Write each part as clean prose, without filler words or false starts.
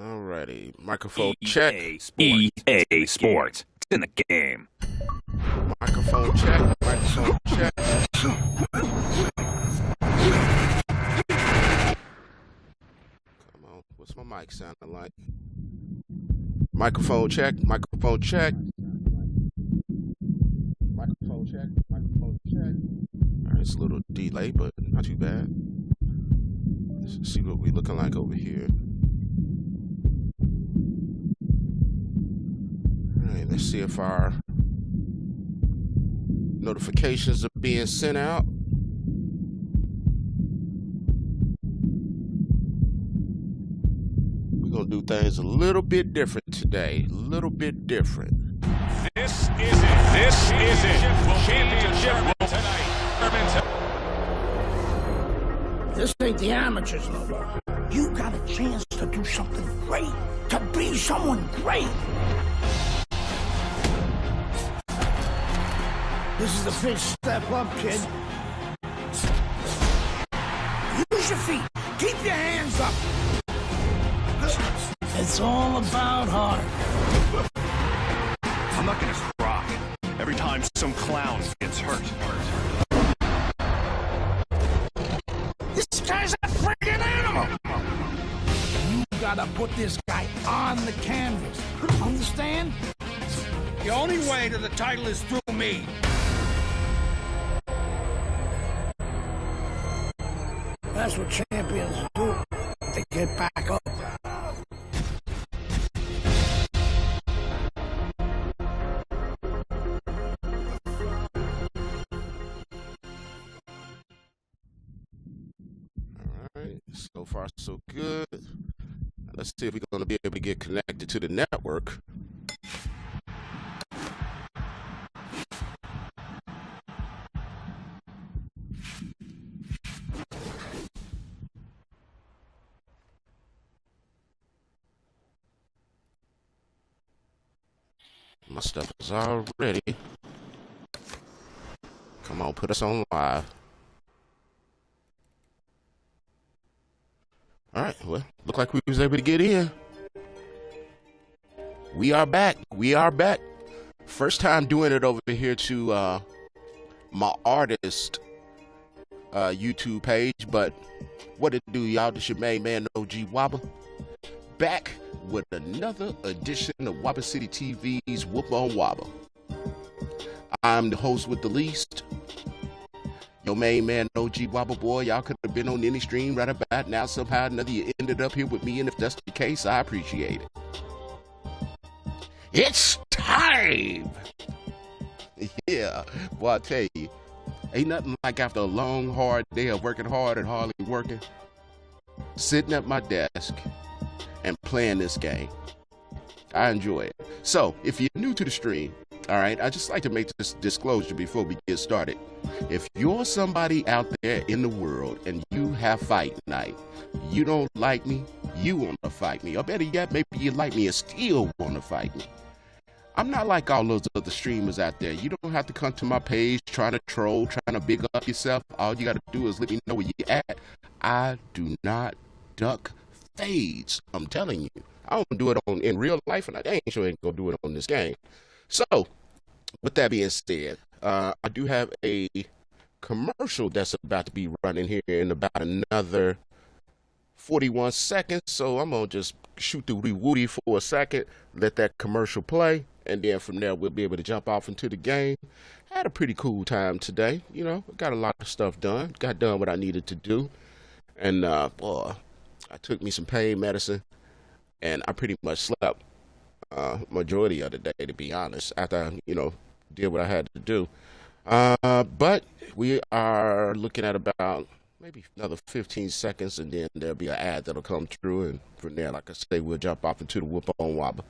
Alrighty, microphone check. EA Sports. It's in the game. Microphone check. Microphone check. Come on, what's my mic sounding like? Microphone check. Microphone check. Microphone check. Microphone check. Alright, it's a little delay, but not too bad. Let's see what we looking like over here. Alright, let's see if our notifications are being sent out. We're gonna do things a little bit different today. A little bit different. This is it. This is it. Championship tonight. This ain't the amateurs no more. You got a chance to do something great, to be someone great. This is a big step up, kid. Use your feet. Keep your hands up. It's all about heart. I'm not gonna cry every time some clown gets hurt. This guy's a freaking animal. You gotta put this guy on the canvas. Understand? The only way to the title is through me. That's what champions do. They get back up. Alright, so far so good. Let's see if we're going to be able to get connected to the network. My stuff is all ready. Come on, put us on live. Alright, well, look like we was able to get in. We are back. We are back. First time doing it over here to my artist YouTube page, but what it do, y'all? This your main man, OG Waba, back with another edition of Waba City TV's On Waba. I'm the host with the least, your main man, OG Waba boy. Y'all could have been on any stream right about now. Somehow or another, you ended up here with me, and if that's the case, I appreciate it. It's time! Yeah, well, I tell you, ain't nothing like after a long, hard day of working hard and hardly working, sitting at my desk and playing this game. I enjoy it. So, if you're new to the stream, all right, I just like to make this disclosure before we get started. If you're somebody out there in the world and you have fight night, you don't like me, you want to fight me, or better yet, maybe you like me and still want to fight me. I'm not like all those other streamers out there. You don't have to come to my page trying to troll, trying to big up yourself. All you got to do is let me know where you're at. I do not duck fades. I'm telling you. I don't do it in real life, and I ain't sure I ain't gonna do it on this game. So, with that being said, I do have a commercial that's about to be running here in about another 41 seconds. So I'm gonna just shoot the woody for a second, let that commercial play, and then from there we'll be able to jump off into the game. Had a pretty cool time today. You know, got a lot of stuff done. Got done what I needed to do, and boy, I took me some pain medicine, and I pretty much slept majority of the day, to be honest, after I, did what I had to do. But we are looking at about maybe another 15 seconds, and then there'll be an ad that'll come through, and from there, like I say, we'll jump off into the On Waba.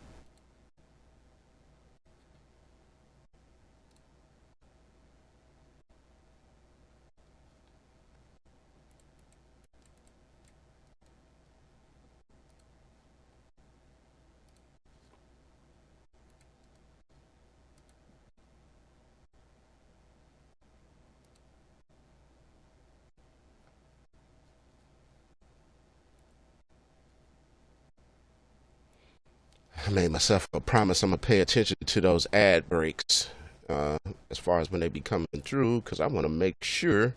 I made myself a promise I'm gonna pay attention to those ad breaks as far as when they be coming through, because I want to make sure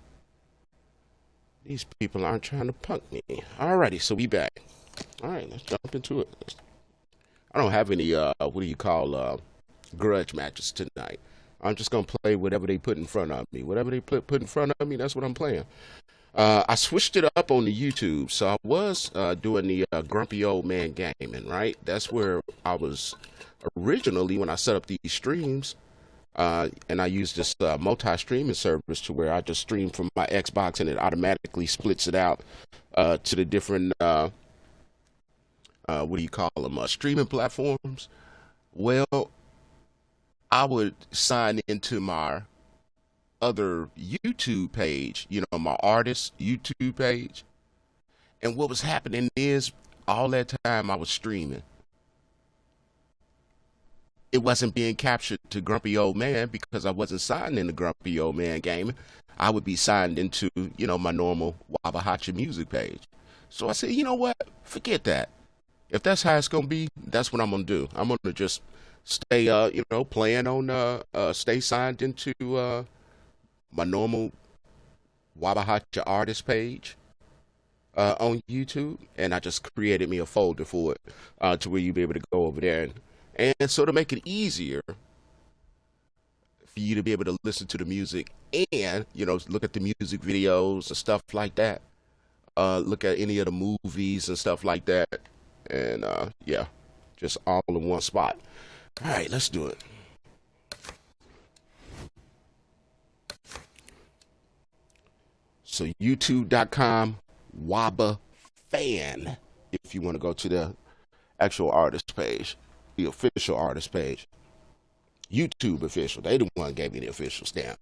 these people aren't trying to punk me. Alrighty, so we back. All right, let's jump into it. I don't have any what do you call grudge matches tonight. I'm just gonna play whatever they put in front of me. Whatever they put in front of me, that's what I'm playing. I switched it up on the YouTube, so I was doing the Grumpy Old Man Gaming, right? That's where I was originally when I set up these streams, and I used this multi-streaming service to where I just stream from my Xbox and it automatically splits it out to the different what do you call them, streaming platforms. Well, I would sign into my other YouTube page, you know, my artist YouTube page. And what was happening is all that time I was streaming, it wasn't being captured to Grumpy Old Man because I wasn't signed into Grumpy Old Man Gaming. I would be signed into, you know, my normal WabaHacha music page. So I said, you know what? Forget that. If that's how it's going to be, that's what I'm going to do. I'm going to just stay, you know, playing on, stay signed into my normal WabaHacha artist page on YouTube. And I just created me a folder for it to where you'll be able to go over there. And so to make it easier for you to be able to listen to the music and, you know, look at the music videos and stuff like that. Look at any of the movies and stuff like that. And yeah, just all in one spot. All right, let's do it. So youtube.com Waba fan, if you want to go to the actual artist page, the official artist page. YouTube official. They the one gave me the official stamp.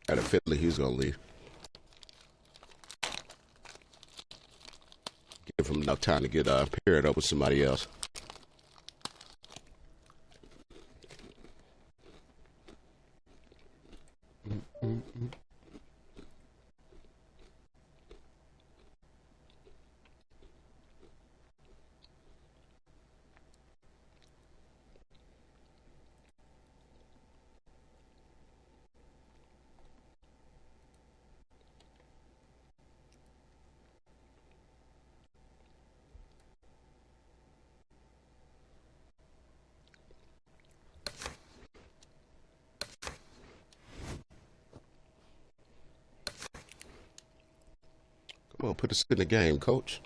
I had a feeling he was going to leave. Give him enough time to get paired up with somebody else. Come on, put us in the game, coach.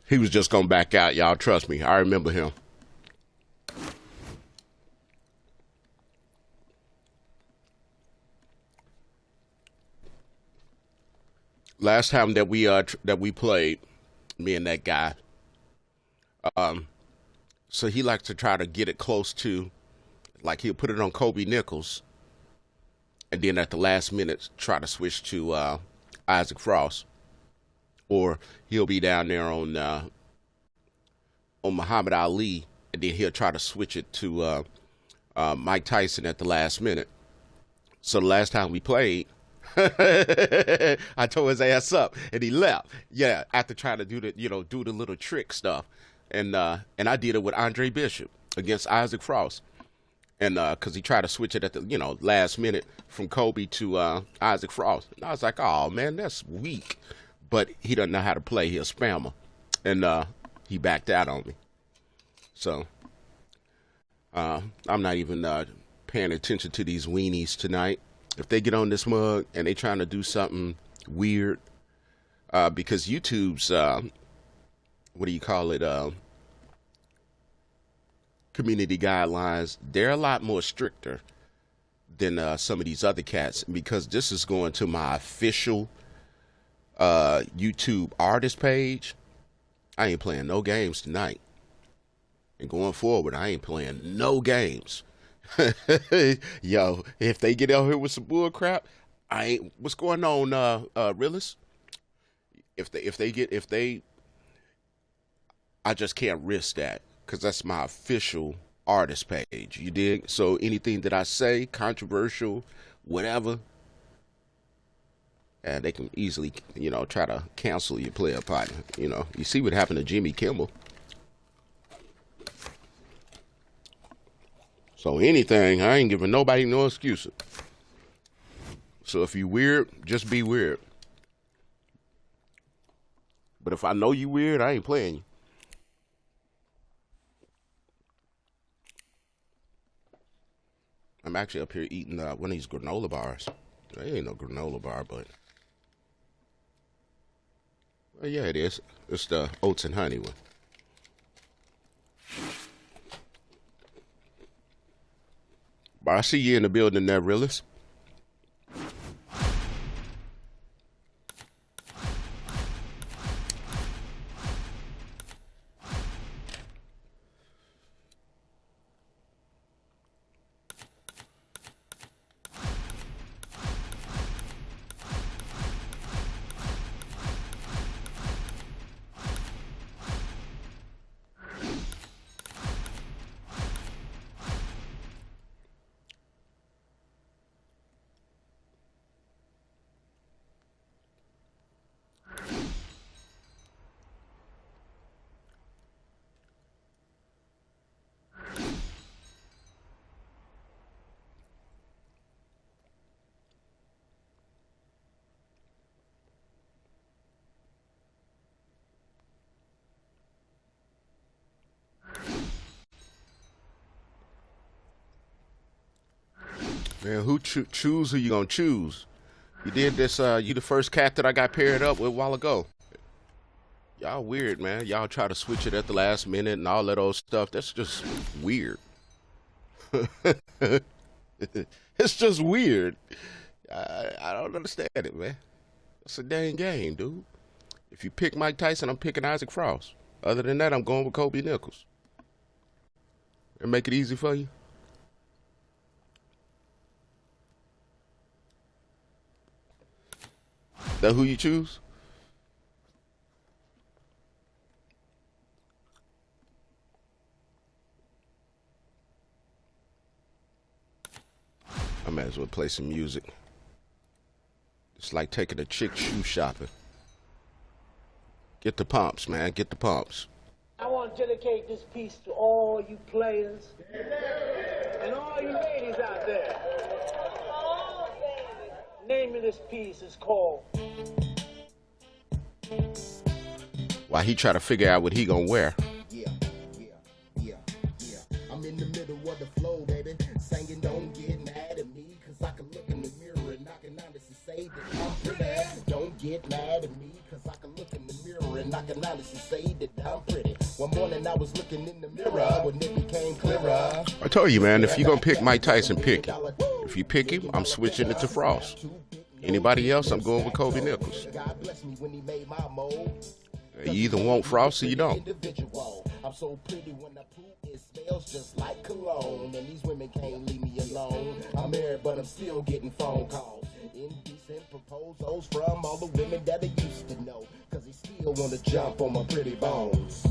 He was just gonna back out, y'all. Trust me, I remember him. Last time that we played, me and that guy. So he likes to try to get it close to, like he'll put it on Kobe Nichols, and then at the last minute try to switch to Isaac Frost, or he'll be down there on Muhammad Ali, and then he'll try to switch it to Mike Tyson at the last minute. So the last time we played, I tore his ass up and he left. Yeah, after trying to do the little trick stuff, and I did it with Andre Bishop against Isaac Frost, and because he tried to switch it at the last minute from Kobe to Isaac Frost, and I was like, oh man, that's weak. But he doesn't know how to play. He's a spammer, and he backed out on me. So I'm not even paying attention to these weenies tonight. If they get on this mug and they trying to do something weird, because YouTube's community guidelines, they're a lot more stricter than some of these other cats. Because this is going to my official YouTube artist page, I ain't playing no games tonight. And going forward, I ain't playing no games. Yo, if they get out here with some bull crap, I ain't. What's going on, Realist? I just can't risk that, because that's my official artist page. You dig? So anything that I say, controversial, whatever, and they can easily, try to cancel your player partner. You see what happened to Jimmy Kimmel. So anything, I ain't giving nobody no excuses. So if you weird, just be weird. But if I know you weird, I ain't playing you. I'm actually up here eating one of these granola bars. There ain't no granola bar, but well, yeah, it is. It's the oats and honey one. But I see you in the building there, Realist. Man, who choose who you gonna choose? You did this, you the first cat that I got paired up with a while ago. Y'all weird, man. Y'all try to switch it at the last minute and all that old stuff. That's just weird. It's just weird. I don't understand it, man. It's a dang game, dude. If you pick Mike Tyson, I'm picking Isaac Frost. Other than that, I'm going with Kobe Nichols. And make it easy for you. That who you choose? I might as well play some music. It's like taking a chick shoe shopping. Get the pumps, man. Get the pumps. I want to dedicate this piece to all you players and all you ladies out there. Name of this piece is called While he try to figure out what he gonna wear. Yeah. I'm in the middle of the flow, baby. Singing, don't get mad at me, cause I can look in the mirror and I can honestly say that I'm pretty. Don't get mad at me, cause I can look in the mirror and and I can honestly say that I'm pretty. One morning I was looking in the mirror when it became clearer. I told you, man, if you're going to pick Mike Tyson, pick him. If you pick him, I'm switching it to Frost. Anybody else, I'm going with Kobe Nichols. God bless me when he made my mold. You either want Frost or you don't. I'm so pretty when I poop, it smells just like cologne. And these women can't leave me alone. I'm married, but I'm still getting phone calls. Indecent proposals from all the women that I used to know. Cause they still wanna jump on my pretty bones.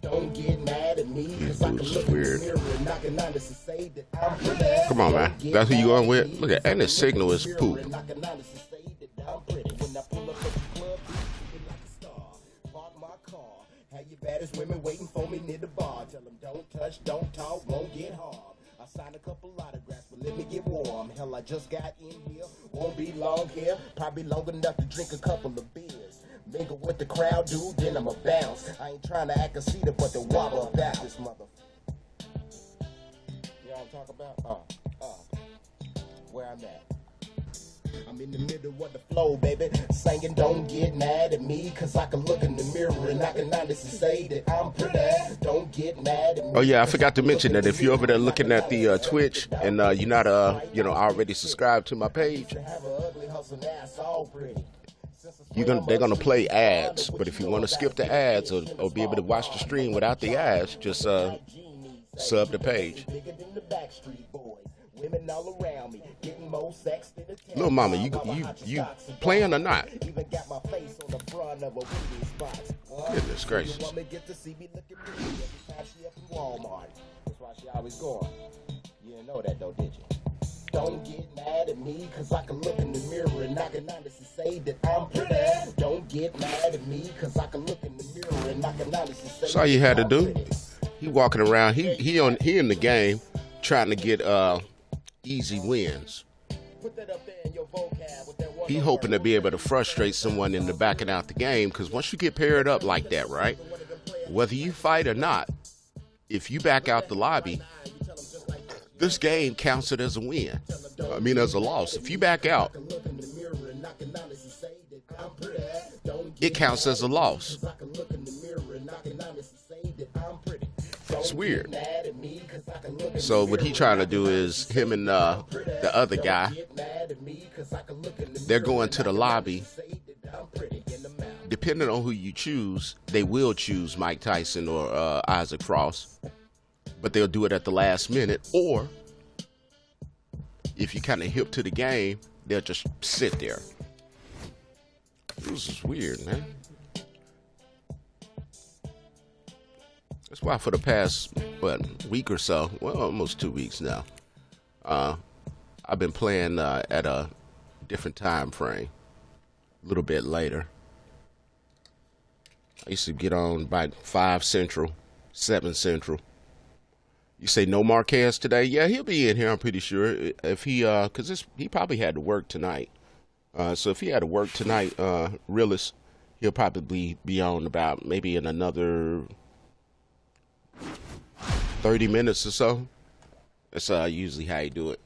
Don't get mad at me, cause I can look in the mirror and I can honestly say that I'm pretty. Come on, man. That's who you going with? Look at, and the signal is poop. And I can honestly say that I'm pretty. When I pull up at the club, like a star. Park my car. Have your baddest women waiting for me near the bar. Tell them don't touch, don't talk, won't get harmed. I signed a couple autographs, but let me get warm. Hell, I just got in here. Won't be long here. Probably long enough to drink a couple of beers. Mingle with the crowd, dude, then I'ma bounce. I ain't trying to act a cedar, but the Waba about this mother. Y'all talk about? Where I'm at. I'm in the middle of the flow, baby. Singing, don't get mad at me, cause I can look in the mirror and I can honestly say that I'm pretty. Don't get mad at me. Oh yeah, I forgot to mention that if you're over there looking at the Twitch and you're not already subscribed to my page, they're gonna play ads. But if you want to skip the ads or be able to watch the stream without the ads, just sub the page. Women all around me, getting more sex than a Little mama, you playing or not? Even got my face on the front of a wedding spot. Goodness gracious. Woman get to see me looking pretty every time she up in Walmart. That's why she always going. You didn't know that though, did you? Don't get mad at me, cause I can look in the mirror and I can honestly say that I'm pretty. Don't get mad at me, cause I can look in the mirror and I can honestly say that's all you had to do. He walking around, he in the game trying to get easy wins. He hoping to be able to frustrate someone into backing out the game, because once you get paired up like that, right, whether you fight or not, if you back out the lobby, this game counts it as a win. I mean, as a loss. If you back out, it counts as a loss. It's weird. So what he trying to do is him and the other guy, they're going to the lobby. Depending on who you choose, they will choose Mike Tyson or Isaac Frost, but they'll do it at the last minute. Or if you kind of hip to the game, they'll just sit there. This is weird, man. That's why for the past, week or so, well, almost 2 weeks now, I've been playing at a different time frame, a little bit later. I used to get on by 5 Central, 7 Central. You say no Marquez today? Yeah, he'll be in here, I'm pretty sure. If he, because he probably had to work tonight. So if he had to work tonight, realist, he'll probably be on about maybe in another 30 minutes or so. That's usually how you do it.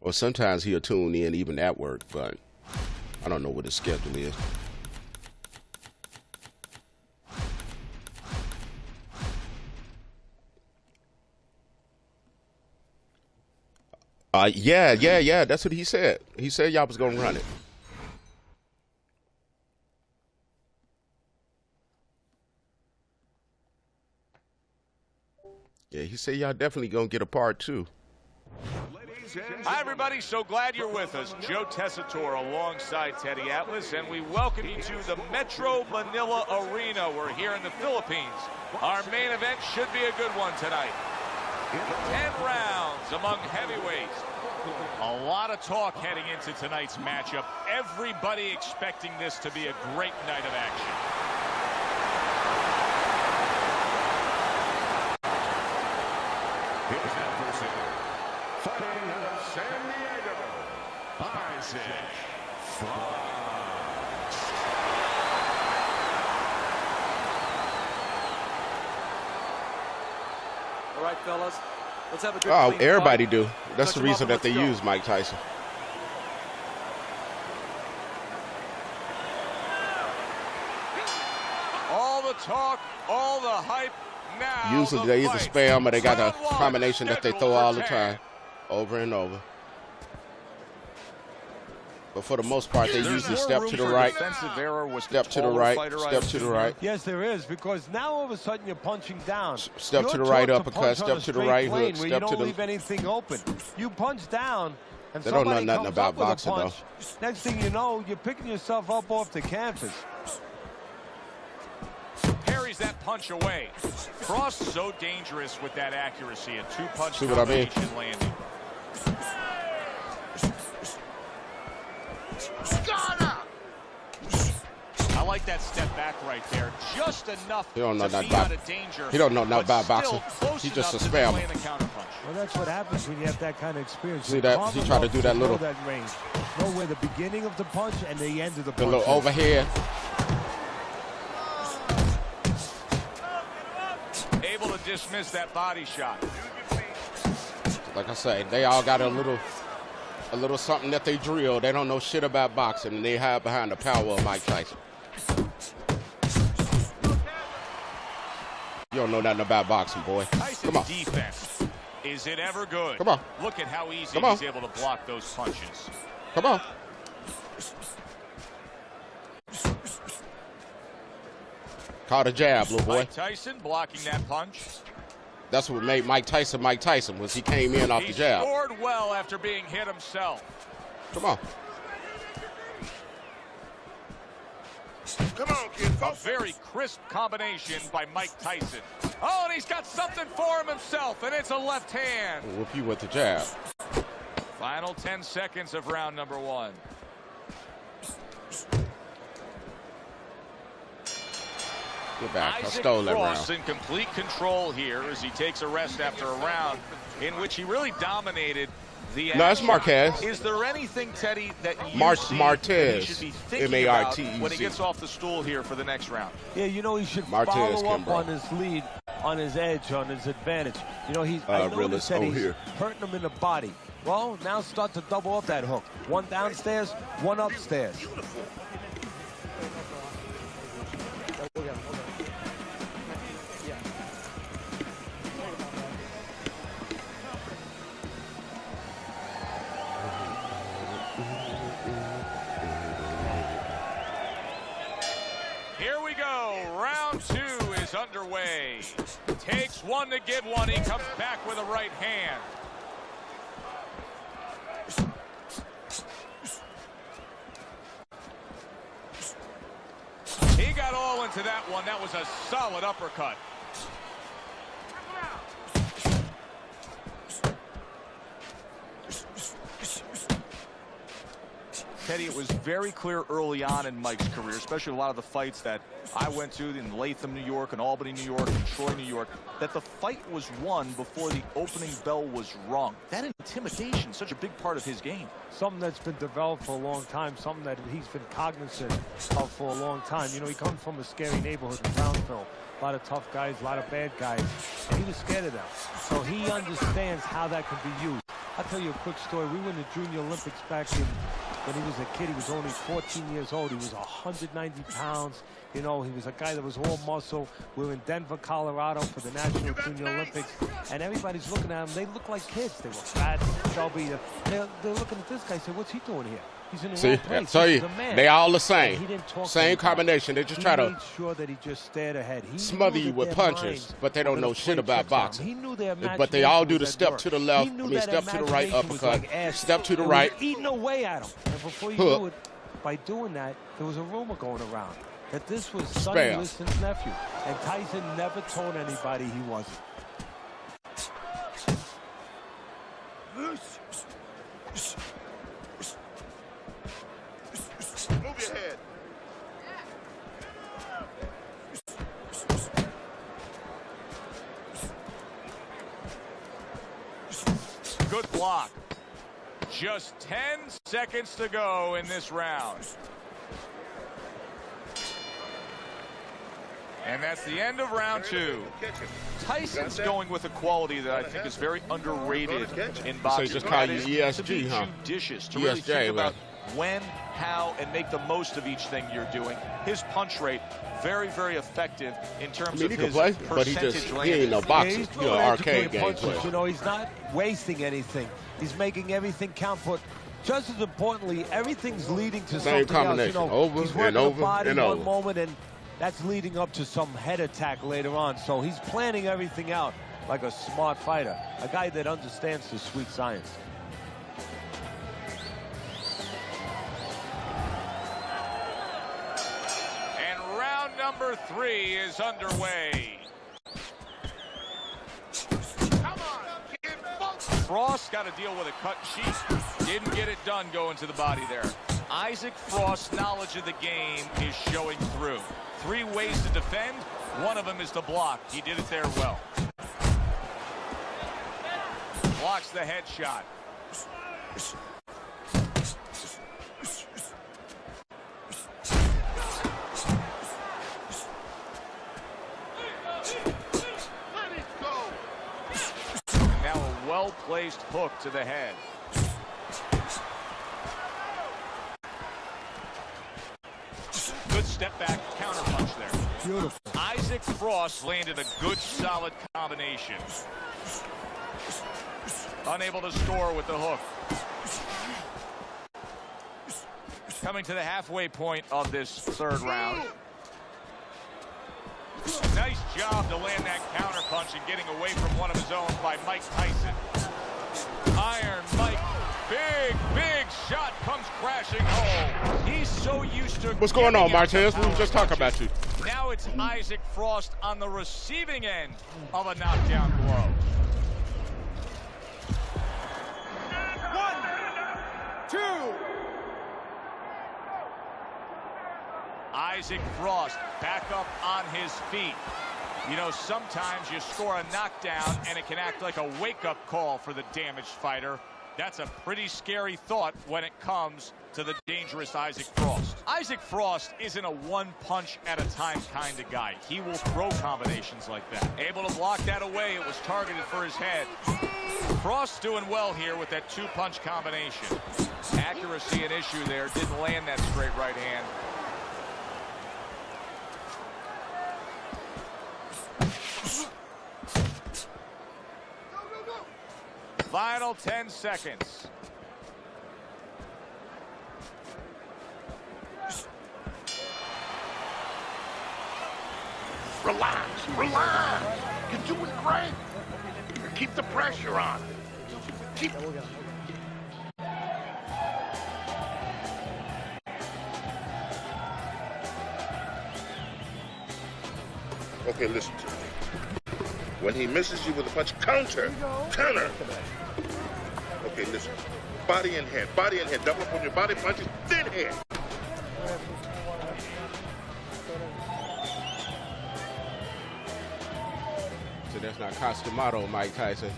Or sometimes he'll tune in even at work, but I don't know what his schedule is. Yeah. That's what he said. He said y'all was gonna run it. Yeah, he said y'all definitely gonna get a part 2. Hi, everybody. So glad you're with us. Joe Tessitore alongside Teddy Atlas, and we welcome you to the Metro Manila Arena. We're here in the Philippines. Our main event should be a good one tonight. 10 rounds among heavyweights. A lot of talk heading into tonight's matchup. Everybody expecting this to be a great night of action. His adversary, fighting out of San Diego, Isaac Frost. All right, fellas. Let's have a good everybody fight. do. That's the reason that they use Mike Tyson. talk, all the hype. Now Usually they either spam or they got a Round one, combination that they throw scheduled all for the 10. time, over and over. But for the most part, they usually step to the right, step to the right, step to the right. Yes, there is, because now all of a sudden you're punching down. Step to the right uppercut, step to the right hook, step step to to the... leave anything open. You punch down, and They don't know somebody nothing comes about up with a boxing, punch. Next thing you know, you're picking yourself up off the canvas. Parries that punch away. Cross so dangerous with that accuracy and two-punch See what I mean? landing. I like that step back right there. Just enough He don't know to nothing be about, out of danger. he don't know nothing about but still boxing. close He's just a enough to spammer. land the counterpunch. Well, that's what happens when you have that kind of experience. See that? He tried to do that little... that range. Know where the beginning of the punch and the end of the punch. The little overhead. Able to dismiss that body shot. Like I say, they all got a little something that they drill. They don't know shit about boxing, and they hide behind the power of Mike Tyson. You don't know nothing about boxing, boy. Tyson's Come on. defense, is it ever good? Come on. Look at how easy Come on. he's able to block those punches. Come on. Caught a jab, little boy. Mike Tyson blocking that punch. That's what made Mike Tyson Mike Tyson, was he came in off the He jab. scored well after being hit himself. Come on. Come on, kid. A very crisp combination by Mike Tyson. Oh, and he's got something for him himself, and it's a left hand. Whoop you with the jab. Final 10 seconds of round number one. Get back. I Isaac stole that Frost round. in complete control here as he takes a rest after a round in which he really dominated the action. No, it's Marquez. Is there anything, Teddy, that you see Martez. that he should be thinking about M-A-R-T-E-Z. when he gets off the stool here for the next round? Yeah, you know, he should Martez follow up Kimbrough. on his lead, on his edge, on his advantage. You know, I noticed that he's hurting him in the body. Well, now start to double up that hook. One downstairs, one upstairs. Here we go. Round two is underway. Takes one to get one. He comes back with a right hand. He got all into that one. That was a solid uppercut. Teddy, it was very clear early on in Mike's career, especially a lot of the fights that I went to in Latham, New York, and Albany, New York, and Troy, New York, that the fight was won before the opening bell was rung. That intimidation, such a big part of his game. Something that's been developed for a long time, something that he's been cognizant of for a long time. You know, he comes from a scary neighborhood in Brownsville. A lot of tough guys, a lot of bad guys, and he was scared of them. So he understands how that can be used. I'll tell you a quick story. We went to Junior Olympics back when he was a kid. He was only 14 years old. He was 190 pounds. You know, he was a guy that was all muscle. We were in Denver, Colorado for the National Junior Olympics, and everybody's looking at him. They look like kids. They were fat, chubby. They're looking at this guy and say, what's he doing here? He's in the See, wrong place. tell you, they all the He same. didn't talk to Same anybody. combination. They just try He to made sure that he just stared ahead. He smother knew you that with their punches, minds but they were don't gonna know shit play about tricks on him. boxing. He knew their But they all do the imagination step was to the at left, work. He knew I mean, that step to the right imagination was uppercut, like acid. step to the It was right. eating away at him. And before you Hook. knew it, by doing that, there was a rumor going around that this was Sonny Spam. Liston's nephew. And Tyson never told anybody he wasn't. Move your head. Good block. Just 10 seconds to go in this round. And that's the end of round two. Tyson's going with a quality that I think is very underrated in boxing. just call you That is ESG, to be huh? judicious, to really ESJ, think man. about when how and make the most of each thing you're doing. His punch rate, very, very effective in terms of he his can play, but percentage he ain't no boxer. he's You're an arcade game punches. player. You know, he's not wasting anything. He's making everything count. But just as importantly, everything's leading to Same something else. combination, You know, over he's and working over the body and one over. moment, and that's leading up to some head attack later on. So he's planning everything out like a smart fighter, a guy that understands the sweet science. And round number 3 is underway. Frost got to deal with a cut cheek. Didn't get it done going to the body there. Isaac Frost's knowledge of the game is showing through. 3 ways to defend. One of them is to block. He did it there well. Blocks the headshot. Now a well-placed hook to the head. Good step back counter punch there. Beautiful. Isaac Frost landed a good solid combination. Unable to score with the hook. Coming to the halfway point of this 3rd round. Nice job to land that counter punch and getting away from one of his own by Mike Tyson. Iron Mike, big shot comes crashing home. He's so used to. What's going on, Martez? We were just talking about you. Now it's Isaac Frost on the receiving end of a knockdown blow. 1, 2. Isaac Frost back up on his feet. You know, sometimes you score a knockdown and it can act like a wake-up call for the damaged fighter. That's a pretty scary thought when it comes to the dangerous Isaac Frost. Isaac Frost isn't a one-punch-at-a-time kind of guy. He will throw combinations like that. Able to block that away. It was targeted for his head. Frost doing well here with that 2-punch combination. Accuracy an issue there. Didn't land that straight right hand. Final 10 seconds. Relax. You're doing great. Keep the pressure on. Keep. Okay, listen to me. When he misses you with a punch, counter. Okay, listen. Body and head. Double up on your body punches, then head. So that's not Costumado, Mike Tyson.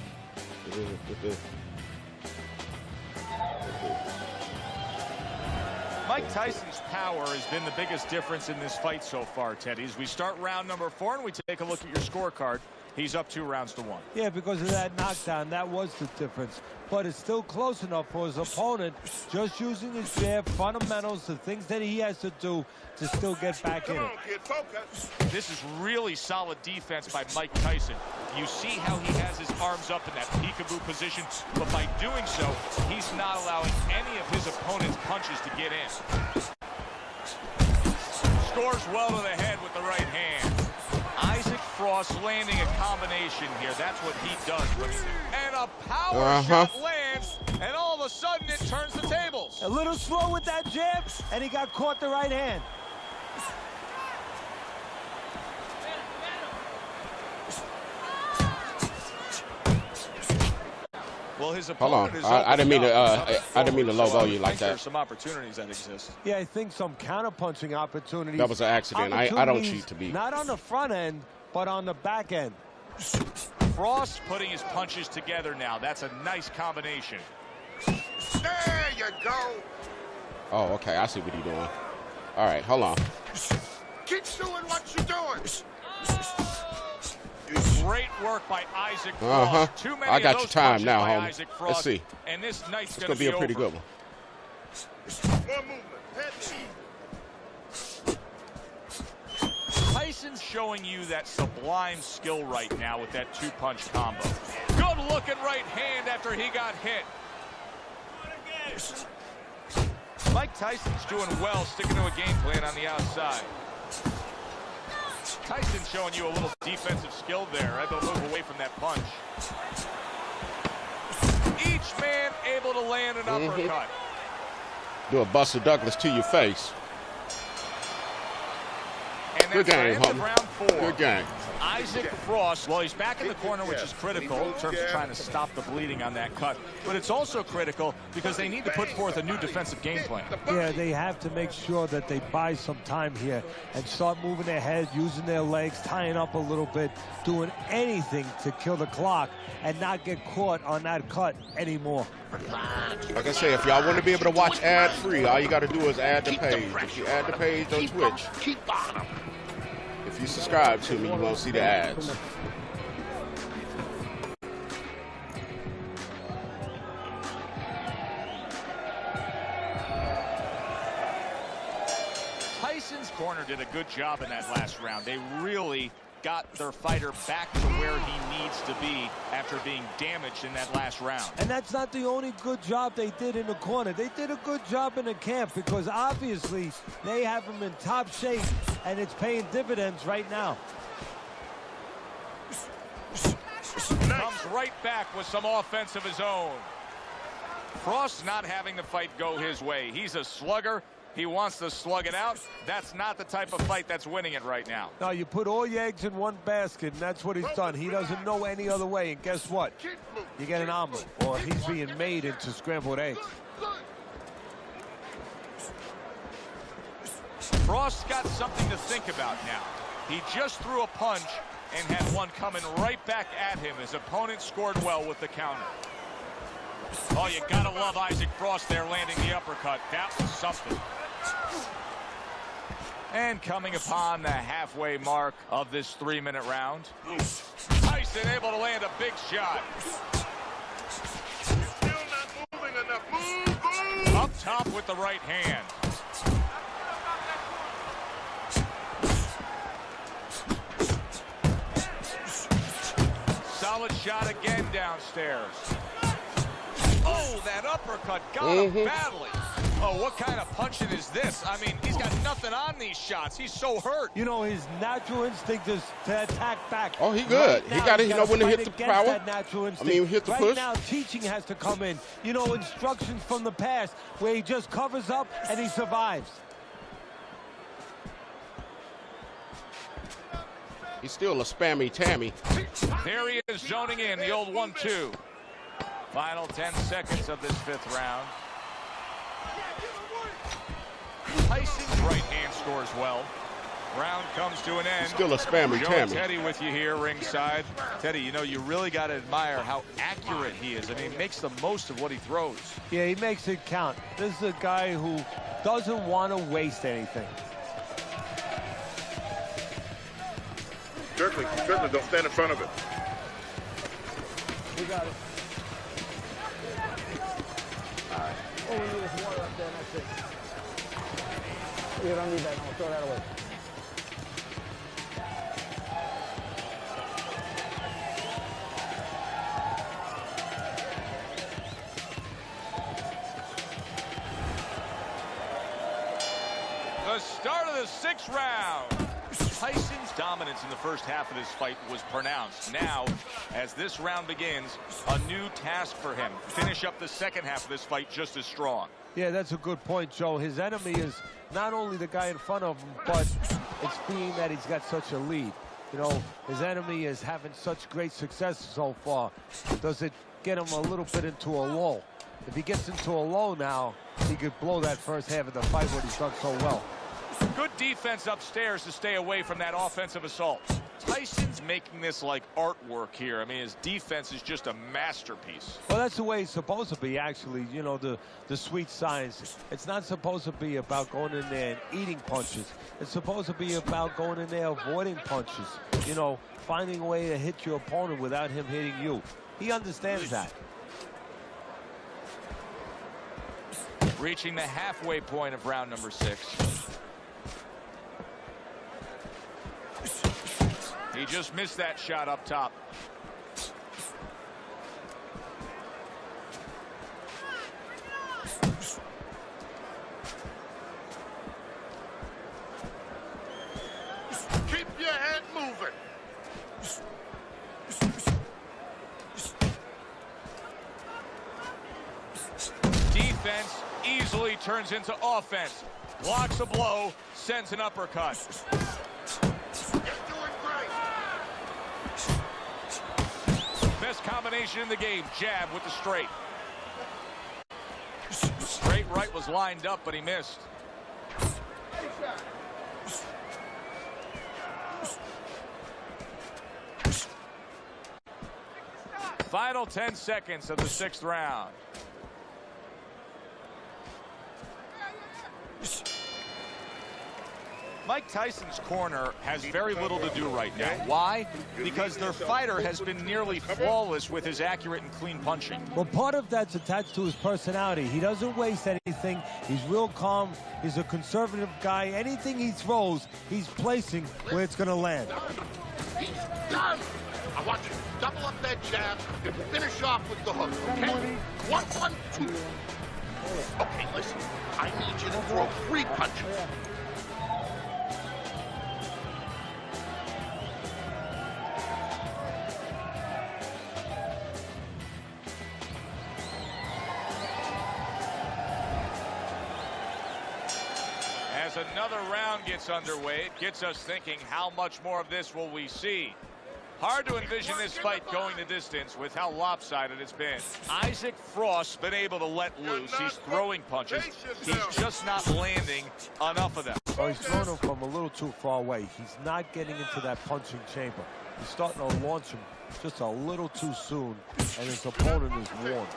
Mike Tyson's power has been the biggest difference in this fight so far, Teddy. As we start round number 4 and we take a look at your scorecard, he's up 2 rounds to 1. Yeah, because of that knockdown, that was the difference. But it's still close enough for his opponent, just using his jab, fundamentals, the things that he has to do to still get back in it. Kid, focus. This is really solid defense by Mike Tyson. You see how he has his arms up in that peekaboo position, but by doing so, he's not allowing any of his opponent's punches to get in. Scores well to the head with the right hand. Isaac Frost landing a combination here. That's what he does. And a power shot lands, and all of a sudden it turns the tables. A little slow with that jab, and he got caught the right hand. Well, his Hold on. opponent is I didn't mean to. opening I didn't mean to logo you like There's that. some opportunities that exist. Yeah, I think some counter-punching opportunities. That was an accident. I don't Opportunities, cheat to be. Not on the front end, but on the back end. Frost putting his punches together now. That's a nice combination. There you go. Oh, okay. I see what he's doing. All right, hold on. Keep doing what you're doing. Great work by Isaac Frost. Too many I got of your those time punches now, by homie. Isaac Frost, Let's see. And this night's It's going gonna be a pretty over. good one. More movement. Tyson's showing you that sublime skill right now with that two-punch combo. Good-looking right hand after he got hit. Mike Tyson's doing well, sticking to a game plan on the outside. Tyson's showing you a little defensive skill there. Able to move away from that punch. Each man able to land an uppercut. Do a Buster Douglas to your face. And good game, homie. Round 4. Good game. Isaac Frost, well, he's back in the corner, which is critical in terms of trying to stop the bleeding on that cut. But it's also critical because they need to put forth a new defensive game plan. Yeah, they have to make sure that they buy some time here and start moving their head, using their legs, tying up a little bit, doing anything to kill the clock and not get caught on that cut anymore. Like I say, if y'all want to be able to watch ad-free, all you got to do is add the page. If you add the page on Twitch, if you subscribe to me, you won't see the ads. Tyson's corner did a good job in that last round. They really got their fighter back to where he needs to be after being damaged in that last round. And that's not the only good job they did in the corner. They did a good job in the camp because obviously they have him in top shape and it's paying dividends right now. Comes right back with some offense of his own. Frost's not having the fight go his way. He's a slugger. He wants to slug it out. That's not the type of fight that's winning it right now. No, you put all your eggs in one basket, and that's what he's done. He doesn't know any other way, and guess what? You get an omelet, or he's being made into scrambled eggs. Frost's got something to think about now. He just threw a punch and had one coming right back at him. His opponent scored well with the counter. Oh, you gotta love Isaac Frost there landing the uppercut. That was something. And coming upon the halfway mark of this 3-minute round, Tyson able to land a big shot. Still not moving enough. Move. Up top with the right hand. Solid shot again downstairs. Oh, that uppercut got him badly. Oh, what kind of punching is this? I mean, he's got nothing on these shots. He's so hurt. You know, his natural instinct is to attack back. Oh, he good. Right now, he got to know when to hit the power. That natural instinct. I mean, hit the right push. Now, teaching has to come in. You know, instructions from the past where he just covers up and he survives. He's still a spammy Tammy. There he is, zoning in the old 1-2. Final 10 seconds of this 5th round. Tyson's right hand scores well. Round comes to an end. Still a spammy Joe Tammy. and Teddy with you here ringside. Teddy, you know, you really got to admire how accurate he is. I mean, he makes the most of what he throws. Yeah, he makes it count. This is a guy who doesn't want to waste anything. Kirkland, don't stand in front of it. We got it. All right. Oh, we need is water up there, that's it. You don't need that, no, throw that away. The start of the 6th round. Tyson's dominance in the first half of this fight was pronounced. Now, as this round begins, a new task for him. Finish up the second half of this fight just as strong. Yeah, that's a good point, Joe. His enemy is not only the guy in front of him, but it's being that he's got such a lead. You know, his enemy is having such great success so far. Does it get him a little bit into a lull? If he gets into a lull now, he could blow that first half of the fight what he's done so well. Good defense upstairs to stay away from that offensive assault. Tyson's making this like artwork here. I mean, his defense is just a masterpiece. Well, that's the way it's supposed to be, actually. You know, the sweet science. It's not supposed to be about going in there and eating punches. It's supposed to be about going in there avoiding punches. You know, finding a way to hit your opponent without him hitting you. He understands that. Reaching the halfway point of round number 6. He just missed that shot up top. Keep your head moving. Defense easily turns into offense. Blocks a blow, sends an uppercut. You're doing great. Best combination in the game, jab with the straight. Straight right was lined up, but he missed. Final 10 seconds of the 6th round. Mike Tyson's corner has very little to do right now. Why? Because their fighter has been nearly flawless with his accurate and clean punching. Well, part of that's attached to his personality. He doesn't waste anything. He's real calm. He's a conservative guy. Anything he throws, he's placing where it's going to land. He's done. I want you to double up that jab and finish off with the hook, okay? 1, 1, 2. Okay, listen. I need you to throw 3 punches. As another round gets underway, it gets us thinking, how much more of this will we see? Hard to envision this fight going the distance with how lopsided it's been. Isaac Frost's been able to let loose. He's throwing punches. He's just not landing enough of them. Well, he's throwing them from a little too far away. He's not getting into that punching chamber. He's starting to launch him just a little too soon, and his opponent is warned.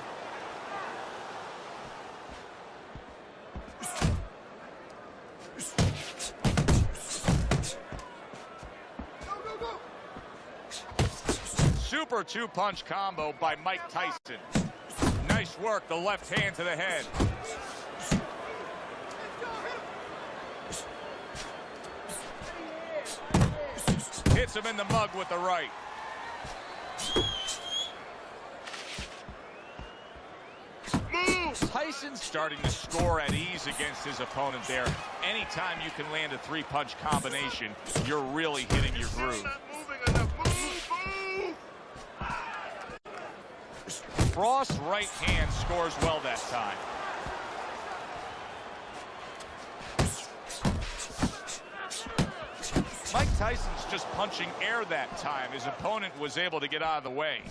Super 2-punch combo by Mike Tyson. Nice work, the left hand to the head. Hits him in the mug with the right. Tyson's starting to score at ease against his opponent there. Anytime you can land a 3-punch combination, you're really hitting your groove. Frost's right hand scores well that time. Mike Tyson's just punching air that time. His opponent was able to get out of the way.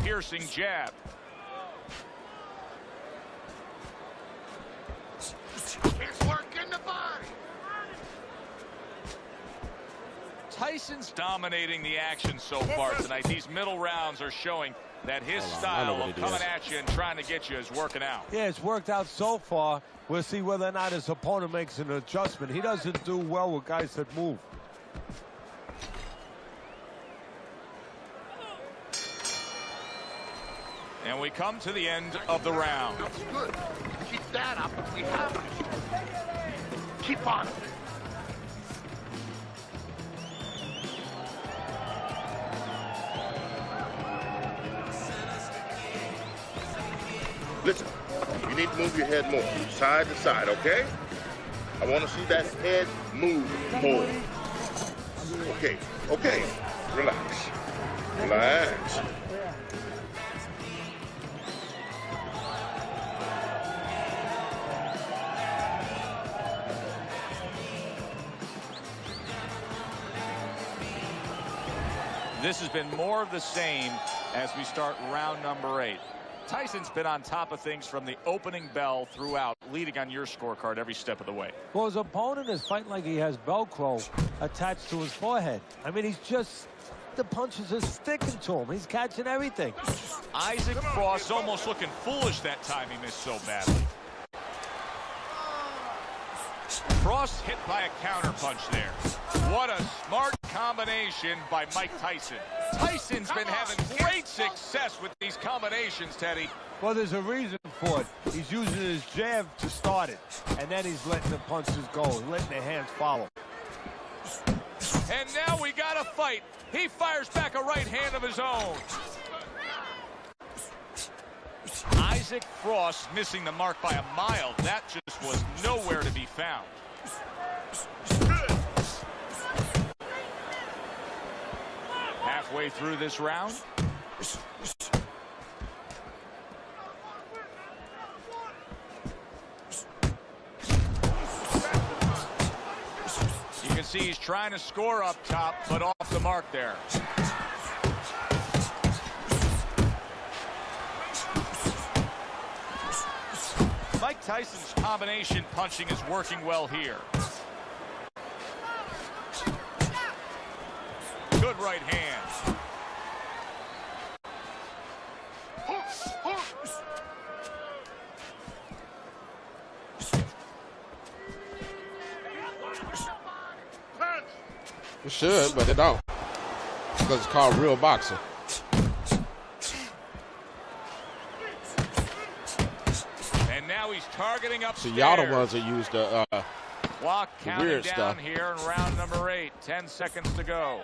Piercing jab. It's working the body. Tyson's dominating the action so far tonight. These middle rounds are showing that his style of coming at you and trying to get you is working out. Yeah, it's worked out so far. We'll see whether or not his opponent makes an adjustment. He doesn't do well with guys that move. And we come to the end of the round. That's good. Keep that up if we have to. Keep on it. Listen, you need to move your head more, side to side, okay? I want to see that head move more. Okay, okay, relax, relax. This has been more of the same as we start round number 8. Tyson's been on top of things from the opening bell throughout, leading on your scorecard every step of the way. Well, his opponent is fighting like he has Velcro attached to his forehead. I mean, he's just, the punches are sticking to him. He's catching everything. Isaac Frost almost looking foolish that time he missed so badly. Frost hit by a counter punch there. What a smart combination by Mike Tyson. Tyson's been having great success with these combinations, Teddy. Well, there's a reason for it. He's using his jab to start it, and then he's letting the punches go, letting the hands follow. And now we got a fight. He fires back a right hand of his own. Isaac Frost missing the mark by a mile. That just was nowhere to be found. Halfway through this round. You can see he's trying to score up top, but off the mark there. Mike Tyson's combination punching is working well here. Good right hand. It should, but it don't. Because it's called real boxing. And now he's targeting upstairs. So y'all the ones that use the clock counting weird down stuff here in round number 8. 10 seconds to go.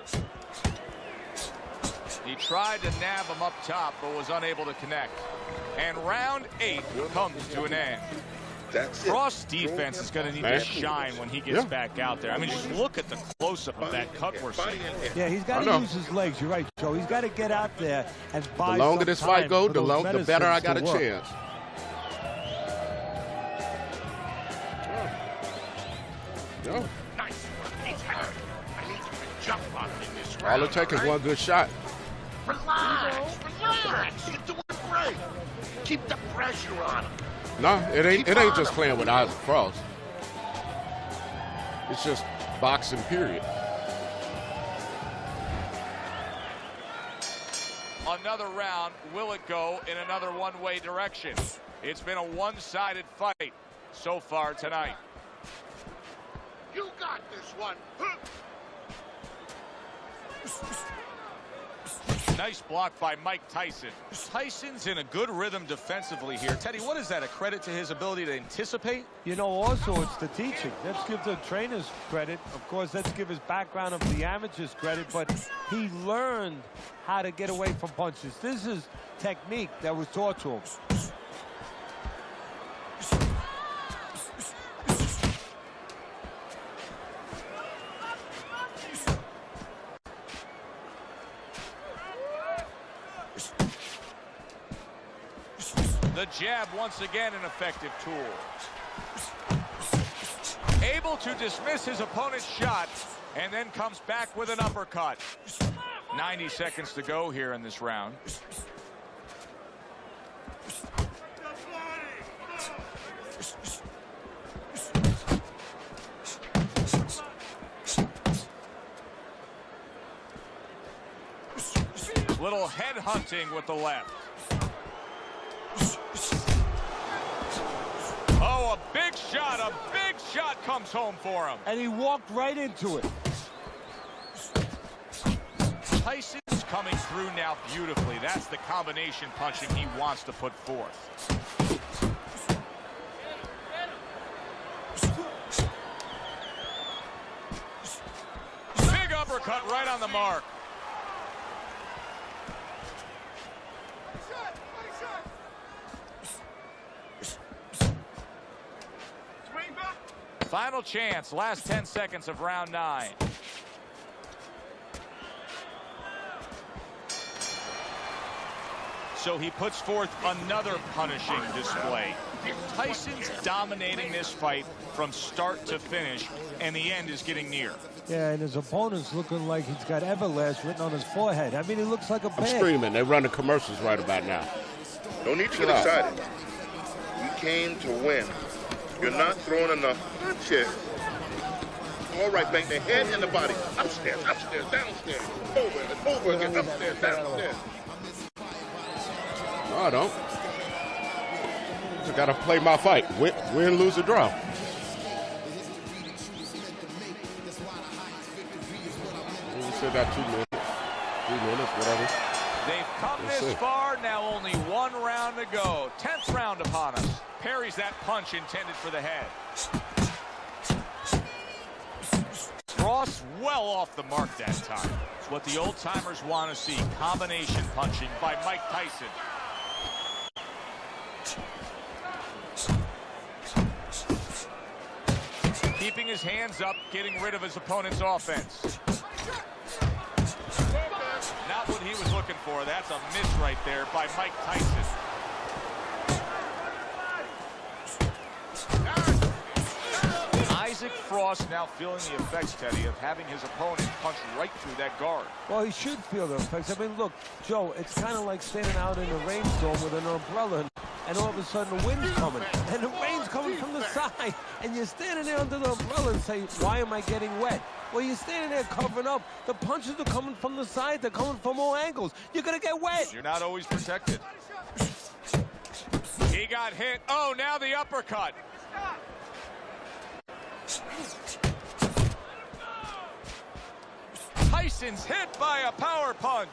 He tried to nab him up top, but was unable to connect. And round 8 comes to an end. That's it. Frost's defense is going to need to shine when he gets back out there. I mean, just look at the close-up of that cut we're seeing. Yeah, he's got to use his legs. You're right, Joe. He's got to get out there and buy. The longer this fight goes, the better I got a chance. Yo. Nice. He's hurt. I need you to jump on him in this All round. it takes is one good shot. Relax. You're doing great. Keep the pressure on him. No, it ain't just playing with Isaac Frost. It's just boxing, period. Another round. Will it go in another one-way direction? It's been a one-sided fight so far tonight. You got this one. Nice block by Mike Tyson. Tyson's in a good rhythm defensively here. Teddy, what is that? A credit to his ability to anticipate? You know, also it's the teaching. Let's give the trainers credit. Of course, let's give his background of the amateurs credit, but he learned how to get away from punches. This is technique that was taught to him. The jab, once again, an effective tool. Able to dismiss his opponent's shot, and then comes back with an uppercut. 90 seconds to go here in this round. Little head hunting with the left. Oh, a big shot comes home for him. And he walked right into it. Tyson's coming through now beautifully. That's the combination punching he wants to put forth. Big uppercut right on the mark. Final chance, last 10 seconds of round 9. So he puts forth another punishing display. Tyson's dominating this fight from start to finish, and the end is getting near. Yeah, and his opponent's looking like he's got Everlast written on his forehead. I mean, he looks like a I'm bear. screaming. They run the commercials right about now. Don't need to get excited. You came to win. You're not throwing enough punches. All right, bang the head and the body. Upstairs, downstairs. Over and over again. Upstairs, downstairs. No, I don't. Just got to play my fight. Win, lose, or draw. Still got 2 minutes. 3 minutes, whatever. They've come this far, now only 1 round to go. 10th round upon us. Parries that punch intended for the head. Frost well off the mark that time. It's what the old-timers want to see. Combination punching by Mike Tyson. Keeping his hands up, getting rid of his opponent's offense. Not what he was looking for. That's a miss right there by Mike Tyson. Isaac Frost now feeling the effects, Teddy, of having his opponent punch right through that guard. Well, he should feel the effects. I mean, look, Joe, it's kind of like standing out in a rainstorm with an umbrella, and all of a sudden the wind's coming, and the rain's coming from the side, and you're standing there under the umbrella and say, why am I getting wet? Well, you're standing there covering up. The punches are coming from the side. They're coming from all angles. You're going to get wet. You're not always protected. He got hit. Oh, now the uppercut. Tyson's hit by a power punch.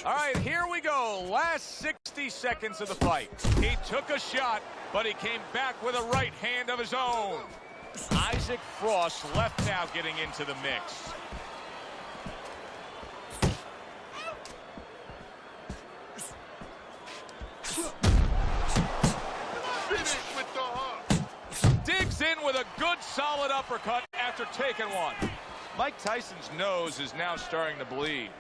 All right, here we go. Last 60 seconds of the fight. He took a shot, but he came back with a right hand of his own. Isaac Frost left now getting into the mix. Finish with the hook. Digs in with a good solid uppercut after taking one. Mike Tyson's nose is now starting to bleed.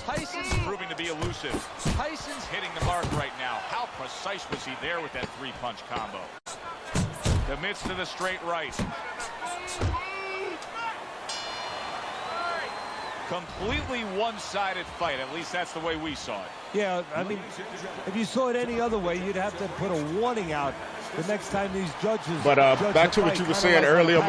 Tyson's proving to be elusive. Tyson's hitting the mark right now. How precise was he there with that 3-punch combo? Commits to the straight right. Completely one-sided fight. At least that's the way we saw it. Yeah, I mean, if you saw it any other way, you'd have to put a warning out the next time these judges. But back to what you were saying earlier,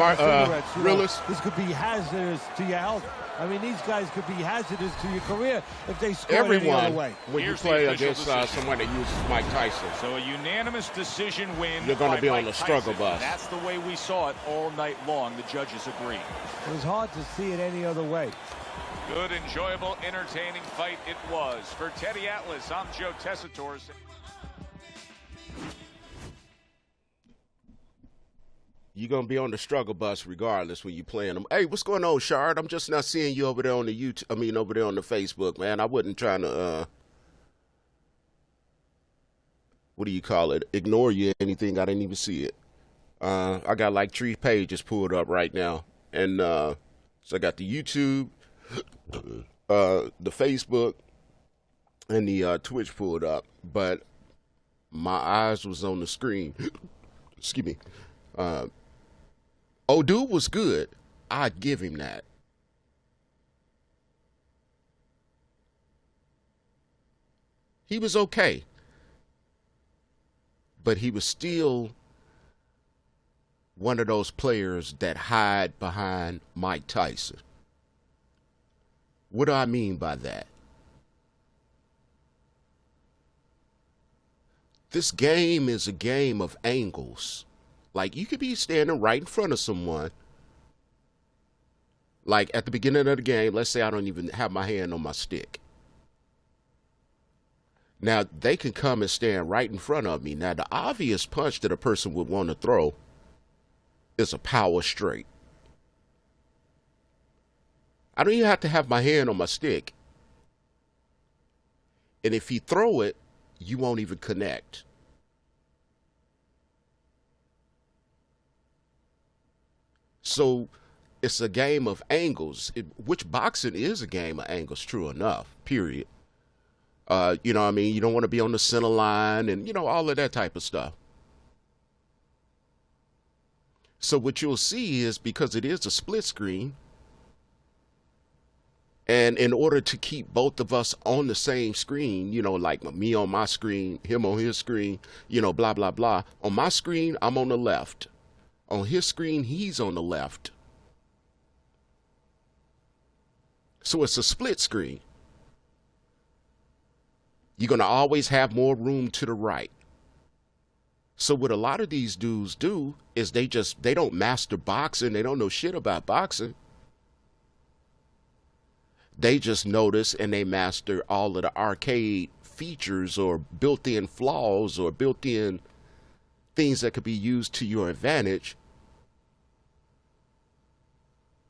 Realist. This could be hazardous to your health. I mean, these guys could be hazardous to your career if they score any other way. When you play against someone that uses Mike Tyson. So a unanimous decision win. You're going to be on Mike the struggle Tyson. bus. That's the way we saw it all night long. The judges agree. It was hard to see it any other way. Good, enjoyable, entertaining fight it was. For Teddy Atlas, I'm Joe Tessitore. You're going to be on the struggle bus regardless when you're playing them. Hey, what's going on, Shard? I'm just not seeing you over there on the YouTube. I mean, over there on the Facebook, man. I wasn't trying to, what do you call it? Ignore you or anything. I didn't even see it. I got like 3 pages pulled up right now. And so I got the YouTube, the Facebook, and the Twitch pulled up. But my eyes was on the screen. Excuse me. Dude was good. I'd give him that. He was okay. But he was still one of those players that hide behind Mike Tyson. What do I mean by that? This game is a game of angles. Like, you could be standing right in front of someone. Like, at the beginning of the game, let's say I don't even have my hand on my stick. Now, they can come and stand right in front of me. Now, the obvious punch that a person would want to throw is a power straight. I don't even have to have my hand on my stick. And if you throw it, you won't even connect. So it's a game of angles, which boxing is a game of angles, true enough, period. You know what I mean? You don't want to be on the center line and, you know, all of that type of stuff. So what you'll see is, because it is a split screen, and in order to keep both of us on the same screen, you know, like me on my screen, him on his screen, you know, blah, blah, blah. On my screen, I'm on the left. On his screen, he's on the left. So it's a split screen. You're going to always have more room to the right. So what a lot of these dudes do is they don't master boxing. They don't know shit about boxing. They just notice and they master all of the arcade features or built-in flaws or built-in things that could be used to your advantage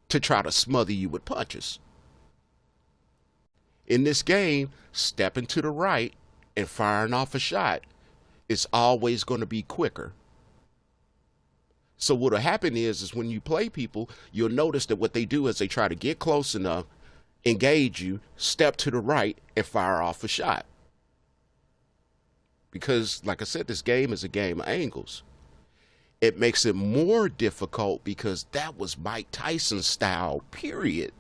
to try to smother you with punches. In this game, stepping to the right and firing off a shot is always going to be quicker. So what'll happen is when you play people, you'll notice that what they do is they try to get close enough, engage you, step to the right, and fire off a shot. Because, like I said, this game is a game of angles. It makes it more difficult because that was Mike Tyson's style, period.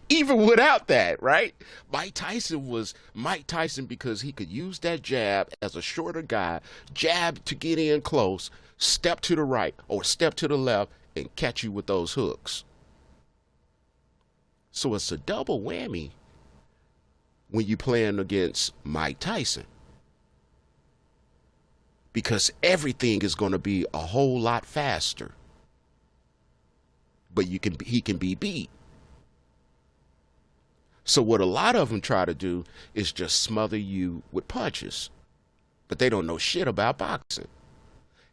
Even without that, right? Mike Tyson was Mike Tyson because he could use that jab as a shorter guy, jab to get in close, step to the right or step to the left, and catch you with those hooks. So it's a double whammy when you're playing against Mike Tyson. Because everything is going to be a whole lot faster. But he can be beat. So what a lot of them try to do is just smother you with punches. But they don't know shit about boxing.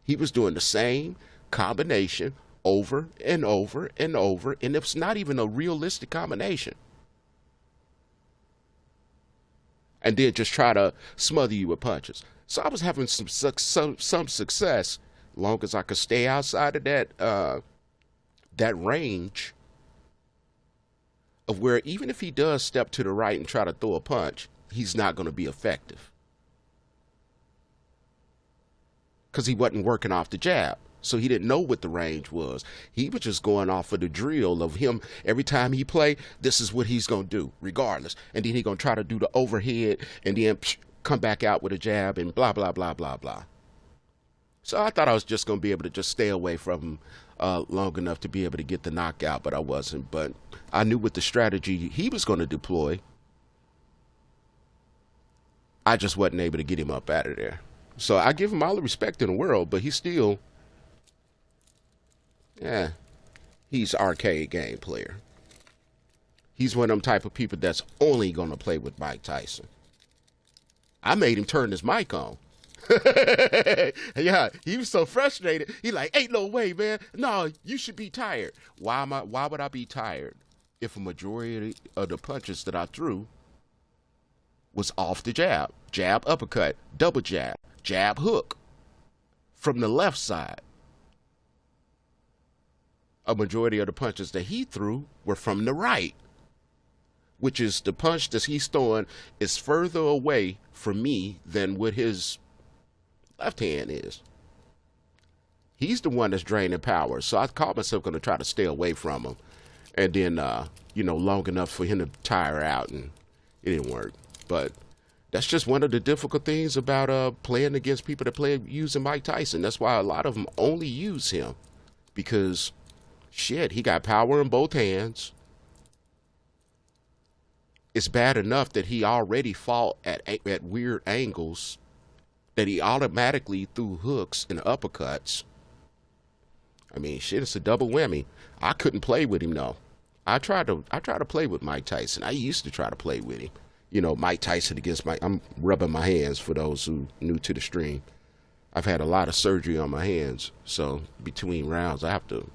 He was doing the same combination over and over and over, and it's not even a realistic combination. And then just try to smother you with punches. So I was having some success, long as I could stay outside of that range of where even if he does step to the right and try to throw a punch, he's not going to be effective. Because he wasn't working off the jab. So he didn't know what the range was. He was just going off of the drill of him. Every time he play, this is what he's going to do, regardless. And then he's going to try to do the overhead and then come back out with a jab and blah, blah, blah, blah, blah. So I thought I was just going to be able to just stay away from him long enough to be able to get the knockout, but I wasn't. But I knew what the strategy he was going to deploy. I just wasn't able to get him up out of there. So I give him all the respect in the world, but he's still, he's arcade game player. He's one of them type of people that's only going to play with Mike Tyson. I made him turn his mic on. Yeah, he was so frustrated. He like, ain't no way, man. No, you should be tired. Why would I be tired if a majority of the punches that I threw was off the jab? Jab, uppercut, double jab, jab, hook from the left side. A majority of the punches that he threw were from the right, which is the punch that he's throwing is further away from me than what his left hand is. He's the one that's draining power. So I caught myself going to try to stay away from him. And then, long enough for him to tire out, and it didn't work. But that's just one of the difficult things about playing against people that play using Mike Tyson. That's why a lot of them only use him. Because, shit, he got power in both hands. It's bad enough that he already fought at weird angles, that he automatically threw hooks and uppercuts. I mean, shit, it's a double whammy. I couldn't play with him, though. I tried to play with Mike Tyson. I used to try to play with him. Mike Tyson against Mike. I'm rubbing my hands for those who new to the stream. I've had a lot of surgery on my hands, so between rounds, I have to,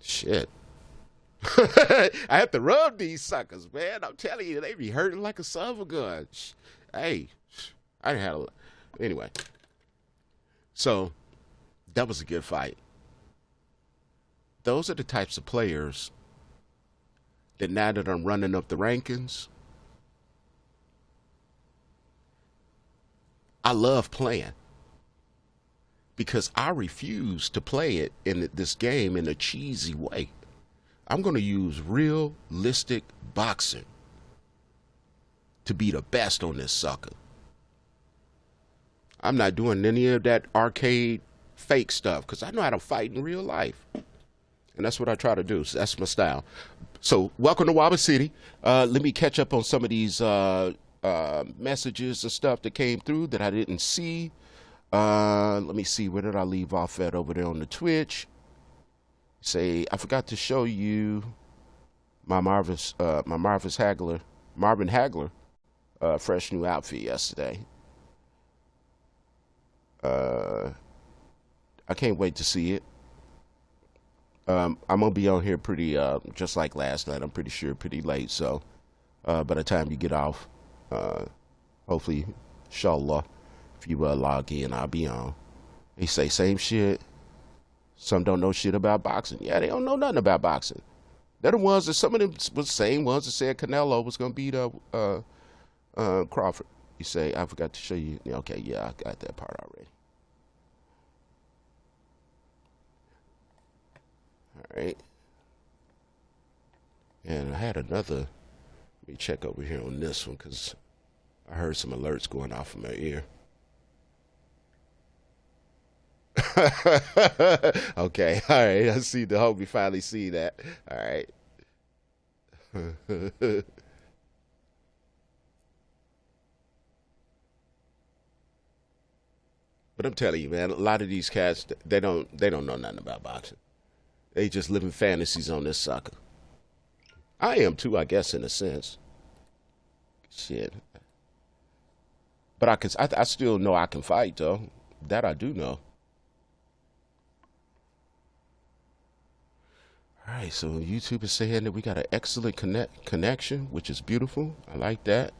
shit. I have to rub these suckers, man. I'm telling you, they be hurting like a son of a gun. Hey, I didn't have anyway. So that was a good fight. Those are the types of players that now that I'm running up the rankings, I love playing. Because I refuse to play it in this game in a cheesy way. I'm going to use realistic boxing to be the best on this sucker. I'm not doing any of that arcade fake stuff because I know how to fight in real life. And that's what I try to do. So that's my style. So welcome to Waba City. Let me catch up on some of these messages and stuff that came through that I didn't see. Let me see. Where did I leave off at over there on the Twitch? Say, I forgot to show you my Marvin Hagler fresh new outfit yesterday. I can't wait to see it. I'm gonna be on here pretty just like last night. I'm pretty sure pretty late. So by the time you get off, hopefully, inshallah, if you log in, I'll be on. They say same shit. Some don't know shit about boxing. Yeah, they don't know nothing about boxing. They're the ones that some of them was the same ones that said Canelo was gonna beat Crawford. You say, I forgot to show you. Okay, yeah, I got that part already. All right. And I had another. Let me check over here on this one because I heard some alerts going off in my ear. Okay, all right. I see. The hope we finally see that. All right. But I'm telling you, man, a lot of these cats, they don't know nothing about boxing. They just living fantasies on this sucker. I am too, I guess, in a sense. Shit. But I still know I can fight, though. That I do know. All right, so YouTube is saying that we got an excellent connection, which is beautiful. I like that.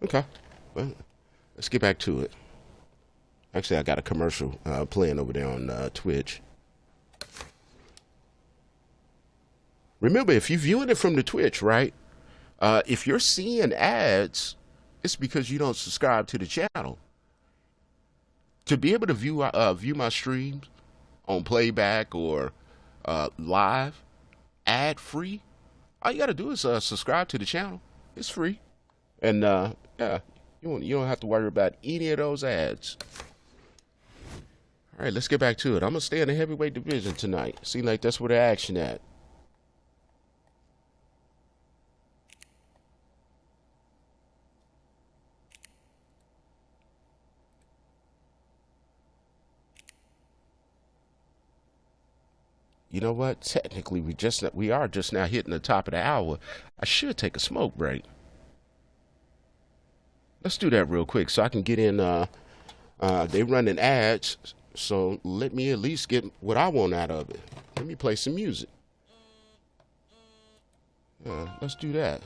Okay, well, let's get back to it. Actually, I got a commercial playing over there on Twitch. Remember, if you're viewing it from the Twitch, right? If you're seeing ads, it's because you don't subscribe to the channel. To be able to view my streams on playback or live, ad-free, all you got to do is subscribe to the channel. It's free. And, yeah, you don't have to worry about any of those ads. All right, let's get back to it. I'm going to stay in the heavyweight division tonight. Seems like that's where the action at. You know what? Technically, we are just now hitting the top of the hour. I should take a smoke break. Let's do that real quick so I can get in. They running ads, so let me at least get what I want out of it. Let me play some music. Let's do that.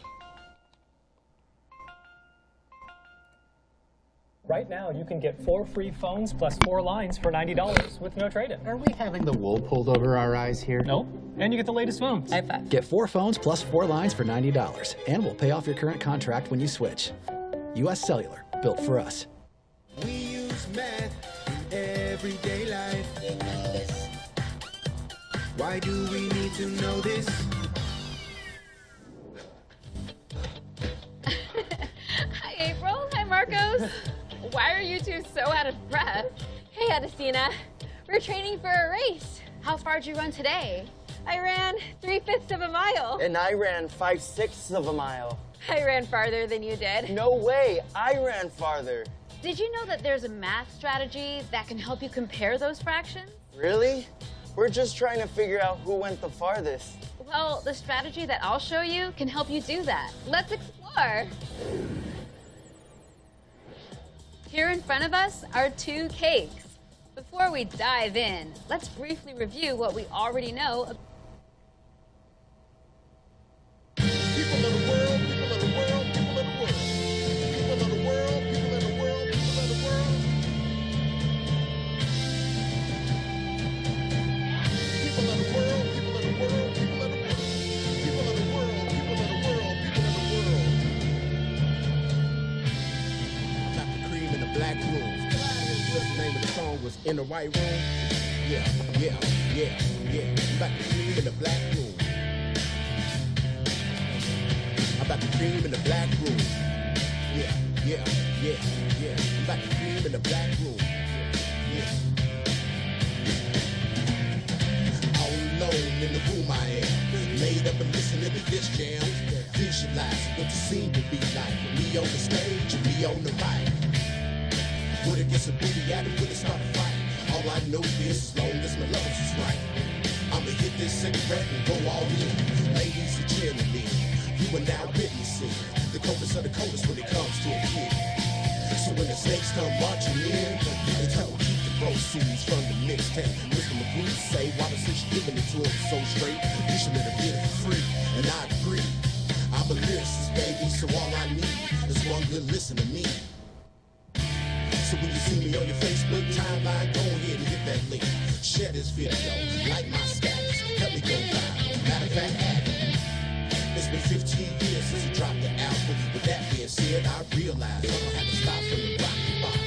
Right now, you can get 4 free phones plus 4 lines for $90 with no trade-in. Are we having the wool pulled over our eyes here? Nope. And you get the latest phones. High five. Get 4 phones plus 4 lines for $90. And we'll pay off your current contract when you switch. U.S. Cellular, built for us. We use math in everyday life. Why do we need to know this? Hi, April. Hi, Marcos. Why are you two so out of breath? Hey, Adesina. We're training for a race. How far did you run today? I ran 3/5 of a mile. And I ran 5/6 of a mile. I ran farther than you did. No way, I ran farther. Did you know that there's a math strategy that can help you compare those fractions? Really? We're just trying to figure out who went the farthest. Well, the strategy that I'll show you can help you do that. Let's explore. Here in front of us are 2 cakes. Before we dive in, let's briefly review what we already know. People of the world, people of the world, people of the world. People of the world, people of the world, people of the world. People of the world, people of the world, people of the world. People of the world, people of the world, people of the world. I got the cream in the black room. The name of the song was In the White Room. Yeah, yeah, yeah, yeah. Got the cream in the black room. I got the cream in the black room. Yeah, yeah, yeah, yeah. I got the cream in the black room. Yeah, yeah. All alone in the the room I am. Laid up and listening to this jam. Visualize what the scene would be like. Me on the stage and me on the mic. When it gets a booty at it, when it start a fight. All I know is as long as my love is right. I'ma hit this cigarette and go all in. Ladies and gentlemen, you are now witnessing the coldest of the coldest when it comes to a kid. So when the snakes come marching in, you can tell them keep the proceeds from the mixtape. Mr. McGree say, why the bitch giving it to him so straight? You should let her get it for free, and I agree. I'm a lyricist, baby, so all I need is one good listen to me. So when you see me on your Facebook timeline, go ahead and hit that link. Share this video, like my status, help me go viral. Matter of fact, add it. It's been 15 years since I dropped the album. With that being said, I realize I'm gonna have to stop from the rock and roll.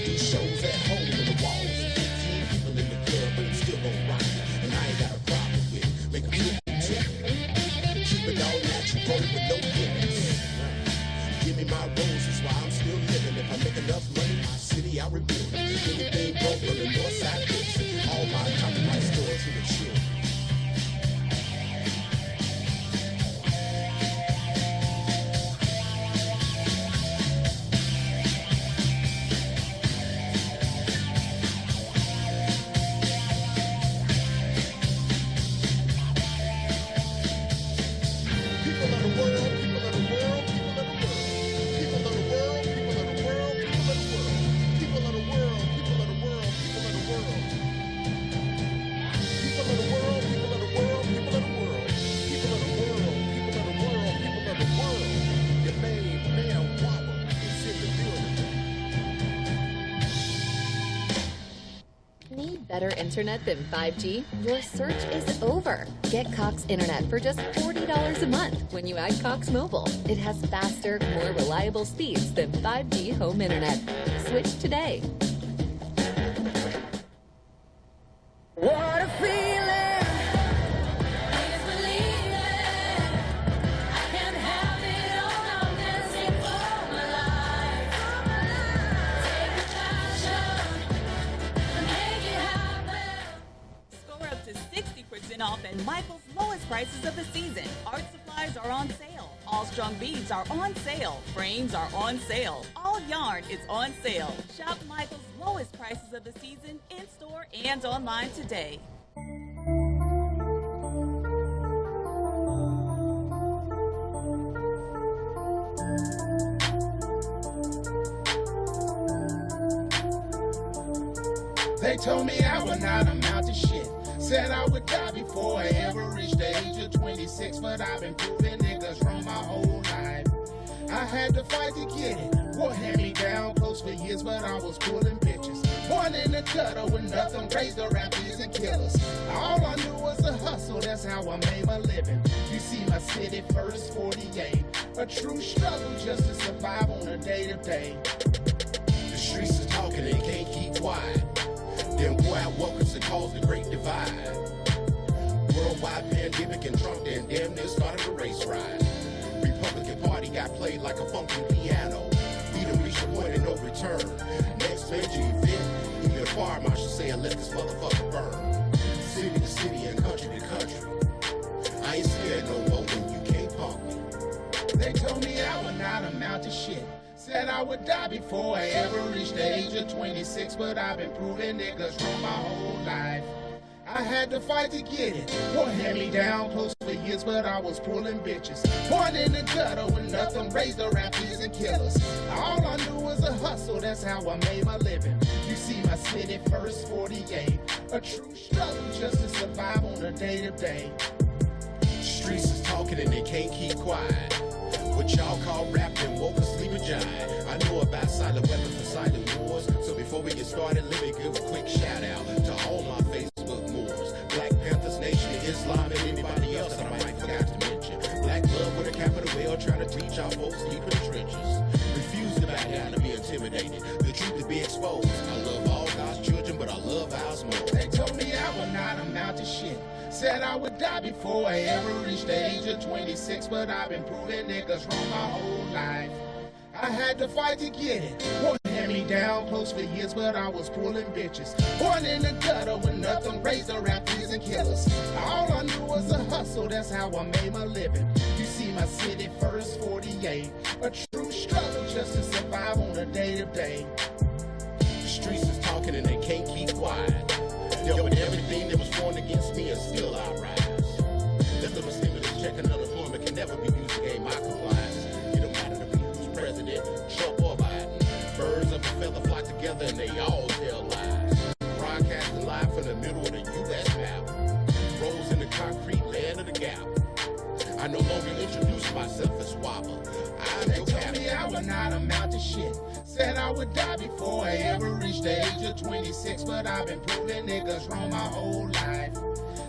Do shows at home in the walls, 15 people in the club, but I'm still gonna rock it. And I ain't got a problem with it. Make a flip and tip. Keep it all natural with no gimmicks. Give me my roses while I'm still living. If I make enough money, my city I rebuild it. Anything broke on the north side, fix it. All my copyright stores to the children. Better internet than 5G? Your search is over. Get Cox Internet for just $40 a month when you add Cox Mobile. It has faster, more reliable speeds than 5G home internet. Switch today. What a feeling! Off at Michael's lowest prices of the season. Art supplies are on sale. All strung beads are on sale. Frames are on sale. All yarn is on sale. Shop Michael's lowest prices of the season in store and online today. They told me I would not amount to shit. Said I would die before I ever reached the age of 26, but I've been proving niggas wrong my whole life. I had to fight to get it. War had me down close for years, but I was pulling bitches. Born in the gutter with nothing, raised around thieves and killers. All I knew was a hustle, that's how I made my living. You see my city first 48, a true struggle just to survive on a day-to-day. The streets are talking, they can't keep quiet. Then boy, I welcomes to cause the great divide. Worldwide pandemic and Trump then damn near started a race ride. Republican Party got played like a funky piano. We done reached a point of no return. Next major event, even a fire marshal saying let this motherfucker burn. City to city and country to country. I ain't scared no more when you can't punk me. They told me I would not amount to shit. Said I would die before I ever reached the age of 26, but I've been proving niggas wrong my whole life. I had to fight to get it. War had me down close for years, but I was pulling bitches. Born in the gutter with nothing, raised around thieves and killers. All I knew was a hustle, that's how I made my living. You see my city first 48, a true struggle just to survive on a day-to-day. Streets is talking and they can't keep quiet. What y'all call rap and woke asleep a giant. I know about silent weapons and silent wars. So before we get started, let me give a quick shout out to all my Facebook Moors. Black Panthers Nation, Islam, and anybody else that I might forgot to mention. Black love with a capital L, trying to teach our folks deep in the trenches. Refuse to back down and be intimidated. The truth to be exposed. I love all God's children, but I love ours more. They told me I would not amount to shit. Said I would die before I ever reached the age of 26, but I've been proving niggas wrong my whole life. I had to fight to get it. War had me down close for years, but I was pulling bitches. Born in the gutter with nothing, raised around thieves and killers. All I knew was a hustle, that's how I made my living. You see my city first 48, a true struggle just to survive on a day-to-day. The streets is talking and they can't keep quiet. Yo, and everything that was formed against me is still I rise. That little stimulus check and unemployment can never be used to gain my compliance. It don't matter to me who's president, Trump or Biden. Birds of a feather flock together and they all tell lies. Broadcasting live from the middle of the U.S. map. Rolls in the concrete land of the gap. I no longer introduce myself as Waba. They told me I would not amount to shit. Said I would die before I ever reached the age of 26, but I've been proving niggas wrong my whole life.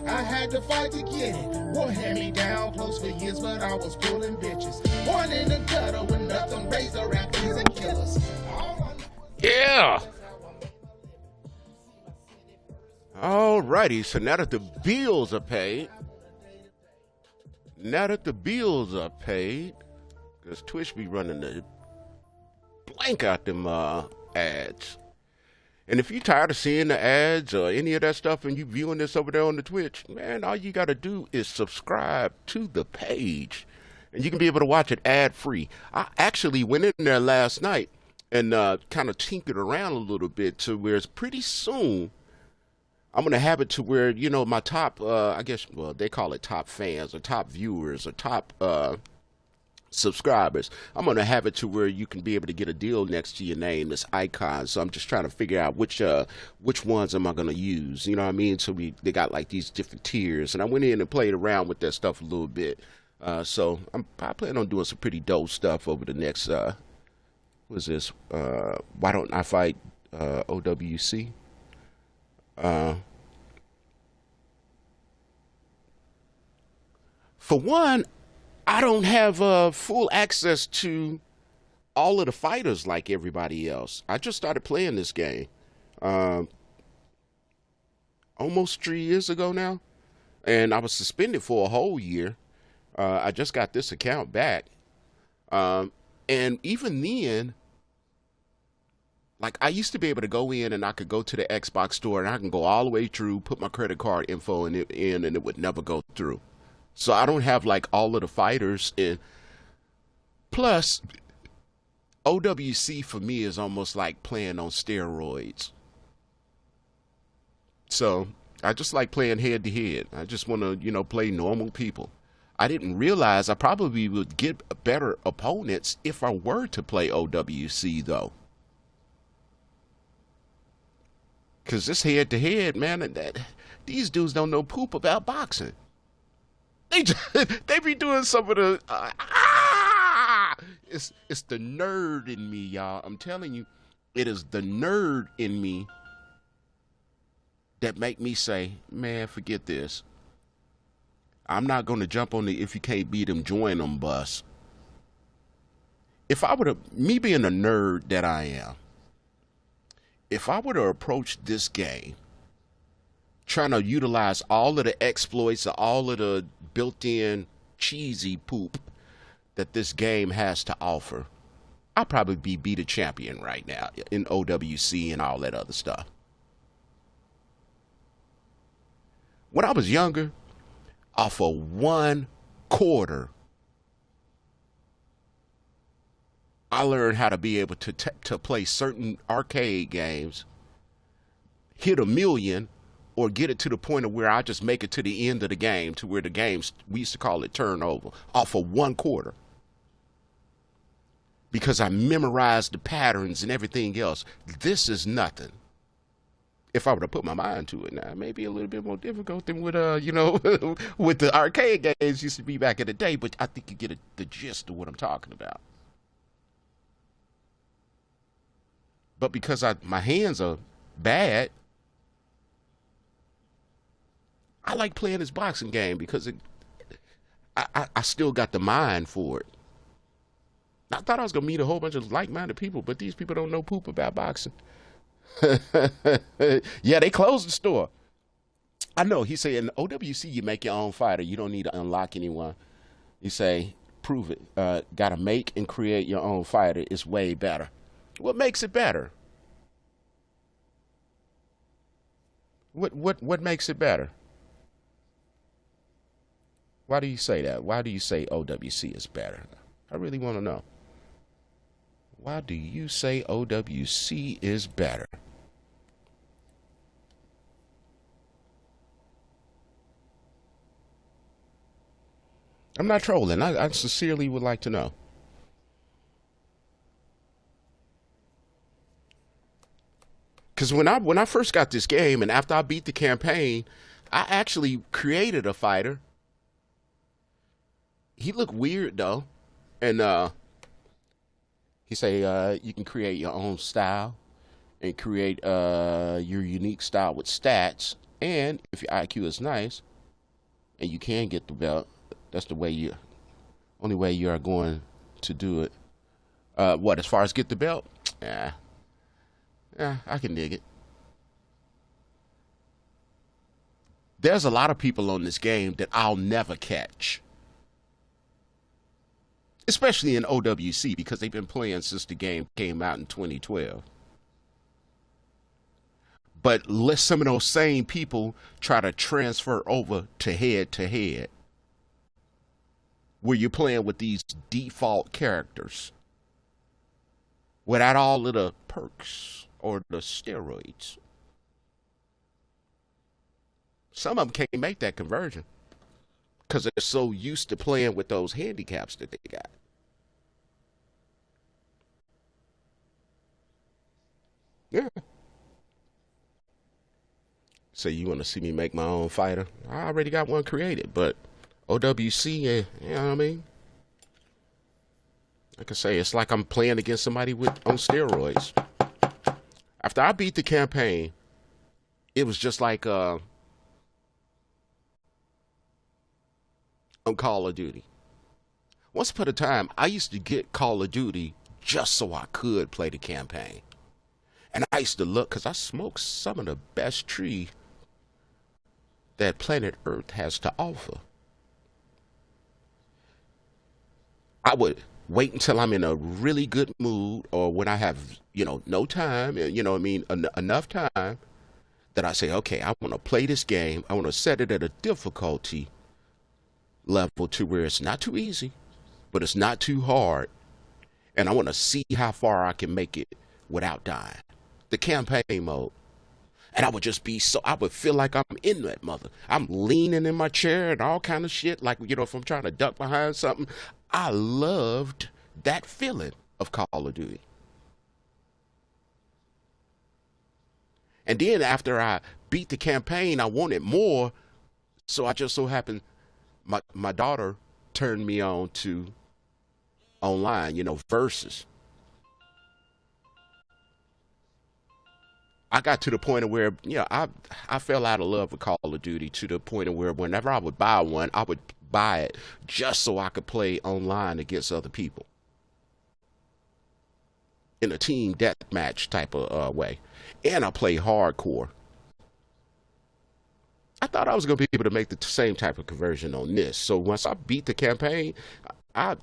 I had to fight to get it. War had me down close for years, but I was pulling bitches. Born in the gutter with nothing, raised around thieves and killers. Yeah. Alrighty, so now that the bills are paid, because Twitch be running the blank out them ads. And if you're tired of seeing the ads or any of that stuff and you viewing this over there on the Twitch, man, all you got to do is subscribe to the page. And you can be able to watch it ad-free. I actually went in there last night and kind of tinkered around a little bit to where it's pretty soon I'm going to have it to where, you know, my top, I guess, well, they call it top fans or top viewers or top subscribers. I'm going to have it to where you can be able to get a deal next to your name, this icon. So I'm just trying to figure out which ones am I going to use. You know what I mean? So they got like these different tiers. And I went in and played around with that stuff a little bit. So I plan on doing some pretty dope stuff over the next, what's this? Why Don't I Fight OWC? For one, I don't have full access to all of the fighters like everybody else. I just started playing this game almost 3 years ago now, and I was suspended for a whole year. I just got this account back, and even then, like, I used to be able to go in and I could go to the Xbox store and I can go all the way through, put my credit card info in and it would never go through. So I don't have like all of the fighters. And plus, OWC for me is almost like playing on steroids. So I just like playing head to head. I just want to, you know, play normal people. I didn't realize I probably would get better opponents if I were to play OWC though. Because this head-to-head, man, these dudes don't know poop about boxing. They be doing some of the... It's the nerd in me, y'all. I'm telling you, it is the nerd in me that make me say, man, forget this. I'm not going to jump on the if you can't beat them, join them bus. If I were to... Me being a nerd that I am, if I were to approach this game trying to utilize all of the exploits or all of the built-in cheesy poop that this game has to offer, I'd probably be a champion right now in OWC and all that other stuff. When I was younger, off of 1 quarter, I learned how to be able to play certain arcade games, hit 1 million, or get it to the point of where I just make it to the end of the game, to where the games, we used to call it turnover, off of 1 quarter. Because I memorized the patterns and everything else. This is nothing. If I were to put my mind to it now, it may be a little bit more difficult than with, you know, with the arcade games used to be back in the day, but I think you get the gist of what I'm talking about. But because my hands are bad, I like playing this boxing game because I still got the mind for it. I thought I was going to meet a whole bunch of like-minded people, but these people don't know poop about boxing. Yeah, they closed the store. I know. He said in OWC, you make your own fighter. You don't need to unlock anyone. You say, prove it. Got to make and create your own fighter. It's way better. What makes it better? What makes it better? Why do you say that? Why do you say OWC is better? I really want to know. Why do you say OWC is better? I'm not trolling. I sincerely would like to know. Because when I first got this game and after I beat the campaign, I actually created a fighter. He looked weird though, and he say you can create your own style and create your unique style with stats, and if your IQ is nice, and you can get the belt, that's the way only way you are going to do it. What, as far as get the belt? Yeah, I can dig it. There's a lot of people on this game that I'll never catch. Especially in OWC, because they've been playing since the game came out in 2012. But let some of those same people try to transfer over to head, where you're playing with these default characters without all of the perks or the steroids. Some of them can't make that conversion because they're so used to playing with those handicaps that they got. Yeah. So you want to see me make my own fighter? I already got one created, but OWC, you know what I mean? Like I say, it's like I'm playing against somebody on steroids. After I beat the campaign, it was just like on Call of Duty. Once upon a time, I used to get Call of Duty just so I could play the campaign. And I used to look, because I smoked some of the best tree that planet Earth has to offer. I would wait until I'm in a really good mood, or when I have, no time, what I mean, enough time, that I say, okay, I want to play this game. I want to set it at a difficulty level to where it's not too easy, but it's not too hard. And I want to see how far I can make it without dying. The campaign mode. And I would just I would feel like I'm in that mother. I'm leaning in my chair and all kind of shit. Like, if I'm trying to duck behind something. I loved that feeling of Call of Duty. And then after I beat the campaign, I wanted more. So I just so happened, my daughter turned me on to online, versus. I got to the point of where, I fell out of love with Call of Duty to the point of where whenever I would buy one, I would buy it just so I could play online against other people in a team deathmatch type of way. And I play hardcore. I thought I was going to be able to make the same type of conversion on this. So once I beat the campaign,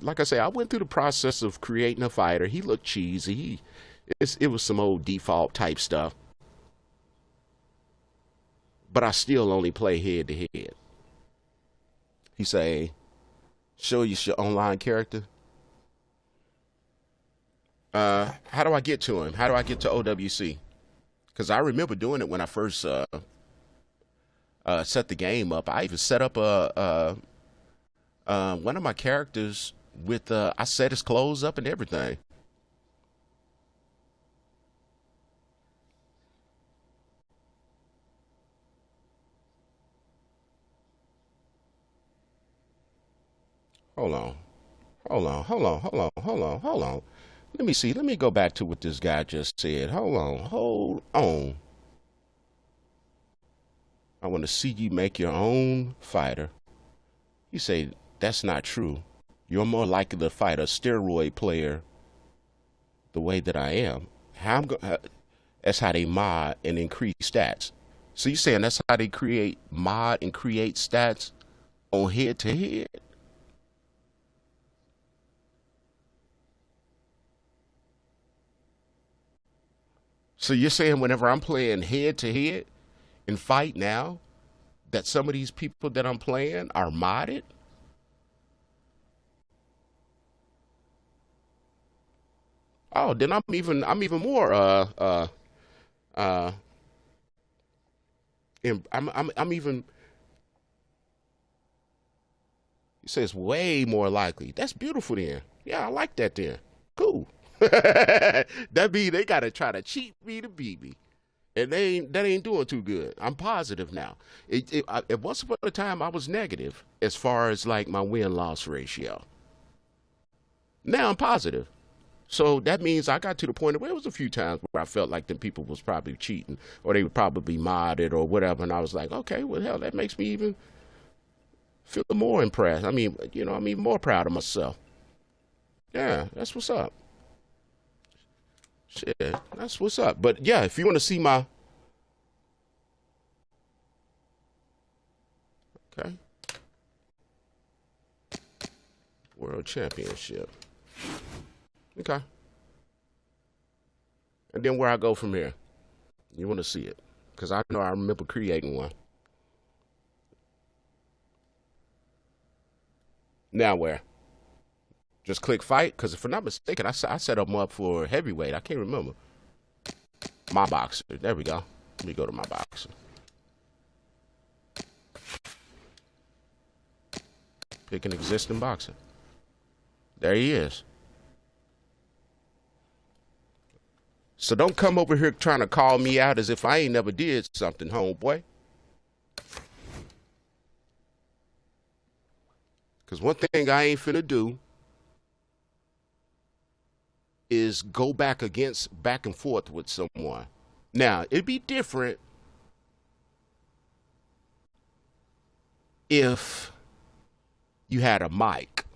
like I say, I went through the process of creating a fighter. He looked cheesy. It was some old default type stuff. But I still only play head to head. He say, show you your online character. How do I get to him? How do I get to OWC? Because I remember doing it when I first set the game up. I even set up one of my characters with I set his clothes up and everything. Hold on. Let me see. Let me go back to what this guy just said. Hold on. I want to see you make your own fighter. You say, that's not true. You're more likely to fight a steroid player the way that I am. That's how they mod and increase stats. So you're saying that's how they mod and create stats on head to head? So you're saying whenever I'm playing head to head, and fight now that some of these people that I'm playing are modded? Oh, then I'm even more I'm even, you say it's way more likely. That's beautiful then. Yeah, I like that then. Cool. That means they gotta try to cheat me to beat me. And that ain't doing too good. I'm positive now. At once upon a time I was negative as far as like my win-loss ratio. Now I'm positive. So that means I got to the point where it was a few times where I felt like them people was probably cheating or they would probably modded or whatever. And I was like, okay, well, hell, that makes me even feel more impressed. I mean, you know, I'm even more proud of myself. Yeah, that's what's up. Shit, that's what's up. But yeah, if you want to see my, okay, World Championship. Okay. And then where I go from here? You want to see it? Because I know I remember creating one. Now where? Just click fight? Because if I'm not mistaken, I set them up for heavyweight. I can't remember. My boxer. There we go. Let me go to my boxer. Pick an existing boxer. There he is. So don't come over here trying to call me out as if I ain't never did something, homeboy. Because one thing I ain't finna do is go back and forth with someone. Now, it'd be different if you had a mic.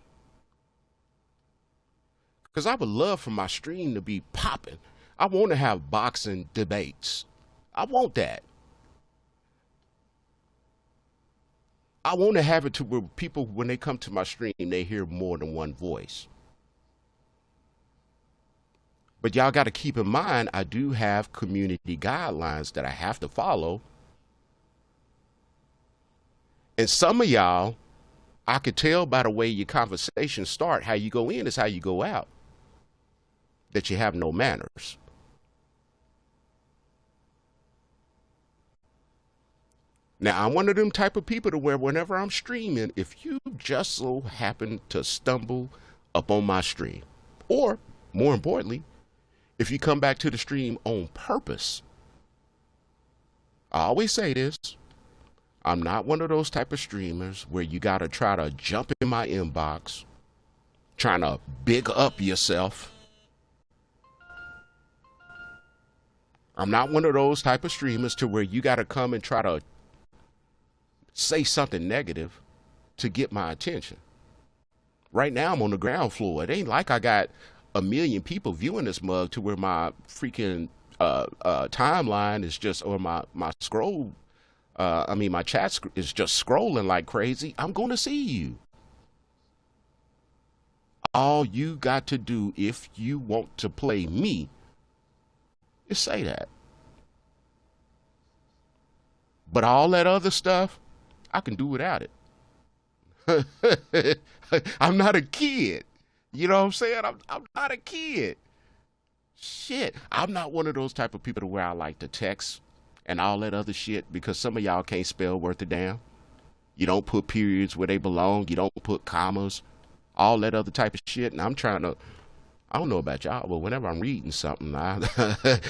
Because I would love for my stream to be popping. I want to have boxing debates. I want that. I want to have it to where people, when they come to my stream, they hear more than one voice. But y'all got to keep in mind, I do have community guidelines that I have to follow. And some of y'all, I could tell by the way your conversations start, how you go in is how you go out, that you have no manners. Now, I'm one of them type of people to where whenever I'm streaming, if you just so happen to stumble up on my stream, or more importantly, if you come back to the stream on purpose, I always say this, I'm not one of those type of streamers where you got to try to jump in my inbox, trying to big up yourself. I'm not one of those type of streamers to where you got to come and try to say something negative to get my attention. Right now I'm on the ground floor. It ain't like I got a million people viewing this mug to where my freaking timeline is just, or my scroll, my chat is just scrolling like crazy. I'm going to see you. All you got to do if you want to play me is say that. But all that other stuff, I can do without it. I'm not a kid. You know what I'm saying? I'm not a kid. Shit. I'm not one of those type of people to where I like to text and all that other shit, because some of y'all can't spell worth a damn. You don't put periods where they belong. You don't put commas. All that other type of shit. And I'm trying to, I don't know about y'all, but whenever I'm reading something,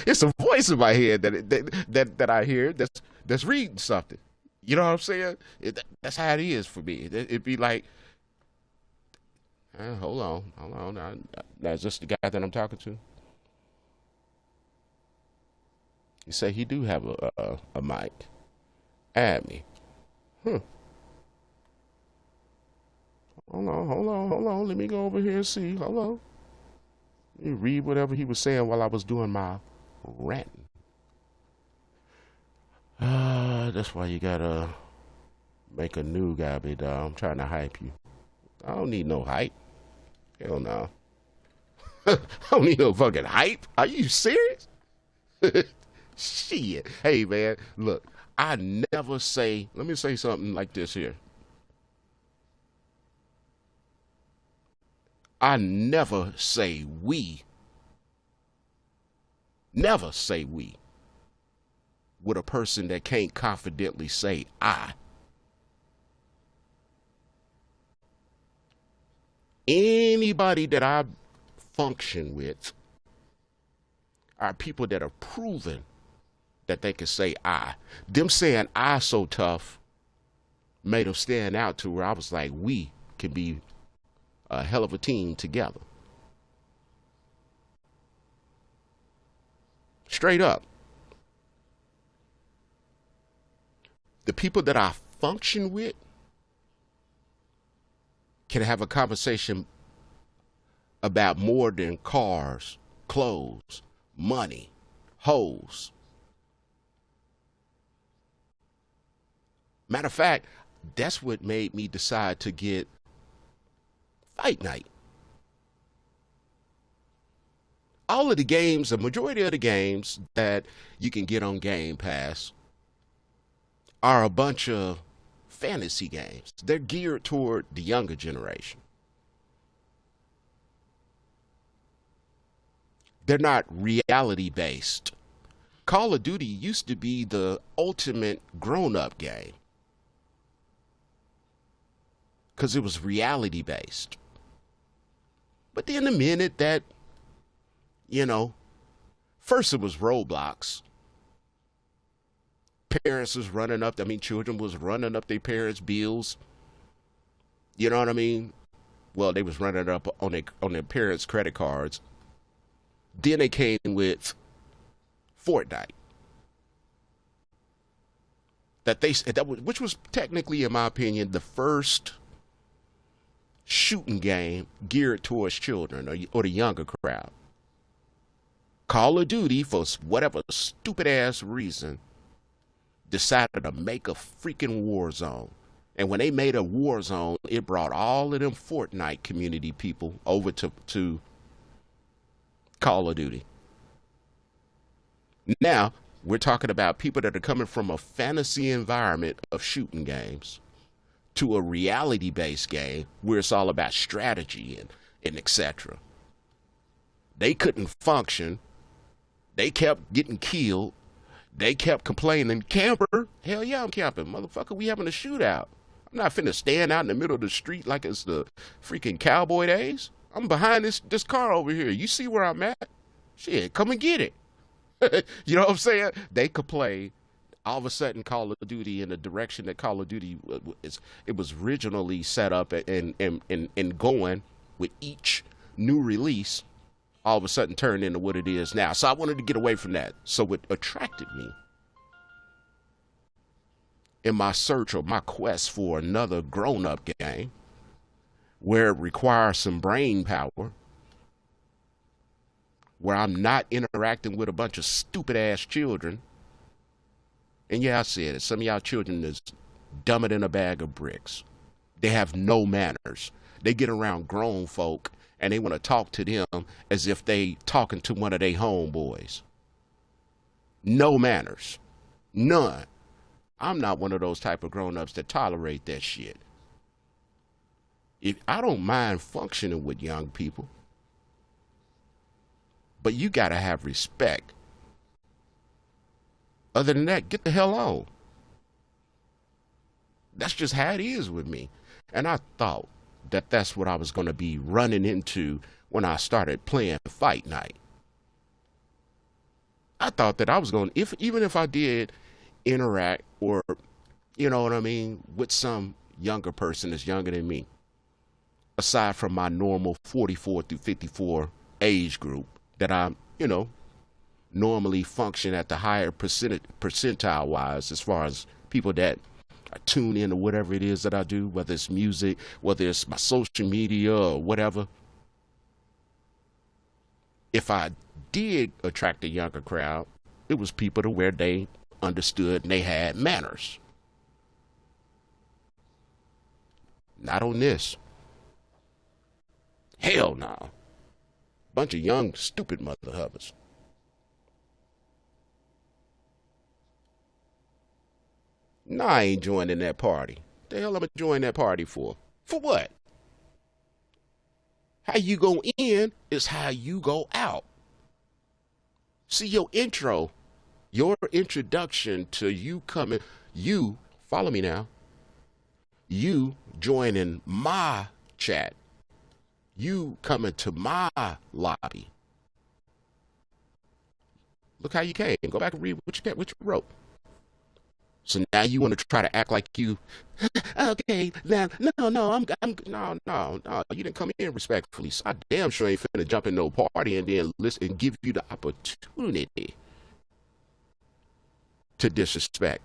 it's a voice in my head that I hear that's reading something. You know what I'm saying? That's how it is for me. It'd be like, hold on. That's just the guy that I'm talking to. You say he do have a mic. Add me. Hold on. Let me go over here and see. Hold on. Let me read whatever he was saying while I was doing my ranting. That's why you gotta make a new guy, big dog. I'm trying to hype you. I don't need no hype. Hell no. I don't need no fucking hype. Are you serious? Shit. Hey, man, look, I never say, let me say something like this here. I never say we. Never say we with a person that can't confidently say I. Anybody that I function with are people that are proven that they can say I. Them saying I so tough made them stand out to where I was like, we can be a hell of a team together. Straight up. The people that I function with can have a conversation about more than cars, clothes, money, hoes. Matter of fact, that's what made me decide to get Fight Night. All of the games, the majority of the games that you can get on Game Pass are a bunch of fantasy games. They're geared toward the younger generation. They're not reality based. Call of Duty used to be the ultimate grown-up game because it was reality based. But then the minute that, first it was Roblox. Parents was running up, children was running up their parents' bills. You know what I mean? Well, they was running up on their parents' credit cards. Then they came with Fortnite. Which was technically, in my opinion, the first shooting game geared towards children or the younger crowd. Call of Duty, for whatever stupid ass reason, decided to make a freaking war zone. And when they made a war zone, it brought all of them Fortnite community people over to Call of Duty. Now, we're talking about people that are coming from a fantasy environment of shooting games to a reality-based game where it's all about strategy and etc. They couldn't function. They kept getting killed. They kept complaining, camper, hell yeah, I'm camping. Motherfucker, we having a shootout. I'm not finna stand out in the middle of the street like it's the freaking cowboy days. I'm behind this car over here. You see where I'm at? Shit, come and get it. You know what I'm saying? They complain. All of a sudden, Call of Duty, in the direction that Call of Duty it was originally set up and going with each new release, all of a sudden turned into what it is now. So I wanted to get away from that. So it attracted me in my search or my quest for another grown-up game where it requires some brain power, where I'm not interacting with a bunch of stupid-ass children. And yeah, I said it. Some of y'all children is dumber than a bag of bricks. They have no manners. They get around grown folk and they want to talk to them as if they talking to one of their homeboys. No manners. None. I'm not one of those type of grown-ups that tolerate that shit. I don't mind functioning with young people, but you got to have respect. Other than that, get the hell on. That's just how it is with me. And I thought that that's what I was going to be running into when I started playing Fight Night. I thought that I was going to, even if I did interact or, you know what I mean, with some younger person that's younger than me, aside from my normal 44 through 54 age group that I'm, normally function at the higher percentile wise as far as people that tune in to whatever it is that I do, whether it's music, whether it's my social media or whatever. If I did attract a younger crowd, it was people to where they understood and they had manners. Not on this. Hell no. Bunch of young, stupid mother hubbers. Nah, I ain't joining that party. The hell am I joining that party for? For what? How you go in is how you go out. See, your introduction to you coming, you, follow me now, you joining my chat, you coming to my lobby. Look how you came. Go back and read what you wrote. So now you want to try to act like you, okay, now, no, you didn't come in respectfully. So I damn sure ain't finna jump in no party and then listen and give you the opportunity to disrespect.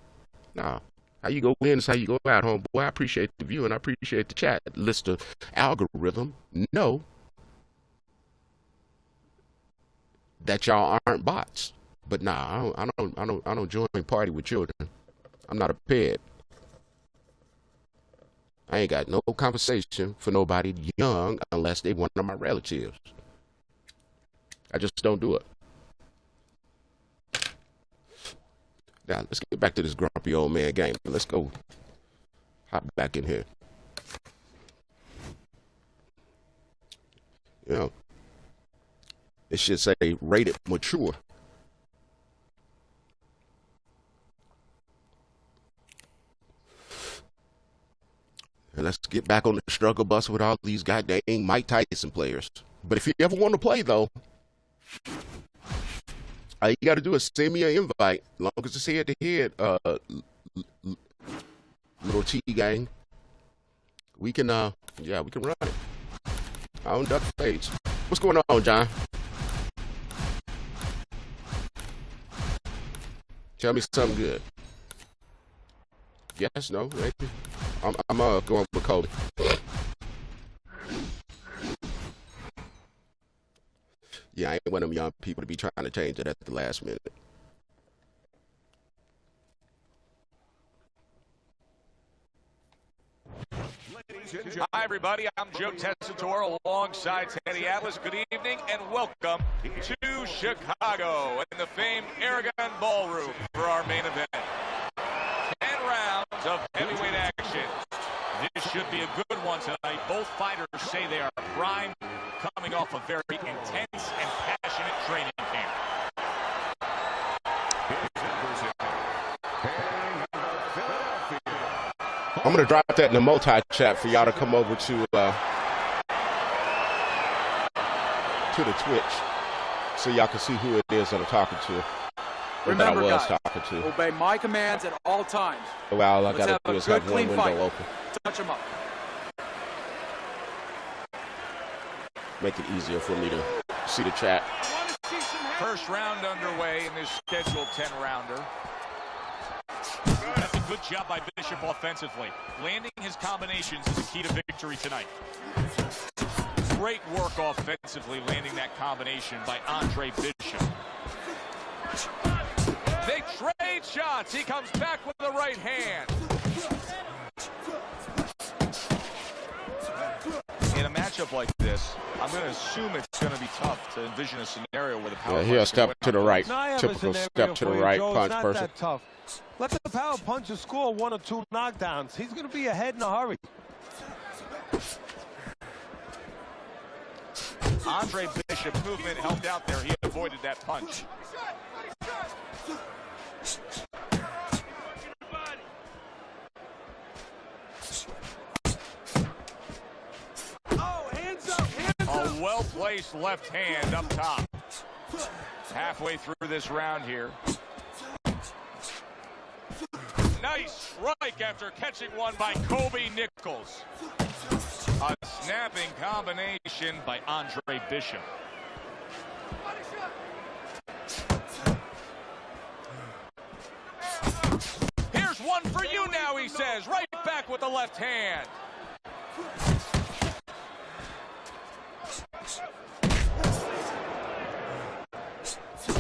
No, how you go in is how you go out, homeboy. I appreciate the view and I appreciate the chat. List of algorithm. No, that y'all aren't bots. But nah, I don't join party with children. I'm not a pet. I ain't got no conversation for nobody young unless they one of my relatives. I just don't do it. Now, let's get back to this grumpy old man game. Let's go hop back in here. You know, it should say rated mature. And let's get back on the struggle bus with all these goddamn Mike Tyson players. But if you ever want to play, though, all you got to do is send me an invite. As long as it's head-to-head, little T gang, we can, yeah, we can run it. I don't duck fades. What's going on, John? Tell me something good. Yes, no, maybe. I'm going with Cody. Yeah, I ain't one of them young people to be trying to change it at the last minute. Hi, everybody. I'm Joe Tessitore alongside Teddy Atlas. Good evening and welcome to Chicago and the famed Aragon Ballroom for our main event. 10 rounds of heavyweight action. This should be a good one tonight. Both fighters say they are primed, coming off a very intense and passionate training camp. I'm going to drop that in the multi-chat for y'all to come over to the Twitch so y'all can see who it is that I'm talking to. Remember, that I was guys, talking to. Obey my commands at all times. Well, all I got to do is have one window open. Touch them up. Make it easier for me to see the chat. First round underway in this scheduled 10-rounder. That's a good job by Bishop offensively. Landing his combinations is the key to victory tonight. Great work offensively, landing that combination by Andre Bishop. They trade shots. He comes back with the right hand. In a matchup like this, I'm going to assume it's going to be tough to envision a scenario where the power he'll step to the right. Typical step to the right punch not person. That tough. Let the power puncher score 1 or 2 knockdowns. He's going to be ahead in a hurry. Andre Bishop movement helped out there. He avoided that punch. A well-placed left hand up top. Halfway through this round here. Nice strike after catching one by Kobe Nichols. A snapping combination by Andre Bishop. Here's one for you now, he says. Right back with the left hand.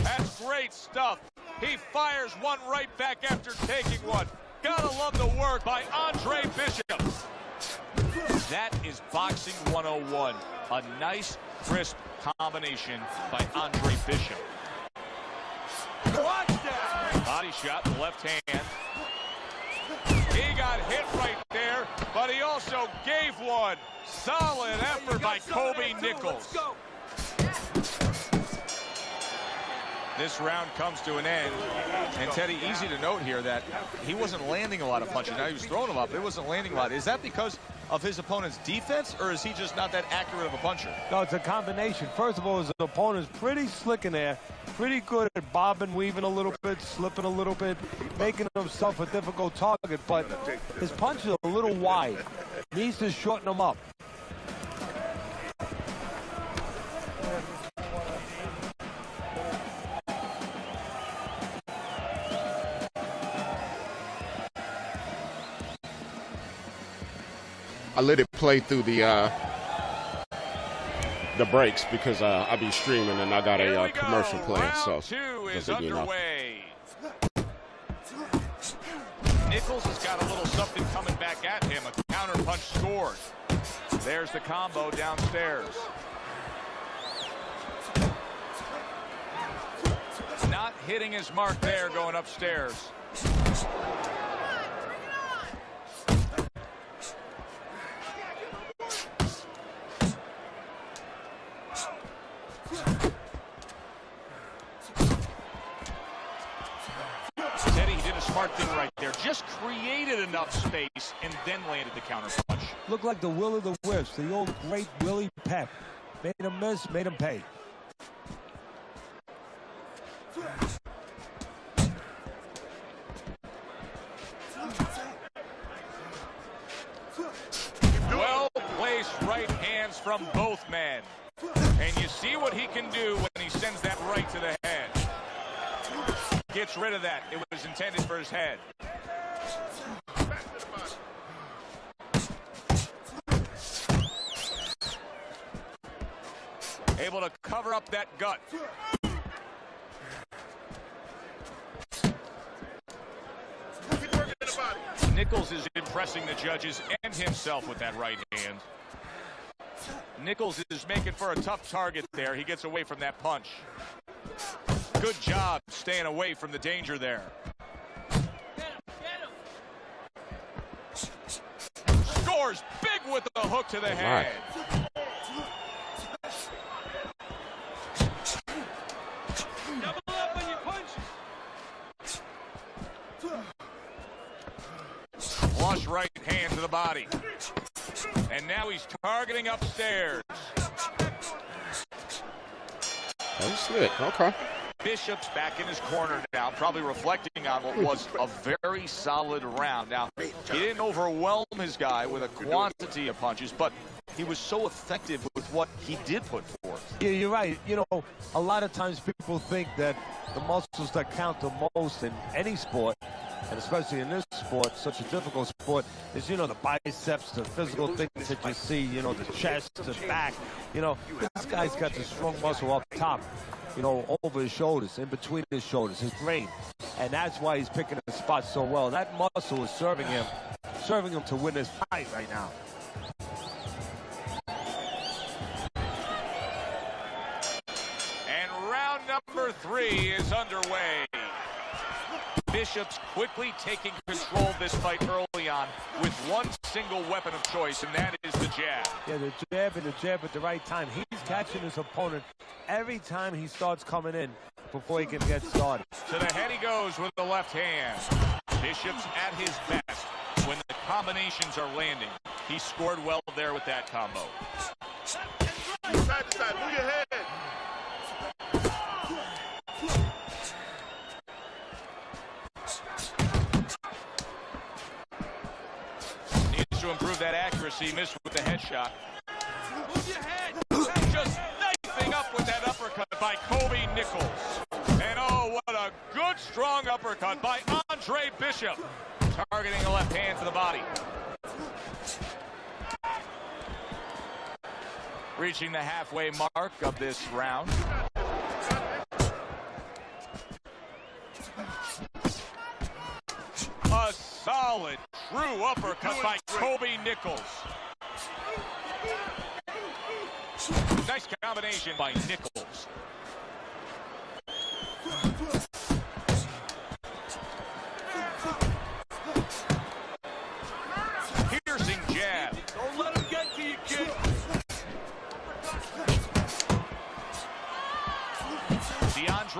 That's great stuff. He fires one right back after taking one. Gotta love the work by Andre Bishop. That is boxing 101. A nice, crisp combination by Andre Bishop. Watch that. Body shot, left hand. He got hit right there, but he also gave one. Solid effort by Kobe Nichols. This round comes to an end. And Teddy, easy to note here that he wasn't landing a lot of punches. Now he was throwing them up, but he wasn't landing a lot. Is that because of his opponent's defense, or is he just not that accurate of a puncher? No, it's a combination. First of all, his opponent's pretty slick in there, pretty good at bobbing, weaving a little bit, slipping a little bit, making himself a difficult target, but his punch is a little wide. Needs to shorten them up. I let it play through the breaks because I be streaming and I got a commercial playing. So two is underway. Nichols has got a little something coming back at him. A counter punch scored. There's the combo downstairs. Not hitting his mark there, going upstairs. Smart thing right there. Just created enough space and then landed the counter punch. Looked like the will of the wisps, the old great Willie Pep. Made him miss, made him pay. Well-placed right hands from both men. And you see what he can do when he sends that right to the head. Gets rid of that. It was intended for his head. Able to cover up that gut. Nichols is impressing the judges and himself with that right hand. Nichols is making for a tough target there. He gets away from that punch. Good job staying away from the danger there. Scores big with the hook to the head. Double up on your punches. Flush right hand to the body. And now he's targeting upstairs. That was slick. Okay. Bishop's back in his corner now, probably reflecting on what was a very solid round. Now, he didn't overwhelm his guy with a quantity of punches, but he was so effective with what he did put forth. Yeah, you're right. You know, a lot of times people think that the muscles that count the most in any sport, and especially in this sport, such a difficult sport, is, you know, the biceps, the physical things that you see, you know, the chest, the back. You know, this guy's got the strong muscle up top, you know, over his shoulders, in between his shoulders, his brain. And that's why he's picking the spot so well. That muscle is serving him to win this fight right now. And round number 3 is underway. Bishop's quickly taking control of this fight early on with one single weapon of choice, and that is the jab. Yeah, the jab and the jab at the right time. He's catching his opponent every time he starts coming in before he can get started. To the head he goes with the left hand. Bishop's at his best when the combinations are landing. He scored well there with that combo. Side to side, move your head. Needs to improve that accuracy. Missed with the headshot. Move your head. Just knifing up with that uppercut by Kobe Nichols. And oh, what a good, strong uppercut by Andre Bishop. Targeting the left hand to the body. Reaching the halfway mark of this round. A solid, true uppercut by Kobe Nichols. Nice combination by Nichols.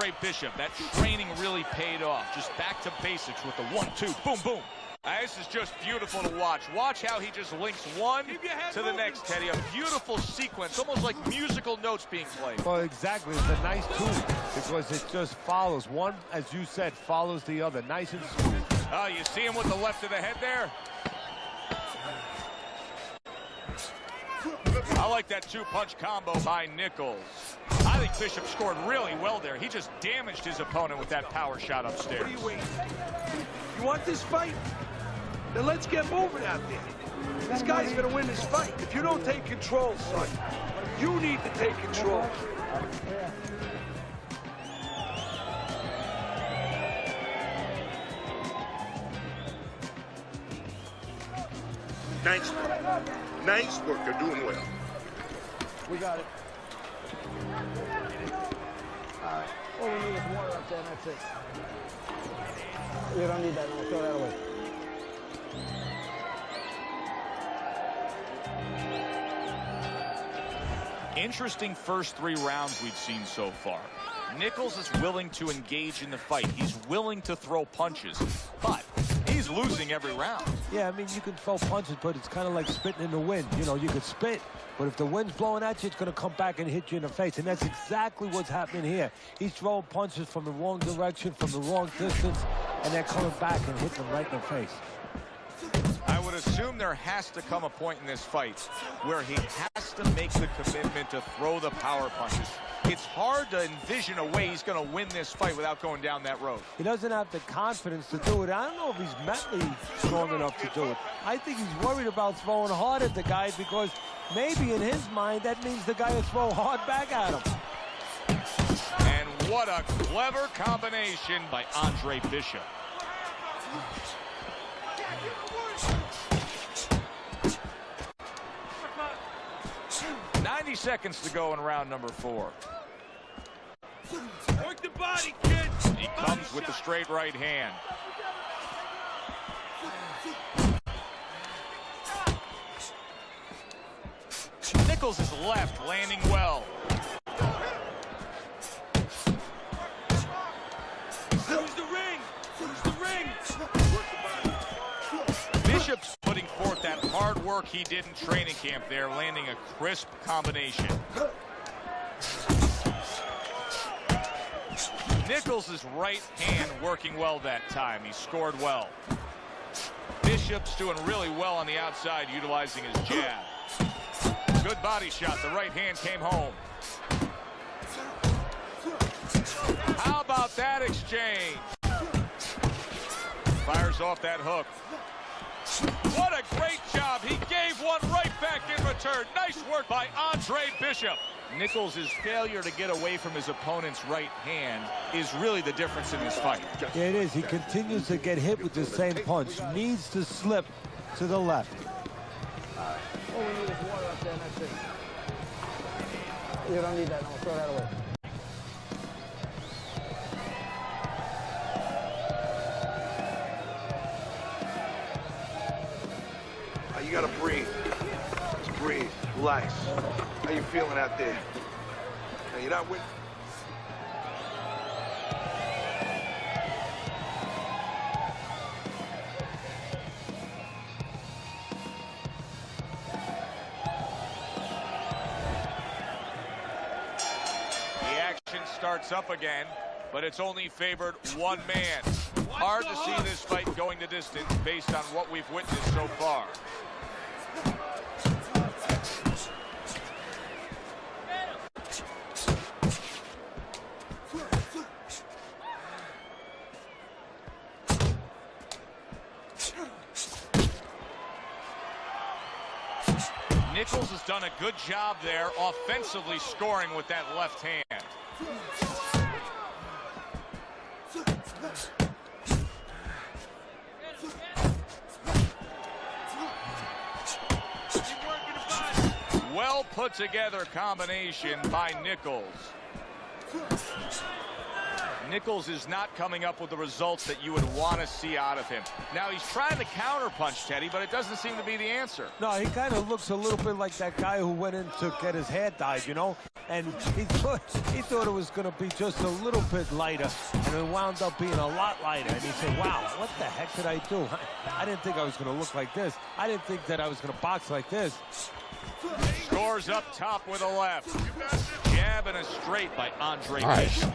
Andre Bishop. That training really paid off. Just back to basics with the 1-2, boom, boom. This is just beautiful to watch. Watch how he just links one to the next, Teddy. A beautiful sequence, almost like musical notes being played. Well, exactly. It's a nice tool because it just follows. One, as you said, follows the other. Nice and smooth. Oh, you see him with the left of the head there? I like that two-punch combo by Nichols. I think Bishop scored really well there. He just damaged his opponent with that power shot upstairs. What are you waiting? You want this fight? Then let's get moving out there. This guy's gonna win this fight. If you don't take control, son, you need to take control. Nice work. Nice work. You're doing well. We got it. All right. All we need is water up there, and that's it. You don't need that. No, throw that away. Interesting first 3 rounds we've seen so far. Nichols is willing to engage in the fight. He's willing to throw punches, but he's losing every round. Yeah, I mean, you can throw punches, but it's kind of like spitting in the wind. You know, you could spit, but if the wind's blowing at you, it's going to come back and hit you in the face, and that's exactly what's happening here. He's throwing punches from the wrong direction, from the wrong distance, and they're coming back and hitting him right in the face. I would assume there has to come a point in this fight where he has to make the commitment to throw the power punches. It's hard to envision a way he's going to win this fight without going down that road. He doesn't have the confidence to do it. I don't know if he's mentally strong enough to do it. I think he's worried about throwing hard at the guy because maybe in his mind that means the guy will throw hard back at him. And what a clever combination by Andre Bishop. 90 seconds to go in round number 4. Work the body, kid. He comes with the straight right hand. Nichols is left, landing well. Who's the ring? Who's the ring? Bishop's putting forth that hard work he did in training camp there, landing a crisp combination. Nichols' right hand working well that time. He scored well. Bishop's doing really well on the outside, utilizing his jab. Good body shot. The right hand came home. How about that exchange? Fires off that hook. What a great job. He gave one right back in return. Nice work by Andre Bishop. Nichols' failure to get away from his opponent's right hand is really the difference in this fight. Yeah, it is. He continues to get hit with the same punch. Needs to slip to the left. All we need is water up there, and that's it. You don't need that. No, throw that away. You gotta breathe. Just breathe. Relax. How you feeling out there? Now, you're not winning. The action starts up again, but it's only favored one man. Hard to see this fight going the distance based on what we've witnessed so far. Nichols has done a good job there, offensively scoring with that left hand. Well put together combination by Nichols. Nichols is not coming up with the results that you would want to see out of him. Now, he's trying to counterpunch, Teddy, but it doesn't seem to be the answer. No, he kind of looks a little bit like that guy who went in to get his hair dyed, you know? And he thought it was going to be just a little bit lighter, and it wound up being a lot lighter. And he said, wow, what the heck did I do? I didn't think I was going to look like this. I didn't think that I was going to box like this. Scores up top with a left. Jab and a straight by Andre Bishop.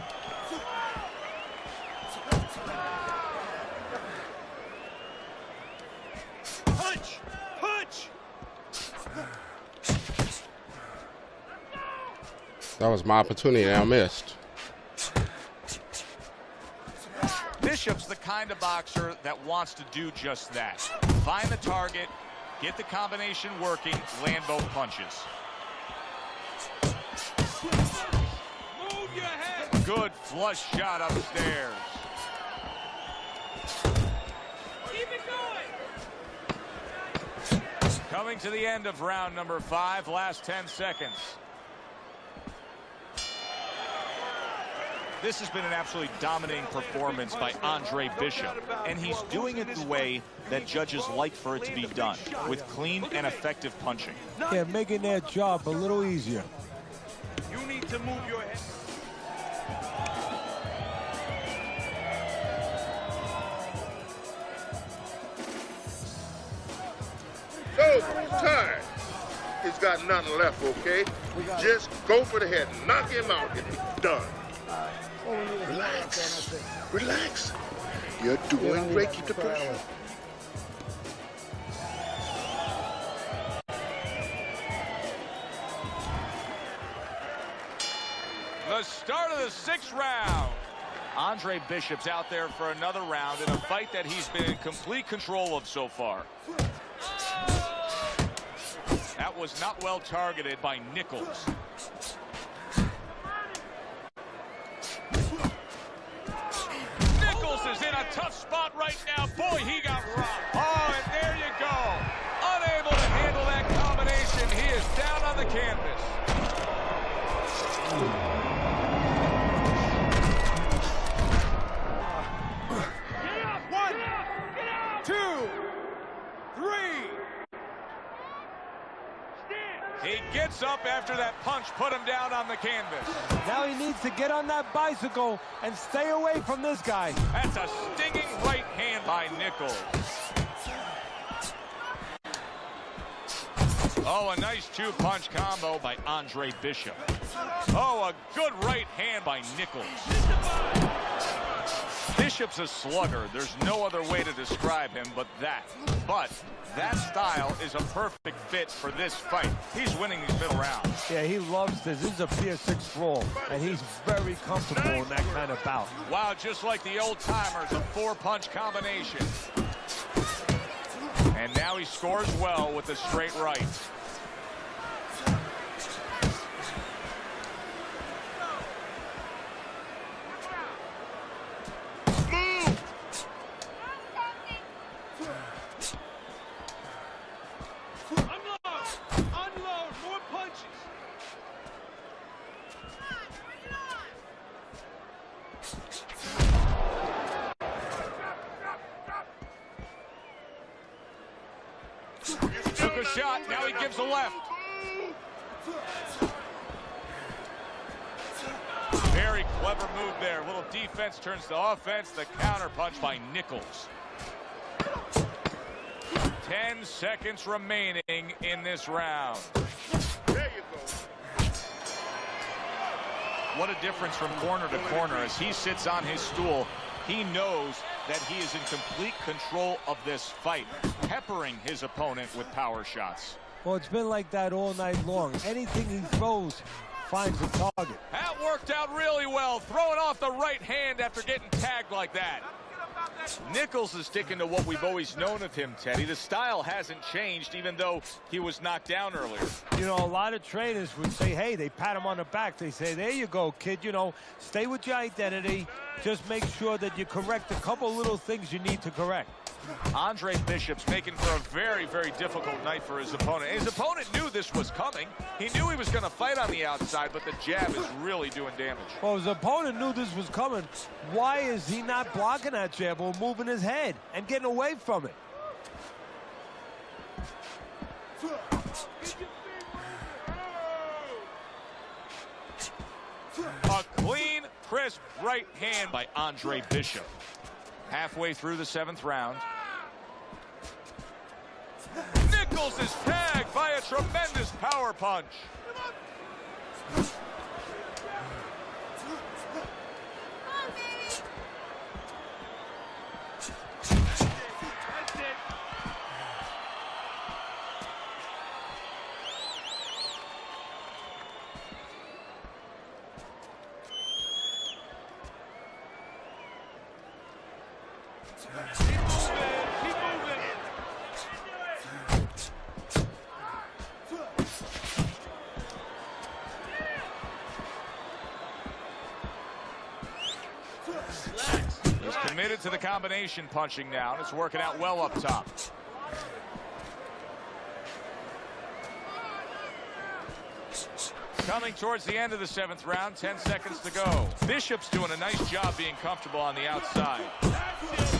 Punch! Punch! That was my opportunity and I missed. Bishop's the kind of boxer that wants to do just that. Find the target, get the combination working, land both punches. Move your head! Good flush shot upstairs. Keep it going! Coming to the end of round number 5, last 10 seconds. This has been an absolutely dominating performance by Andre Bishop, and he's doing it the way that judges like for it to be done, with clean and effective punching. Yeah, making their job a little easier. You need to move your head. So, time. He's got nothing left, okay? Just go for the head. Knock him out. It's done. Relax. Relax. You're doing great. Keep the pressure. The start of the 6th round. Andre Bishop's out there for another round in a fight that he's been in complete control of so far. That was not well targeted by Nichols. Nichols is in a tough spot right now. Boy, he got robbed. Oh, and there you go. Unable to handle that combination. He is down on the canvas. He gets up after that punch put him down on the canvas. Now he needs to get on that bicycle and stay away from this guy. That's a stinging right hand by Nichols. Oh, a nice 2-punch combo by Andre Bishop. Oh, a good right hand by Nichols. Bishop's a slugger. There's no other way to describe him but that. But that style is a perfect fit for this fight. He's winning these middle rounds. Yeah, he loves this. This is a Pier 6 brawl, and he's very comfortable in that kind of bout. Wow, just like the old timers, a 4-punch combination. And now he scores well with the straight right. Took a shot, now he gives a left. Very clever move there. Little defense turns to offense. The counter punch by Nichols. 10 seconds remaining in this round. There you go. What a difference from corner to corner as he sits on his stool. He knows that he is in complete control of this fight, peppering his opponent with power shots. Well, it's been like that all night long. Anything he throws finds a target. That worked out really well, throwing off the right hand after getting tagged like that. Nichols is sticking to what we've always known of him, Teddy. The style hasn't changed, even though he was knocked down earlier. You know, a lot of trainers would say, hey, they pat him on the back. They say, there you go, kid. You know, stay with your identity. Just make sure that you correct a couple little things you need to correct. Andre Bishop's making for a very, very difficult night for his opponent. His opponent knew this was coming. He knew he was going to fight on the outside, but the jab is really doing damage. Well, his opponent knew this was coming. Why is he not blocking that jab or moving his head and getting away from it? A clean, crisp right hand by Andre Bishop. Halfway through the 7th round. Nichols is tagged by a tremendous power punch. He's committed to the combination punching now, and it's working out well up top. Coming towards the end of the 7th round, 10 seconds to go. Bishop's doing a nice job being comfortable on the outside.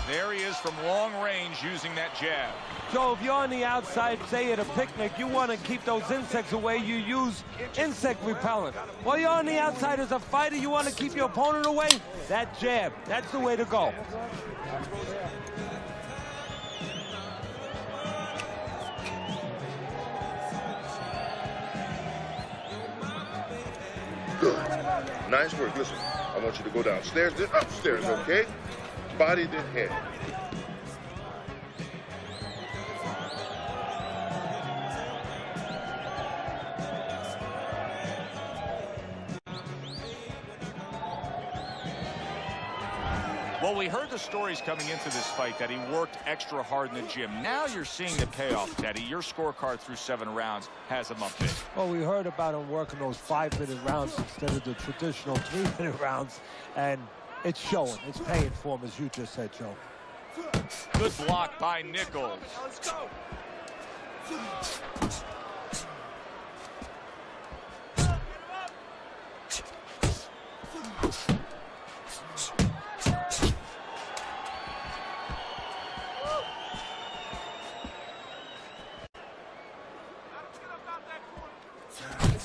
There he is from long range using that jab. So if you're on the outside, say at a picnic, you want to keep those insects away, you use insect repellent. While you're on the outside as a fighter, you want to keep your opponent away, that jab, that's the way to go. Good. Nice work. Listen, I want you to go downstairs, then upstairs, okay? Body, then head. Well, we heard the stories coming into this fight that he worked extra hard in the gym. Now you're seeing the payoff, Teddy. Your scorecard through 7 rounds has him up big. Well, we heard about him working those 5-minute rounds instead of the traditional 3-minute rounds, and it's showing. It's paying for him, as you just said, Joe. Good block by Nichols. Let's go.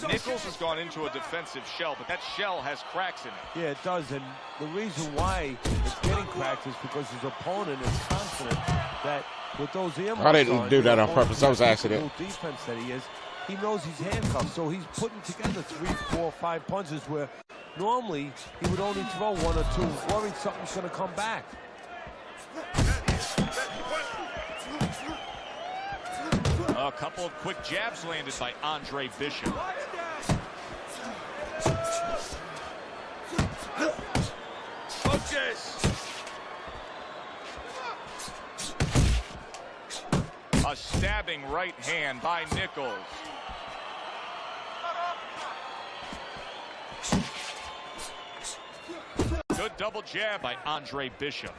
Nichols has gone into a defensive shell, but that shell has cracks in it. Yeah, it does, and the reason why it's getting cracked is because his opponent is confident that with those earmuffs I didn't do that on purpose. That was an accident. Defense that he knows he's handcuffed, so he's putting together 3, 4, 5 punches where normally he would only throw 1 or 2, worried something's going to come back. A couple of quick jabs landed by Andre Bishop. Focus. A stabbing right hand by Nichols. Good double jab by Andre Bishop.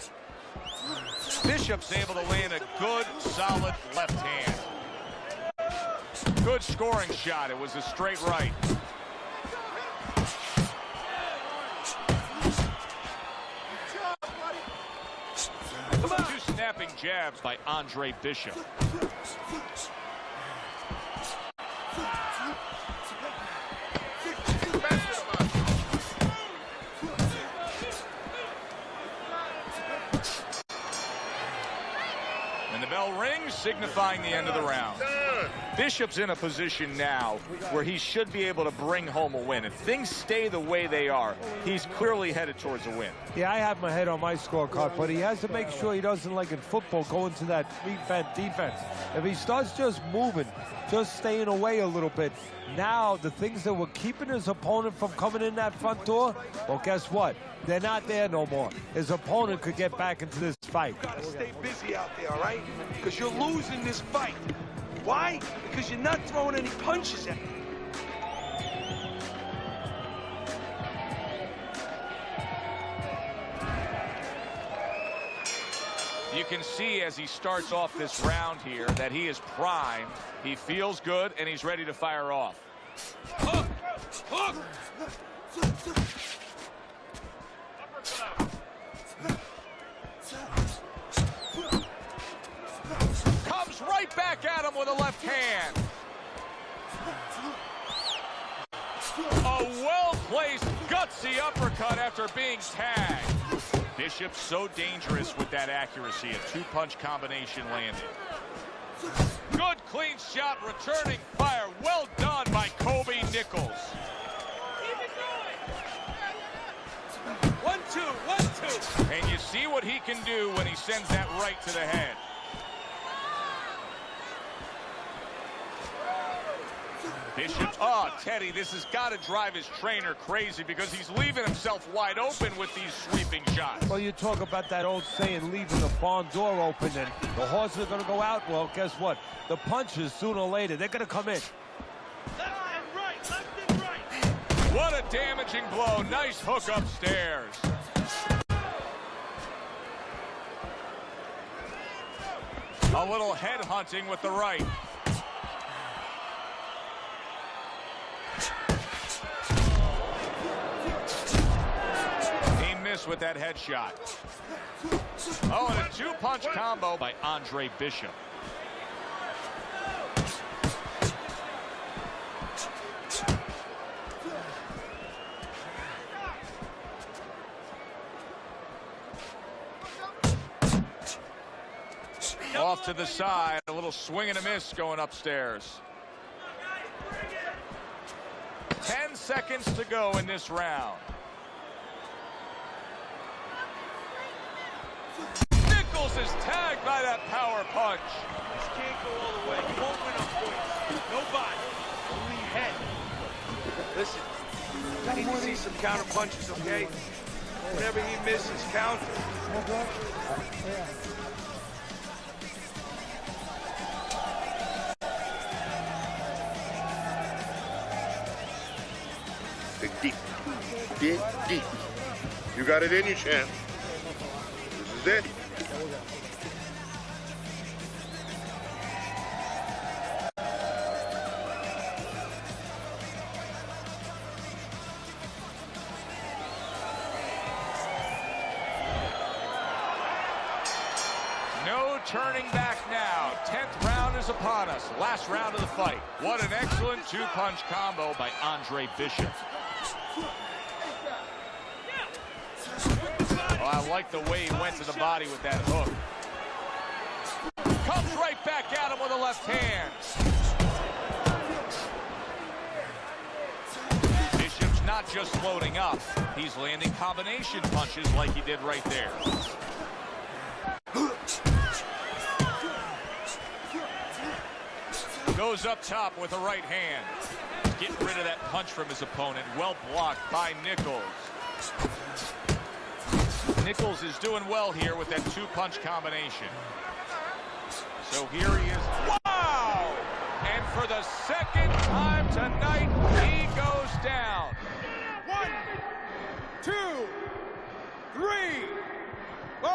Bishop's able to land a good, solid left hand. Good scoring shot. It was a straight right. Two snapping jabs by Andre Bishop. And the bell rings, signifying the end of the round. Bishop's in a position now where he should be able to bring home a win. If things stay the way they are, he's clearly headed towards a win. Yeah, I have my head on my scorecard, but he has to make sure he doesn't, like in football, go into that prevent defense. If he starts just moving, just staying away a little bit, now the things that were keeping his opponent from coming in that front door, well, guess what? They're not there no more. His opponent could get back into this fight. You gotta stay busy out there, all right? Because you're losing this fight. Why? Because you're not throwing any punches at me. You can see as he starts off this round here that he is primed. He feels good, and he's ready to fire off. Hook! Hook! Comes right back at him with a left hand. A well-placed, gutsy uppercut after being tagged. Bishop's so dangerous with that accuracy. A two-punch combination landed. Good clean shot, returning fire. Well done by Kobe Nichols. 1-2, 1-2. And you see what he can do when he sends that right to the head. Bishop, oh, Teddy, this has got to drive his trainer crazy because he's leaving himself wide open with these sweeping shots. Well, you talk about that old saying, leaving the barn door open, and the horses are going to go out. Well, guess what? The punches, sooner or later, they're going to come in. Left and right, left and right. What a damaging blow. Nice hook upstairs. A little head hunting with the right. With that headshot. Oh, and a two-punch combo by Andre Bishop. Off to the side, a little swing and a miss going upstairs. 10 seconds to go in this round. Nichols is tagged by that power punch. This can't go all the way. You won't win on points. No body, only head. Listen, I need to see some counter punches, okay? Whenever he misses, counter. Dig deep. Dig deep. You got it in you, champ. This is it. No turning back now. 10th round is upon us. Last round of the fight. What an excellent two-punch combo by Andre Bishop. Oh, I like the way he went to the body with that hook. Comes right back at him with a left hand. Bishop's not just loading up. He's landing combination punches like he did right there. Goes up top with a right hand. Getting rid of that punch from his opponent. Well blocked by Nichols. Nichols is doing well here with that two-punch combination. So here he is. Wow! And for the second time tonight, he goes down. 1, 2, 3, 4,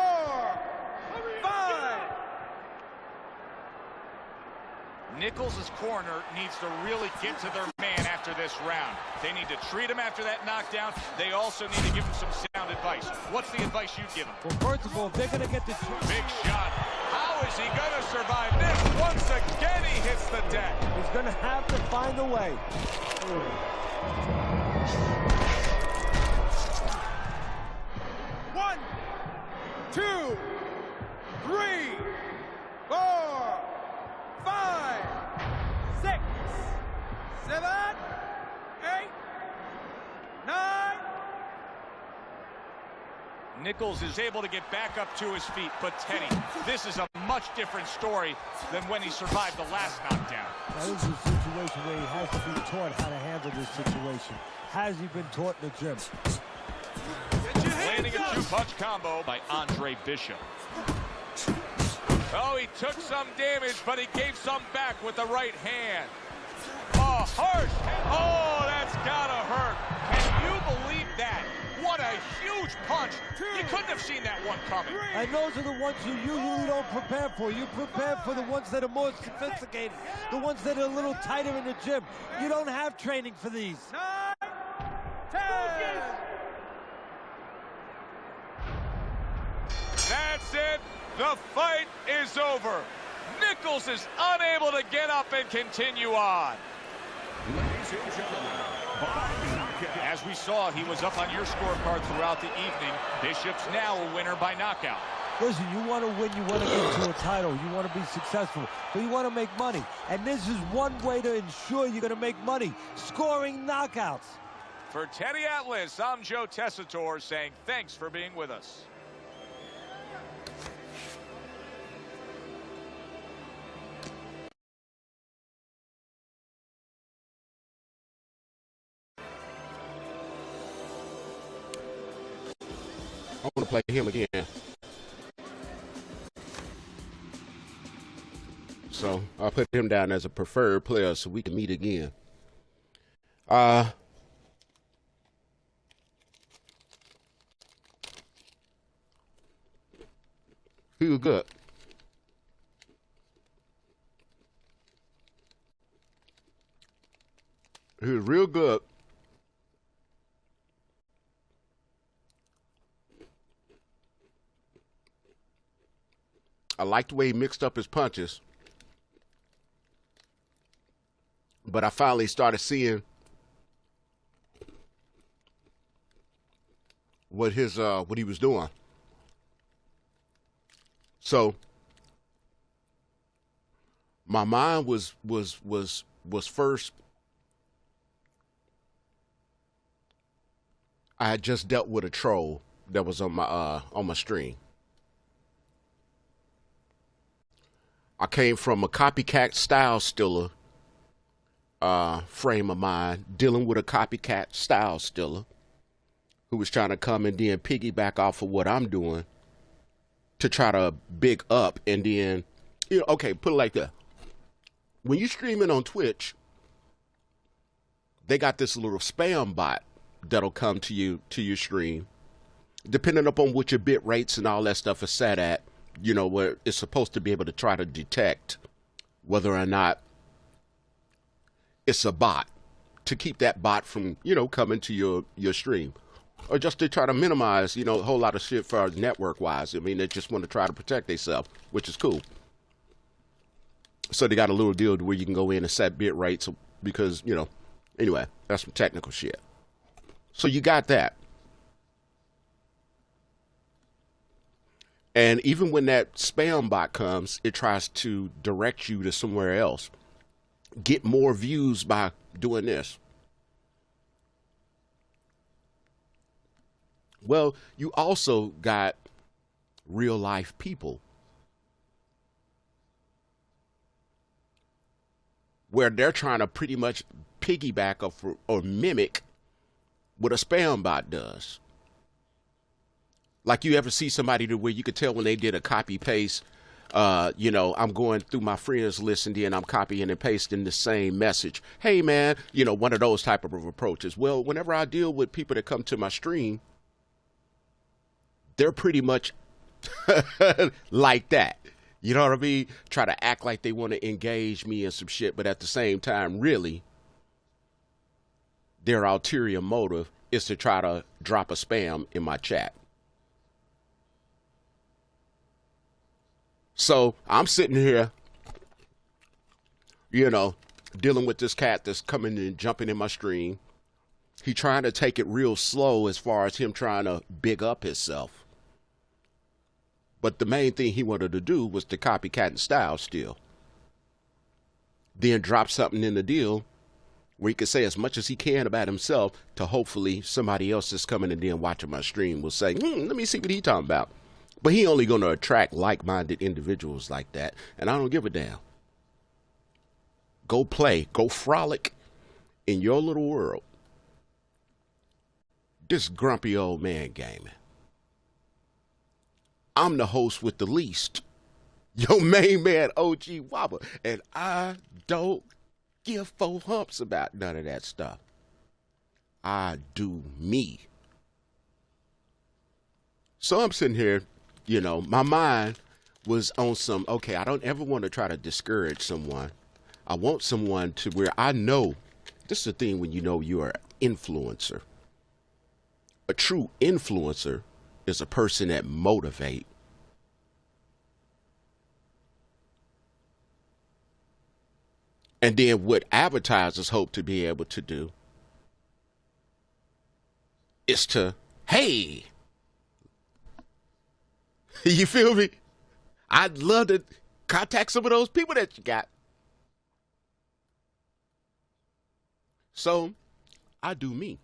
5. Nichols' corner needs to really get to their man after this round. They need to treat him after that knockdown. They also need to give him some sound advice. What's the advice you give him? Well, first of all, they're going to get the... Big shot. How is he going to survive this? Once again, he hits the deck. He's going to have to find a way. 1, 2, 3, 4, 5, 6, 7, 8, 9. Nichols is able to get back up to his feet, but Teddy, this is a much different story than when he survived the last knockdown. Now, this is a situation where he has to be taught how to handle this situation. Has he been taught in the gym? Landing a two-punch combo by Andre Bishop. Oh, he took some damage, but he gave some back with the right hand. Oh, harsh. Oh, that's gotta hurt. Can you believe that? What What a huge punch. You couldn't have seen that one coming. And those are the ones you usually don't prepare for. You prepare for the ones that are more sophisticated, the ones that are a little tighter in the gym. You don't have training for these. 9, 10. That's it. The fight is over. Nichols is unable to get up and continue on. Ladies and gentlemen, by knockout. As we saw, he was up on your scorecard throughout the evening. Bishop's now a winner by knockout. Listen, you want to win, you want to get to a title, you want to be successful, but you want to make money. And this is one way to ensure you're going to make money, scoring knockouts. For Teddy Atlas, I'm Joe Tessitore saying thanks for being with us. I want to play him again. So I'll put him down as a preferred player so we can meet again. He was good. He was real good. I liked the way he mixed up his punches. But I finally started seeing what he was doing. So my mind was first, I had just dealt with a troll that was on my stream. I came from a copycat style stiller frame of mind, dealing with a copycat style stiller who was trying to come and then piggyback off of what I'm doing to try to big up. And then, okay, put it like that. When you're streaming on Twitch, they got this little spam bot that'll come to your stream, depending upon what your bit rates and all that stuff is set at. Where it's supposed to be able to try to detect whether or not it's a bot, to keep that bot from, coming to your stream, or just to try to minimize, a whole lot of shit for us network-wise. I mean, they just want to try to protect themselves, which is cool. So they got a little deal where you can go in and set bit rates because, anyway, that's some technical shit. So you got that. And even when that spam bot comes, it tries to direct you to somewhere else. Get more views by doing this. Well, you also got real life people where they're trying to pretty much piggyback or mimic what a spam bot does. Like, you ever see somebody to where you could tell when they did a copy paste, I'm going through my friends list and then I'm copying and pasting the same message. Hey man, one of those type of approaches. Well, whenever I deal with people that come to my stream, they're pretty much like that. You know what I mean? Try to act like they want to engage me in some shit, but at the same time, really, their ulterior motive is to try to drop a spam in my chat. So I'm sitting here, dealing with this cat that's coming and jumping in my stream. He trying to take it real slow as far as him trying to big up himself. But the main thing he wanted to do was to copycat and style still. Then drop something in the deal where he could say as much as he can about himself to hopefully somebody else that's coming and then watching my stream will say, let me see what he talking about. But he only going to attract like-minded individuals like that, and I don't give a damn. Go play, go frolic in your little world. This grumpy old man gaming. I'm the host with the least. Your main man, OG Waba, and I don't give 4 humps about none of that stuff. I do me. So I'm sitting here, you know, my mind was on some, okay, I don't ever want to try to discourage someone. I want someone to where I know, this is the thing when you know you're an influencer. A true influencer is a person that motivate. And then what advertisers hope to be able to do is to, hey, you feel me? I'd love to contact some of those people that you got. So I do me.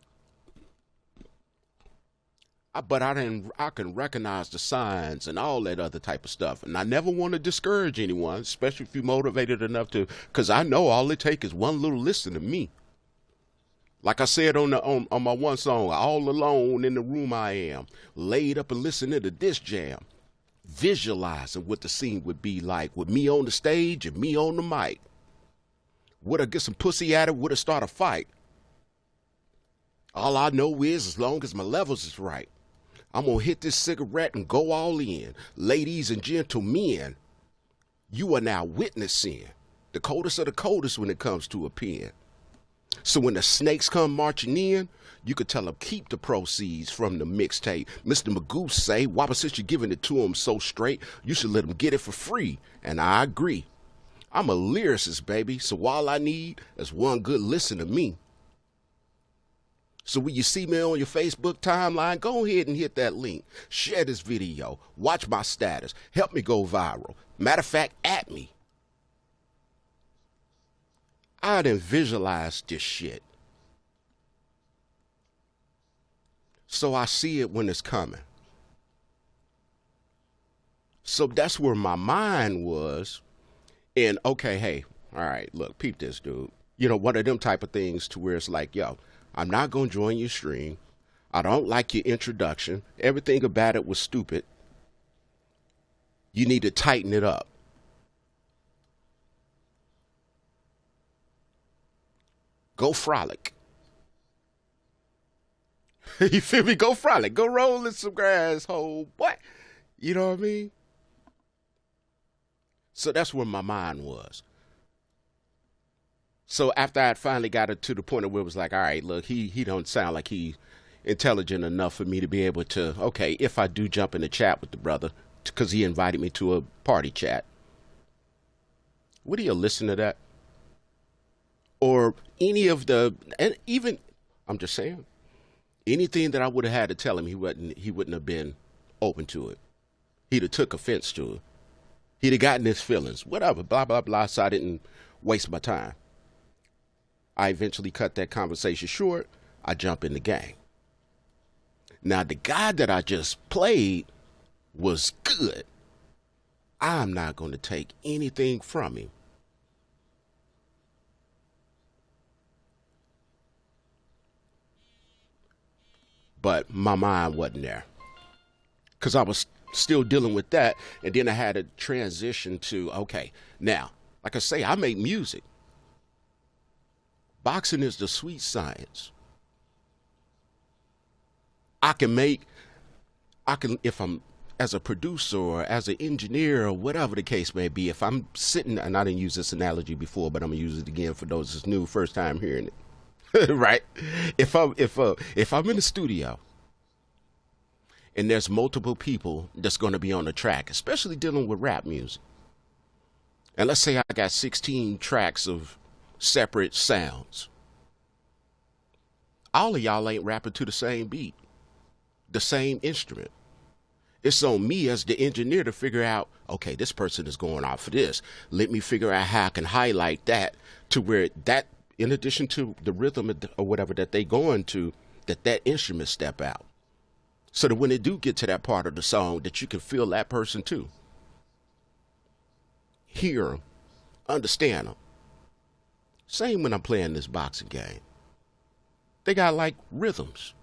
But I can recognize the signs and all that other type of stuff. And I never want to discourage anyone, especially if you're motivated enough to, because I know all it takes is one little listen to me. Like I said on my one song, all alone in the room I am, laid up and listening to this jam, visualizing what the scene would be like with me on the stage and me on the mic. Would I get some pussy at it? Would I start a fight? All I know is as long as my levels is right, I'm going to hit this cigarette and go all in. Ladies and gentlemen, you are now witnessing the coldest of the coldest when it comes to a pen. So when the snakes come marching in, you could tell them keep the proceeds from the mixtape. Mr. Magoo say, Waba, since you're giving it to them so straight, you should let them get it for free. And I agree. I'm a lyricist, baby, so all I need is one good listen to me. So when you see me on your Facebook timeline, go ahead and hit that link. Share this video. Watch my status. Help me go viral. Matter of fact, at me. I done visualized this shit. So I see it when it's coming. So that's where my mind was. And okay, hey, all right, look, peep this, dude. You know, one of them type of things to where it's like, yo, I'm not going to join your stream. I don't like your introduction. Everything about it was stupid. You need to tighten it up. Go frolic. You feel me? Go frolic. Go roll in some grass, hole. What? You know what I mean? So that's where my mind was. So after I finally got it to the point where it was like, all right, look, he don't sound like he intelligent enough for me to be able to, okay, if I do jump in the chat with the brother, because he invited me to a party chat. Would he listen to that? Or any of the, and even, I'm just saying, anything that I would have had to tell him, he wouldn't have been open to it. He'd have took offense to it. He'd have gotten his feelings, whatever, blah, blah, blah, so I didn't waste my time. I eventually cut that conversation short. I jump in the game. Now, the guy that I just played was good. I'm not going to take anything from him. But my mind wasn't there. Because I was still dealing with that. And then I had to transition to, okay, now, like I say, I make music. Boxing is the sweet science. If I'm as a producer or as an engineer or whatever the case may be, if I'm sitting, and I didn't use this analogy before, but I'm gonna use it again for those that's new, first time hearing it, right? If I'm in the studio and there's multiple people that's gonna be on the track, especially dealing with rap music, and let's say I got 16 tracks of separate sounds. All of y'all ain't rapping to the same beat, the same instrument. It's on me as the engineer to figure out, okay, this person is going off for this. Let me figure out how I can highlight that to where that, in addition to the rhythm or whatever that they going to, that instrument step out. So that when they do get to that part of the song, that you can feel that person too. Hear them, understand them. Same when I'm playing this boxing game. They got like rhythms.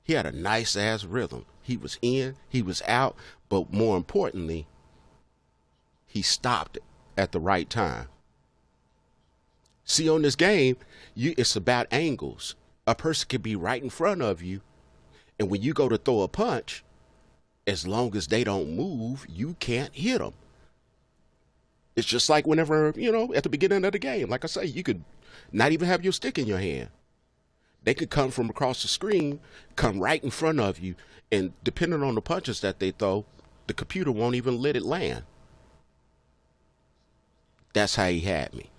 He had a nice ass rhythm. He was in, he was out, but more importantly, he stopped at the right time. See, on this game, it's about angles. A person could be right in front of you, And when you go to throw a punch, as long as they don't move, you can't hit them. It's just like whenever, you know, at the beginning of the game, like I say, you could not even have your stick in your hand. They could come from across the screen, come right in front of you, and depending on the punches that they throw, the computer won't even let it land. That's how he had me.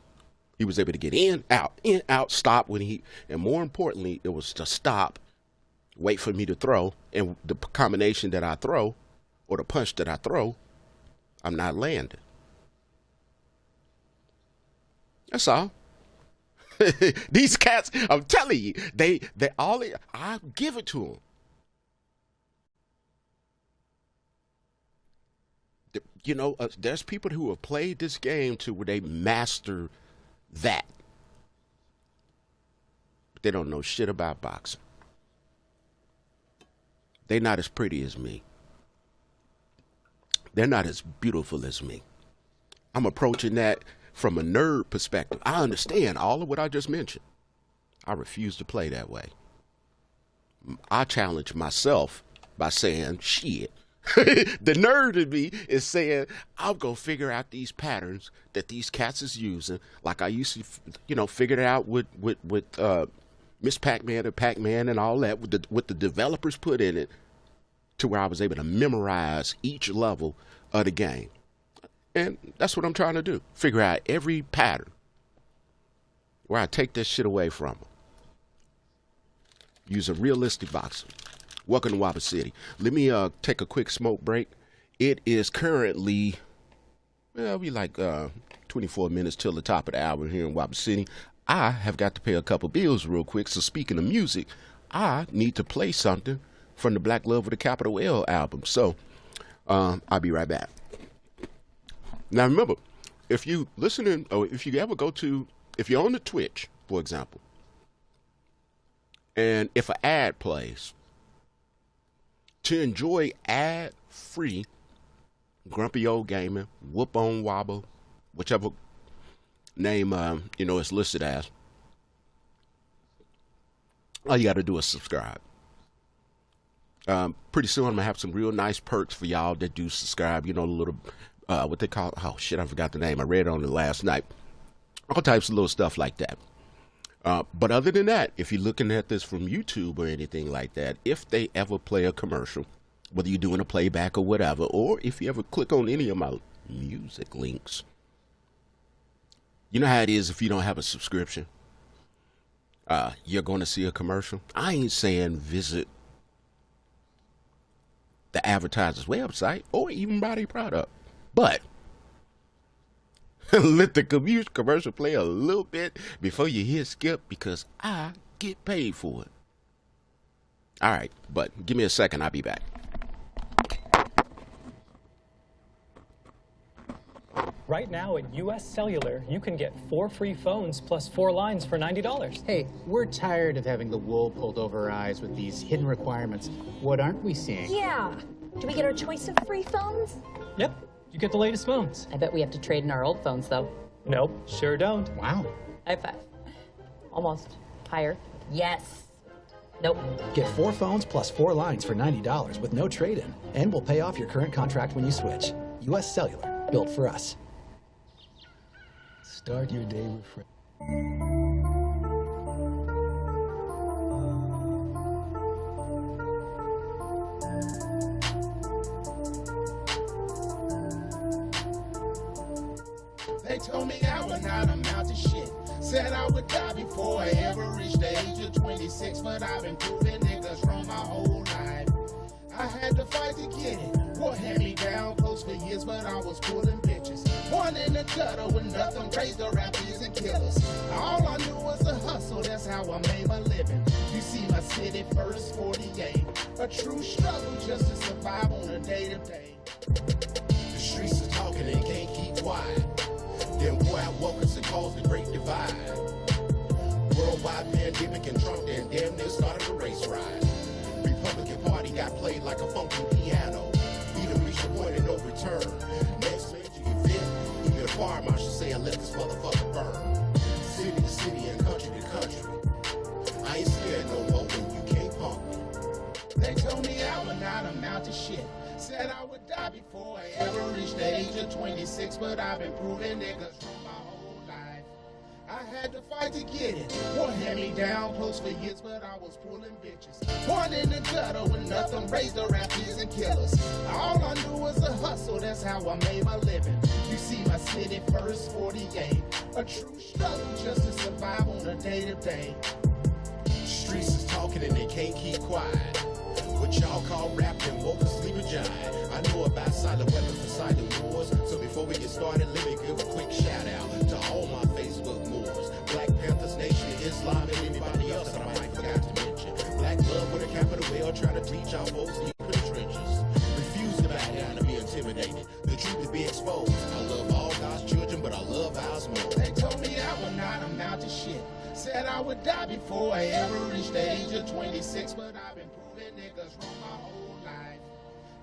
He was able to get in, out, stop when he, and more importantly, it was to stop, wait for me to throw, and the combination that I throw, or the punch that I throw, I'm not landing. That's all. These cats, I'm telling you, they all, I give it to them. You know, there's people who have played this game to where they master that. But they don't know shit about boxing. They're not as pretty as me. They're not as beautiful as me. I'm approaching that from a nerd perspective. I understand all of what I just mentioned. I refuse to play that way. I challenge myself by saying, shit. The nerd in me is saying, I'm going to figure out these patterns that these cats is using, like I used to, you know, figure it out with Miss Pac-Man and Pac-Man and all that, what the developers put in it, to where I was able to memorize each level of the game. And that's what I'm trying to do. Figure out every pattern where I take this shit away from them. Use a realistic boxing. Welcome to Waba City. Let me take a quick smoke break. It is currently, well, we like 24 minutes till the top of the hour here in Waba City. I have got to pay a couple bills real quick. So speaking of music, I need to play something from the Black Love with a Capital L album. So I'll be right back. Now remember, if you listening, or if you ever go to, if you're on the Twitch, for example, and if an ad plays, to enjoy ad-free Grumpy Old Gaming, Whoop On Waba, whichever name you know it's listed as, all you got to do is subscribe. Pretty soon I'm gonna have some real nice perks for y'all that do subscribe. You know, the little what they call, oh shit, I forgot the name. I read it on it last night. All types of little stuff like that. But other than that, if you're looking at this from YouTube or anything like that, if they ever play a commercial, whether you're doing a playback or whatever, or if you ever click on any of my music links, you know how it is if you don't have a subscription. You're going to see a commercial. I ain't saying visit the advertiser's website or even buy their product, but let the commercial play a little bit before you hit skip, because I get paid for it. All right, but give me a second. I'll be back. Right now at US Cellular, you can get 4 free phones plus 4 lines for $90. Hey, we're tired of having the wool pulled over our eyes with these hidden requirements. What aren't we seeing? Yeah. Do we get our choice of free phones? Yep, you get the latest phones. I bet we have to trade in our old phones, though. Nope, sure don't. Wow. High five. Almost. Higher. Yes. Nope. Get 4 phones plus 4 lines for $90 with no trade-in, and we'll pay off your current contract when you switch. US Cellular, built for us. Start your day with friends. They told me I would not amount to shit. Said I would die before I ever reached the age of 26, but I've been proving niggas wrong my whole life. I had to fight to get it. What had me down close for years, but I was pulling bitches. Born in the gutter with nothing, raised the rappies and killers. All I knew was a hustle, that's how I made my living. You see my city first 48. A true struggle just to survive on a day-to-day. The streets are talking and can't keep quiet. Then boy, I woke us and caused the great divide. Worldwide pandemic and Trump then damn near started a race ride. Republican Party got played like a funky piano. We done reached the point of no return. Next major event, even the fire marshal saying let this motherfucker burn. City to city and country to country. I ain't scared no more when you can't punk me. They age of 26, but I've been proving niggas wrong my whole life. I had to fight to get it. War hand me down close for years, but I was pulling bitches. Born in the gutter with nothing, raised the rappers and killers. All I knew was a hustle, that's how I made my living. You see my city first 48, a true struggle just to survive on a day-to-day. Streets is talking and they can't keep quiet. What y'all call rapping, woke to sleep or jive. I know about silent weapons for silent wars. So before we get started, let me give a quick shout out to all my Facebook Moors. Black Panthers, Nation of Islam, and anybody else that I might forgot to mention. Black love with a capital L, try to teach our folks deep in the trenches. Refuse to back down and be intimidated. The truth to be exposed. I love all God's children, but I love ours more. They told me I would not amount to shit. Said I would die before I ever reached the age of 26, but I've been proving niggas wrong my whole life.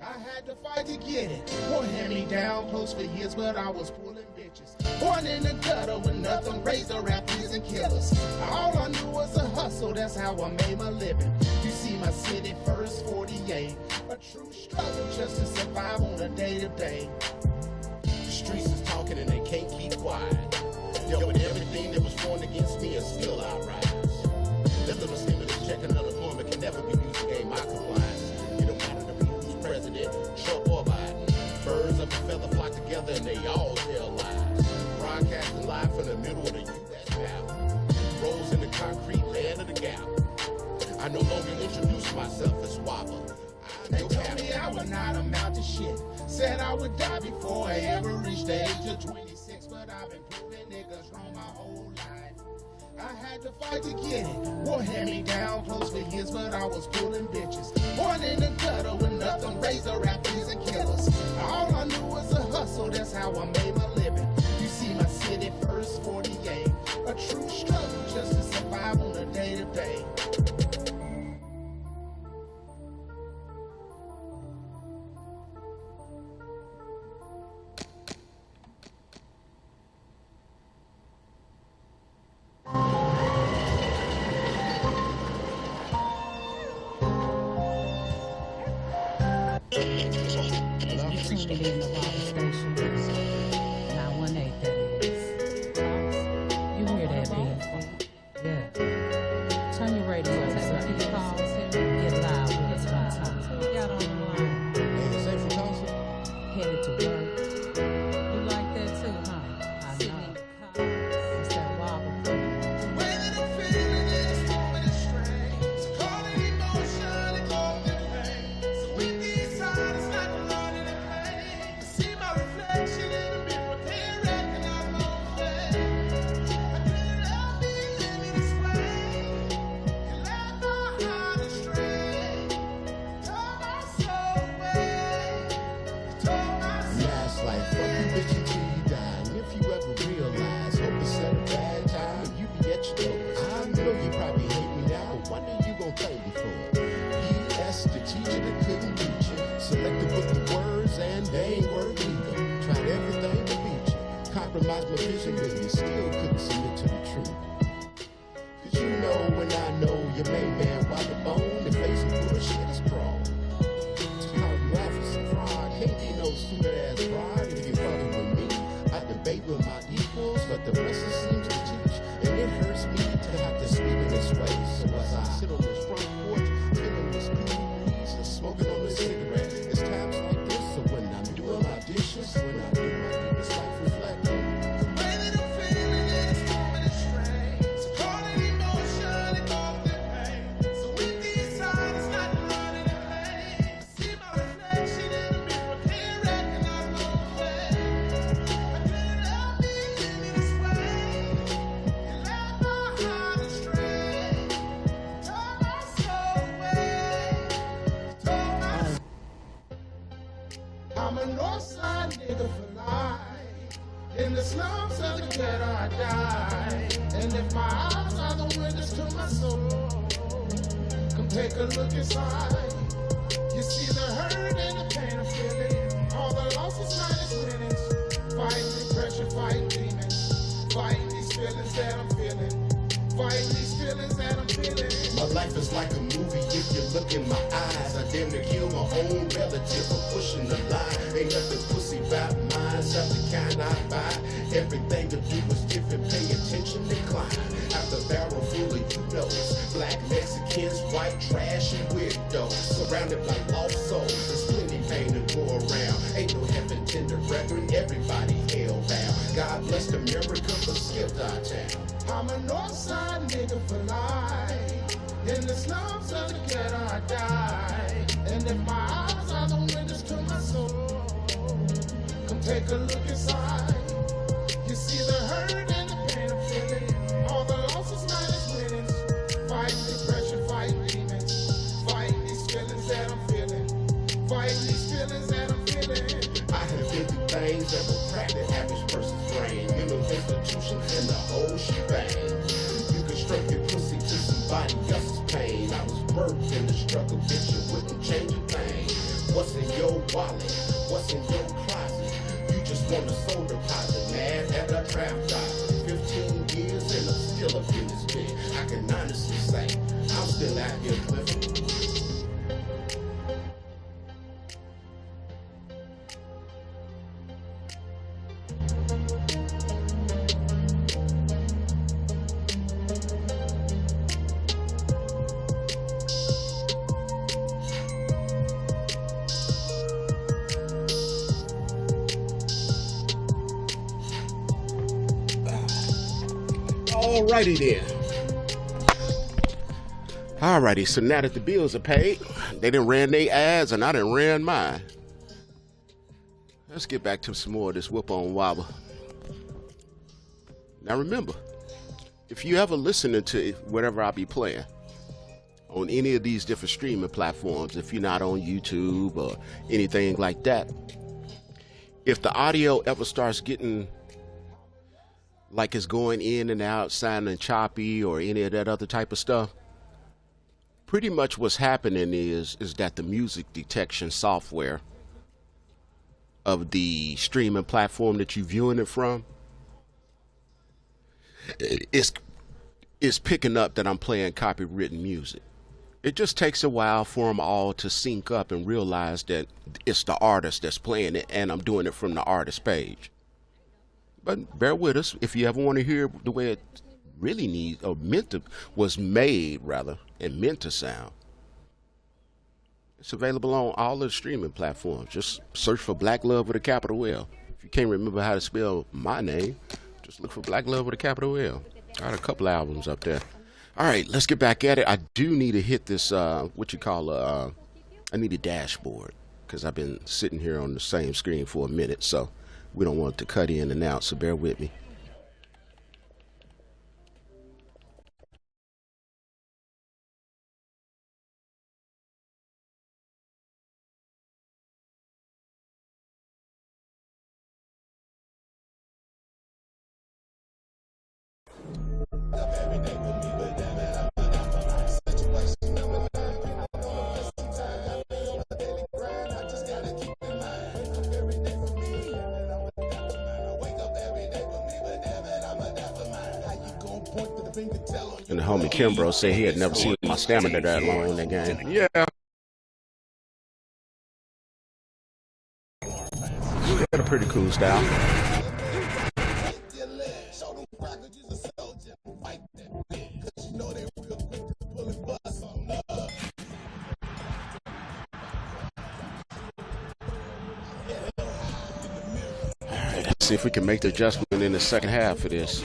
I had to fight to get it. War hand me down close for years, but I was pulling bitches. Born in the gutter with nothing, raised the rappers and killers. All I knew was a hustle, that's how I made my living. You see my city first 48, a true struggle just to survive on a day-to-day. The streets is talking and they can't keep quiet. Yo, and everything that was formed against me is still outright. That little stimulus check and unemployment can never be used to gain my compliance. It don't matter to me who's president, Trump or Biden. Birds of a feather flock together and they all tell lies. Broadcasting live from the middle of the U.S. map. Rolls in the concrete land of the gap. I no longer introduce myself as Waba. They told me I would not amount to shit. Said I would die before I ever reached the age of 26, but I've been proving niggas wrong my whole life. I had to fight to get it. War hand me down close for years, but I was pulling bitches. Born in the gutter with nothing, raised the rappers and killers. All I knew was a hustle, that's how I made my living. You see my city first 48, a true struggle just to survive on a day-to-day. Compromise my vision when you still couldn't submit to the truth. Cause you know when I know your main man by the bone, the face of bullshit is crawl. To call you officer fraud, can't be no stupid ass fraud if you fucking with me. I debate with my equals, but the rest seems to teach. And it hurts me to have to speak in this way. So as I sit on this front porch, feeling this cool breeze and smoking on this cigarette, it's times like this. So when I'm doing my dishes, when I do my deepest life reflecting. I'm a Northside nigga for life. In the slums of the ghetto I die. And if my eyes are the windows to my soul, come take a look inside. You see the hurt and the pain I'm feeling. All the losses minus winnings. Fighting depression, fighting demons. Fighting these feelings that I'm feeling. Fighting these feelings that I'm feeling. My life is like a movie if you look in my eyes. I damn near kill my own relative for pushing the line. Ain't nothing pussy about mine. not buy. Everything to do was different, pay attention, decline. After barrel full of you-knows, black Mexicans, white trash, and weirdos. Surrounded by lost souls, there's plenty pain to go around. Ain't no heaven tender brethren, everybody hell bound. God bless America, but skipped our town. I'm a north side nigga for life. In the slums of the ghetto I die. And if my eyes are the windows to my soul, come take a look inside. You see the hurt and the pain I'm feeling. All the losses minus winnings. Fighting depression, fighting demons. Fighting these feelings that I'm feeling. Fighting these feelings that I'm feeling. I have been through things that will crack the average person's brain. Mental institutions and the whole shebang. You can stroke your pussy to somebody else's pain. I was birthed in the struggle, bitch, you wouldn't change a thing. What's in your wallet? What's in your closet? You just want a soul deposit, mad at a draft dog. 15 years and I'm still up in this bitch. I can honestly say, I'm still out here living. Alrighty then. Alrighty, so now that the bills are paid, they done ran their ads and I done ran mine. Let's get back to some more of this whoop on Waba. Now remember, if you ever listening to whatever I be playing on any of these different streaming platforms, if you're not on YouTube or anything like that, if the audio ever starts getting like it's going in and out, sounding choppy or any of that other type of stuff, pretty much what's happening is that the music detection software of the streaming platform that you're viewing it from is picking up that I'm playing copywritten music. It just takes a while for them all to sync up and realize that it's the artist that's playing it and I'm doing it from the artist page. But bear with us if you ever want to hear the way it really needs or was made rather and meant to sound. It's available on all the streaming platforms. Just search for Black Love with a capital L. If you can't remember how to spell my name, just look for Black Love with a capital L. Got a couple albums up there. All right, let's get back at it. I do need to hit this I need a dashboard because I've been sitting here on the same screen for a minute, so we don't want it to cut in and out, so bear with me. And the homie Kimbro said he had never seen my stamina that long in that game. Yeah. He had a pretty cool style. Alright, let's see if we can make the adjustment in the second half of this.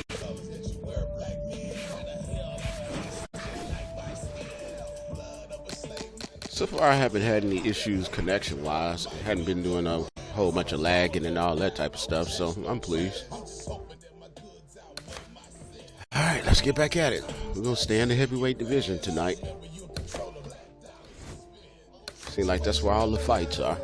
So far, I haven't had any issues connection-wise. I hadn't been doing a whole bunch of lagging and all that type of stuff, so I'm pleased. All right, let's get back at it. We're going to stay in the heavyweight division tonight. Seems like that's where all the fights are.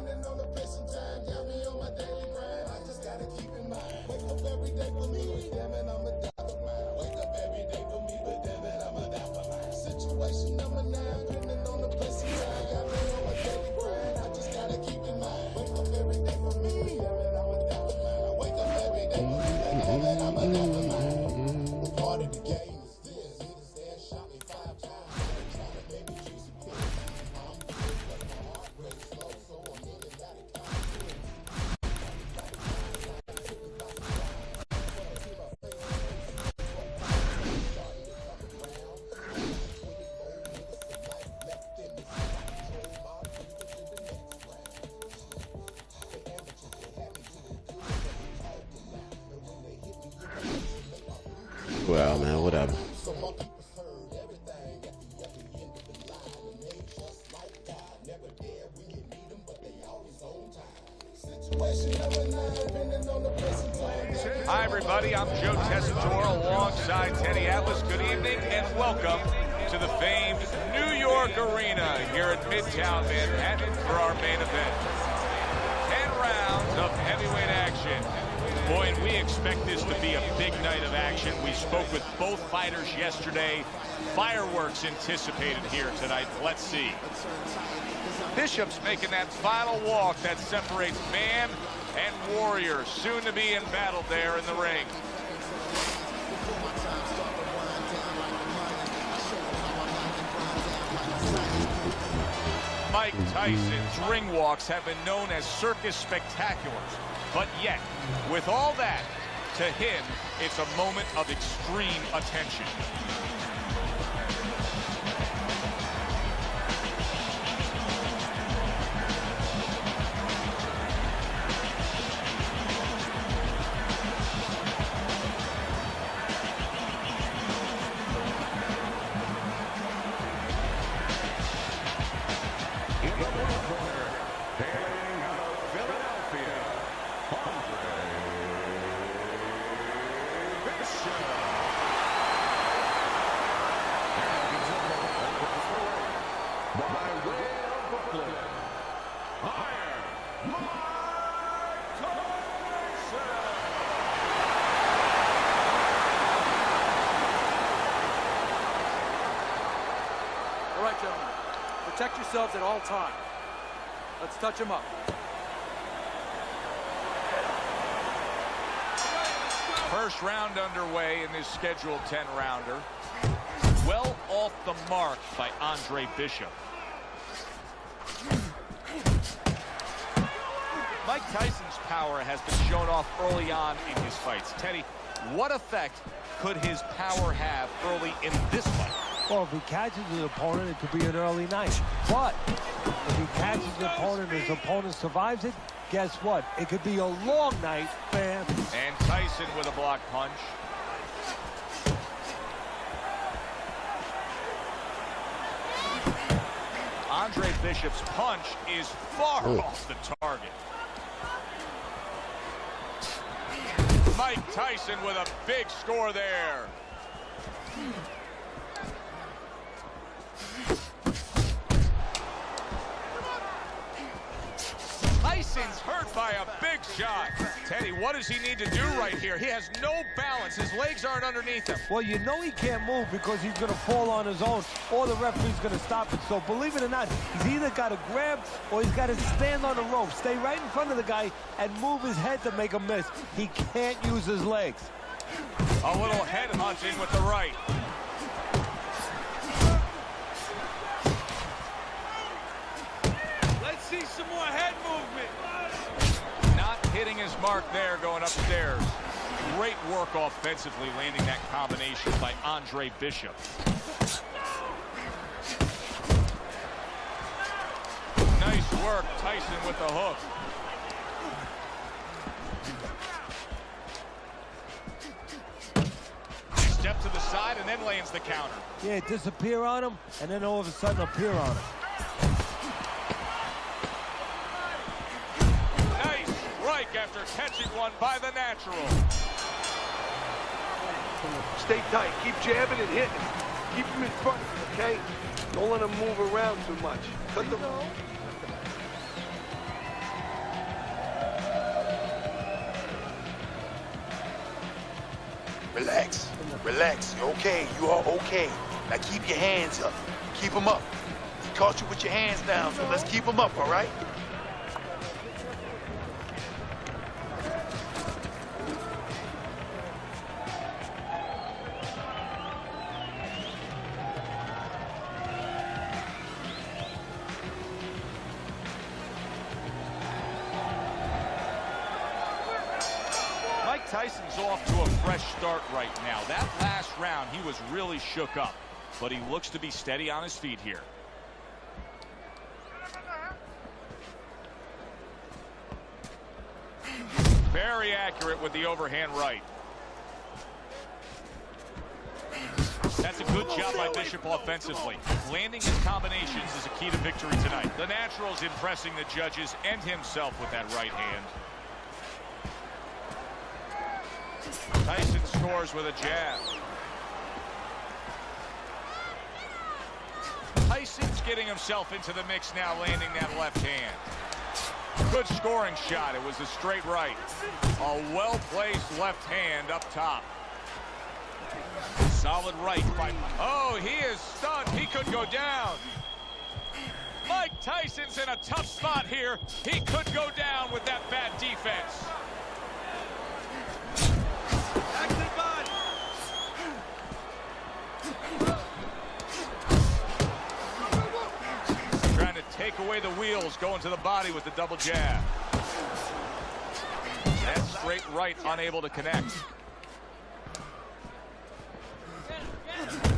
Well, man, whatever. Hi, everybody. I'm Joe Tessitore alongside Teddy Atlas. Good evening and welcome to the famed New York Arena here at Midtown Manhattan for our main event. 10 rounds of heavyweight action. Boy, and we expect this to be a big night of action. We spoke with both fighters yesterday. Fireworks anticipated here tonight. Let's see. Bishop's making that final walk that separates man and warrior, soon to be in battle there in the ring. Mike Tyson's ring walks have been known as circus spectaculars, but yet, with all that, to him, it's a moment of extreme attention. All right, gentlemen. Protect yourselves at all times. Let's touch them up. First round underway in this scheduled 10-rounder. Well off the mark by Andre Bishop. Mike Tyson's power has been shown off early on in his fights. Teddy, what effect could his power have early in this fight? Well, if he catches his opponent, it could be an early night. But if he catches his opponent and his opponent survives it, guess what? It could be a long night, fam. And Tyson with a block punch. Andre Bishop's punch is far off the target. Mike Tyson with a big score there. Tyson's hurt by a big shot. Teddy, what does he need to do right here? He has no balance. His legs aren't underneath him. Well, you know he can't move because he's going to fall on his own, or the referee's going to stop it. So believe it or not, he's either got to grab or he's got to stand on the rope, stay right in front of the guy, and move his head to make a miss. He can't use his legs. A little head hunting with the right. Let's see some more head movement. Not hitting his mark there going upstairs. Great work offensively landing that combination by Andre Bishop. Nice work, Tyson with the hook. Step to the side and then lands the counter. Yeah, disappear on him, and then all of a sudden appear on him. Nice strike after catching one by the natural. Stay tight. Keep jabbing and hitting. Keep him in front of you, okay? Don't let him move around too much. Cut the... Relax. Relax. You're okay. You are okay. Now keep your hands up. Keep them up. He caught you with your hands down, so let's keep them up, all right? Tyson's off to a fresh start right now. That last round, he was really shook up, but he looks to be steady on his feet here. Very accurate with the overhand right. That's a good job by Bishop offensively. Landing his combinations is a key to victory tonight. The Natural's impressing the judges and himself with that right hand. Tyson scores with a jab. Tyson's getting himself into the mix now, landing that left hand. Good scoring shot. It was a straight right. A well-placed left hand up top. Solid right by... Oh, he is stunned. He could go down. Mike Tyson's in a tough spot here. He could go down with that bad defense. Trying to take away the wheels, going to the body with the double jab. That straight right unable to connect.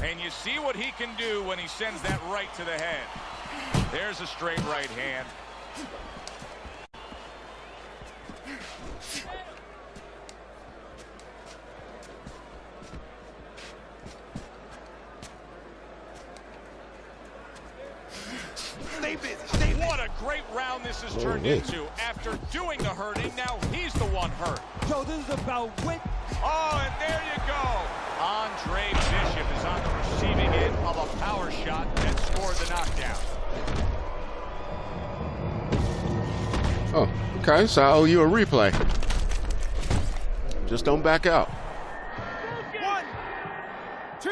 And you see what he can do when he sends that right to the head. There's a straight right hand. What a great round this has turned into. After doing the hurting, now he's the one hurt. Joe, this is about wit. Oh, and there you go. Andre Bishop is on the receiving end of a power shot that scored the knockdown. Oh, okay, so I owe you a replay. Just don't back out. 1, 2.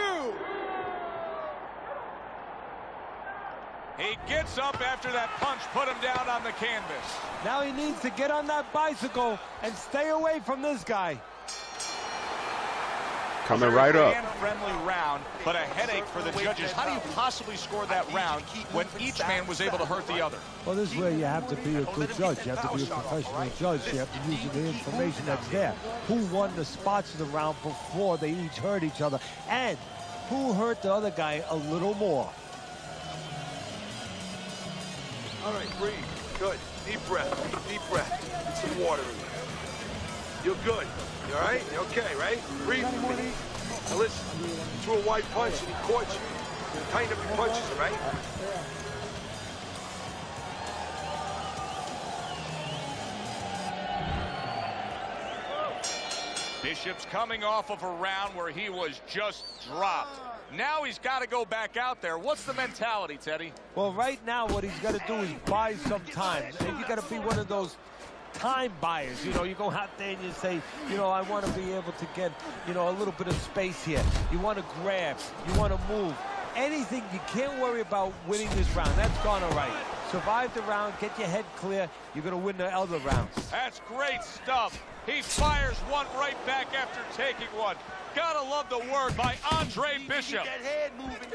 He gets up after that punch, put him down on the canvas. Now he needs to get on that bicycle and stay away from this guy. Coming right up. Friendly round, but a headache for the judges. How do you possibly score that round when each man was able to hurt the other? Well, this is where you have to be a good judge. You have to be a professional judge. You have to use the information that's there. Who won the spots of the round before they each hurt each other, and who hurt the other guy a little more. All right, breathe. Good. Deep breath. Deep breath. Get some water in you. You're good. You all right? You okay, right? Breathe with me. Now listen, you threw a wide punch and he caught you. Tighten up your punches, all right? Bishop's coming off of a round where he was just dropped. Now he's got to go back out there. What's the mentality, Teddy? Well, right now what he's got to do is buy some time. And you got to be one of those time buyers. You know, you go out there and you say, you know, I want to be able to get, you know, a little bit of space here. You want to grab. You want to move. Anything. You can't worry about winning this round. That's gone all right. Survive the round. Get your head clear. You're going to win the other rounds. That's great stuff. He fires one right back after taking one. Gotta love the word by Andre Bishop. Keep that head moving.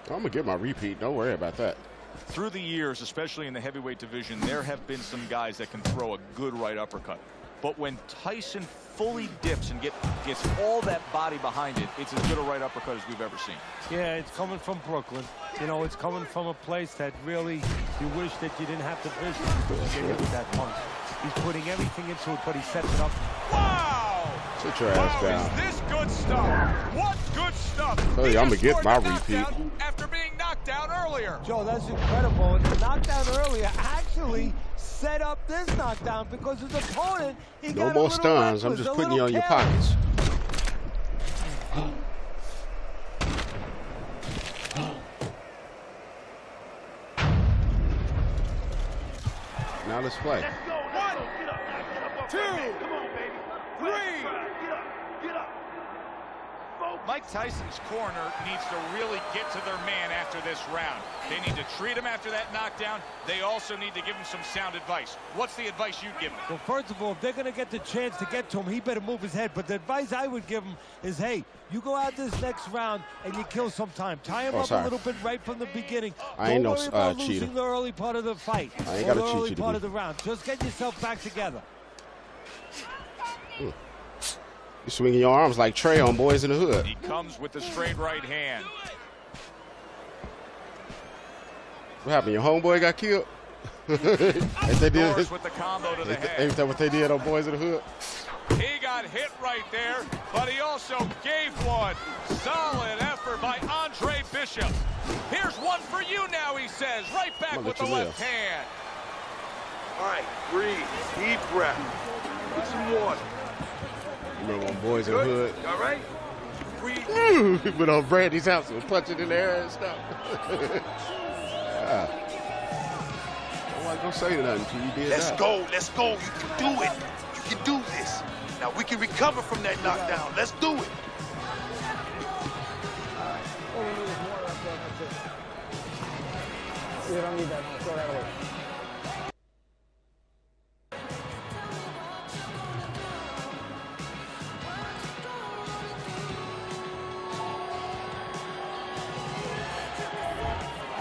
I'm going to get my repeat. Don't worry about that. Through the years, especially in the heavyweight division, there have been some guys that can throw a good right uppercut. But when Tyson fully dips and gets all that body behind it, it's as good a right uppercut as we've ever seen. Yeah, it's coming from Brooklyn. You know, it's coming from a place that really you wish that you didn't have to visit because you get hit with that punch. He's putting everything into it, but he sets it up. Wow! Sit your ass down. Is this good stuff? What good stuff? Oh, yeah, I'm going to get my repeat. After being knocked down earlier. Joe, that's incredible. And the knockdown earlier actually set up this knockdown because his opponent, he no got more a little stuns. I'm reckless, just a putting you little on your pockets. Now let's play. Let's go. 1, 2, 3. Get up. Mike Tyson's corner needs to really get to their man after this round. They need to treat him after that knockdown. They also need to give him some sound advice. What's the advice you'd give him? Well, first of all, if they're going to get the chance to get to him, he better move his head. But the advice I would give him is, hey, you go out this next round and you kill some time. Tie him up a little bit right from the beginning. I ain't Don't no worry about cheater. losing the early part of the fight. I ain't got to cheat early you part to of the round. Just get yourself back together. You swinging your arms like Trey on Boys in the Hood. He comes with the straight right hand. What happened? Your homeboy got killed? Ain't they did with the combo to the head. Ain't that what they did on Boys in the Hood? He got hit right there, but he also gave one. Solid effort by Andre Bishop. Here's one for you now, he says. Right back with the left hand. All right, breathe. Deep breath. Get some water. Remember when boys in the hood? All right? Breathe. He put on Brandy's house and punch it in the air and stuff. Yeah. I'm not gonna say nothing until you did Let's that. go. Let's go. You can do it. You can do this. Now we can recover from that knockdown. Let's do it. You don't need that. Throw that away.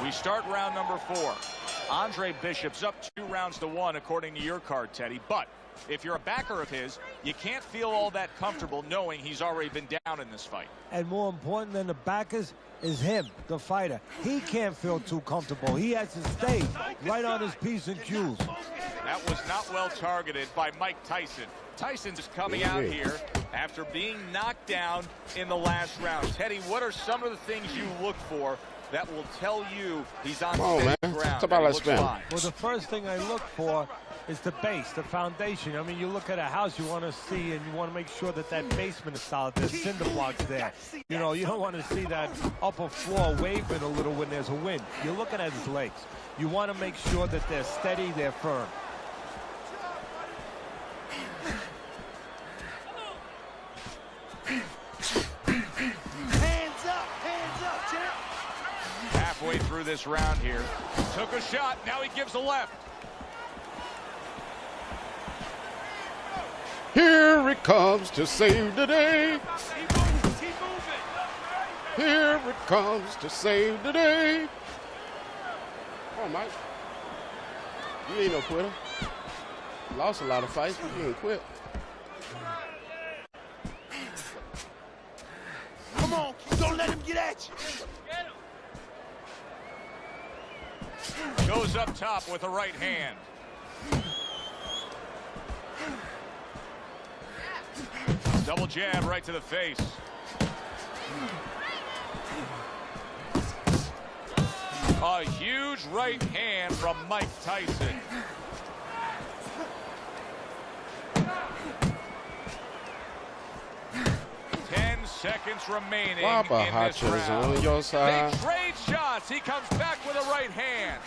We start round number 4. Andre Bishop's up 2-1 according to your card, Teddy. But if you're a backer of his, you can't feel all that comfortable knowing he's already been down in this fight. And more important than the backers is him, the fighter. He can't feel too comfortable. He has to stay right on his P's and Q's. That was not well targeted by Mike Tyson. Tyson's just coming out here after being knocked down in the last round. Teddy, what are some of the things you look for that will tell you he's on safe ground? Well, the first thing I look for is the base, the foundation. I mean, you look at a house, you want to see, and you want to make sure that that basement is solid. There's cinder blocks there. You know, you don't want to see that upper floor waving a little when there's a wind. You're looking at his legs. You want to make sure that they're steady, they're firm. Hands up, champ. Halfway through this round here. Took a shot, now he gives a left. Here it comes to save the day. Here it comes to save the day. Come on, Mike. You ain't no quitter. Lost a lot of fights, but you ain't quit. Come on, don't let him get at you. Goes up top with a right hand. Double jab right to the face. A huge right hand from Mike Tyson. Seconds remaining in this WabaHacha is round. on your side. They trade shots. He comes back with a right hand.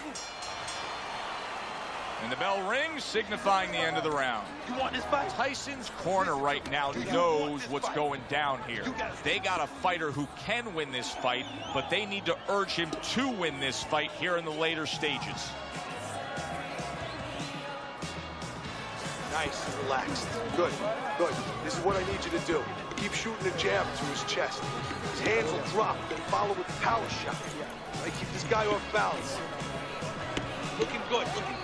And the bell rings, signifying the end of the round. You want this fight? Tyson's corner right now knows what's going down here. They got a fighter who can win this fight, but they need to urge him to win this fight here in the later stages. Nice, relaxed. Good, good. This is what I need you to do. Keep shooting a jab to his chest. His hands will drop. Then follow with the power shot. Right, keep this guy off balance. Looking good. Looking.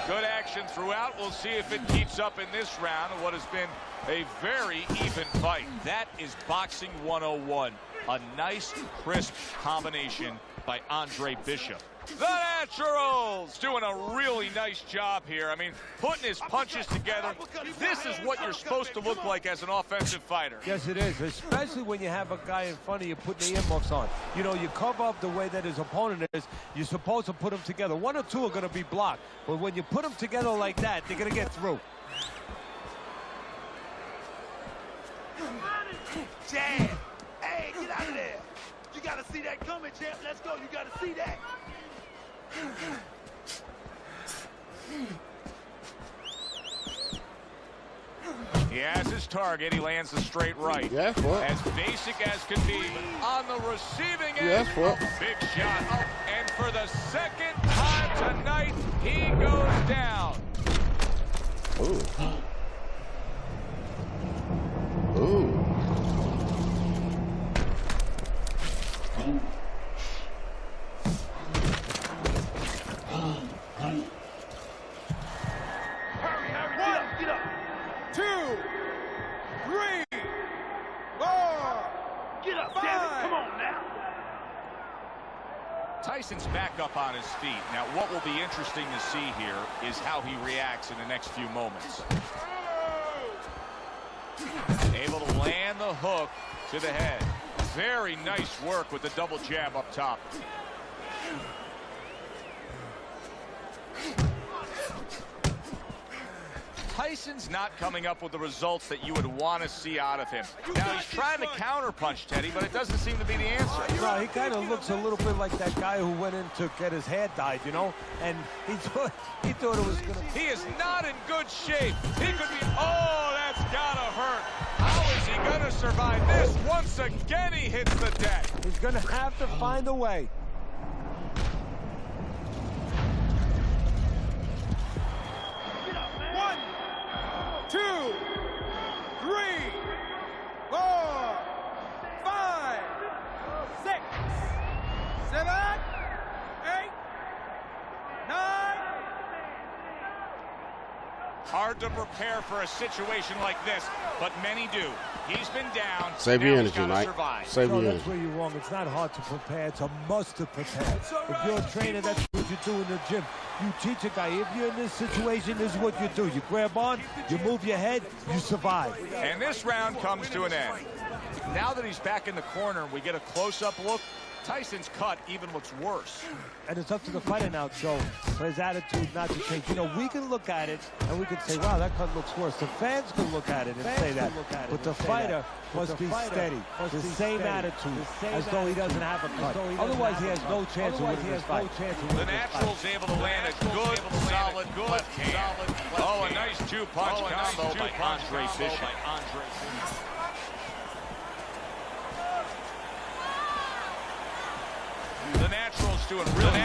Good action throughout. We'll see if it keeps up in this round of what has been a very even fight. That is boxing 101. A nice, crisp combination by Andre Bishop. The Naturals doing a really nice job here. I mean, putting his punches together. This is what you're supposed to look like as an offensive fighter. Yes, it is, especially when you have a guy in front of you putting the earmuffs on. You know, you cover up the way that his opponent is. You're supposed to put them together. One or two are going to be blocked. But when you put them together like that, they're going to get through. Jab. Hey, get out of there. You got to see that coming, champ. Let's go. You got to see that. He has his target. He lands the straight right. Yes, what? As basic as can be. On the receiving end. Yes, what? Big shot. Oh, and for the second time tonight, he goes down. Ooh. Ooh. Hurry, get up. 2, 3, Tyson's back up on his feet. Now, what will be interesting to see here is how he reacts in the next few moments. Able to land the hook to the head. Very nice work with the double jab up top. Tyson's not coming up with the results that you would want to see out of him. Now, he's trying to counterpunch, Teddy, but it doesn't seem to be the answer. No, he kind of looks a little bit like that guy who went in to get his hair dyed, you know? And he thought it was going to... He is not in good shape. He could be... Oh, that's got to hurt. How is he going to survive this? Once again, he hits the deck. He's going to have to find a way. Two, 3, 4, 5, 6, 7, 8, 9. Hard to prepare for a situation like this, but many do. He's been down. Save your energy, Mike. Save your energy. That's where you're wrong. It's not hard to prepare. It's a must to prepare. If you're a trainer, that's what you do in the gym. You teach a guy, if you're in this situation, this is what you do. You grab on, you move your head, you survive. And this round comes to an end. Now that he's back in the corner, we get a close-up look. Tyson's cut even looks worse. And it's up to the fighter now, Joe, for his attitude not to change. You know, we can look at it and we can say, wow, that cut looks worse. The fans can look at it and say that. But the fighter must be steady. The same attitude as though he doesn't have a cut. Otherwise, he has no chance of winning this fight. The Natural's able to land a good, solid left hand. Oh, a nice two-punch combo by Andre Bishop. The Natural's doing really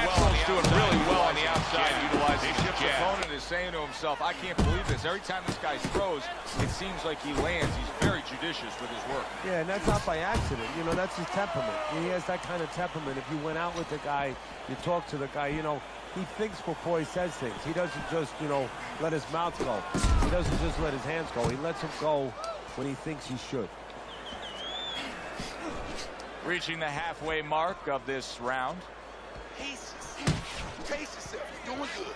well on the outside, utilizing his jab. The opponent is saying to himself, I can't believe this. Every time this guy throws, it seems like he lands. He's very judicious with his work. Yeah, and that's not by accident. You know, that's his temperament. He has that kind of temperament. If you went out with the guy, you talk to the guy, you know, he thinks before he says things. He doesn't just, you know, let his mouth go. He doesn't just let his hands go. He lets them go when he thinks he should. Reaching the halfway mark of this round. Pace yourself. You're doing good.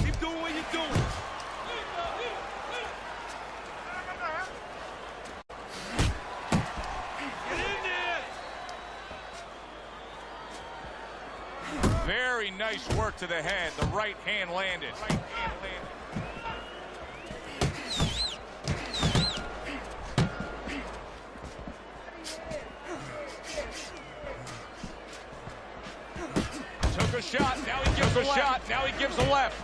Keep doing what you're doing. Very nice work to the head. The right hand landed. Took a shot. Now he gives a shot. Now he gives a left.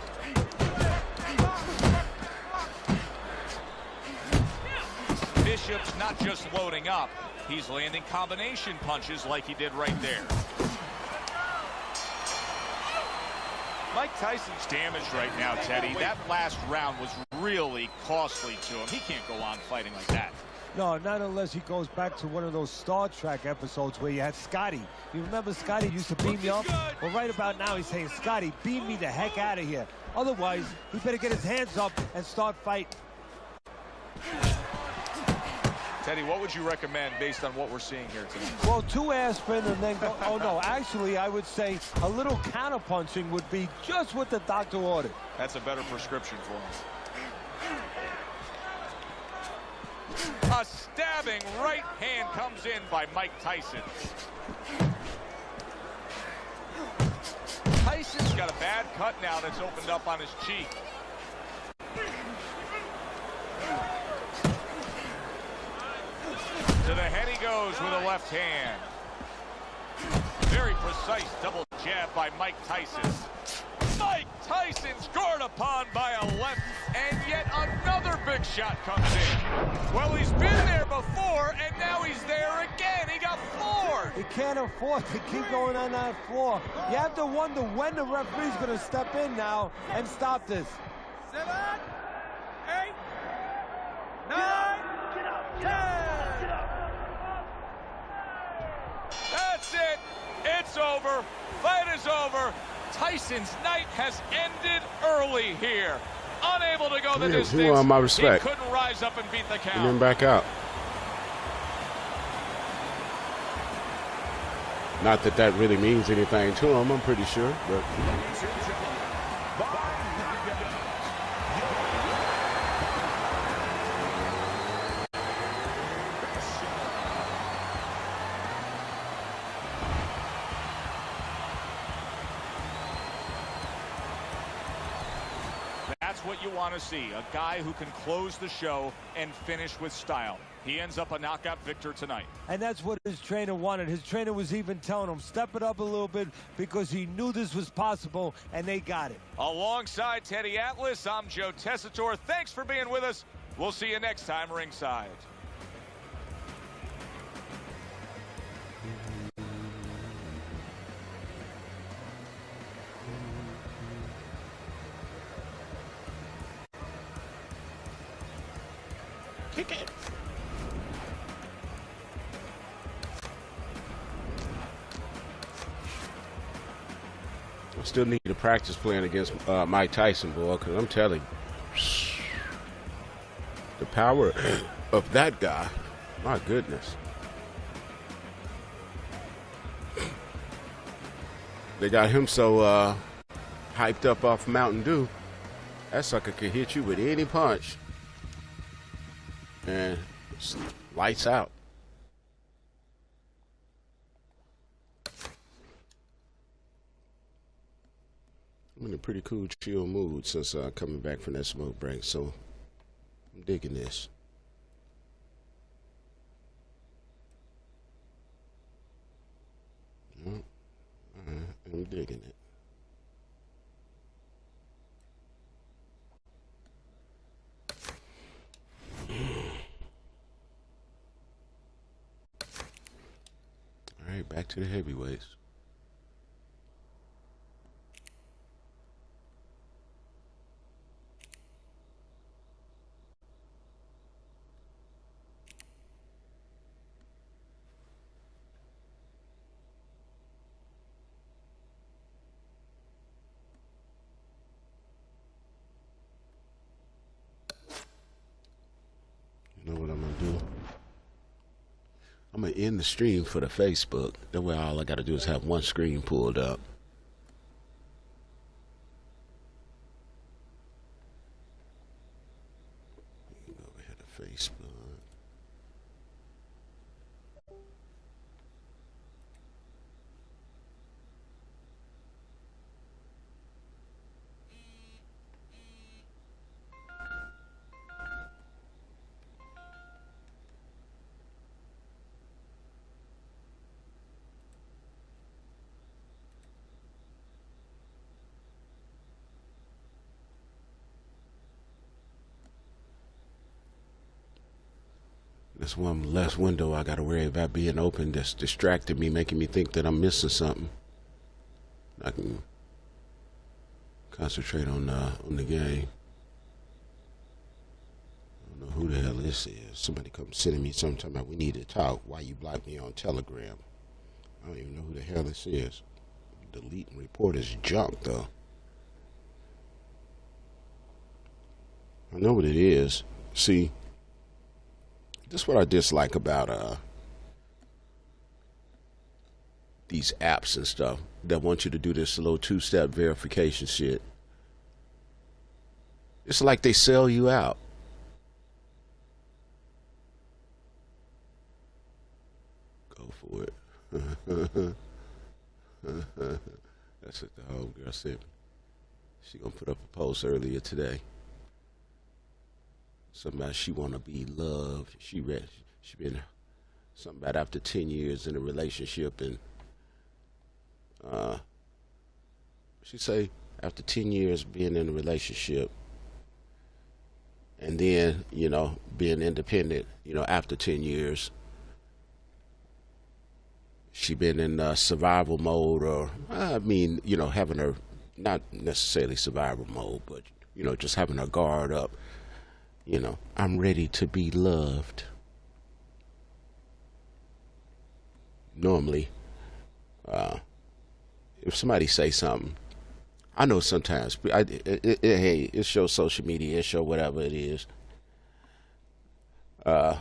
Bishop's not just loading up. He's landing combination punches like he did right there. Mike Tyson's damaged right now, Teddy. That last round was really costly to him. He can't go on fighting like that. No, not unless he goes back to one of those Star Trek episodes where you had Scotty. You remember Scotty used to beam you up? Well, right about now he's saying, Scotty, beam me the heck out of here. Otherwise, he better get his hands up and start fighting. Teddy, what would you recommend based on what we're seeing here tonight? Well, 2 aspirin and then go. Oh, no, actually, I would say a little counterpunching would be just what the doctor ordered. That's a better prescription for him. A stabbing right hand comes in by Mike Tyson. Tyson's got a bad cut now that's opened up on his cheek. To the head he goes with a left hand. Very precise double jab by Mike Tyson. Mike Tyson scored upon by a left, and yet another big shot comes in. Well, he's been there before, and now he's there again. He got floored. He can't afford to keep going on that floor. You have to wonder when the referee's going to step in now and stop this. 7, 8, 9, 10. That's it. It's over. Fight is over. Tyson's night has ended early here. Unable to go the distance. He won my respect. He couldn't rise up and beat the count. And then back out. Not that that really means anything to him, I'm pretty sure, but... That's what you want to see, a guy who can close the show and finish with style. He ends up a knockout victor tonight. And that's what his trainer wanted. His trainer was even telling him, step it up a little bit, because he knew this was possible, and they got it. Alongside Teddy Atlas, I'm Joe Tessitore. Thanks for being with us. We'll see you next time ringside. Kick it. I still need to practice playing against Mike Tyson, boy, because I'm telling you, the power of that guy, my goodness. They got him so hyped up off Mountain Dew, that sucker could hit you with any punch. And lights out. I'm in a pretty cool, chill mood since coming back from that smoke break, so I'm digging this. I'm digging it. All right, back to the heavyweights. You know what I'm gonna do? I'm gonna end the stream for the Facebook. That way all I gotta do is have one screen pulled up. Over here to Facebook. That's one less window I gotta worry about being open that's distracting me, making me think that I'm missing something. I can concentrate on the game. I don't know who the hell this is. Somebody come sending me something talking about we need to talk. Why you block me on Telegram? I don't even know who the hell this is. Delete and report is junk though. I know what it is. See, this is what I dislike about these apps and stuff that want you to do this little two-step verification shit. It's like they sell you out. Go for it. That's what the homegirl said. She gonna put up a post earlier today. Something about she want to be loved. She been something about after 10 years in a relationship, and she say after 10 years being in a relationship, and then being independent, after 10 years, she been in survival mode, or having her not necessarily survival mode, but just having her guard up. I'm ready to be loved. Normally, if somebody say something I know sometimes, hey, it shows social media, it show whatever it is. I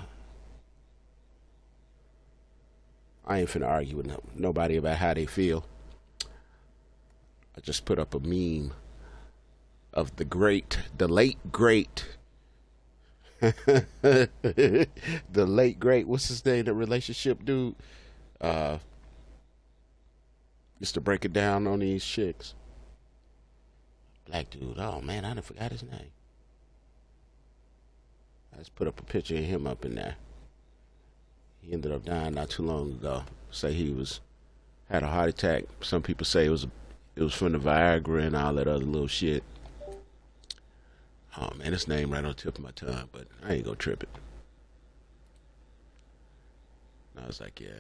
ain't finna argue with nobody about how they feel. I just put up a meme of the late great, the late great, what's his name, the relationship dude? Just to break it down on these chicks. Black dude. Oh man, I done forgot his name. I just put up a picture of him up in there. He ended up dying not too long ago. Say he had a heart attack. Some people say it was from the Viagra and all that other little shit. Oh man, his name right on the tip of my tongue, but I ain't gonna trip it. And I was like, yeah,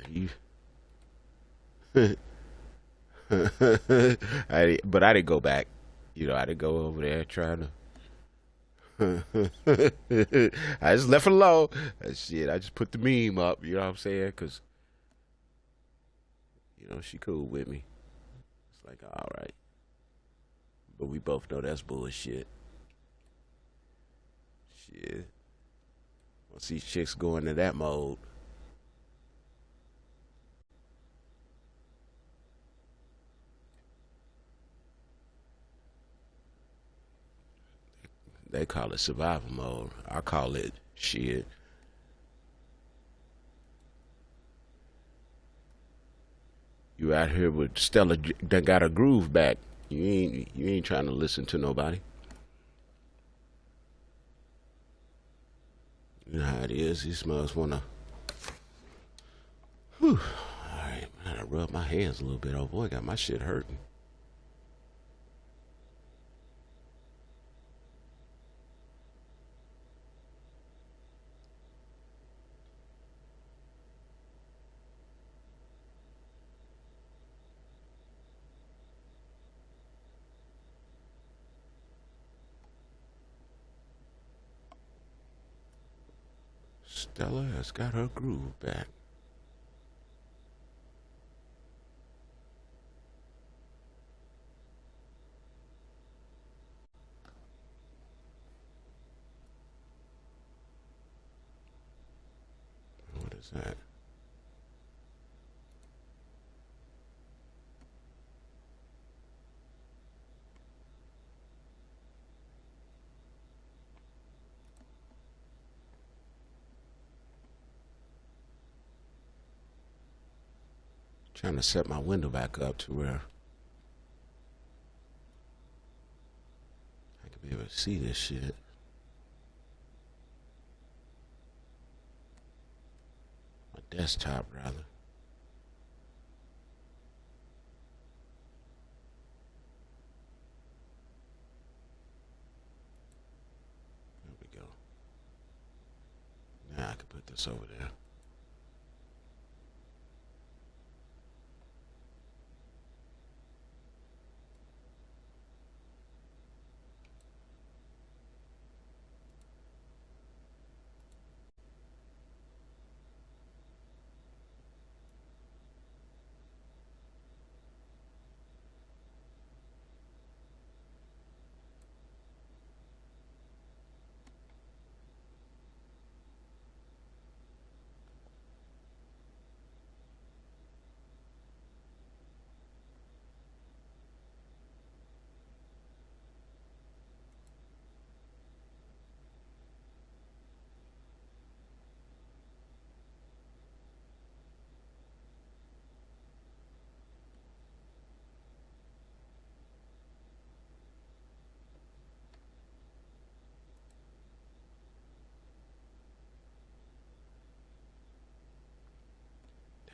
but I didn't go back. You know, I didn't go over there trying to. I just left it alone. Shit, I just put the meme up. You know what I'm saying? Because, you know, she cool with me. It's like, all right. But we both know that's bullshit. Shit. Once these chicks go into that mode, they call it survival mode. I call it shit. You out here with Stella that got her groove back. You ain't trying to listen to nobody. You know how it is. These mugs wanna. Whew. All right, I gotta rub my hands a little bit. Oh boy, got my shit hurting. Stella has got her groove back. What is that? Trying to set my window back up to where I could be able to see this shit. My desktop, rather. There we go. Now I can put this over there.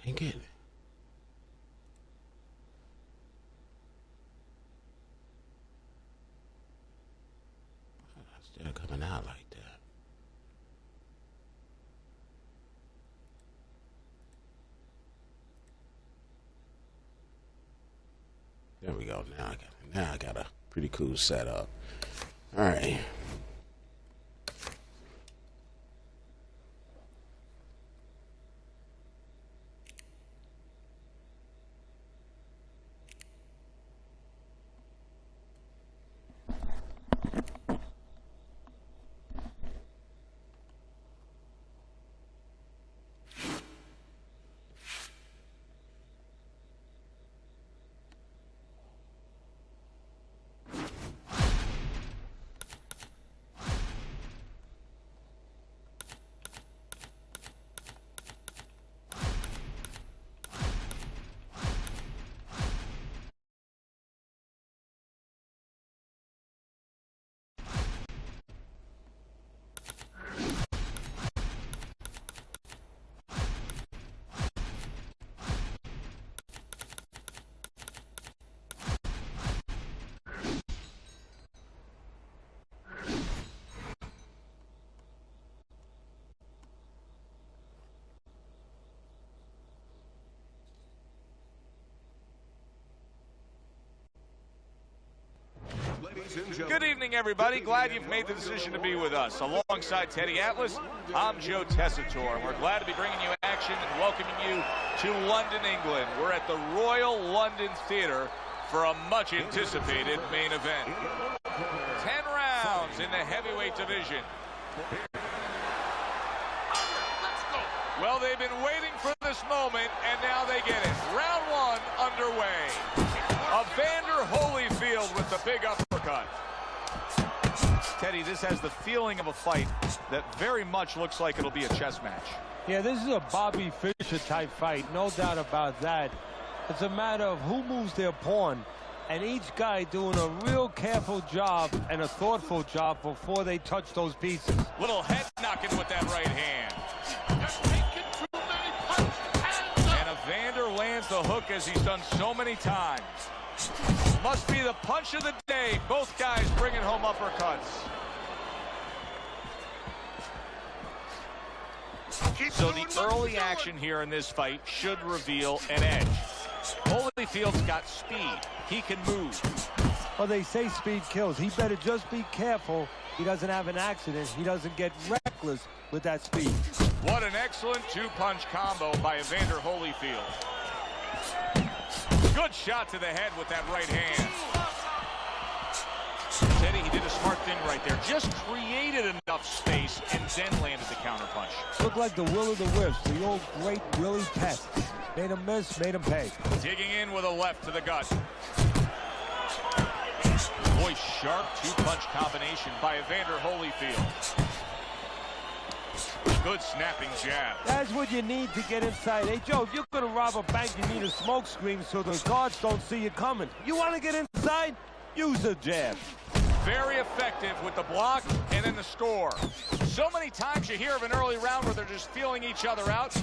Dang it. Still coming out like that. There we go. Now I got a pretty cool setup. All right. Good evening, everybody. Glad you've made the decision to be with us. Alongside Teddy Atlas, I'm Joe Tessitore, and we're glad to be bringing you action and welcoming you to London, England. We're at the Royal London Theatre for a much-anticipated main event. 10 rounds in the heavyweight division. Well, they've been waiting for this moment, and now they get it. Round one underway. Evander Holyfield with the big uppercut. Teddy, this has the feeling of a fight that very much looks like it'll be a chess match. Yeah, this is a Bobby Fischer type fight, no doubt about that. It's a matter of who moves their pawn, and each guy doing a real careful job and a thoughtful job before they touch those pieces. Little head knocking with that right hand. And Evander lands the hook as he's done so many times. Must be the punch of the day. Both guys bringing home uppercuts. So the early action here in this fight should reveal an edge. Holyfield's got speed. He can move. Well, they say speed kills. He better just be careful he doesn't have an accident. He doesn't get reckless with that speed. What an excellent two-punch combo by Evander Holyfield. Good shot to the head with that right hand. Teddy, he did a smart thing right there. Just created enough space and then landed the counterpunch. Looked like the will of the wisp, the old great Willie test. Made him miss, made him pay. Digging in with a left to the gut. Boy, sharp two-punch combination by Evander Holyfield. Good snapping jab. That's what you need to get inside. Hey, Joe, if you're going to rob a bank, you need a smoke screen so the guards don't see you coming. You want to get inside? Use a jab. Very effective with the block and then the score. So many times you hear of an early round where they're just feeling each other out.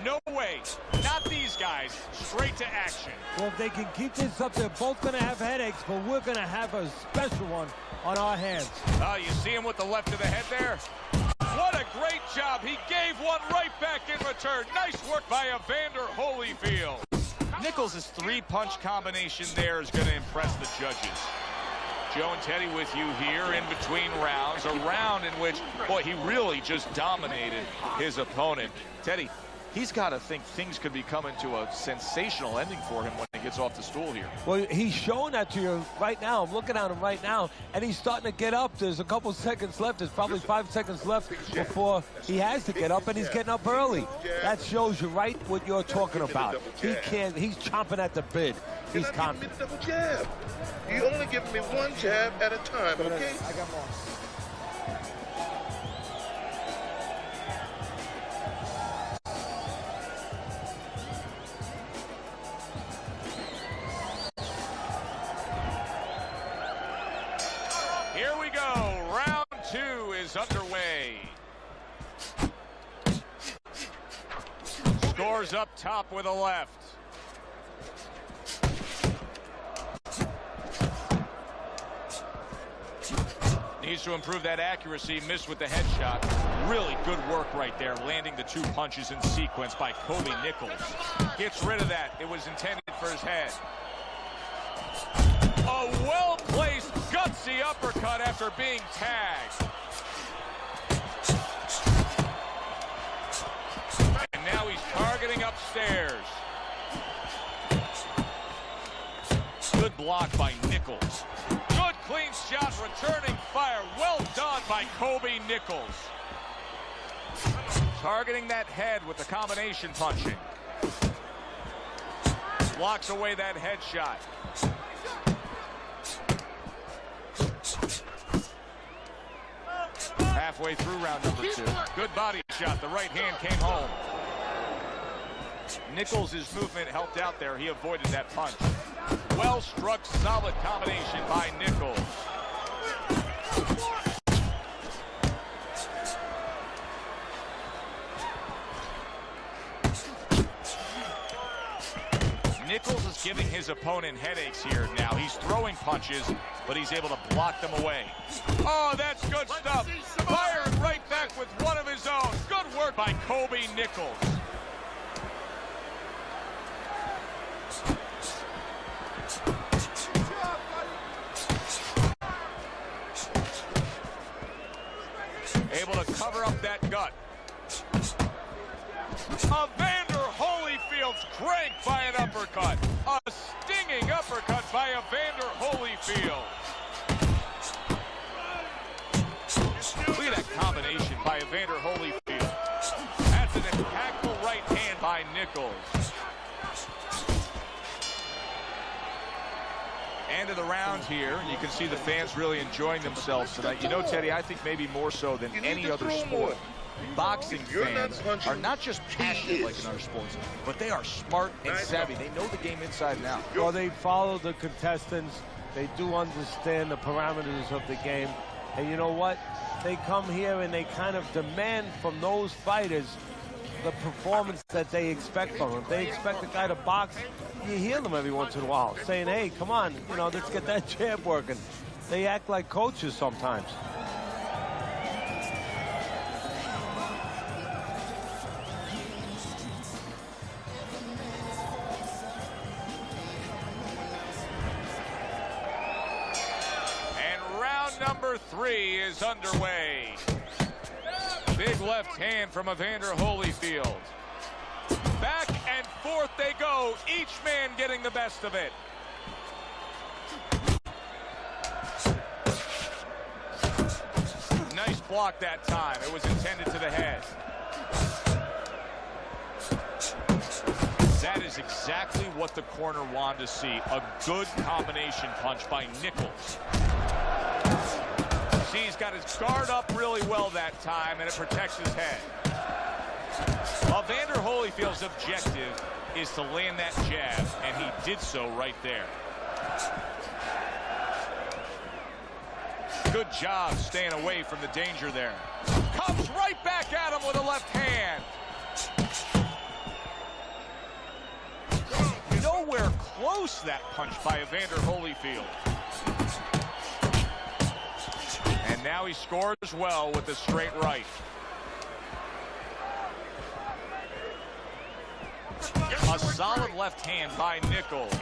No way. Not these guys. Straight to action. Well, if they can keep this up, they're both going to have headaches, but we're going to have a special one on our hands. Oh, you see him with the left to the head there? What a great job. He gave one right back in return. Nice work by Evander Holyfield. Nichols' three-punch combination there is going to impress the judges. Joe and Teddy with you here in between rounds. A round in which, boy, he really just dominated his opponent. Teddy, he's got to think things could be coming to a sensational ending for him when he gets off the stool here. Well, he's showing that to you right now. I'm looking at him right now, and he's starting to get up. There's a couple seconds left. There's probably 5 seconds left before he has to get up, and he's getting up early. That shows you right what you're talking about. He can't. He's chomping at the bit. He's confident. Double jab. You only give me one jab at a time, okay? I got more. Here we go. Round two is underway. Scores up top with a left. Needs to improve that accuracy. Missed with the headshot. Really good work right there, landing the two punches in sequence by Kobe Nichols. Gets rid of that. It was intended for his head. A well-placed, gutsy uppercut after being tagged. And now he's targeting upstairs. Good block by Nichols. Good clean shot, returning fire. Well done by Kobe Nichols. Targeting that head with the combination punching. Blocks away that headshot. Halfway through round number two. Good body shot. The right hand came home. Nichols' movement helped out there. He avoided that punch. Well struck, solid combination by Nichols. Nichols is giving his opponent headaches here now. He's throwing punches, but he's able to block them away. Oh, that's good stuff. Firing right back with one of his own. Good work by Kobe Nichols. cover up that gut. Evander Holyfield's cranked by an uppercut. A stinging uppercut by Evander Holyfield. Look at that combination by Evander Holyfield. That's an impactful right hand by Nichols. End of the round here, and you can see the fans really enjoying themselves tonight. You know, Teddy, I think maybe more so than any other sport, boxing fans are not just passionate like in other sports, but they are smart and savvy. They know the game inside and out. Well, they follow the contestants. They do understand the parameters of the game. And you know what? They come here and they kind of demand from those fighters the performance that they expect from them. If they expect a guy to box, you hear them every once in a while saying, hey, come on, you know, let's get that jab working. They act like coaches sometimes. And round number 3 is underway. Big left hand from Evander Holyfield. Back and forth they go, each man getting the best of it. Nice block that time. It was intended to the head. That is exactly what the corner wanted to see. A good combination punch by Nichols. See, he's got his guard up really well that time, and it protects his head. Evander Holyfield's objective is to land that jab, and he did so right there. Good job staying away from the danger there. Comes right back at him with a left hand. Nowhere close, that punch by Evander Holyfield. And now he scores well with the straight right. A solid left hand by Nichols.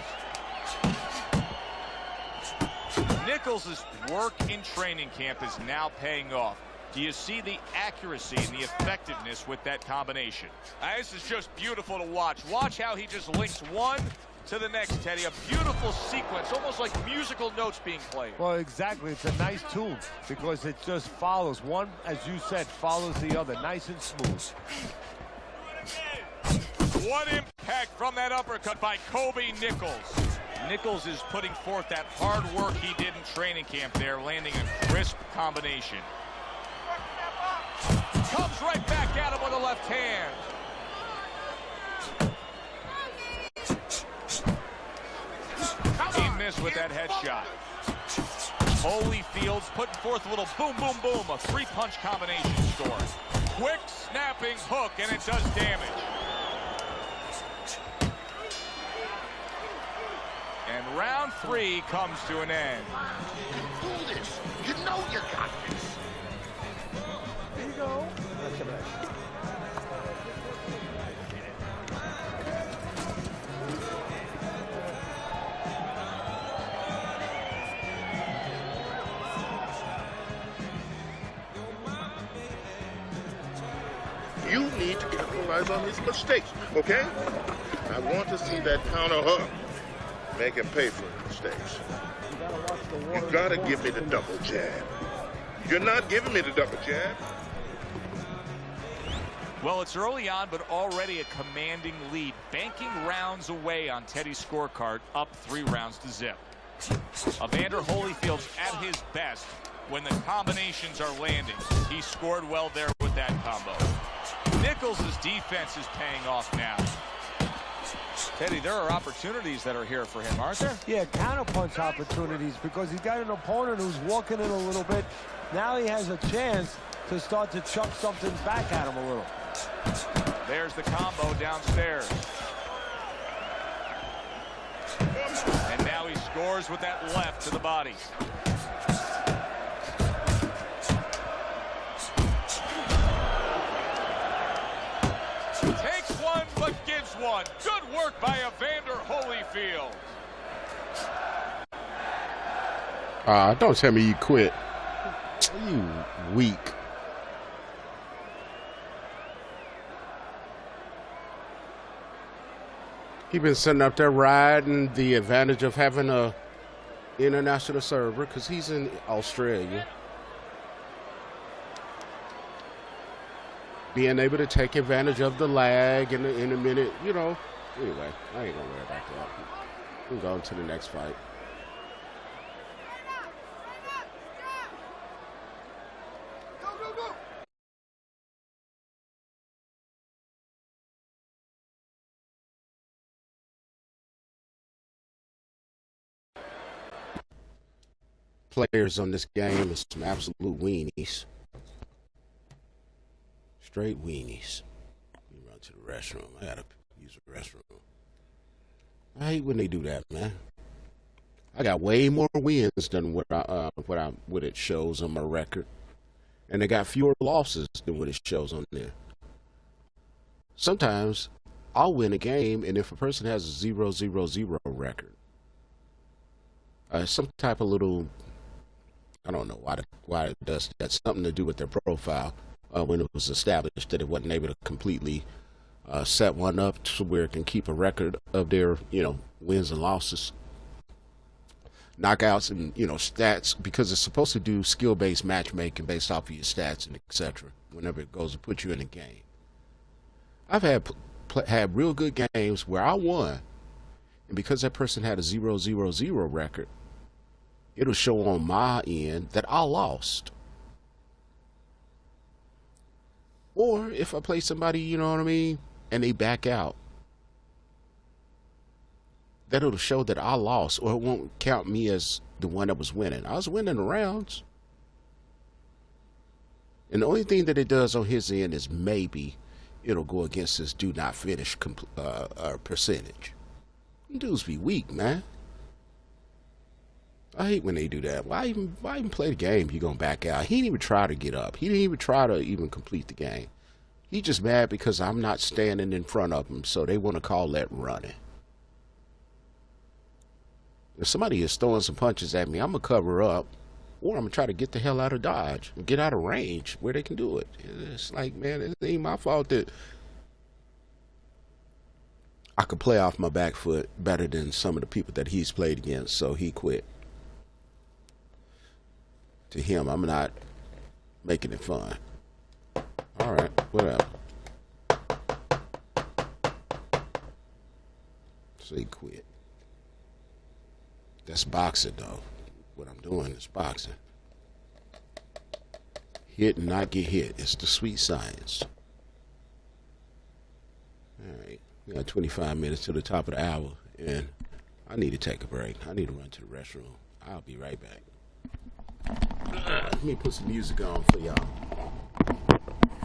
Nichols' work in training camp is now paying off. Do you see the accuracy and the effectiveness with that combination? This is just beautiful to watch. Watch how he just links one to the next, Teddy. A beautiful sequence, almost like musical notes being played. Well, exactly. It's a nice tune because it just follows. One, as you said, follows the other. Nice and smooth. What impact from that uppercut by Kobe Nichols. Nichols is putting forth that hard work he did in training camp there, landing a crisp combination. Comes right back at him with a left hand. He missed with that headshot. Holyfield's putting forth a little boom, boom, boom, a 3-punch combination score. Quick snapping hook, and it does damage. And round 3 comes to an end. Do this. You know you got this. There you go. You need to capitalize on his mistakes, okay? I want to see that counter hook. Make him pay for his mistakes. You gotta give me the double jab. You're not giving me the double jab. Well, it's early on, but already a commanding lead. Banking rounds away on Teddy's scorecard, up 3 rounds to zip. Evander Holyfield's at his best when the combinations are landing. He scored well there with that combo. Nichols' defense is paying off now. Teddy, there are opportunities that are here for him, aren't there? Yeah, counterpunch opportunities because he's got an opponent who's walking in a little bit. Now he has a chance to start to chuck something back at him a little. There's the combo downstairs. And now he scores with that left to the body. Takes one, but gives one. Good work by Evander Holyfield. Don't tell me you quit. You weak. He been sitting up there riding the advantage of having a international server because he's in Australia. Being able to take advantage of the lag in a minute, you know. Anyway, I ain't gonna worry about that. We'll go on to the next fight. Players on this game is some absolute weenies. Straight weenies. Let me run to the restroom. I gotta use the restroom. I hate when they do that, man. I got way more wins than what it shows on my record, and I got fewer losses than what it shows on there. Sometimes I'll win a game, and if a person has a 0-0-0 record, some type of little, I don't know why it does. That's something to do with their profile when it was established that it wasn't able to completely set one up to where it can keep a record of their, wins and losses, knockouts, and stats, because it's supposed to do skill-based matchmaking based off of your stats and etc. Whenever it goes to put you in a game. I've had real good games where I won, and because that person had a 0-0-0 record, it'll show on my end that I lost. Or if I play somebody, you know what I mean, and they back out, that it'll show that I lost, or it won't count me as the one that was winning. I was winning the rounds. And the only thing that it does on his end is maybe it'll go against his do not finish percentage. Dudes be weak, man. I hate when they do that. Why even play the game? He gonna back out. He didn't even try to get up. He didn't even try to even complete the game. He just mad because I'm not standing in front of him, so they want to call that running. If somebody is throwing some punches at me, I'm gonna cover up, or I'm gonna try to get the hell out of dodge and get out of range where they can do it. It's like, man, it ain't my fault that I could play off my back foot better than some of the people that he's played against, so he quit. To him, I'm not making it fun. All right, whatever. So he quit. That's boxing, though. What I'm doing is boxing. Hit and not get hit. It's the sweet science. All right, we got 25 minutes to the top of the hour, and I need to take a break. I need to run to the restroom. I'll be right back. Let me put some music on for y'all.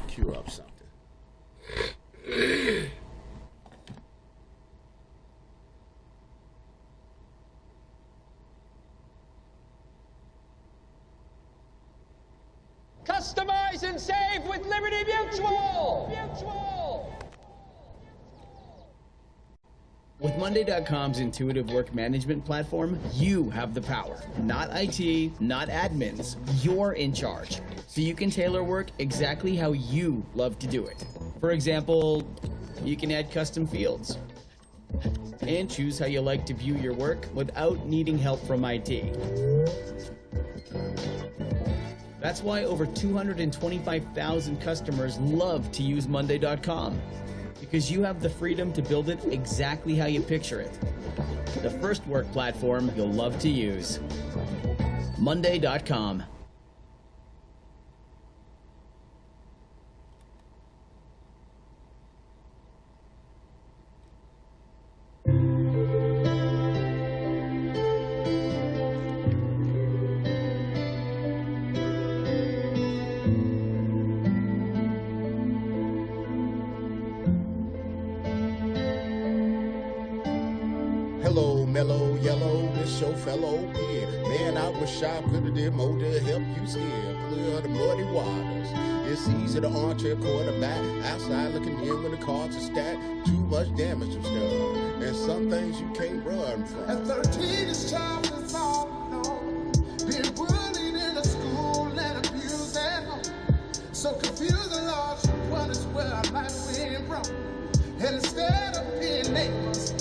Cue up something. Customize and save with Liberty Mutual! With Monday.com's intuitive work management platform, you have the power. Not IT, not admins. You're in charge. So you can tailor work exactly how you love to do it. For example, you can add custom fields and choose how you like to view your work without needing help from IT. That's why over 225,000 customers love to use Monday.com. Because you have the freedom to build it exactly how you picture it. The first work platform you'll love to use. Monday.com. Hello, mellow, yellow, this your fellow here. Man, I wish I could have did more to help you steer clear the muddy waters. It's easy to armchair quarterback, outside looking in when the cards are stacked. Too much damage was done, and some things you can't run from. At 13, this child is all alone, being bullied in the school and abused at home. So confused and lost, you wonder where life went wrong. And instead of being neighbors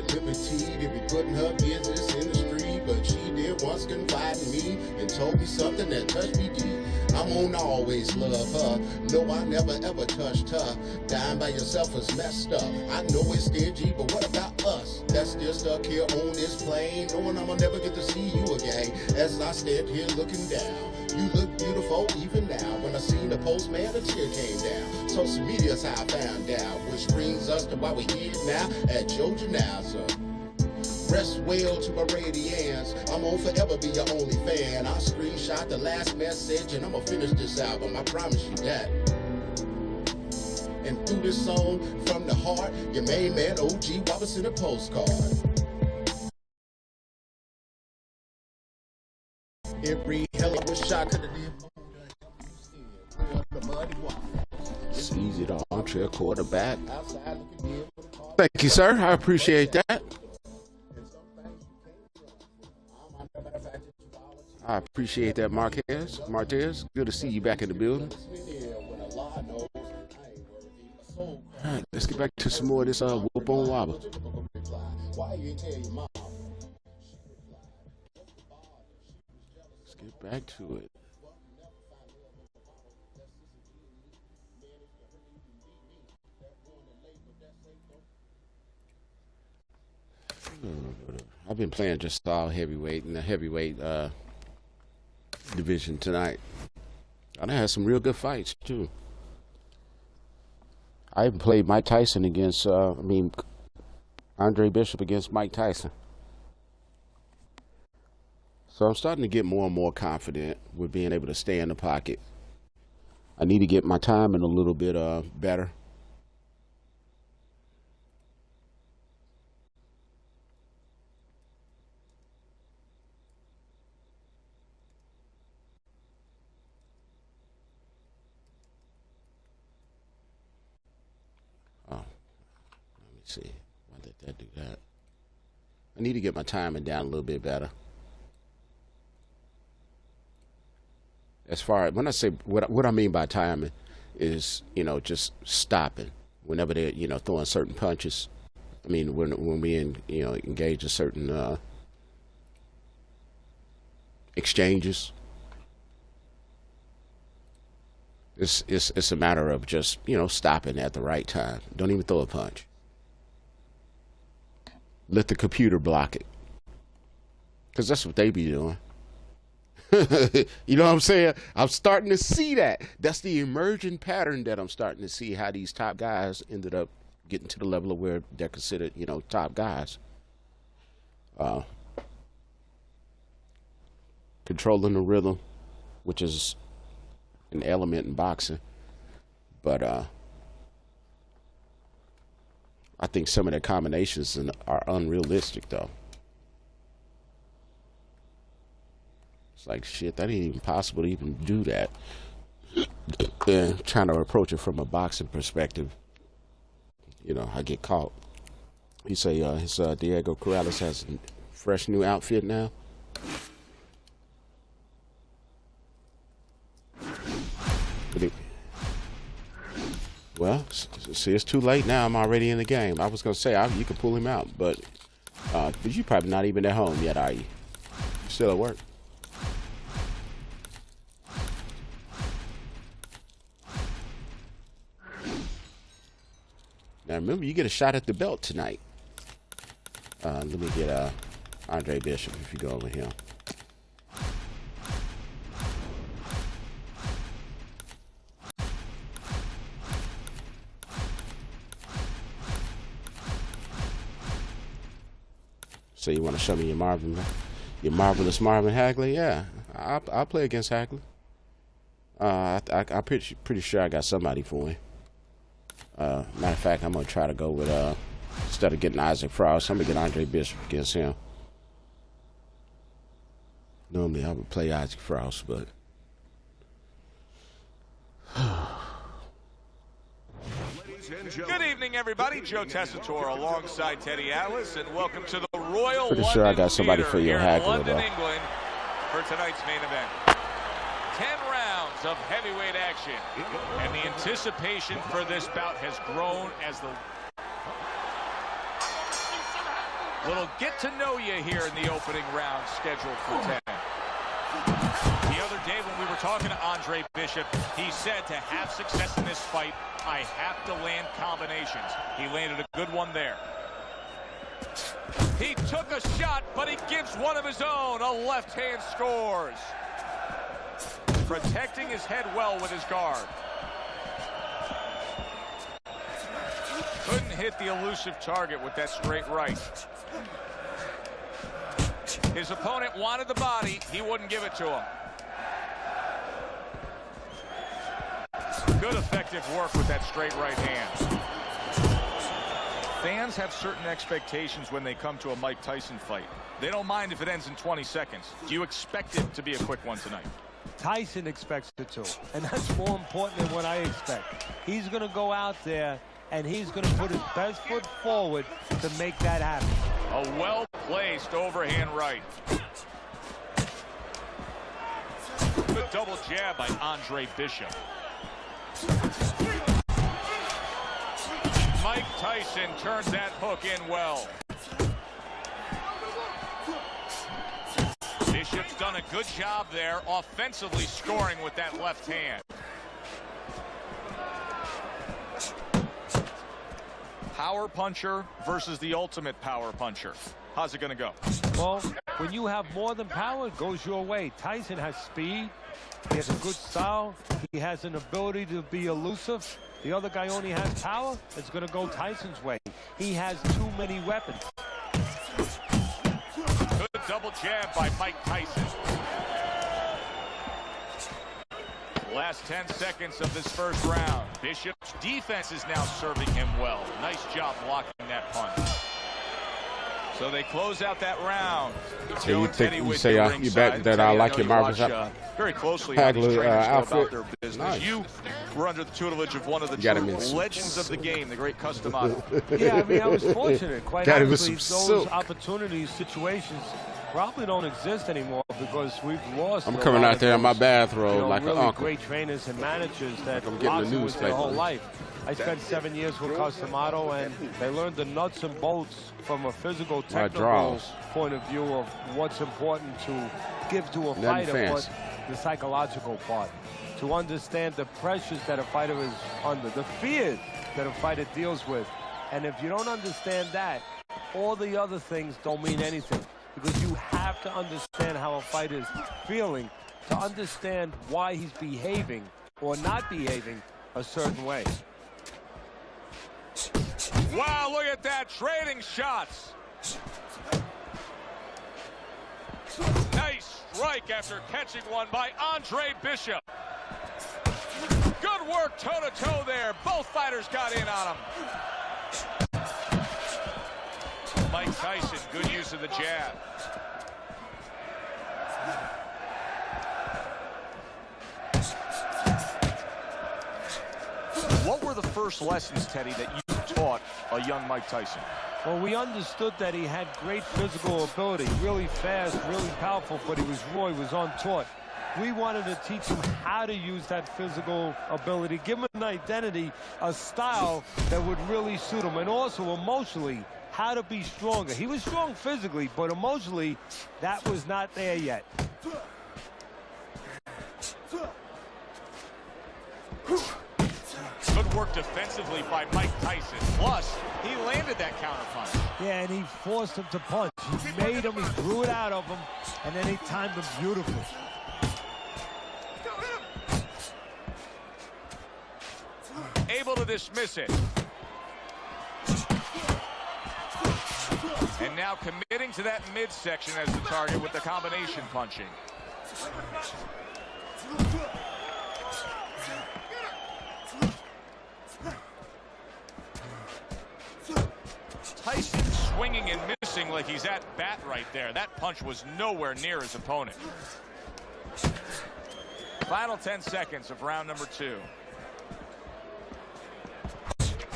at liberty to be putting her business in the street, but she did once confide in me and told me something that touched me deep. I'm gonna always love her. No, I never ever touched her. Dying by yourself was messed up. I know it's stingy, but what about us? That's still stuck here on this plane, knowing I'ma never get to see you again. As I stand here looking down, you look beautiful even now. When I seen the postman, a tear came down. Social media's how I found out, which brings us to why we here now at Georgia now, so. Rest well to my radiance. I'm gonna forever be your only fan. I'll screenshot the last message and I'm gonna finish this album. I promise you that. And through this song from the heart, your main man OG Waba sent a postcard. Every hell of a shot could have did more than the muddy water. Sees it on trail quarterback. Thank you, sir. I appreciate that. I appreciate that, Martez. Good to see you back in the building. All right, let's get back to some more of this whoop on Waba. Let's get back to it. I've been playing just all heavyweight in the heavyweight division tonight. I had some real good fights too. I even played Mike Tyson against, Andre Bishop against Mike Tyson. So I'm starting to get more and more confident with being able to stay in the pocket. I need to get my timing a little bit better. See, why did that do that? I need to get my timing down a little bit better. As far as when I say what I mean by timing is, just stopping whenever they're, throwing certain punches. I mean, when we engage in certain exchanges, it's a matter of just stopping at the right time. Don't even throw a punch. Let the computer block it, because that's what they be doing. You know what I'm saying? I'm starting to see that. That's the emerging pattern that I'm starting to see, how these top guys ended up getting to the level of where they're considered, top guys. Controlling the rhythm, which is an element in boxing, but I think some of their combinations are unrealistic, though. It's like, shit, that ain't even possible to even do that. And trying to approach it from a boxing perspective, I get caught. He say his Diego Corrales has a fresh new outfit now. Well, see, it's too late now. I'm already in the game. I was going to say, you can pull him out, but you're probably not even at home yet, are you? You're still at work. Now, remember, you get a shot at the belt tonight. Let me get Andre Bishop if you go over here. So you want to show me your marvelous Marvin Hagler? Yeah, I'll play against Hagler. I'm pretty sure I got somebody for him. Matter of fact, I'm gonna try to go with instead of getting Isaac Frost, I'm gonna get Andre Bishop against him. Normally I would play Isaac Frost, but good evening, everybody. Joe Tessitore alongside Teddy Atlas, and welcome to the Royal pretty London sure I got somebody Theater for your here in Hagler, London, though. England, for tonight's main event. 10 rounds of heavyweight action, and the anticipation for this bout has grown as the Little get to know you here in the opening round scheduled for 10. The other day when we were talking to Andre Bishop, he said to have success in this fight, I have to land combinations. He landed a good one there. He took a shot, but he gives one of his own. A left hand scores. Protecting his head well with his guard. Couldn't hit the elusive target with that straight right. His opponent wanted the body. He wouldn't give it to him. Good effective work with that straight right hand. Fans have certain expectations when they come to a Mike Tyson fight. They don't mind if it ends in 20 seconds. Do you expect it to be a quick one tonight? Tyson expects it to, and that's more important than what I expect. He's going to go out there, and he's going to put his best foot forward to make that happen. A well-placed overhand right. Good double jab by Andre Bishop. Mike Tyson turns that hook in well. Bishop's done a good job there, offensively scoring with that left hand. Power puncher versus the ultimate power puncher. How's it going to go? Well, when you have more than power, it goes your way. Tyson has speed. He has a good style. He has an ability to be elusive. The other guy only has power. It's going to go Tyson's way. He has too many weapons. Good double jab by Mike Tyson. Last 10 seconds of this first round. Bishop's defense is now serving him well. Nice job blocking that punch. So they close out that round. So you think you say you bet that I like your Marcus very closely how these trainers go outfit. About their business. Nice. You were under the tutelage of one of the true legends of the game, the great Customato. Yeah, I mean, I was fortunate. Quite honestly, those opportunities, situations probably don't exist anymore because we've lost. I'm coming out there in my bathrobe, you know, like really an uncle. Great trainers and managers that I'm getting the boxed their whole newspaper. life. I spent 7 years with Customato, and they learned the nuts and bolts from a physical, technical point of view of what's important to give to a fighter, but the psychological part. To understand the pressures that a fighter is under, the fears that a fighter deals with. And if you don't understand that, all the other things don't mean anything. Because you have to understand how a fighter is feeling to understand why he's behaving or not behaving a certain way. Wow, look at that, trading shots. Nice strike after catching one by Andre Bishop. Good work toe-to-toe there. Both fighters got in on him. Mike Tyson, good use of the jab. What were the first lessons, Teddy, that you taught a young Mike Tyson? Well, we understood that he had great physical ability, really fast, really powerful, but he was raw, he was untaught. We wanted to teach him how to use that physical ability, give him an identity, a style that would really suit him, and also emotionally, how to be stronger. He was strong physically, but emotionally, that was not there yet. Good work defensively by Mike Tyson. Plus, he landed that counterpunch. Yeah, and he forced him to punch. He made him, he threw it out of him, and then he timed him beautifully. Able to dismiss it. And now committing to that midsection as the target with the combination punching. Tyson swinging and missing like he's at bat right there. That punch was nowhere near his opponent. Final 10 seconds of round number 2.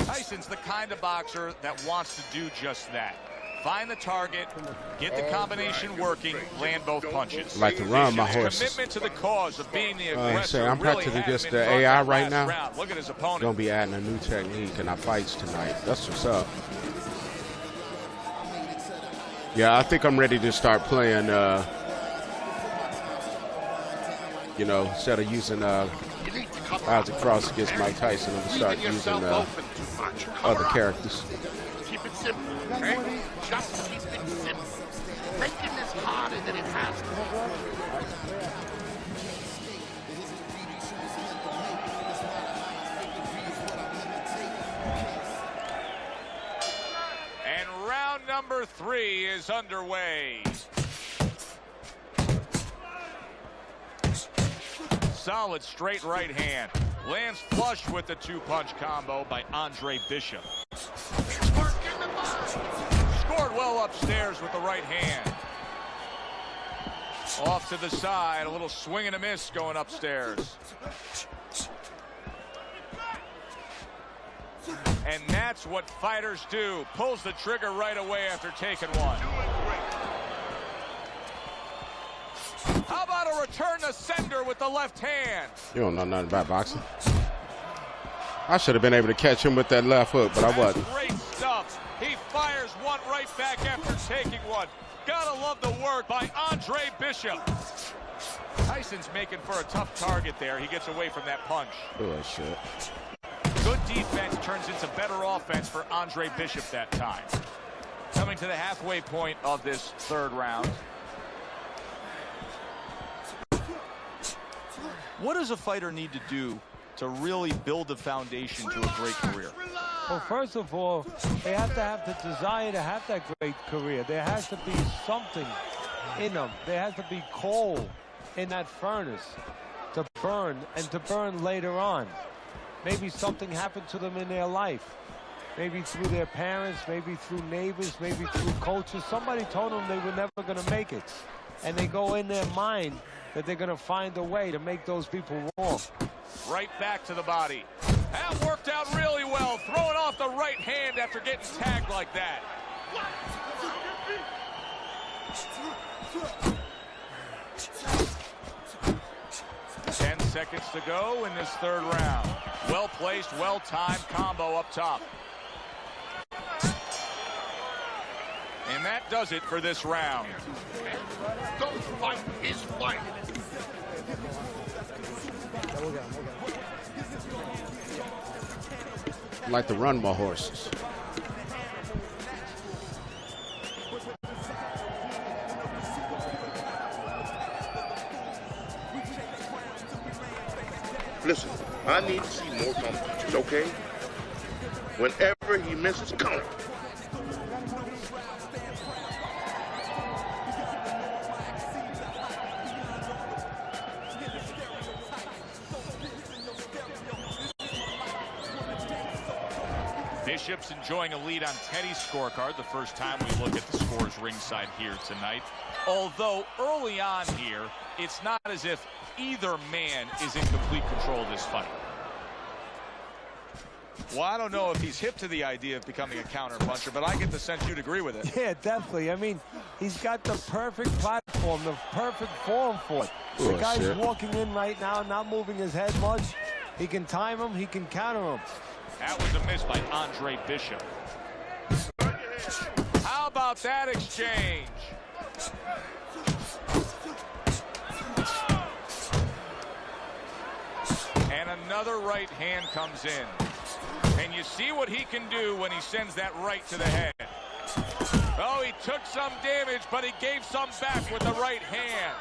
Tyson's the kind of boxer that wants to do just that. Find the target, get the combination working, land both punches. I like to run my horses. Commitment to the cause of being the aggressor. I'm practicing against the AI right now. Round. Look at his opponent. Gonna be adding a new technique in our fights tonight. That's what's up. Yeah, I think I'm ready to start playing, you know, instead of using Isaac Frost against Mike Tyson, I'm going to start using other characters. Keep it simple, okay? Just keep it simple. Making this harder than it has to be. And round number 3 is underway. Solid straight right hand. Lands flush with the 2-punch combo by Andre Bishop. Scored well upstairs with the right hand. Off to the side, a little swing and a miss going upstairs. And that's what fighters do. Pulls the trigger right away after taking one. How about a return to sender with the left hand? You don't know nothing about boxing. I should have been able to catch him with that left hook, but I wasn't. Great stuff. He fires one right back after taking one. Gotta love the work by Andre Bishop. Tyson's making for a tough target there. He gets away from that punch. Oh, shit. Good defense turns into better offense for Andre Bishop that time. Coming to the halfway point of this 3rd round. What does a fighter need to do to really build the foundation to a great career? Well, first of all, they have to have the desire to have that great career. There has to be something in them. There has to be coal in that furnace to burn, and to burn later on. Maybe something happened to them in their life. Maybe through their parents, maybe through neighbors, maybe through coaches. Somebody told them they were never going to make it. And they go in their mind that they're going to find a way to make those people wrong. Right back to the body. That worked out really well. Throwing off the right hand after getting tagged like that. 10 seconds to go in this 3rd round. Well-placed, well-timed combo up top. And that does it for this round. Don't fight his fight. I like to run my horses. Listen, I need to see more competitions, okay? Whenever he misses, count. Bishop's enjoying a lead on Teddy's scorecard the first time we look at the scores ringside here tonight. Although early on here, it's not as if either man is in complete control of this fight. Well, I don't know if he's hip to the idea of becoming a counter puncher, but I get the sense you'd agree with it. Yeah, definitely. I mean, he's got the perfect platform, the perfect form for it. The guy's walking in right now, not moving his head much. He can time him, he can counter him. That was a miss by Andre Bishop. How about that exchange? And another right hand comes in. And you see what he can do when he sends that right to the head. Oh, he took some damage, but he gave some back with the right hand.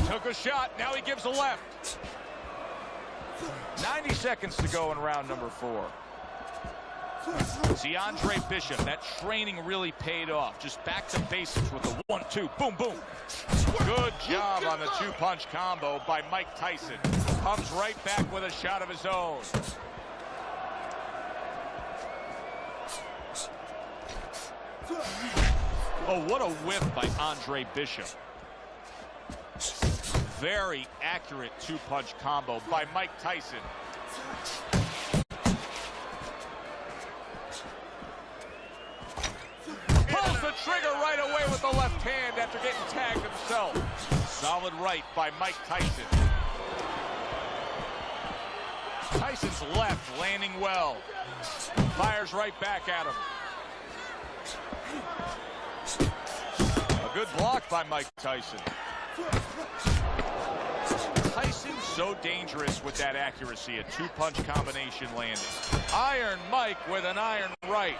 Took a shot, now he gives a left. 90 seconds to go in round number 4. See, Andre Bishop, that training really paid off. Just back to basics with the 1-2, boom, boom. Good job on the 2-punch combo by Mike Tyson. Comes right back with a shot of his own. Oh, what a whip by Andre Bishop. Very accurate 2-punch combo by Mike Tyson. Pulls the trigger right away with the left hand after getting tagged himself. Solid right by Mike Tyson. Tyson's left landing well. Fires right back at him. A good block by Mike Tyson. Tyson's so dangerous with that accuracy, a two-punch combination landing. Iron Mike with an iron right.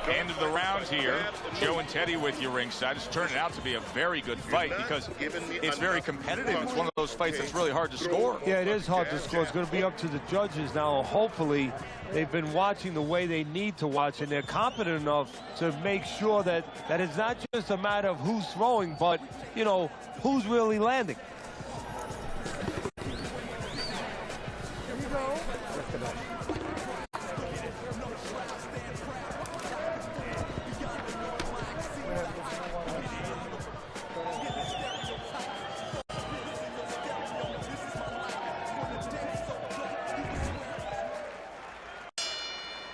End of the round here. Joe and Teddy with you ringside. It's turning out to be a very good fight because it's very competitive. It's one of those fights that's really hard to score. Yeah, it is hard to score. It's going to be up to the judges now. Hopefully, they've been watching the way they need to watch, and they're competent enough to make sure that it's not just a matter of who's throwing, but, you know, who's really landing.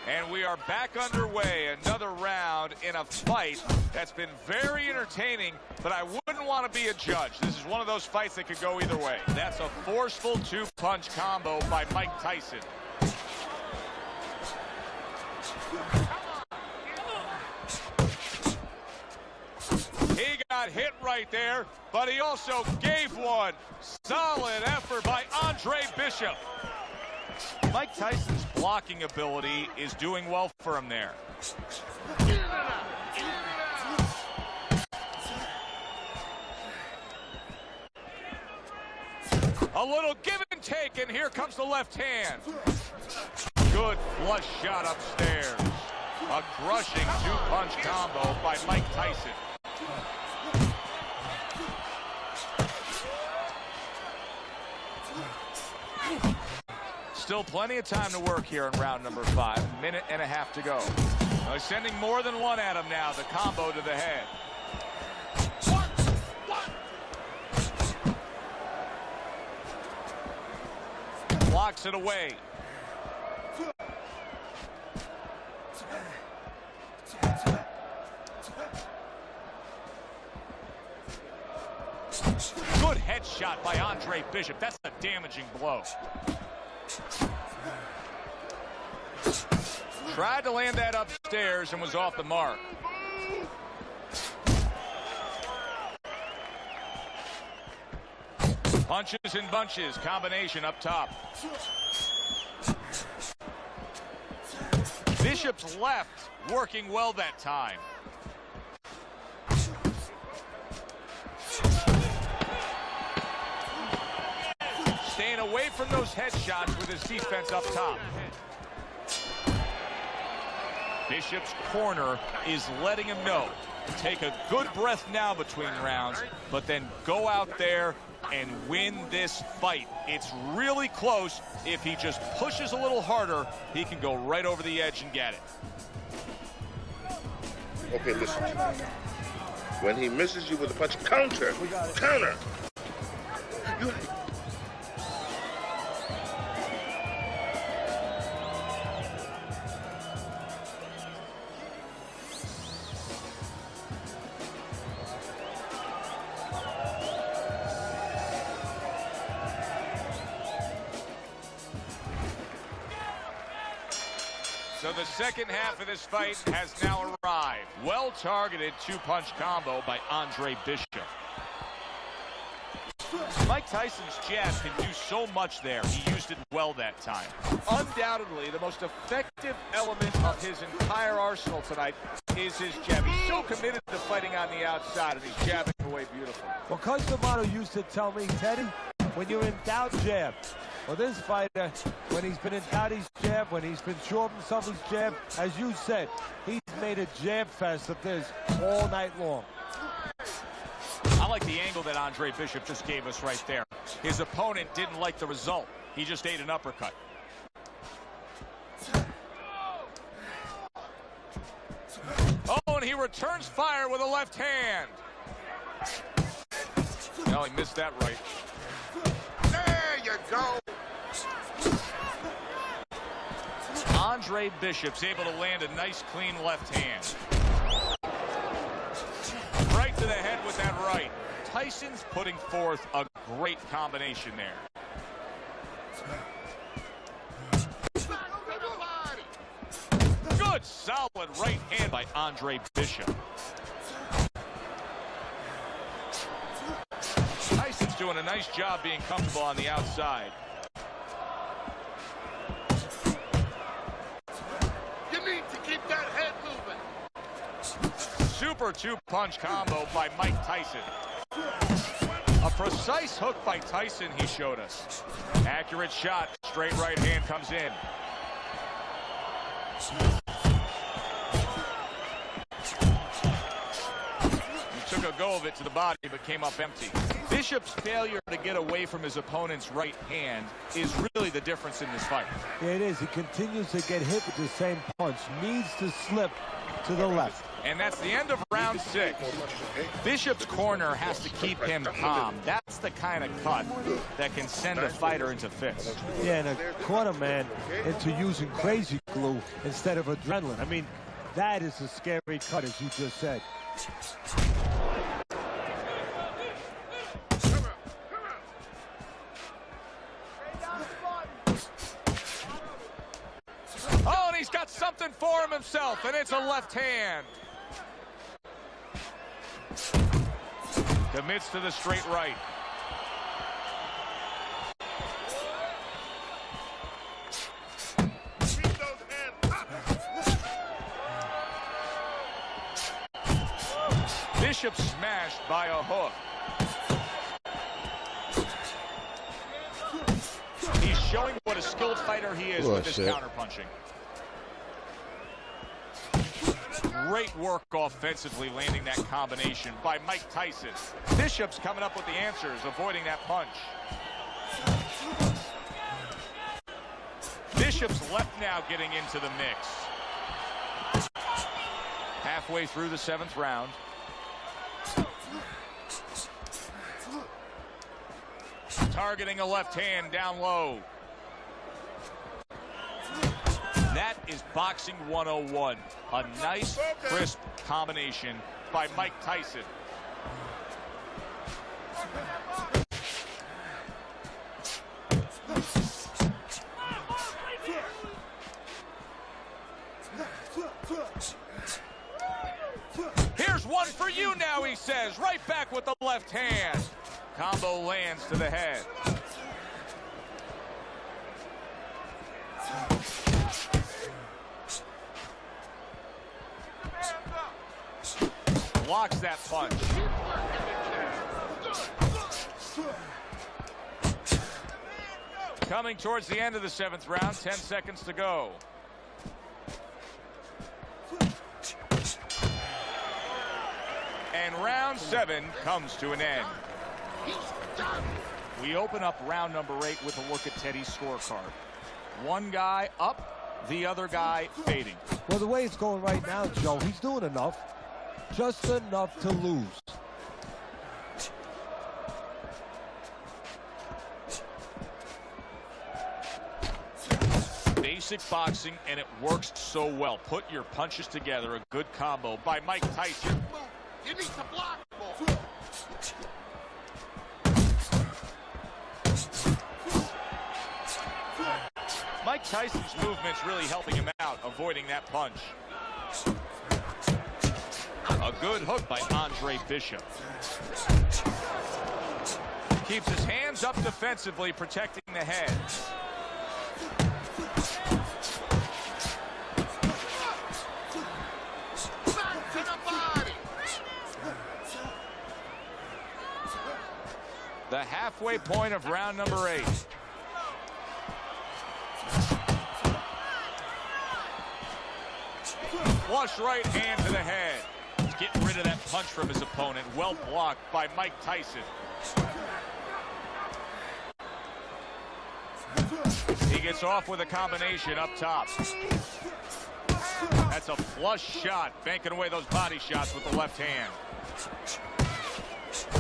And we are back underway, another round in a fight that's been very entertaining, but I wouldn't want to be a judge. This is one of those fights that could go either way. That's a forceful two-punch combo by Mike Tyson. He got hit right there, but he also gave one. Solid effort by Andre Bishop. Mike Tyson's blocking ability is doing well for him there. A little give and take, and here comes the left hand. Good flush shot upstairs. A crushing two-punch combo by Mike Tyson. Still plenty of time to work here in round number 5. Minute and a half to go. Now he's sending more than one at him now. The combo to the head. Blocks it away. Good headshot by Andre Bishop. That's a damaging blow. Tried to land that upstairs and was off the mark. Punches and bunches, combination up top. Bishop's left working well that time. Staying away from those headshots with his defense up top. Bishop's corner is letting him know. Take a good breath now between rounds, but then go out there and win this fight. It's really close. If he just pushes a little harder, he can go right over the edge and get it. Okay, listen. When he misses you with a punch, counter. Counter. So the second half of this fight has now arrived. Well-targeted two-punch combo by Andre Bishop. Mike Tyson's jab can do so much there. He used it well that time. Undoubtedly, the most effective element of his entire arsenal tonight is his jab. He's so committed to fighting on the outside, and he's jabbing away beautifully. Well, Coach D'Amato used to tell me, Teddy, when you're in doubt, jab. Well, this fighter, when he's been in doubt, he's jab. When he's been sure of himself, he's jab. As you said, he's made a jab fest of this all night long. I like the angle that Andre Bishop just gave us right there. His opponent didn't like the result. He just ate an uppercut. Oh, and he returns fire with a left hand. No, he missed that right. There you go. Andre Bishop's able to land a nice, clean left hand. Right to the head with that right. Tyson's putting forth a great combination there. Good, solid right hand by Andre Bishop. Tyson's doing a nice job being comfortable on the outside. You need to keep that head moving. Super two-punch combo by Mike Tyson. A precise hook by Tyson he showed us. Accurate shot, straight right hand comes in. He took a go of it to the body, but came up empty. Bishop's failure to get away from his opponent's right hand is really the difference in this fight. Yeah, it is. He continues to get hit with the same punch. Needs to slip to the left. And that's the end of round 6. Bishop's corner has to keep him calm. That's the kind of cut that can send a fighter into fits. Yeah, and a corner man into using crazy glue instead of adrenaline. I mean, that is a scary cut, as you just said. Oh, and he's got something for him himself, and it's a left hand. Commits to the straight right. Bishop smashed by a hook. He's showing what a skilled fighter he is with his counterpunching. Great work offensively, landing that combination by Mike Tyson. Bishop's coming up with the answers, avoiding that punch. Bishop's left now getting into the mix. Halfway through the 7th round. Targeting a left hand down low. That is boxing 101. A nice, crisp combination by Mike Tyson. Here's one for you now, he says. Right back with the left hand. Combo lands to the head. Blocks that punch. Coming towards the end of the 7th round, 10 seconds to go. And round 7 comes to an end. We open up round number 8 with a look at Teddy's scorecard. One guy up, the other guy fading. Well, the way it's going right now, Joe, he's doing enough. Just enough to lose. Basic boxing, and it works so well. Put your punches together. A good combo by Mike Tyson. You need to block. Mike Tyson's movement's really helping him out, avoiding that punch. A good hook by Andre Bishop. Keeps his hands up defensively, protecting the head. Back to the body. The halfway point of round number 8. Flush right hand to the head. He's getting rid of that punch from his opponent. Well blocked by Mike Tyson. He gets off with a combination up top. That's a flush shot, banking away those body shots with the left hand.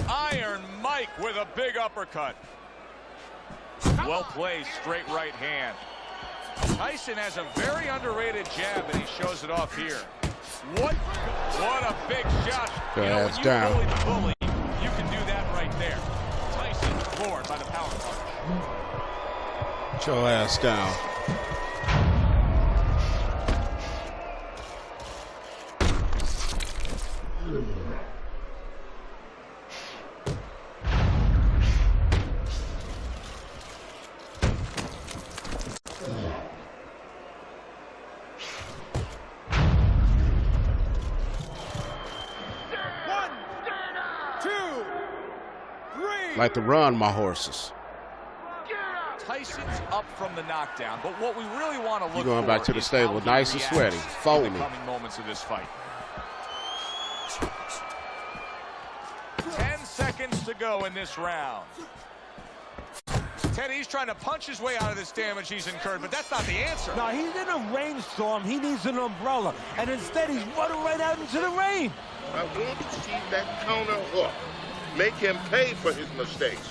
Iron Mike with a big uppercut. Well placed, straight right hand. Tyson has a very underrated jab, and he shows it off here. What a big shot. You know, when you bully the bully, you can do that right there. Tyson floored by the power punch. Get your ass down. Like to run my horses. Tyson's up from the knockdown, but what we really want to look You're going back to the stable, nice and sweaty, foamy. In the coming moments of this fight. 10 seconds to go in this round. Teddy's trying to punch his way out of this damage he's incurred, but that's not the answer. No, he's in a rainstorm. He needs an umbrella, and instead he's running right out into the rain. I want to see that counter hook. Make him pay for his mistakes.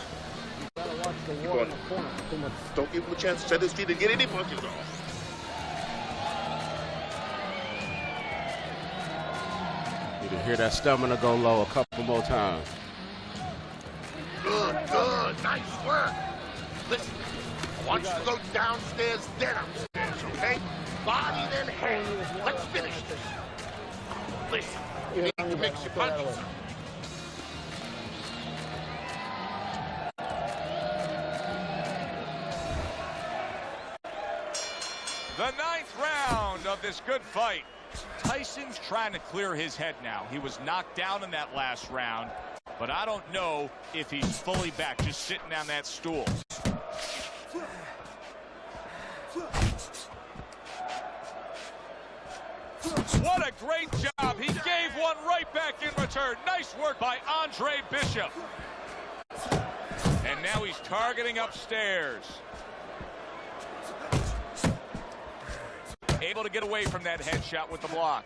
Don't give him a chance to set his feet and get any punches off. You can hear that stamina go low a couple more times. Good, good, nice work. Listen, I want you to go downstairs, then upstairs, okay? Body, then head. Let's finish this. Listen, you need to mix your punches. The 9th round of this good fight. Tyson's trying to clear his head now. He was knocked down in that last round, but I don't know if he's fully back, just sitting on that stool. What a great job. He gave one right back in return. Nice work by Andre Bishop. And now he's targeting upstairs. Able to get away from that headshot with the block.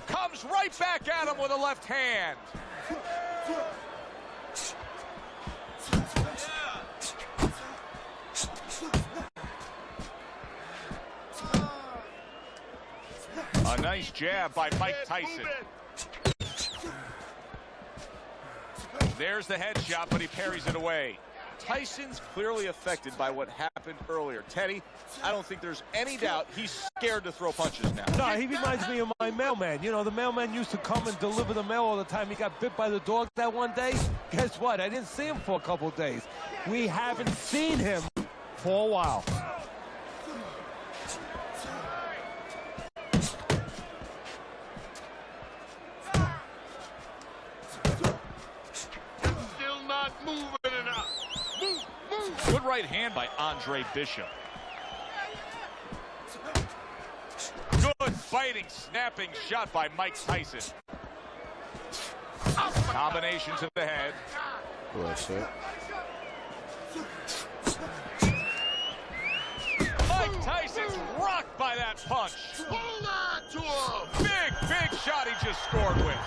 Comes right back at him with a left hand. A nice jab by Mike Tyson. There's the headshot, but he parries it away. Tyson's clearly affected by what happened earlier. Teddy, I don't think there's any doubt he's scared to throw punches now. No, he reminds me of my mailman. You know, the mailman used to come and deliver the mail all the time. He got bit by the dog that one day. Guess what? I didn't see him for a couple of days. We haven't seen him for a while. Still not moving enough. Good right hand by Andre Bishop. Good fighting, snapping shot by Mike Tyson. Combination to the head. Bullshit. Mike Tyson's rocked by that punch. Hold on to him. Big shot he just scored with.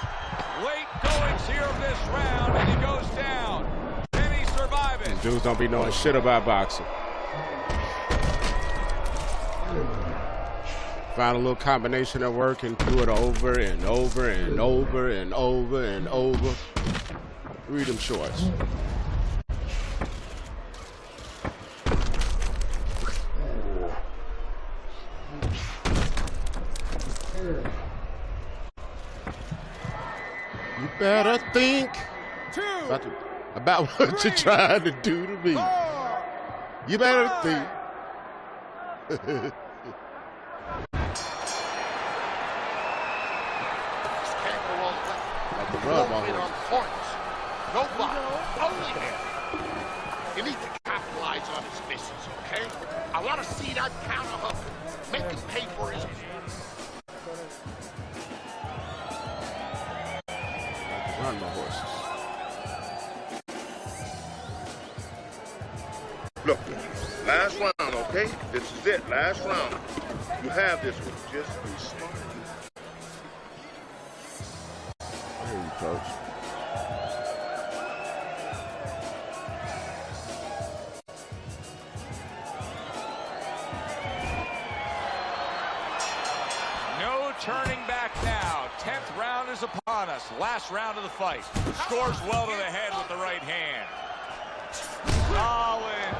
Late goings here of this round, and he goes down. Can he survive it? Dudes don't be knowing shit about boxing. Find a little combination that work and do it over and over and over and over and over. Read them shorts. You better think about what you're trying to do to me. You better think. On points. No block. Only him. You need to capitalize on his misses, okay? I want to see that counter hook. Make him pay for his... Run my horses. Look, last round, okay? This is it, last round. You have this one. Just be smart. I hear you, Coach. No turning back now. 10th round is upon us. Last round of the fight. Scores well to the head with the right hand. Solid.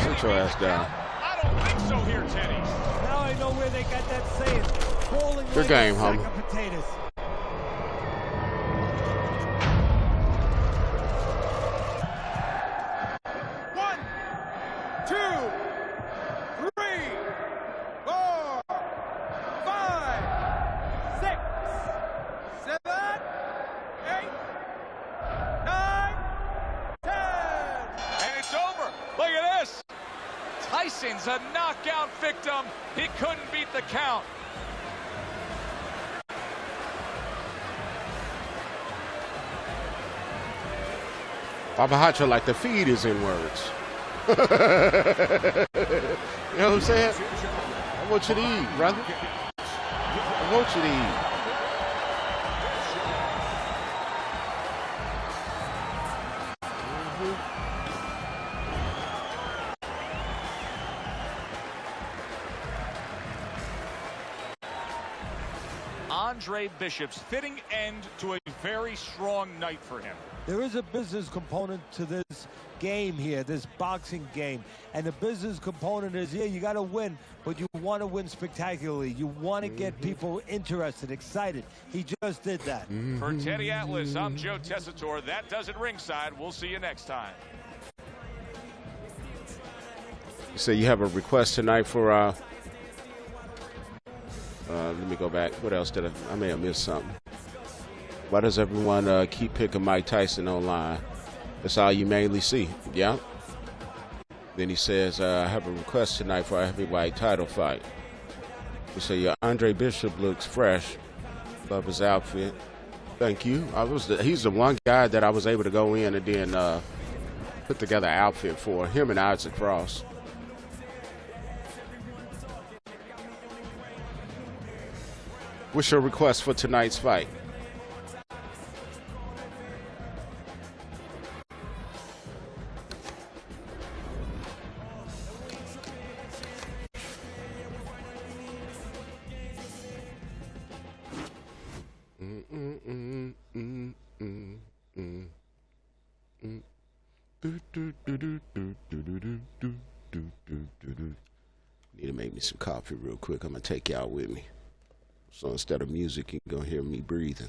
Sit your ass down. I don't think so here, Teddy. Now I know where they got that saying. Falling Good like game, a sack homie. of potatoes. Tyson's a knockout victim. He couldn't beat the count. WabaHacha like the feed is in words. You know what I'm saying? I want you to eat, brother. I want you to eat. Andre Bishop's fitting end to a very strong night for him. There is a business component to this game here, this boxing game. And the business component is, yeah, you got to win, but you want to win spectacularly. You want to get people interested, excited. He just did that. For Teddy Atlas, I'm Joe Tessitore. That does it ringside. We'll see you next time. So you have a request tonight for, let me go back. What else did I may have missed something. Why does everyone keep picking Mike Tyson online? That's all you mainly see. Yeah. Then he says, I have a request tonight for a heavyweight title fight. So your Andre Bishop looks fresh. Love his outfit. Thank you. He's the one guy that I was able to go in and then put together an outfit for him and Isaac Cross. What's your request for tonight's fight? Need to make me some coffee real quick. I'm gonna take y'all with me. So instead of music, you can go hear me breathing.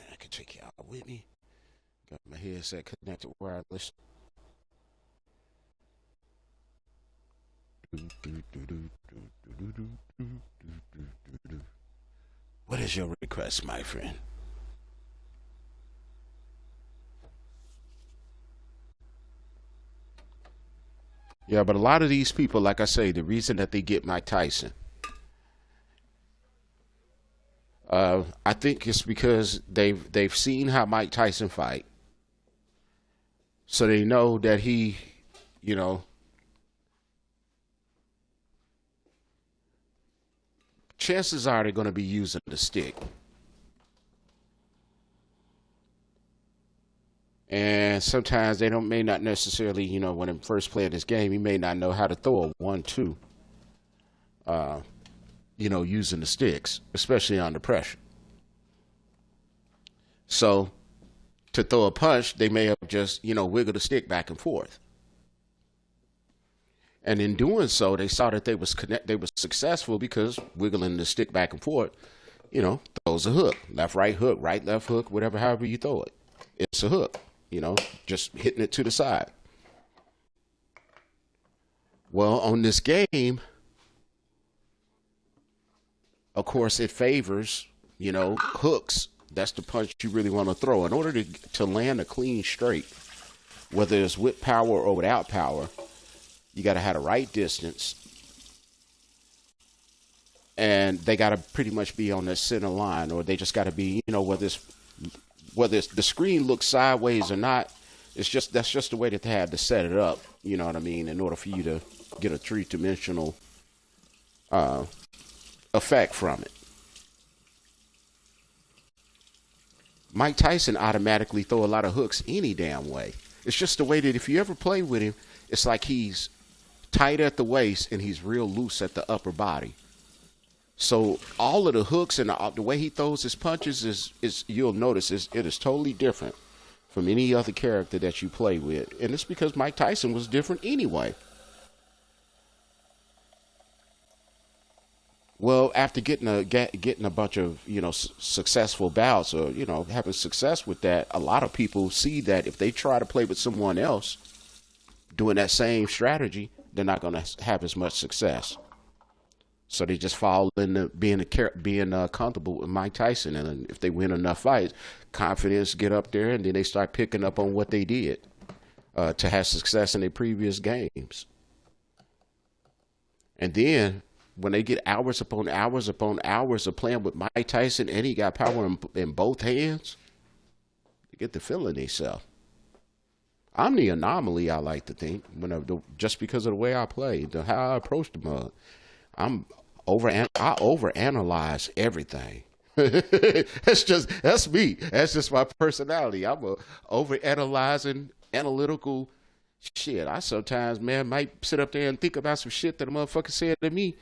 I can take y'all with me. Got my headset connected wireless. What is your request, my friend? Yeah, but a lot of these people, like I say, the reason that they get Mike Tyson, I think it's because they've seen how Mike Tyson fight, so they know that he, you know, chances are they're going to be using the stick. And sometimes they may not necessarily, you know, when they first play this game, he may not know how to throw a 1-2, you know, using the sticks, especially under pressure. So to throw a punch, they may have just, you know, wiggled the stick back and forth. And in doing so, they saw that they was successful because wiggling the stick back and forth, you know, throws a hook, left, right, left hook, whatever, however you throw it. It's a hook, you know, just hitting it to the side. Well, on this game, of course, it favors, you know, hooks. That's the punch you really want to throw. In order to land a clean straight, whether it's with power or without power, you got to have the right distance. And they got to pretty much be on the center line, or they just got to be, you know, whether it's the screen looks sideways or not, that's just the way that they had to set it up, you know what I mean, in order for you to get a three-dimensional effect from it. Mike Tyson automatically throw a lot of hooks any damn way. It's just the way that if you ever play with him, it's like he's tight at the waist and he's real loose at the upper body. So all of the hooks and the way he throws his punches is you'll notice it is totally different from any other character that you play with. And it's because Mike Tyson was different anyway. Well, after getting a bunch of, successful bouts or, having success with that, a lot of people see that if they try to play with someone else doing that same strategy, they're not going to have as much success. So they just fall into being comfortable with Mike Tyson. And if they win enough fights, confidence get up there, and then they start picking up on what they did to have success in their previous games. And then when they get hours upon hours upon hours of playing with Mike Tyson and he got power in both hands, they get the feeling themselves. I'm the anomaly, I like to think, just because of the way I play, how I approach the mug. I overanalyze everything. That's me. That's just my personality. I'm a overanalyzing, analytical shit. I sometimes, might sit up there and think about some shit that a motherfucker said to me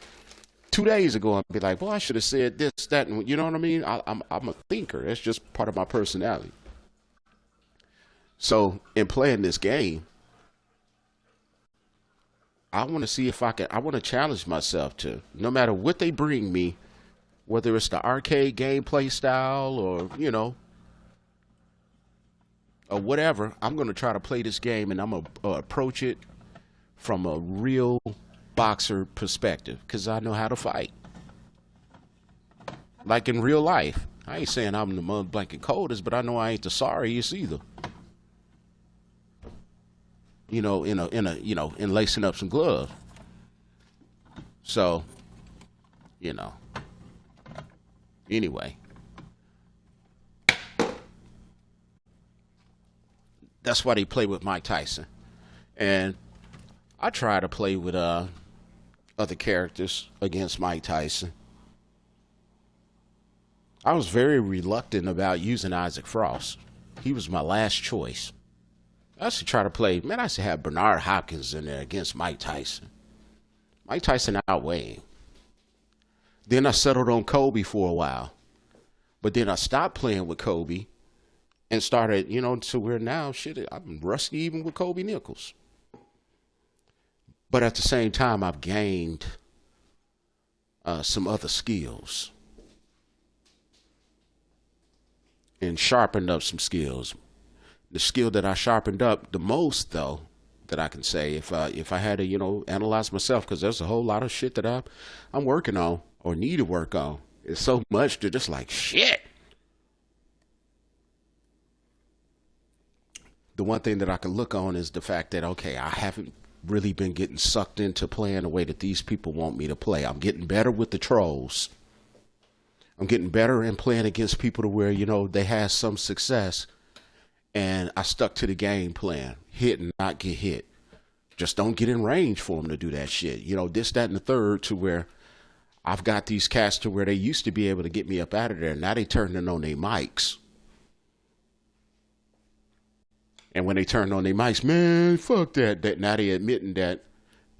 2 days ago and be like, well, I should have said this, that, and you know what I mean? I'm a thinker. That's just part of my personality. So in playing this game, I want to see if I want to challenge myself to, no matter what they bring me, whether it's the arcade gameplay style or, or whatever, I'm going to try to play this game and I'm going to approach it from a real boxer perspective because I know how to fight. Like in real life. I ain't saying I'm the mud blanket coldest, but I know I ain't the sorriest either. In lacing up some gloves. So, anyway. That's why they play with Mike Tyson. And I try to play with other characters against Mike Tyson. I was very reluctant about using Isaac Frost. He was my last choice. I used to try to play, I used to have Bernard Hopkins in there against Mike Tyson. Mike Tyson outweighed. Then I settled on Kobe for a while. But then I stopped playing with Kobe and started, to where now, I'm rusty even with Kobe Nichols. But at the same time, I've gained some other skills and sharpened up some skills. The skill that I sharpened up the most, though, that I can say, if I had to, analyze myself, because there's a whole lot of shit that I'm working on or need to work on. It's so much to just like, shit. The one thing that I can look on is the fact that, okay, I haven't really been getting sucked into playing the way that these people want me to play. I'm getting better with the trolls. I'm getting better in playing against people to where, they have some success. And I stuck to the game plan. Hit and not get hit. Just don't get in range for them to do that shit. This, that, and the third, to where I've got these cats to where they used to be able to get me up out of there. Now they turning on their mics. And when they turn on their mics, man, fuck that. Now they admitting that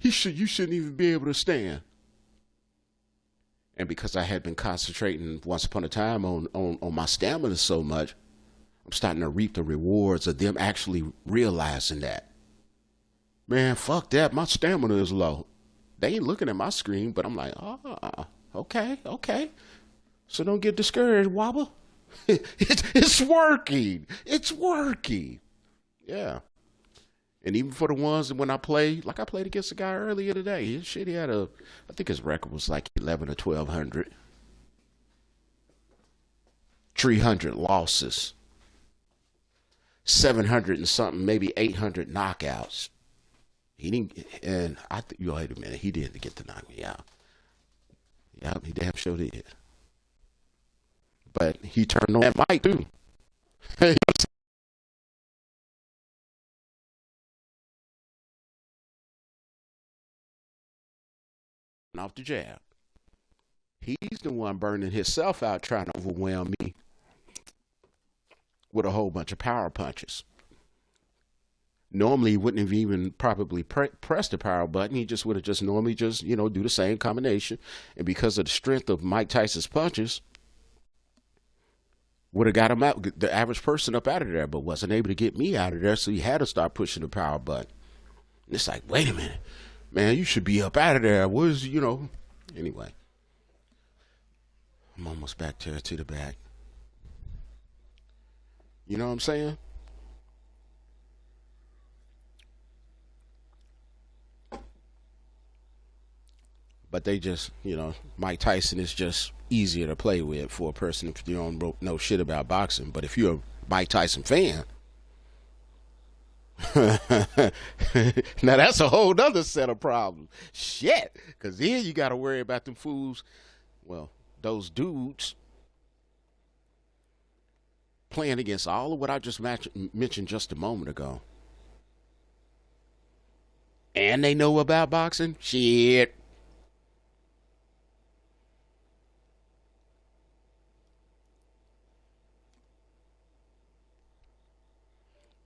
you shouldn't even be able to stand. And because I had been concentrating once upon a time on my stamina so much, I'm starting to reap the rewards of them actually realizing that. Man, fuck that. My stamina is low. They ain't looking at my screen, but I'm like, okay. So don't get discouraged, Waba. It's working. It's working. Yeah. And even for the ones that when I played, like I played against a guy earlier today. His shit, he had I think his record was like 11 or 1,200. 300 losses. 700 and something, maybe 800 knockouts. He didn't, and wait a minute, he didn't get to knock me out. Yeah, he damn sure did. But he turned on that mic too. Off the jab. He's the one burning himself out trying to overwhelm me. with a whole bunch of power punches. Normally, he wouldn't have even probably pressed the power button. He just would have just normally just, you know, do the same combination. And because of the strength of Mike Tyson's punches, would have got him out, the average person up out of there, but wasn't able to get me out of there. So he had to start pushing the power button. And it's like, wait a minute, man, you should be up out of there. Where's, you know, anyway. I'm almost back to the back. You know what I'm saying? But they just, you know, Mike Tyson is just easier to play with for a person if you don't know shit about boxing. But if you're a Mike Tyson fan, now that's a whole other set of problems. Shit. Because then you got to worry about them fools, well, those dudes playing against all of what I just mentioned just a moment ago. And they know about boxing? Shit.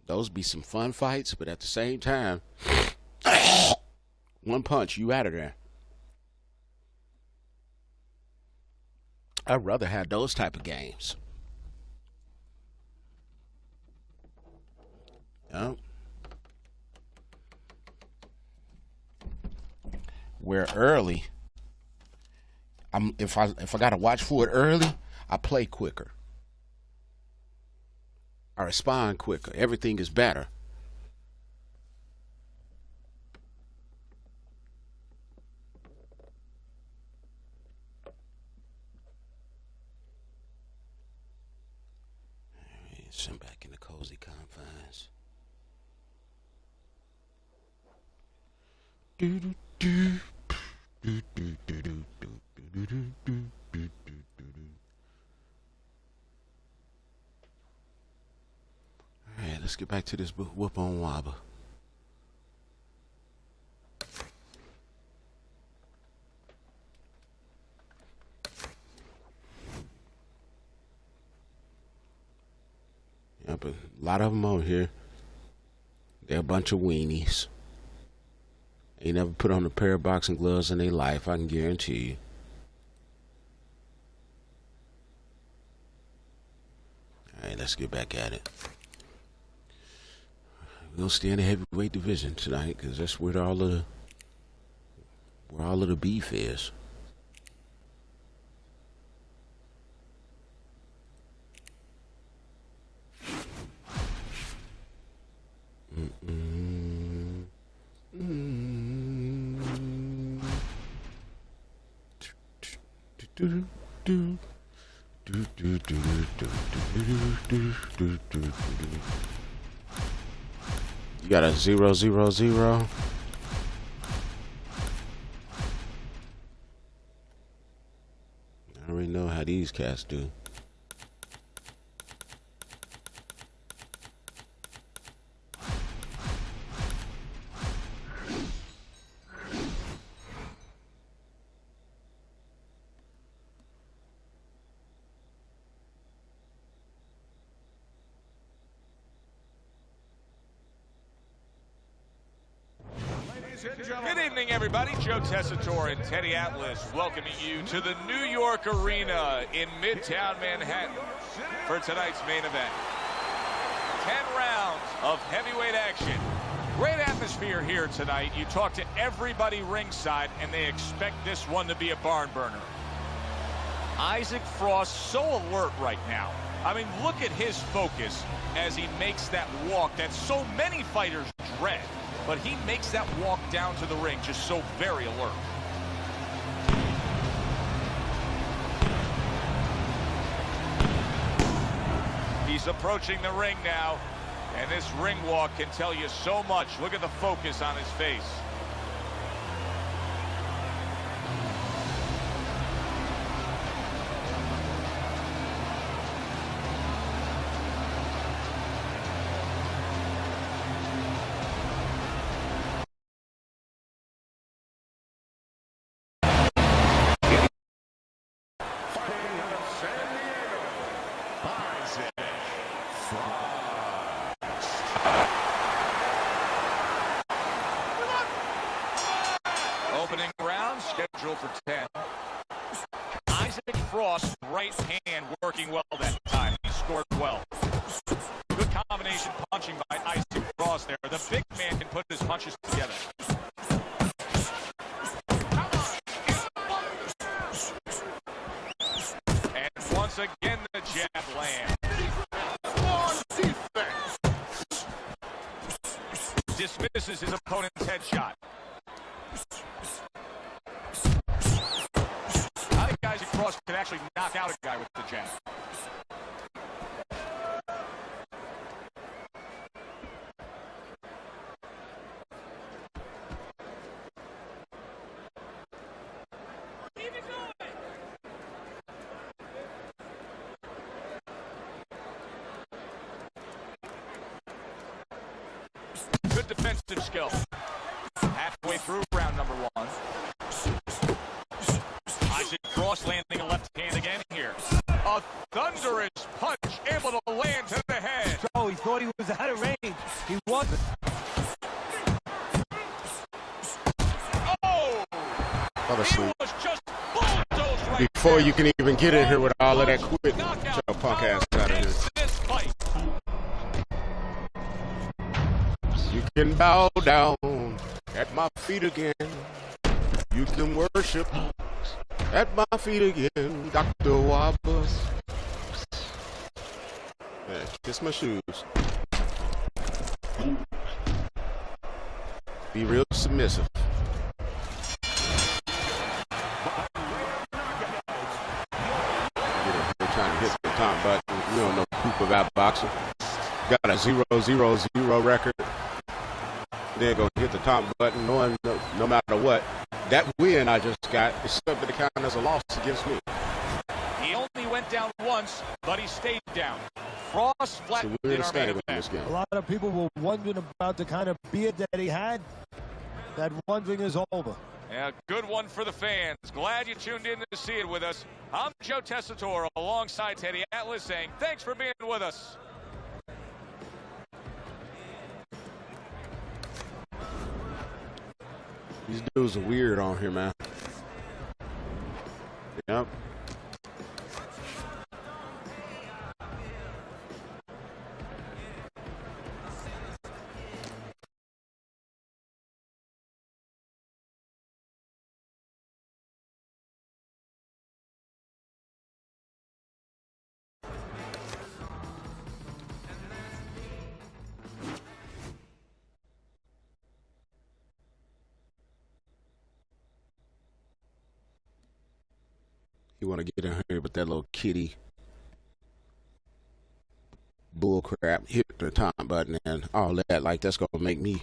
Those be some fun fights, but at the same time, one punch, you out of there. I'd rather have those type of games. Yeah. Where early, if I gotta watch for it early, I play quicker. I respond quicker. Everything is better. All right, send back in the cozy confines. All right, let's get back to this whoop on Waba. Yeah, but a lot of them on here, they're a bunch of weenies. Ain't never put on a pair of boxing gloves in their life, I can guarantee you. All right, let's get back at it. We're gonna stay in the heavyweight division tonight because that's where all of the beef is. You got a 0-0-0. I already know how these cats do. Good evening, everybody. Joe Tessitore and Teddy Atlas welcoming you to the New York Arena in Midtown Manhattan for tonight's main event. 10 rounds of heavyweight action. Great atmosphere here tonight. You talk to everybody ringside, and they expect this one to be a barn burner. Isaac Frost so alert right now. I mean, look at his focus as he makes that walk that so many fighters dread. But he makes that walk down to the ring just so very alert. He's approaching the ring now, and this ring walk can tell you so much. Look at the focus on his face. Opening round scheduled for 10. Isaac Frost, right hand working well that time. He scored well. Good combination punching by Isaac Frost there. The big man can put his punches together. And once again, the jab lands. Dismisses his opponent's headshot. I think Isaac Frost can actually knock out a guy with the jab. Good defensive skill. Halfway through round number 1. Isaac Frost landing a left hand again here. A thunderous punch able to land to the head. Oh, he thought he was out of range. He wasn't. Oh! He was just bulldozed right before there. you can even get in here with all of that quitting. Get your punk ass out of here. This fight. You can bow down at my feet again. You can worship at my feet again, Dr. Waba. Yeah, kiss my shoes. Be real submissive. They're trying to hit the top button. We don't know poop about boxing. Got a 0-0-0 record. They're going to hit the top button knowing no matter what. That win I just got is something to count as a loss against me. He only went down once, but he stayed down. Frost flattened in our main event. A lot of people were wondering about the kind of beard that he had. That wondering is over. Yeah, good one for the fans. Glad you tuned in to see it with us. I'm Joe Tessitore alongside Teddy Atlas saying thanks for being with us. These dudes are weird on here, man. Yep. You want to get in here with that little kitty bull crap, hit the top button and all that. Like, that's going to make me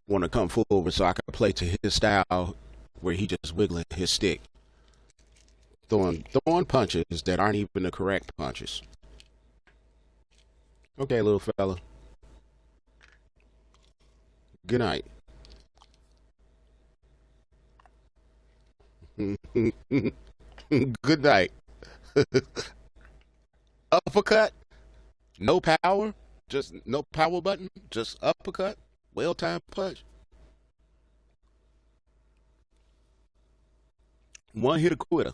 want to come forward so I can play to his style where he just wiggling his stick. Throwing punches that aren't even the correct punches. Okay, little fella. Good night. Good night. Uppercut. No power. Just no power button. Just uppercut. Well-timed punch. One hit a quitter.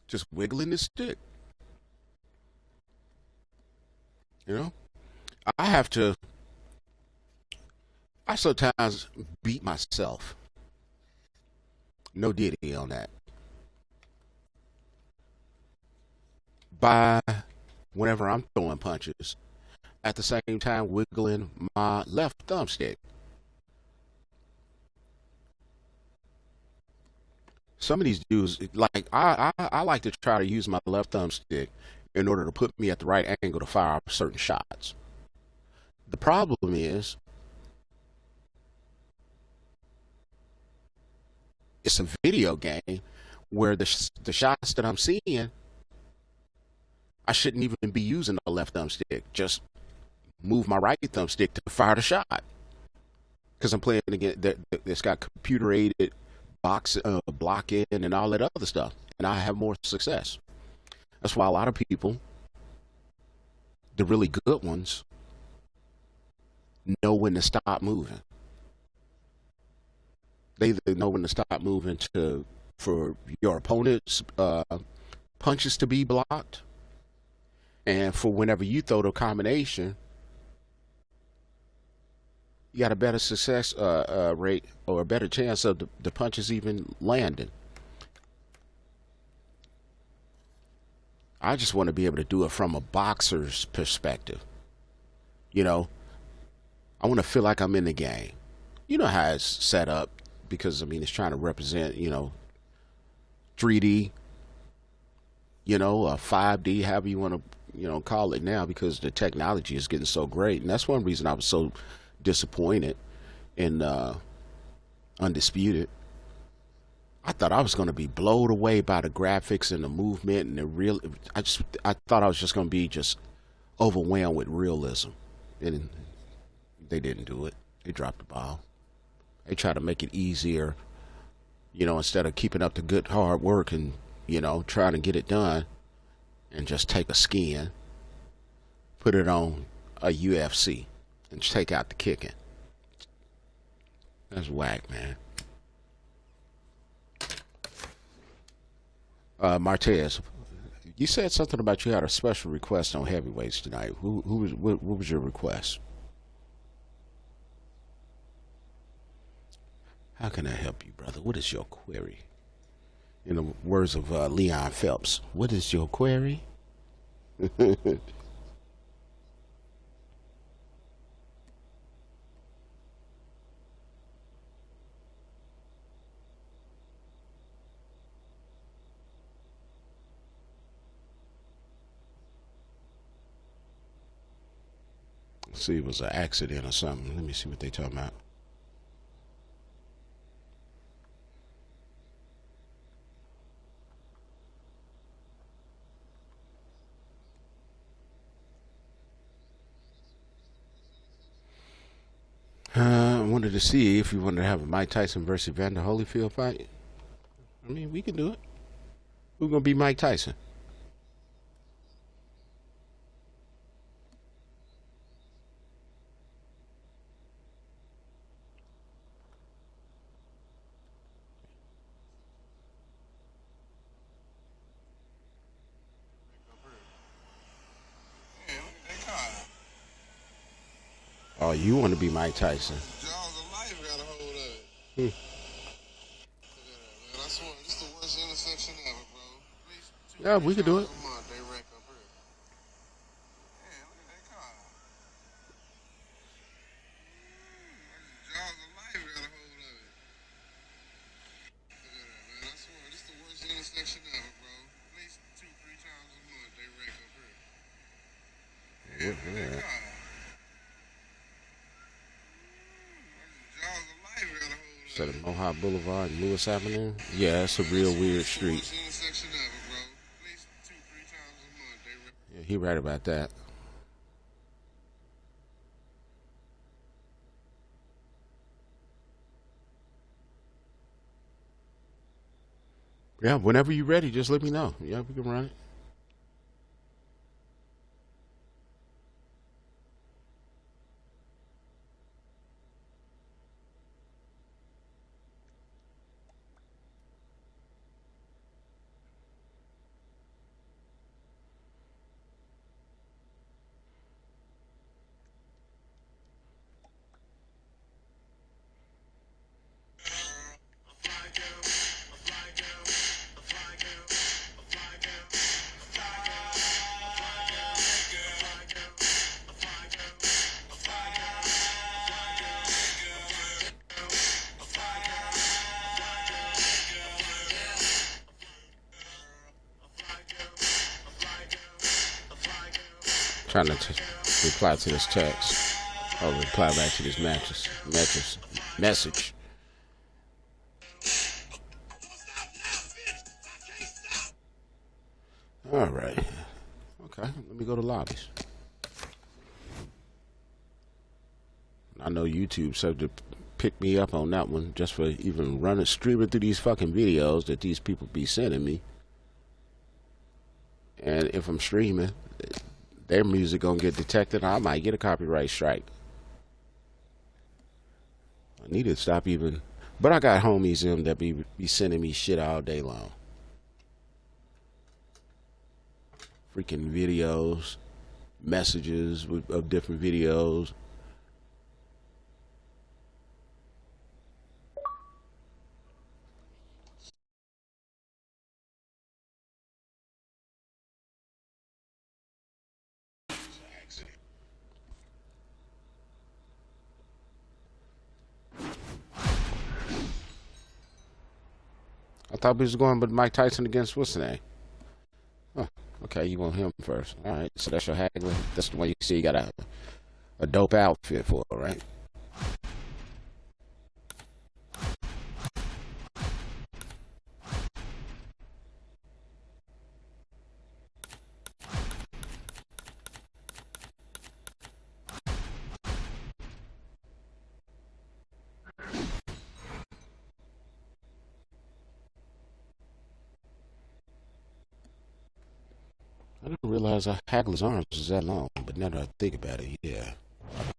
Just wiggling the stick. You know? I sometimes beat myself. No diddy on that. By whenever I'm throwing punches, at the same time wiggling my left thumbstick. Some of these dudes, like I like to try to use my left thumbstick in order to put me at the right angle to fire certain shots. The problem is, it's a video game where the shots that I'm seeing, I shouldn't even be using the left thumbstick. Just move my right thumbstick to fire the shot. Because I'm playing again that's got computer-aided blocking, and all that other stuff, and I have more success. That's why a lot of people, the really good ones, know when to stop moving. They know when to stop moving for your opponent's punches to be blocked, and for whenever you throw the combination, you got a better success rate or a better chance of the punches even landing. I just want to be able to do it from a boxer's perspective. You know, I want to feel like I'm in the game. You know how it's set up, because I mean it's trying to represent, 3D, 5D, however you want to, call it now, because the technology is getting so great. And that's one reason I was so disappointed in Undisputed. I thought I was going to be blown away by the graphics and the movement and the real. I thought I was just going to be just overwhelmed with realism, and they didn't do it. They dropped the ball. They tried to make it easier, instead of keeping up the good hard work and trying to get it done, and just take a skin, put it on a UFC, and take out the kicking. That's whack, man. Martez, you said something about you had a special request on heavyweights tonight. What was your request? How can I help you, brother? What is your query? In the words of Leon Phelps, what is your query? See, it was an accident or something. Let me see what they talking about. I wanted to see if you wanted to have a Mike Tyson versus Evander Holyfield fight. I mean, we can do it. Who's gonna be Mike Tyson? Oh, you want to be Mike Tyson? Jaws of life got a hold of it. Hmm. Man, I swear, this is the worst intersection ever, bro. Yeah, we could do it. They wreck up here. Man, look at that car. Jaws of life got a hold of it. Look at that, man. I swear, this is the worst intersection ever, bro. At least 2-3 times a month they wreck up here. Man, look at that car. Is that Mohawk Boulevard and Lewis Avenue? Yeah, it's a real weird street. Yeah, he right about that. Yeah, whenever you're ready, just let me know. Yeah, we can run it. Trying to reply to this text, or reply back to this message. All right. Okay, let me go to lobbies. I know YouTube said to pick me up on that one just for even streaming through these fucking videos that these people be sending me. And if I'm streaming, their music gonna get detected. I might get a copyright strike. I need to stop even. But I got homies in that be sending me shit all day long. Freaking videos, messages of different videos. I thought we was going with Mike Tyson against what's his name? Oh, okay, you want him first. All right, so that's your Hagler. That's the one you see you got a dope outfit for, right? I didn't realize Hagler's arms was that long, but now that I think about it, yeah.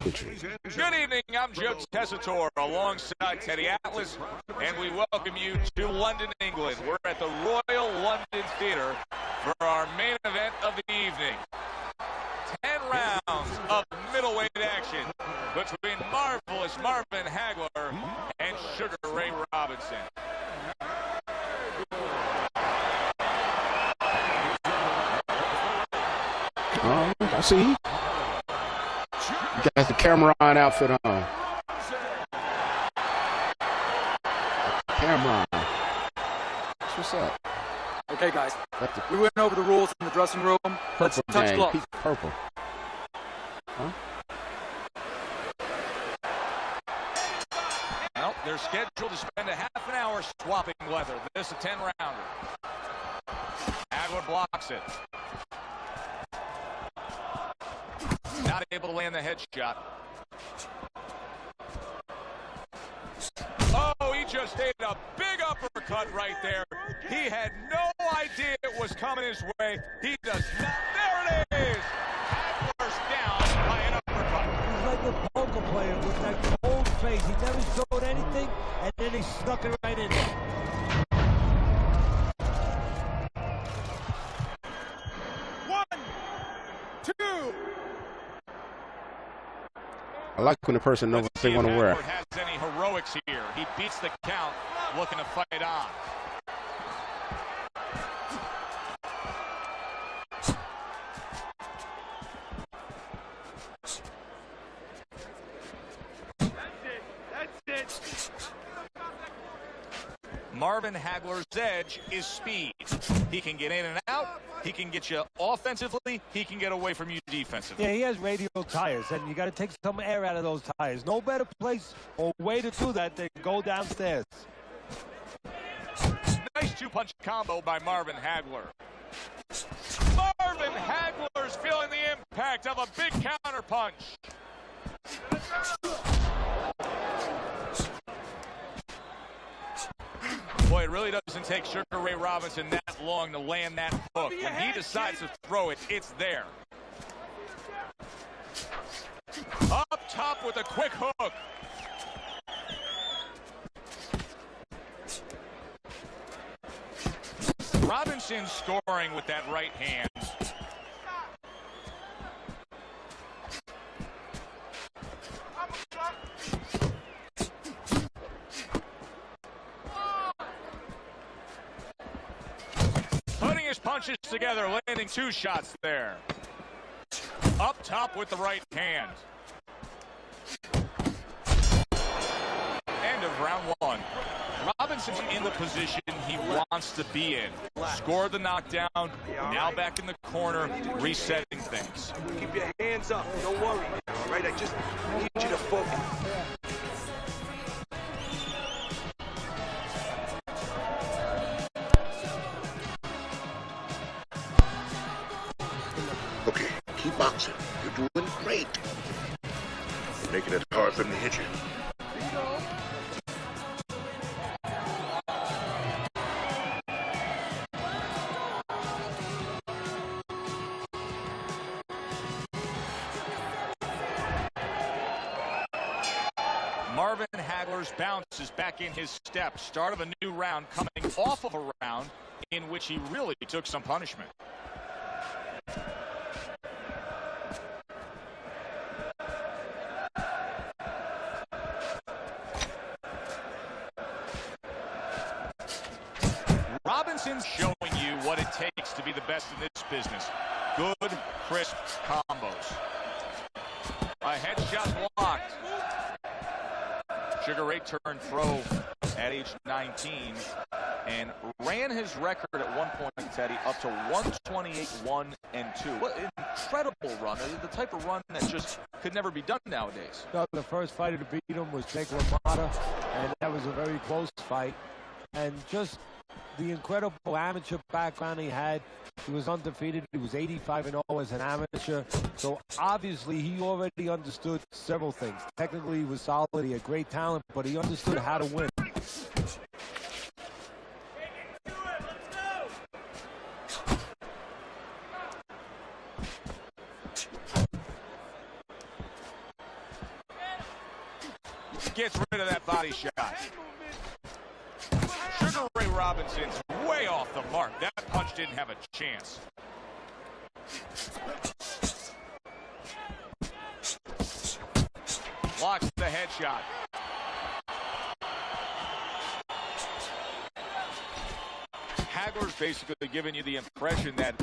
Good evening, I'm Joe Tessitore alongside Teddy Atlas, and we welcome you to London, England. We're at the Royal London Theatre for our main event of the evening. 10 rounds of middleweight action between marvelous Marvin Hagler and Sugar Ray Robinson. Oh, I see. You got the Cameron outfit on. Cameron. What's up? Okay, guys. We went over the rules in the dressing room. Let's touch gloves. Purple. Huh? Well, they're scheduled to spend a half an hour swapping leather. This is a 10-rounder. Hagler blocks it. Not able to land the headshot. Oh, he just ate a big uppercut right there. He had no idea it was coming his way. He does not. There it is. Hagler's down by an uppercut. He's like a poker player with that cold face. He never showed anything, and then he snuck it right in there. I like when the person knows what they want to wear. Has any heroics here? He beats the count, looking to fight on. That's it. Marvin Hagler's edge is speed. He can get in and out. He can get you offensively. He can get away from you defensively. Yeah, he has radial tires, and you got to take some air out of those tires. No better place or way to do that than go downstairs. Nice two-punch combo by Marvin Hagler. Marvin Hagler's feeling the impact of a big counter punch. Boy, it really doesn't take Sugar Ray Robinson that long to land that hook. When he decides to throw it, it's there. Up top with a quick hook. Robinson scoring with that right hand. Putting his punches together, landing two shots there. Up top with the right hand. End of round one. Robinson's in the position he wants to be in. Scored the knockdown, now back in the corner, resetting things. Keep your hands up. Don't worry. All right, I just need you to focus. Okay, keep boxing. You're doing great. You're making it hard for him to hit you. Marvin Hagler's bounce is back in his step. Start of a new round coming off of a round in which he really took some punishment. Robinson's showing you what it takes to be the best in this business. Good, crisp combos. A headshot blocked. Sugar Ray turned pro at age 19 and ran his record at one point, Teddy, up to 128-1-2. What an incredible run. The type of run that just could never be done nowadays. No, the first fighter to beat him was Jake LaMotta, and that was a very close fight. And just the incredible amateur background he had. He was undefeated. He was 85-0 as an amateur. So obviously he already understood several things. Technically he was solid. He had great talent, but he understood how to win. Gets rid of that body shot. Sugar Ray Robinson's way off the mark. That punch didn't have a chance. Blocks the headshot. Hagler's basically giving you the impression that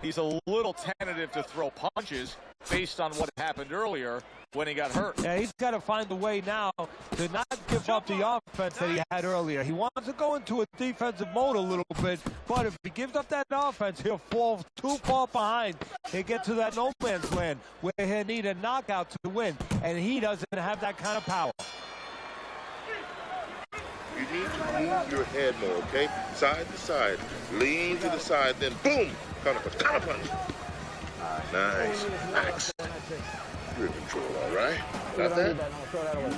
he's a little tentative to throw punches based on what happened earlier when he got hurt. Yeah, he's got to find a way now to not give up the offense that he had earlier. He wants to go into a defensive mode a little bit, but if he gives up that offense, he'll fall too far behind. He'll get to that no man's land where he'll need a knockout to win, and he doesn't have that kind of power. You need to move your head more, okay? Side to side. Lean to the side, then boom! Counter punch. Nice. Nice. You're in control, all right? Got that? Throw that away.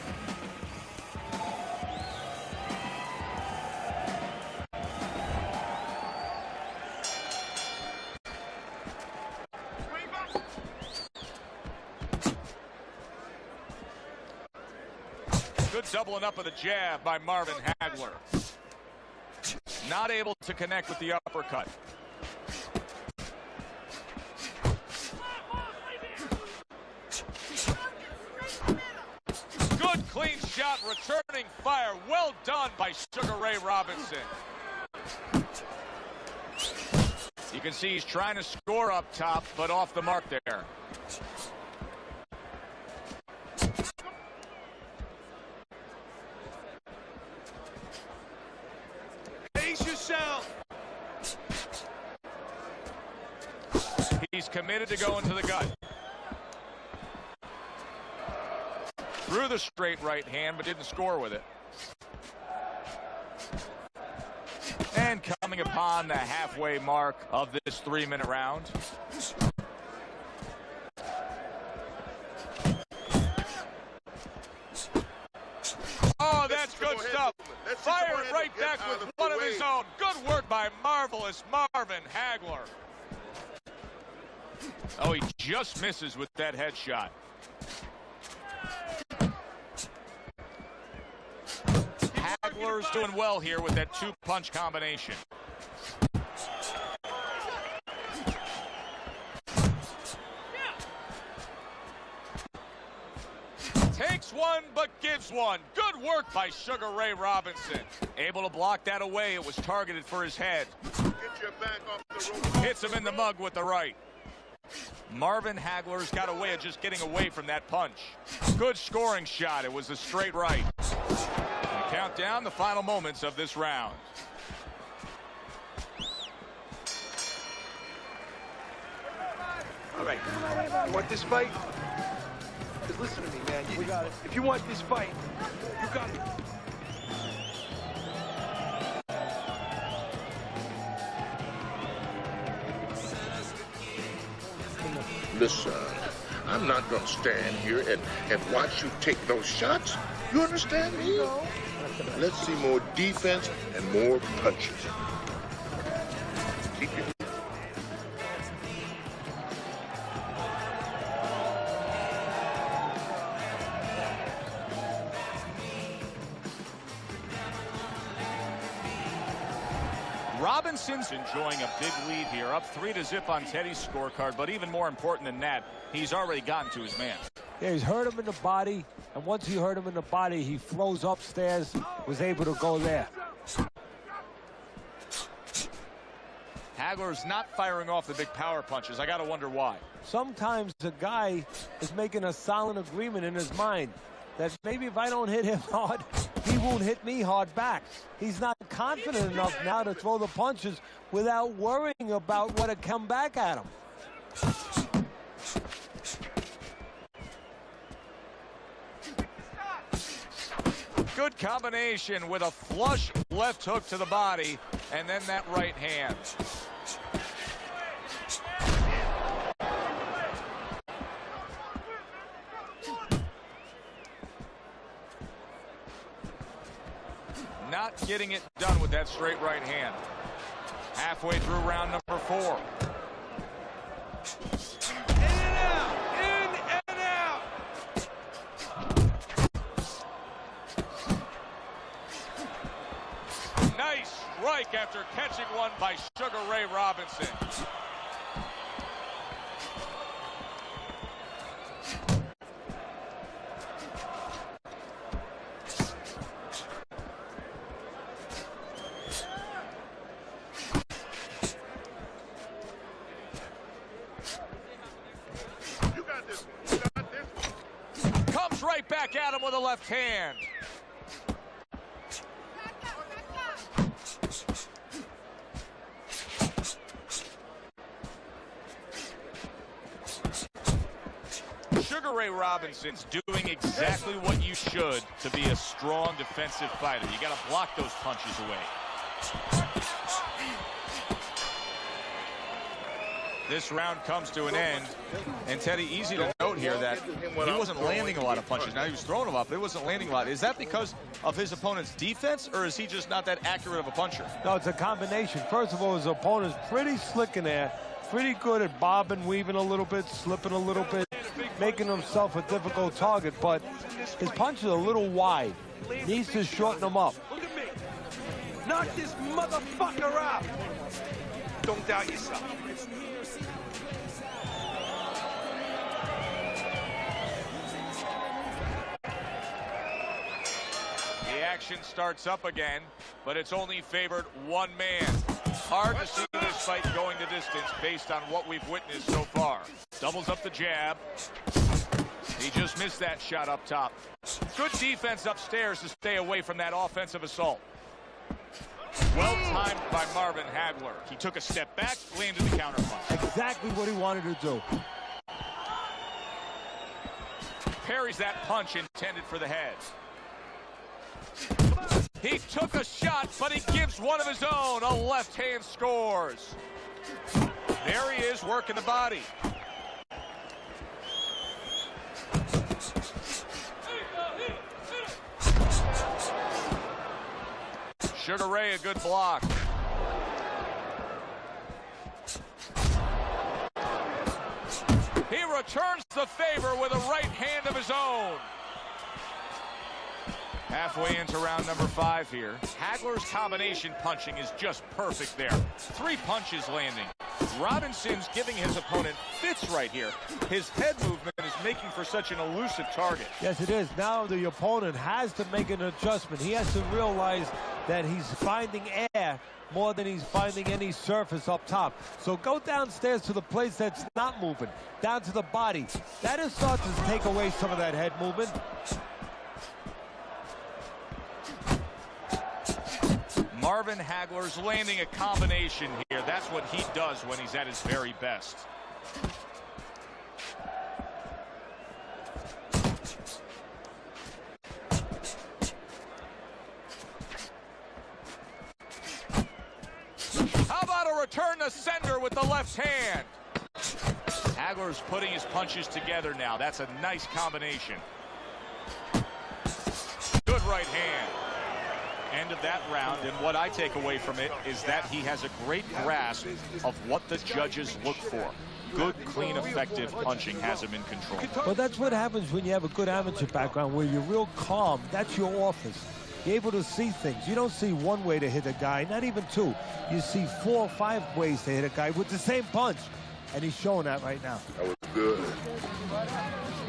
Good doubling up of the jab by Marvin Hagler. Not able to connect with the uppercut. Good clean shot, returning fire. Well done by Sugar Ray Robinson. You can see he's trying to score up top, but off the mark there. Pace yourself. He's committed to going to the gut. Threw the straight right hand, but didn't score with it. And coming upon the halfway mark of this 3-minute round. Oh, that's good stuff. Fire it right back with one of his own. Good work by marvelous Marvin Hagler. Oh, he just misses with that headshot. Hagler's doing well here with that 2-punch combination. Takes one, but gives one. Good work by Sugar Ray Robinson. Able to block that away. It was targeted for his head. Get your back off the rope. Hits him in the mug with the right. Marvin Hagler's got a way of just getting away from that punch. Good scoring shot. It was a straight right. We count down the final moments of this round. All right. You want this fight? Because listen to me, man. We got it. If you want this fight, you got it. Listen, I'm not going to stand here and watch you take those shots. You understand me? Let's see more defense and more punches. Keep your... Robinson's enjoying a big lead here, up 3-0 on Teddy's scorecard, but even more important than that, he's already gotten to his man. Yeah, he's hurt him in the body, and once he hurt him in the body, he flows upstairs, was able to go there. Hagler's not firing off the big power punches. I got to wonder why. Sometimes the guy is making a silent agreement in his mind that maybe if I don't hit him hard, he won't hit me hard back. He's not confident enough now to throw the punches without worrying about what would come back at him. Good combination with a flush left hook to the body and then that right hand. Not getting it done with that straight right hand. Halfway through round number 4. In and out! In and out! Nice strike after catching one by Sugar Ray Robinson. Comes right back at him with a left hand. Sugar Ray Robinson's doing exactly what you should to be a strong defensive fighter. You got to block those punches away. This round comes to an end, and Teddy, easy to note here that he wasn't landing a lot of punches. Now he was throwing them up, but it wasn't landing a lot. Is that because of his opponent's defense, or is he just not that accurate of a puncher? No, it's a combination. First of all, his opponent's pretty slick in there, pretty good at bobbing, weaving a little bit, slipping a little bit, making himself a difficult target, but his punches are a little wide. Needs to shorten them up. Look at me. Knock this motherfucker out. Don't doubt yourself. The action starts up again, but it's only favored one man. Hard to see this fight going the distance based on what we've witnessed so far. Doubles up the jab. He just missed that shot up top. Good defense upstairs to stay away from that offensive assault. Well timed by Marvin Hagler. He took a step back, landed the counter punch. Exactly what he wanted to do. Parries that punch intended for the head. He took a shot, but he gives one of his own. A left hand scores. There he is, working the body. Sugar Ray, a good block. He returns the favor with a right hand of his own. Halfway into round number 5 here. Hagler's combination punching is just perfect there. 3 punches landing. Robinson's giving his opponent fits right here. His head movement is making for such an elusive target. Yes, it is. Now the opponent has to make an adjustment. He has to realize that he's finding air more than he's finding any surface up top. So go downstairs to the place that's not moving, down to the body. That is starting to take away some of that head movement. Marvin Hagler's landing a combination here. That's what he does when he's at his very best. How about a return to sender with the left hand? Hagler's putting his punches together now. That's a nice combination. Good right hand. End of that round, and what I take away from it is that he has a great grasp of what the judges look for. Good, clean, effective punching has him in control. Well, that's what happens when you have a good amateur background, where you're real calm. That's your office. You're able to see things. You don't see one way to hit a guy, not even two. You see 4 or 5 ways to hit a guy with the same punch. And he's showing that right now. That was good.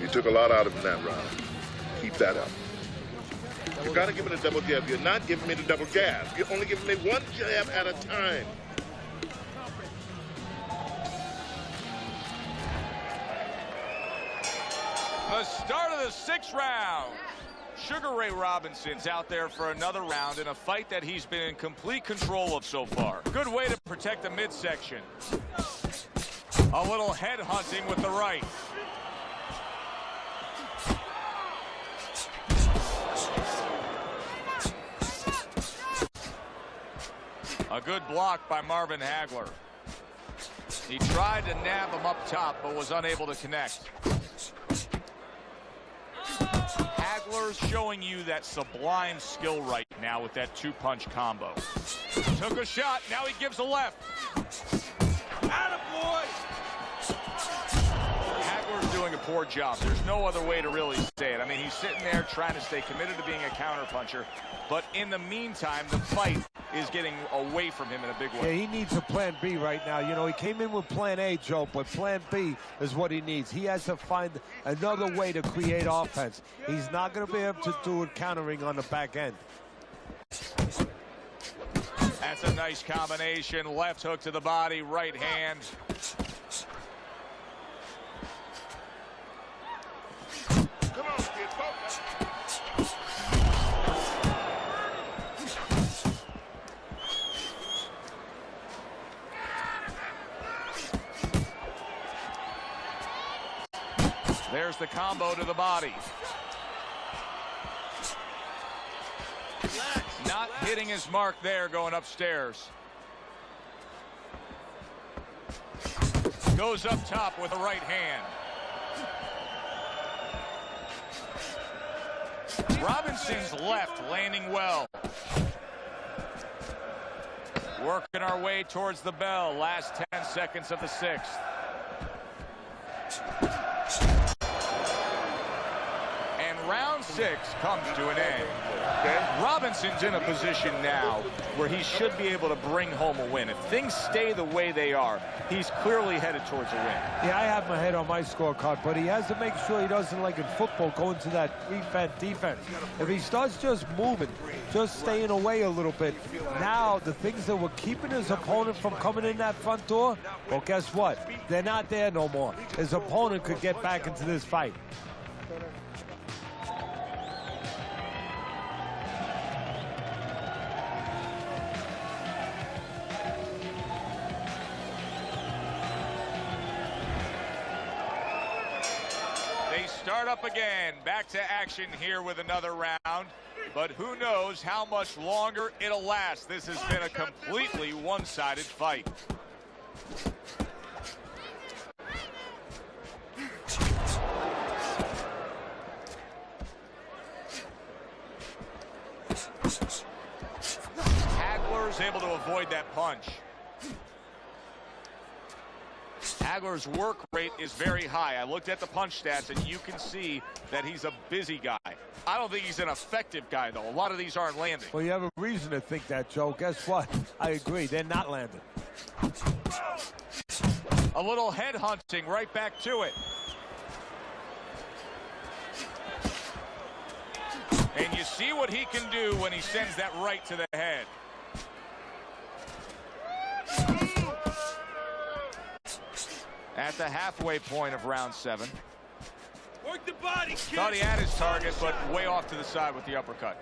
You took a lot out of him that round. Keep that up. You gotta give me the double jab. You're not giving me the double jab. You're only giving me one jab at a time. The start of the 6th round. Sugar Ray Robinson's out there for another round in a fight that he's been in complete control of so far. Good way to protect the midsection. A little head hunting with the right. A good block by Marvin Hagler. He tried to nab him up top, but was unable to connect. Hagler's showing you that sublime skill right now with that 2-punch combo. Took a shot, now he gives a left. Attaboy! Hagler's doing a poor job. There's no other way to really say it. I mean, he's sitting there trying to stay committed to being a counterpuncher, but in the meantime, the fight is getting away from him in a big way. Yeah, he needs a plan B right now. You know, he came in with plan A, Joe, but plan B is what he needs. He has to find another way to create offense. He's not going to be able to do it countering on the back end. That's a nice combination. Left hook to the body, right hand. Come on, kid, focus. There's the combo to the body. Not hitting his mark there, going upstairs. Goes up top with the right hand. Robinson's left landing well. Working our way towards the bell. Last 10 seconds of the 6th. Round 6 comes to an end. Robinson's in a position now where he should be able to bring home a win. If things stay the way they are, he's clearly headed towards a win. Yeah, I have my head on my scorecard, but he has to make sure he doesn't, like in football, go into that defense. If he starts just moving, just staying away a little bit, now the things that were keeping his opponent from coming in that front door, well, guess what? They're not there no more. His opponent could get back into this fight. Start up again, back to action here with another round, but who knows how much longer it'll last. This has been a completely one-sided fight. Hagler's able to avoid that punch. Hagler's work rate is very high. I looked at the punch stats, and you can see that he's a busy guy. I don't think he's an effective guy, though. A lot of these aren't landing. Well, you have a reason to think that, Joe. Guess what? I agree. They're not landing. A little head hunting right back to it. And you see what he can do when he sends that right to the head. At the halfway point of round 7. Work the body, kid. Thought he had his target, but way off to the side with the uppercut.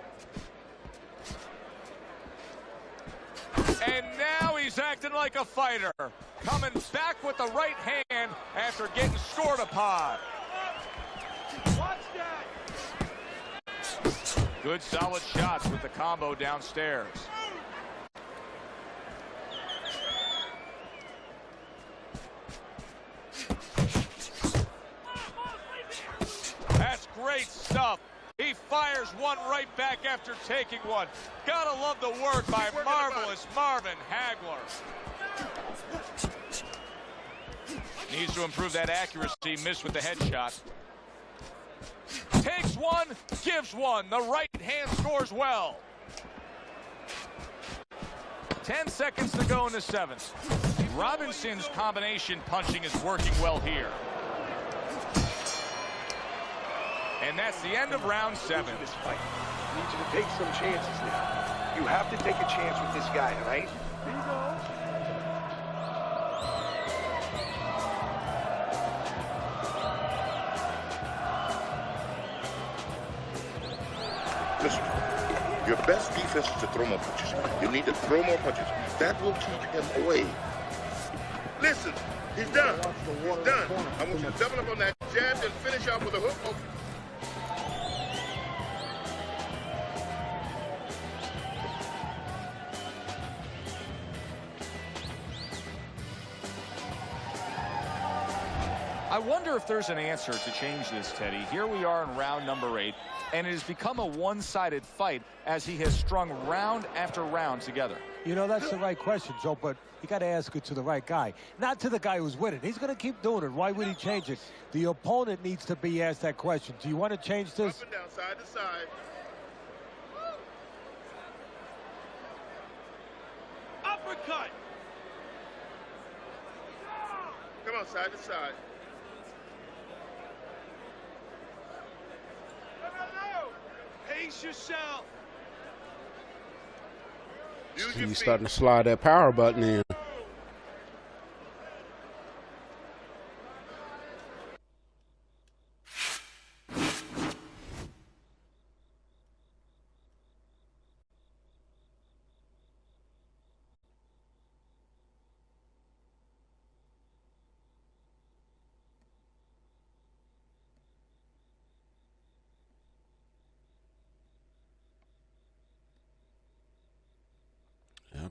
And now he's acting like a fighter. Coming back with the right hand after getting scored upon. Watch that. Good solid shots with the combo downstairs. That's great stuff. He fires one right back after taking one. Gotta love the work by marvelous Marvin Hagler. Needs to improve that accuracy. Missed with the headshot. Takes one, gives one. The right hand scores well. 10 seconds to go in the 7th. Robinson's combination punching is working well here. And that's the end of round 7. This fight. I need you to take some chances now. You have to take a chance with this guy, all right? Here you go. Listen, your best defense is to throw more punches. You need to throw more punches. That will keep him away. Listen, he's done. He's done. I want you to double up on that jab and finish off with a hook. Okay. I wonder if there's an answer to change this, Teddy. Here we are in round number 8, and it has become a one-sided fight as he has strung round after round together. You know, that's the right question, Joe, but you got to ask it to the right guy, not to the guy who's winning. He's going to keep doing it. Why would he change it? The opponent needs to be asked that question. Do you want to change this? Up and down, side to side. Uppercut. Come on, side to side. Pace yourself. He's starting to slide that power button in.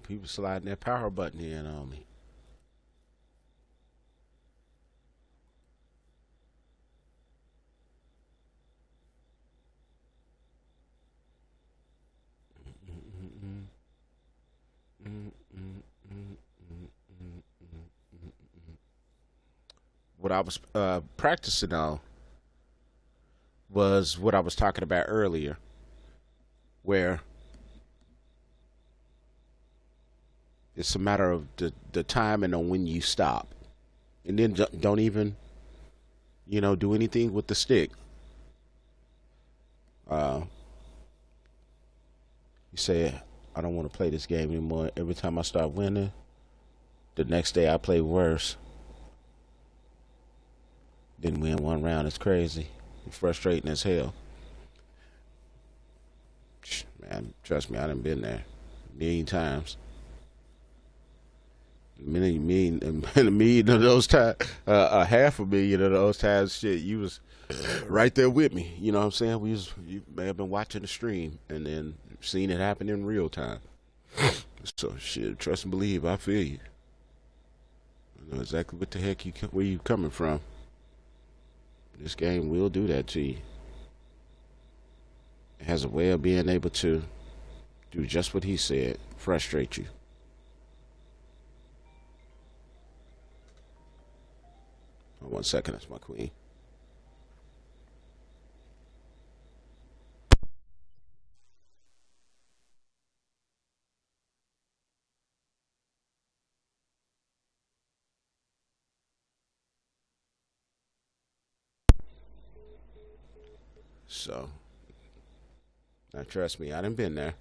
People sliding that power button in on me. What I was practicing on was what I was talking about earlier, where it's a matter of the time and on when you stop. And then don't even, do anything with the stick. You say, I don't want to play this game anymore. Every time I start winning, the next day I play worse. Didn't win one round. It's crazy. It's frustrating as hell. Man, trust me, I done been there a million times. A million of those times, half a million of those times, shit, you was right there with me. You know what I'm saying? You may have been watching the stream and then seen it happen in real time. So shit, trust and believe, I feel you. I know exactly what the heck where you coming from. This game will do that to you. It has a way of being able to do just what he said, frustrate you. Oh, 1 second, that's my queen. So, now trust me, I done been there.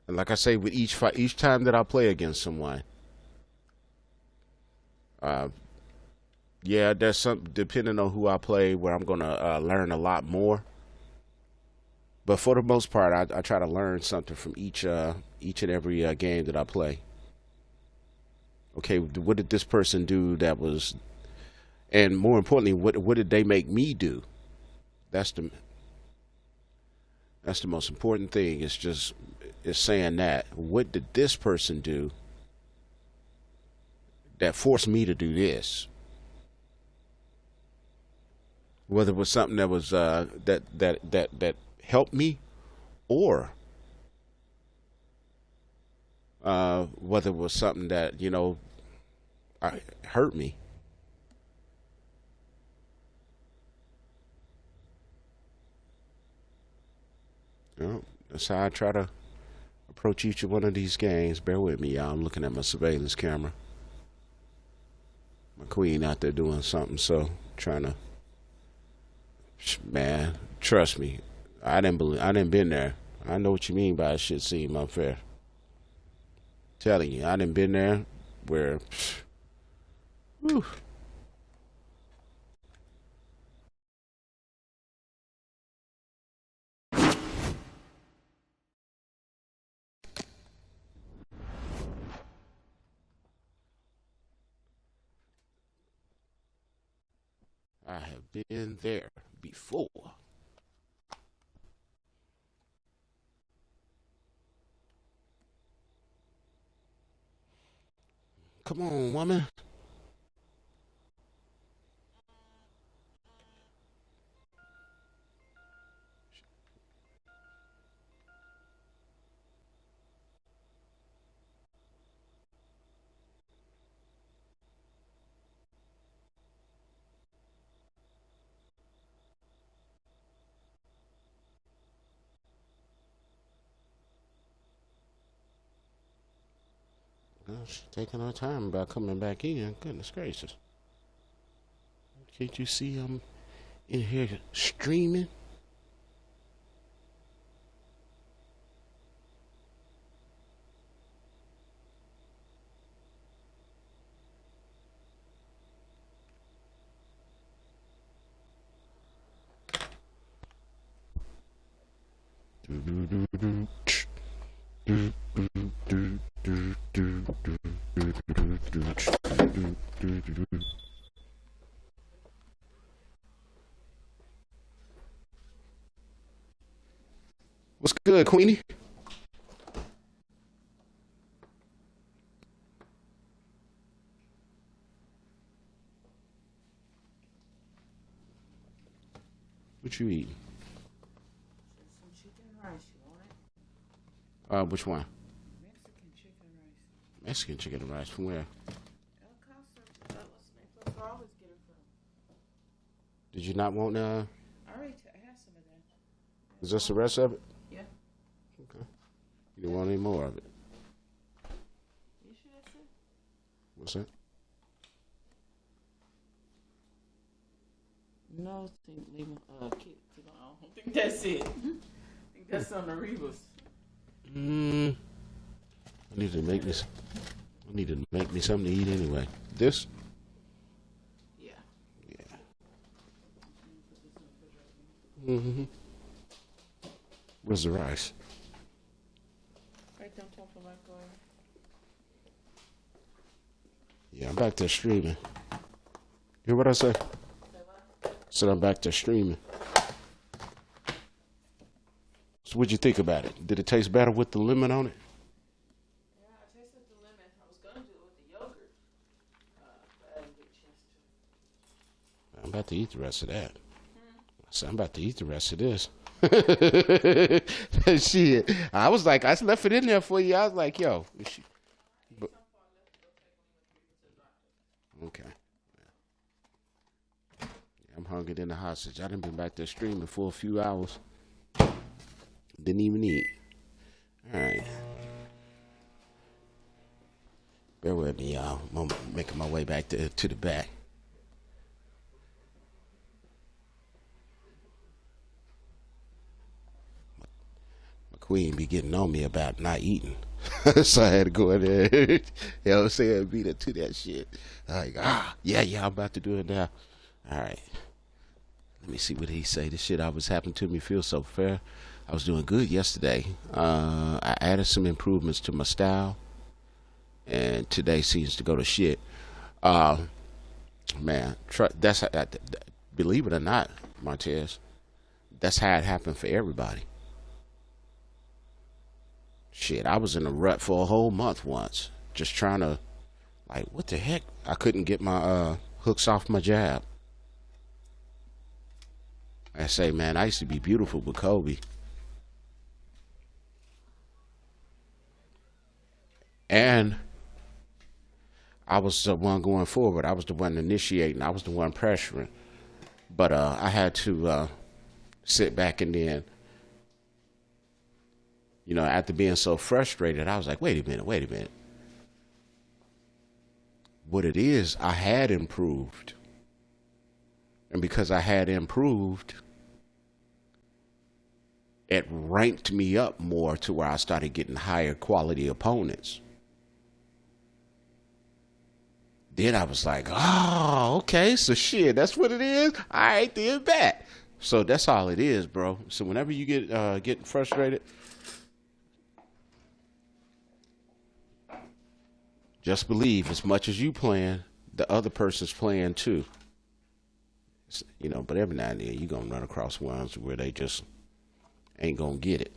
And like I say, with each fight, each time that I play against someone, yeah, there's some, depending on who I play, where I'm gonna learn a lot more. But for the most part, I try to learn something from each and every game that I play. Okay, what did this person do that was, and more importantly, what did they make me do? That's the most important thing. It's saying that. What did this person do that forced me to do this? Whether it was something that was that helped me, or whether it was something that hurt me. know, that's how I try to approach each one of these games. Bear with me, y'all. I'm looking at my surveillance camera. My queen out there doing something, so trying to. Man, trust me, I didn't been there. I know what you mean by it shit seem unfair. Telling you, I didn't been there where. Whew. I have been there before. Come on, woman. She's taking her time about coming back in. Goodness gracious. Can't you see I'm in here streaming? What's good, Queenie? What you eating? Some chicken and rice, you want it? Which one? Mexican chicken and rice. Mexican chicken and rice. From where? El Casa, that was where I always get it from. Did you not want I already had some of that. Is this the rest of it? Yeah. Okay. You don't want any more of it? You sure that's it? What's that? No, leave kid. I don't think that's it. I think that's on the Rebus. I need to make this. I need to make me something to eat anyway. This? Yeah. Yeah. Mm-hmm. Where's the rice? Right on top of my microwave. Yeah, I'm back to streaming. You hear what I say? Said I'm back to streaming. So what'd you think about it? Did it taste better with the lemon on it? Yeah, I tasted the lemon. I was gonna do it with the yogurt, but I didn't get a chance to. I'm about to eat the rest of that. So I'm about to eat the rest of this. Shit. I was like, I left it in there for you. I was like, yo. Okay. I'm hungry than a hostage. I done been back there streaming for a few hours. Didn't even eat. All right. Bear with me, y'all. I'm making my way back to the back. My queen be getting on me about not eating. So I had to go in there. You know what I'm saying? Beat her to that shit. Like, yeah, I'm about to do it now. All right. Let me see what he say. This shit always happened to me feels so fair. I was doing good yesterday. I added some improvements to my style, and today seems to go to shit. Man, that's how, believe it or not, Martez, that's how it happened for everybody. Shit, I was in a rut for a whole month once, just trying to, like, what the heck? I couldn't get my hooks off my jab. I say, man, I used to be beautiful with Kobe. And I was the one going forward. I was the one initiating. I was the one pressuring. But I had to sit back and then You know, after being so frustrated, I was like, wait a minute. What it is, I had improved. And because I had improved, it ranked me up more to where I started getting higher quality opponents. Then I was like, oh, okay, so shit, that's what it is? All right, then bet. So that's all it is, bro. So whenever you get getting frustrated, just believe as much as you playing, the other person's playing too. You know, but every now and then you're going to run across ones where they just ain't going to get it.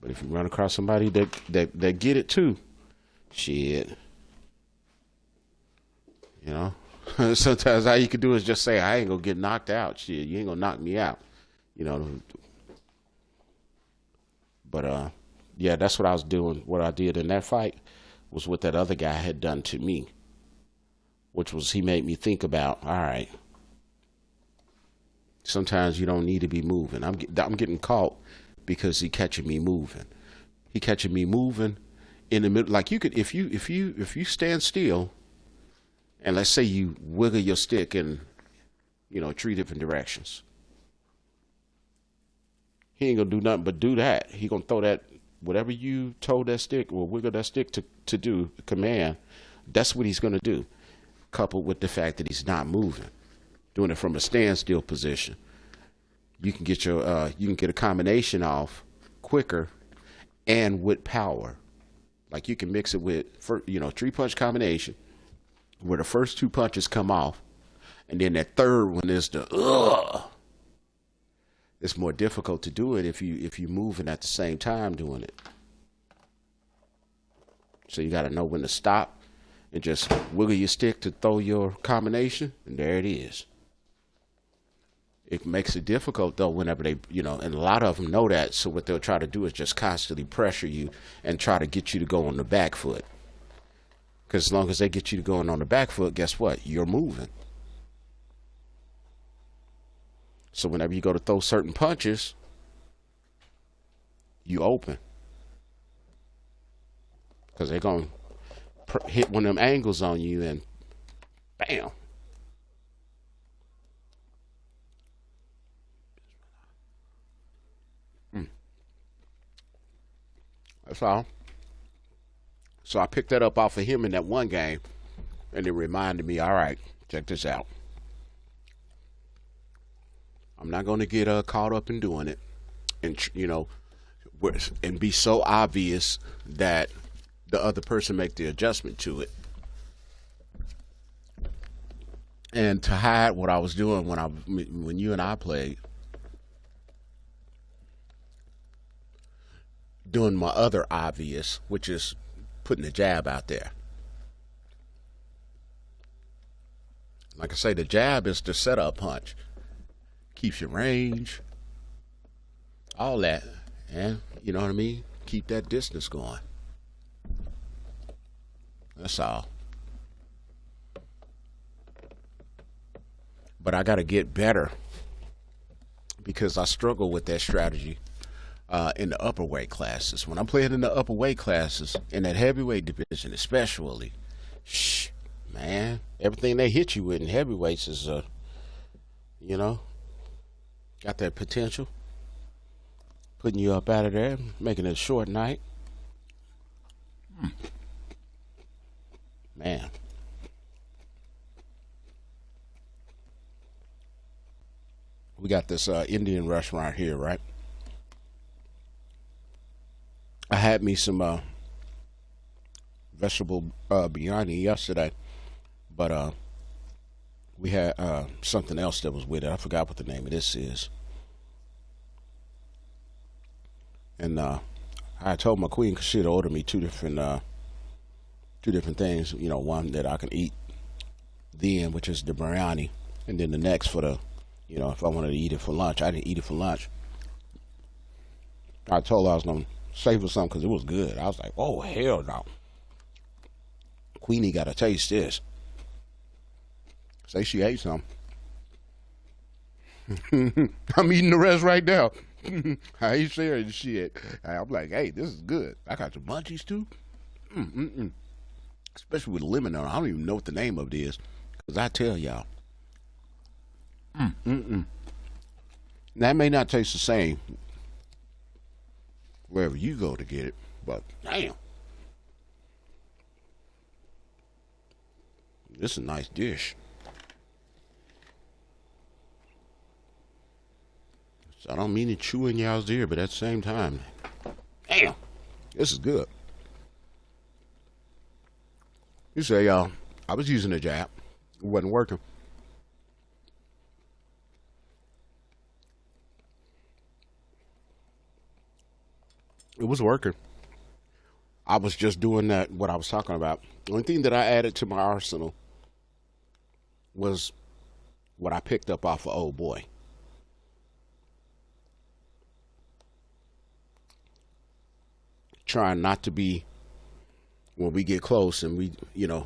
But if you run across somebody that get it too, shit. You know, sometimes all you can do is just say, I ain't going to get knocked out. Shit, you ain't going to knock me out. You know, but yeah, that's what I was doing. What I did in that fight was what that other guy had done to me, which was he made me think about, all right, sometimes you don't need to be moving. I'm getting caught because he catching me moving. He catching me moving in the middle. Like you could, if you stand still, and let's say you wiggle your stick in, you know, 3 different directions. He ain't gonna do nothing but do that. He gonna throw that, whatever you told that stick or wiggle that stick to do, command, that's what he's gonna do. Coupled with the fact that he's not moving, doing it from a standstill position. You can get your you can get a combination off quicker and with power. Like you can mix it with, you know, 3-punch combination where the first 2 punches come off, and then that third one is the It's more difficult to do it if you're moving at the same time doing it. So you got to know when to stop and just wiggle your stick to throw your combination, and there it is. It makes it difficult though whenever they, you know, and a lot of them know that. So what they'll try to do is just constantly pressure you and try to get you to go on the back foot. Because as long as they get you to going on the back foot, guess what? You're moving. So whenever you go to throw certain punches, you open. Because they're going to hit one of them angles on you and bam. That's all. So I picked that up off of him in that one game, and it reminded me, all right, check this out. I'm not going to get caught up in doing it and, you know, and be so obvious that the other person make the adjustment to it. And to hide what I was doing when you and I played, doing my other obvious, which is putting the jab out there. Like I say, the jab is the setup punch. Keeps your range, all that, and you know what I mean? Keep that distance going. That's all. But I got to get better because I struggle with that strategy in the upper weight classes. When I'm playing in the upper weight classes, in that heavyweight division especially, man, everything they hit you with in heavyweights is, you know, got that potential. Putting you up out of there, making it a short night. Man. We got this Indian restaurant here, right? I had me some vegetable biryani yesterday, but we had something else that was with it. I forgot what the name of this is. And I told my queen because she'd ordered me two different things. You know, one that I can eat then, which is the biryani, and then the next for the, you know, if I wanted to eat it for lunch. I didn't eat it for lunch. I told her I was going to save her some because it was good. I was like, oh, hell no. Queenie got to taste this. Say she ate some. I'm eating the rest right now. I ain't sharing shit. I'm like, hey, this is good. I got some munchies too. Especially with lemon on it. I don't even know what the name of it is. Because I tell y'all. That may not taste the same wherever you go to get it. But damn. This is a nice dish. So I don't mean to chew in y'all's ear, but at the same time, damn, this is good. You say, y'all, I was using a jab. It wasn't working. It was working. I was just doing that, what I was talking about. The only thing that I added to my arsenal was what I picked up off of Old Boy. Trying not to be, when we get close and we,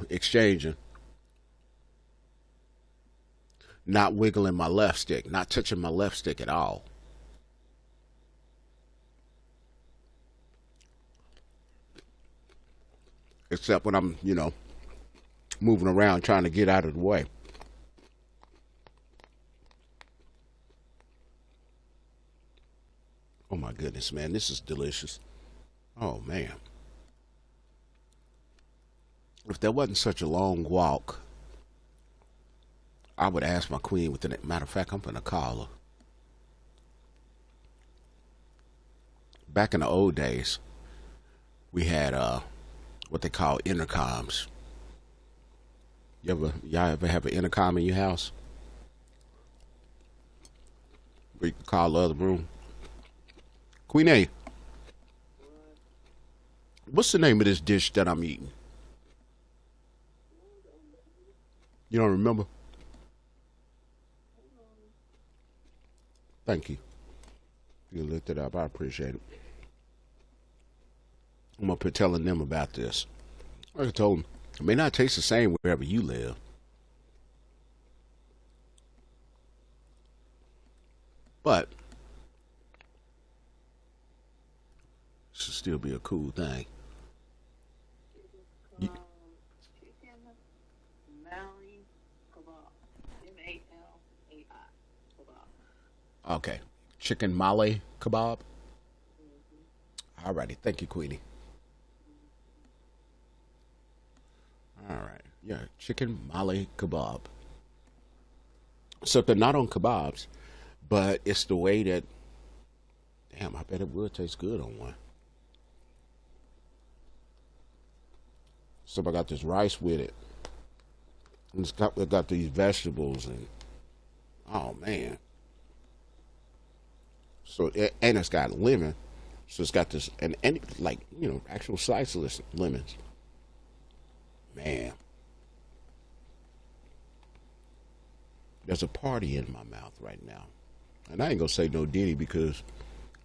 exchanging, not wiggling my left stick, not touching my left stick at all. Except when I'm, moving around trying to get out of the way. Oh my goodness, man, this is delicious. Oh man. If there wasn't such a long walk, I would ask my queen within it. Matter of fact, I'm gonna call her. Back in the old days, we had what they call intercoms. Y'all ever have an intercom in your house? Where you can call the other room? Queen A, what's the name of this dish that I'm eating? You don't remember? Thank you. You looked it up. I appreciate it. I'm up here telling them about this. Like I told them, it may not taste the same wherever you live. But it should still be a cool thing. Okay. Chicken Malay kebab. Alrighty. Thank you, Queenie. Alright. Yeah. Chicken Malay kebab. So they're not on kebabs, but it's the way that, damn, I bet it would taste good on one. So I got this rice with it. And it got these vegetables and, oh man. So, and it's got lemon. So it's got this, and like, actual sliceless lemons. Man. There's a party in my mouth right now. And I ain't gonna say no Diddy, because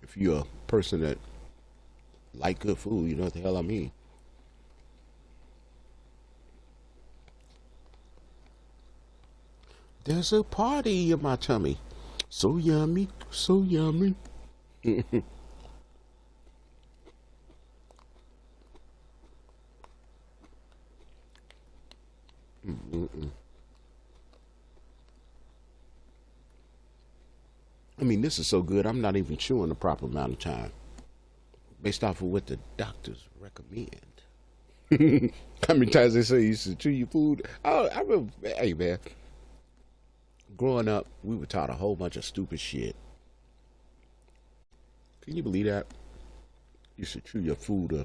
if you're a person that like good food, you know what the hell I mean. There's a party in my tummy. So yummy, so yummy. I mean, this is so good, I'm not even chewing the proper amount of time. Based off of what the doctors recommend. How many times they say you should chew your food? Oh, I remember, hey man. Growing up, we were taught a whole bunch of stupid shit. Can you believe that? You should chew your food a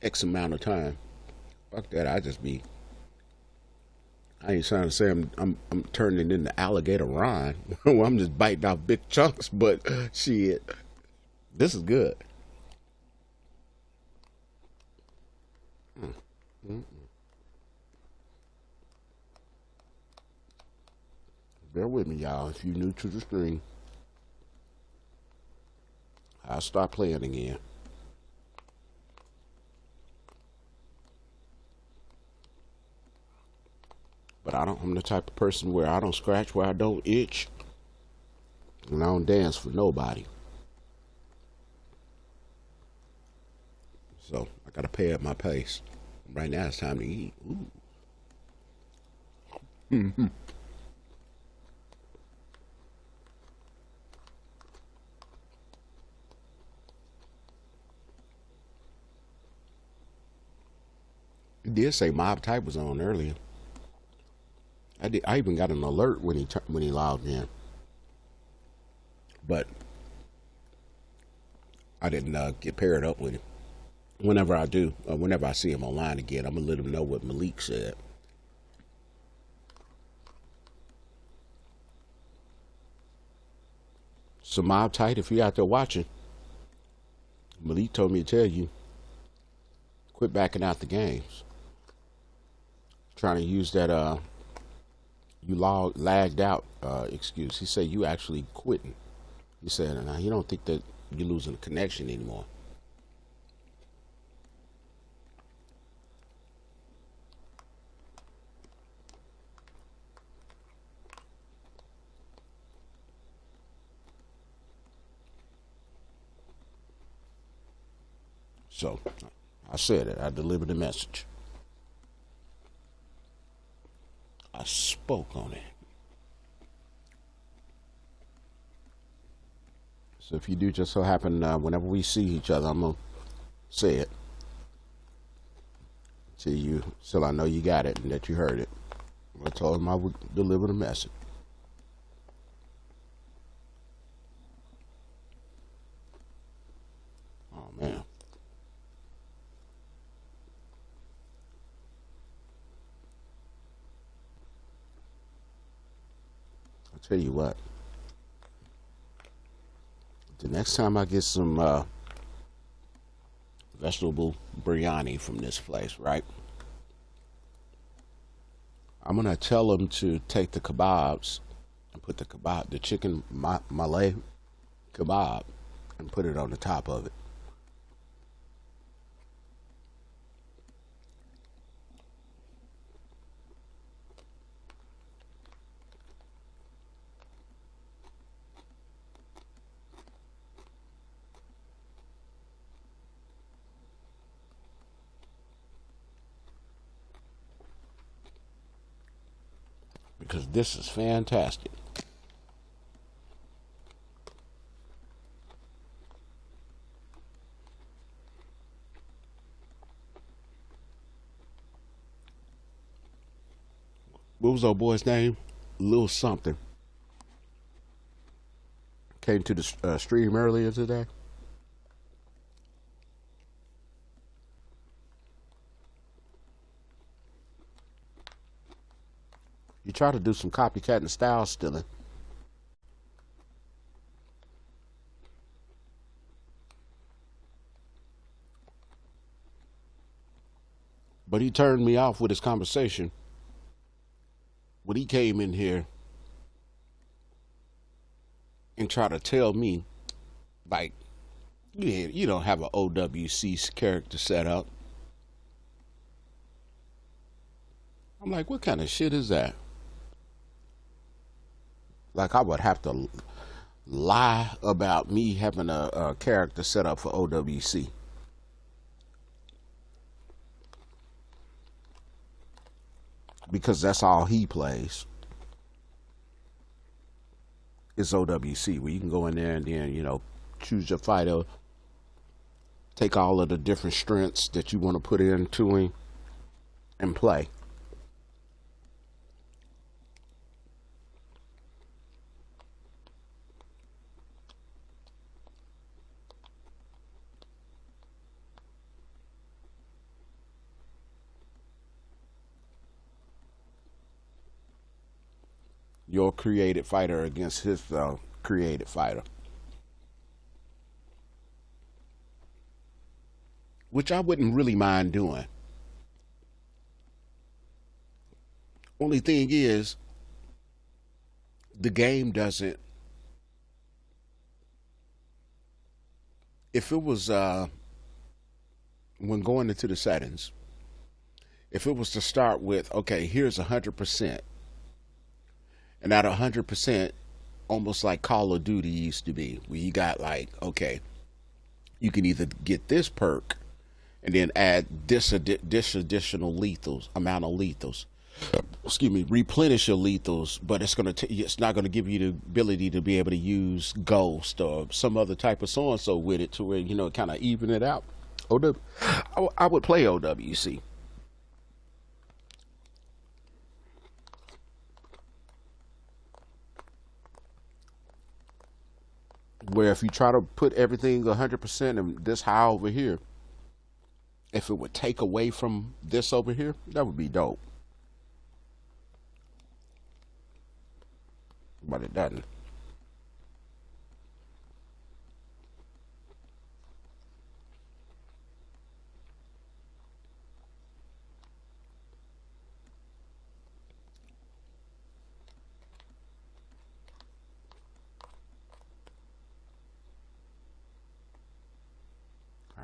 X amount of time. Fuck that, I ain't trying to say I'm turning into alligator Ron. Well, I'm just biting off big chunks, but shit, this is good. Bear with me, y'all. If you're new to the stream, I'll start playing again. But I'm the type of person where I don't scratch where I don't itch. And I don't dance for nobody. So I gotta pay at my pace. Right now it's time to eat. Ooh. Mm-hmm. It did say Mob Type was on earlier. I even got an alert when he logged in, but I didn't get paired up with him. Whenever I do, whenever I see him online again, I'm gonna let him know what Malik said. So Mob Tight, if you're out there watching, Malik told me to tell you, quit backing out the games. Trying to use that you lagged out excuse. He said you actually quitting. He said, now he don't think that you're losing the connection anymore. So I said it. I delivered the message. I spoke on it. So if you do just so happen, whenever we see each other, I'm going to say it to you so I know you got it and that you heard it. I told him I would deliver the message. Oh, man. I'll tell you what. The next time I get some vegetable biryani from this place, right? I'm gonna tell them to take the kebabs and put the chicken Malay kebab and put it on the top of it. Because this is fantastic. What was old boy's name? Lil something. Came to the stream earlier today. You try to do some copycat and style stealing. But he turned me off with his conversation when he came in here and tried to tell me, like, you don't have an OWC character set up. I'm like, what kind of shit is that? Like, I would have to lie about me having a character set up for OWC. Because that's all he plays. It's OWC, where you can go in there and then, choose your fighter, take all of the different strengths that you want to put into him, and play. Your created fighter against his created fighter. Which I wouldn't really mind doing. Only thing is, the game doesn't. If it was, when going into the settings, if it was to start with, okay, here's 100%. And at 100%, almost like Call of Duty used to be, where you got like, okay, you can either get this perk and then add this additional lethals, amount of lethals. Excuse me, replenish your lethals, but it's not gonna give you the ability to be able to use Ghost or some other type of so and so with it to where, you know, kind of even it out. I would play OWC. Where if you try to put everything 100% and this high over here, if it would take away from this over here, that would be dope. But it doesn't.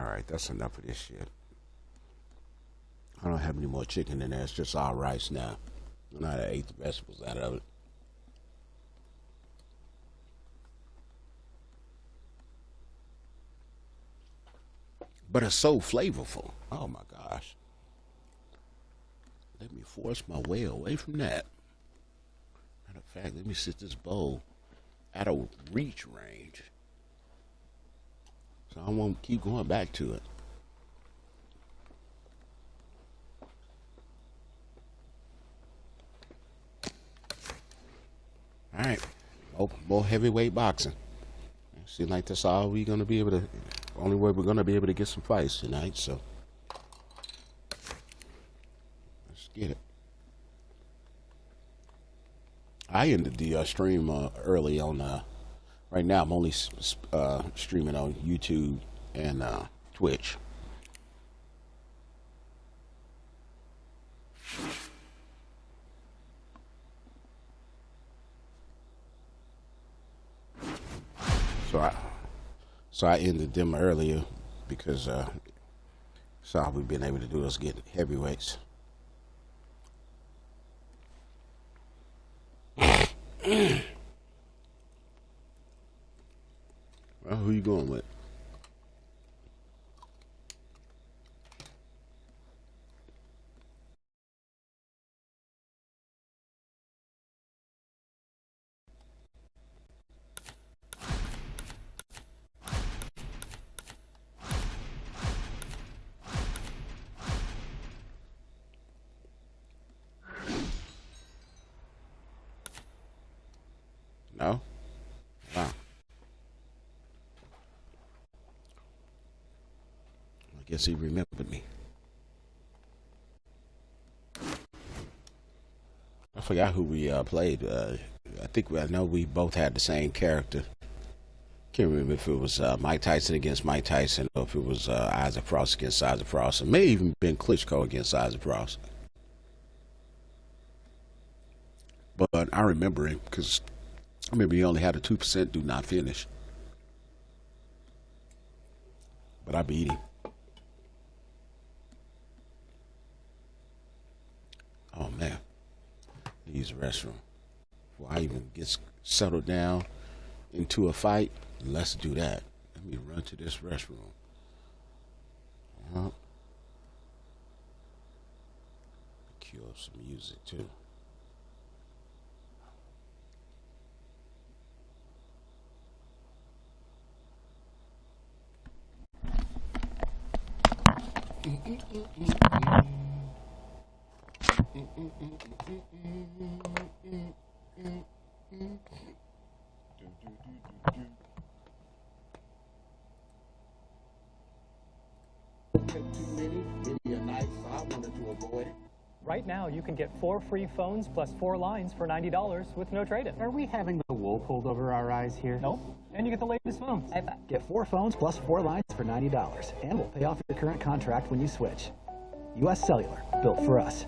All right, that's enough of this shit. I don't have any more chicken in there. It's just all rice now. And I ate the vegetables out of it. But it's so flavorful. Oh my gosh. Let me force my way away from that. Matter of fact, let me sit this bowl out of reach range, so I won't keep going back to it. All right, more heavyweight boxing. Seems like that's all we're gonna be able to. Only way we're gonna be able to get some fights tonight. So let's get it. I ended the stream early on. Right now, I'm only streaming on YouTube and Twitch. So I ended them earlier because that's all we've been able to do is get heavyweights. Well, who you going with? No? Wow. I guess he remembered me. I forgot who we played. I know we both had the same character. Can't remember if it was Mike Tyson against Mike Tyson or if it was Isaac Frost against Isaac Frost. It may have even been Klitschko against Isaac Frost. But I remember him because I remember he only had a 2% do not finish. But I beat him. Oh man. Use the restroom. Before I even get settled down into a fight, let's do that. Let me run to this restroom. Cue up some music too. Right now, you can get 4 free phones plus 4 lines for $90 with no trade-in. Are we having the wool pulled over our eyes here? Nope. And you get the latest phones. Get 4 phones plus 4 lines for $90, and we'll pay off your current contract when you switch. U.S. Cellular, built for us.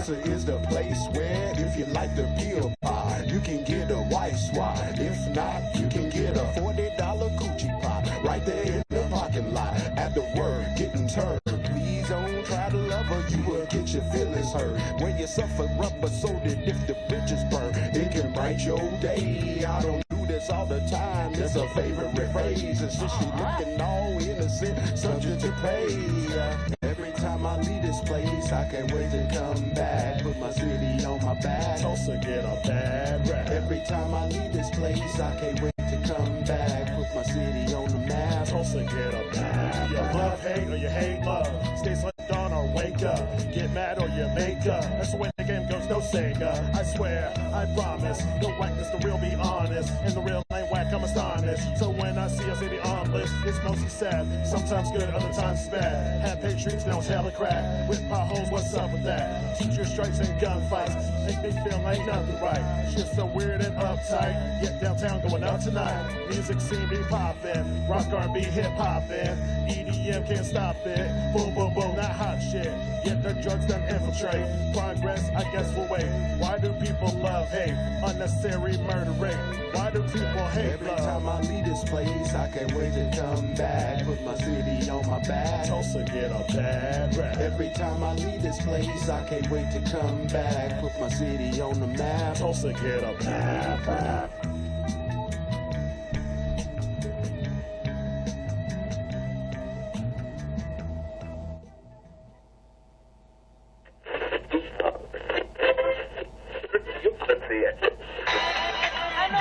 Tulsa is the place where if you like the pill pie, you can get a white swat. If not, you can get a $40 coochie pop right there in the parking lot. At the word getting turned, please don't try to love her, you will get your feelings hurt. When you suffer rubber so that if the bridges burn, it can bright your day. I don't do this all the time, it's a favorite phrase. And since she looking all innocent, subject to pay. Every time I leave this place, I can't wait to come back. Put my city on my back. Tulsa get a bad rap. Every time I leave this place, I can't wait to come back. Put my city on the map. Tulsa get a bad rap. You love hate or you hate love. Stay slept on or wake up. Get mad or you make up. That's the way the game goes, no Sega. I swear, I promise. No whackness, the real be honest. And the real ain't whack, I'm astonished. So when I see a city on list, it's mostly sad. Sometimes good, other times bad. Had paid streets, now it's hella crack. With potholes, what's up with that? Teacher strikes and gunfights make me feel ain't nothing right. Shit's so weird and uptight. Yet downtown going out tonight. Music scene be poppin'. Rock R&B, hip hoppin'. EDM can't stop it. Boom, boom, boom, not hot shit. Yet the drugs done infiltrate. Progress, I guess we'll wait. Why do people love hate? Unnecessary murder rate. Why do people hate Every love? Time I leave this place, I can't wait to come back. Put my city on my back. Tulsa get a bad rap. Every time I leave this place, I can't wait to come back. Put my city on the map. Tulsa get a bad rap.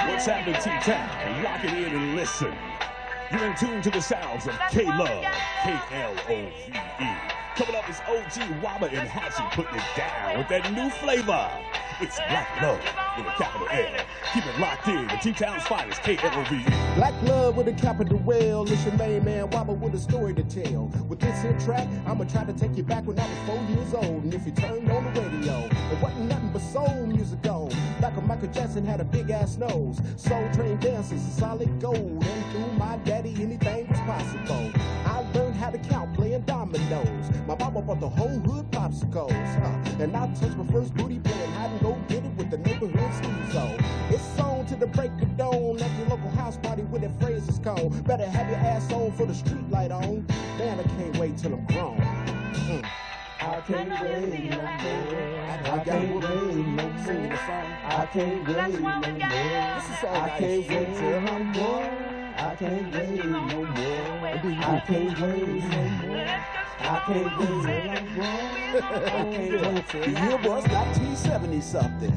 What's happening, T-Town? Lock it in and listen. You're in tune to the sounds of K-Love, K-L-O-V-E. Coming up is OG Waba and Hachi putting it down with that new flavor. It's Black Love with a capital L. Keep it locked in. The T-Town's finest, K-L-O-V-E. Black Love with a capital L. It's your main man Waba with a story to tell. With this here track, I'ma try to take you back when I was 4 years old. And if you turned on the radio, it wasn't nothing but soul music on. Back when Michael Jackson had a big ass nose. Soul Train dancers, a solid gold. And through my daddy, anything was possible. I learned how to count playing dominoes. My mama bought the whole hood popsicles. And I touched my first booty playing hide and go get it with the neighborhood skeezo. It's on to the break of dawn at your local house party with that phrase is called. Better have your ass on for the street light on. Man, I can't wait till I'm grown. I can't wait no more. I can't wait no more. I can't wait no more. I can't wait till I'm grown. I can't wait no more. I can't wait no more. I can't wait till I'm grown. I can't wait till the year was 1970 something.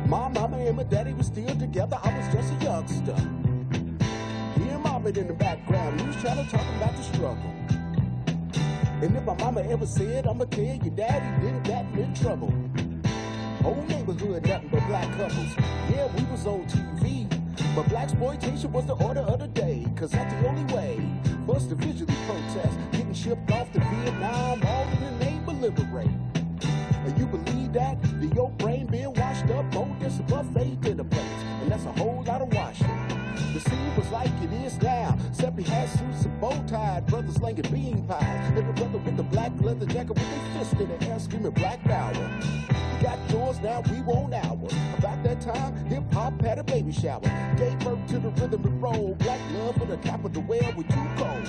My mama and my daddy were still together. I was just a youngster. Hear mama in the background. He was trying to talk about the struggle. And if my mama ever said, I'ma tell your daddy did that in trouble. Whole neighborhood, nothing but black couples. Yeah, we was on TV. But blaxploitation was the order of the day. Cause that's the only way for us to visually protest. Getting shipped off to Vietnam, all in the name of liberate. And you believe that? Then your brain been washed up, more than some buffet dinner plates. And that's a whole lot of washing. The scene was like it is now. Except he had suits and bow tied, brothers slinging bean pies. And the brother with the black leather jacket with their fist in the air screaming black power. You got yours, now we want ours. About that time, hip hop had a baby shower. Gave birth to the rhythm and roll. Black Love with a capital well with you cold.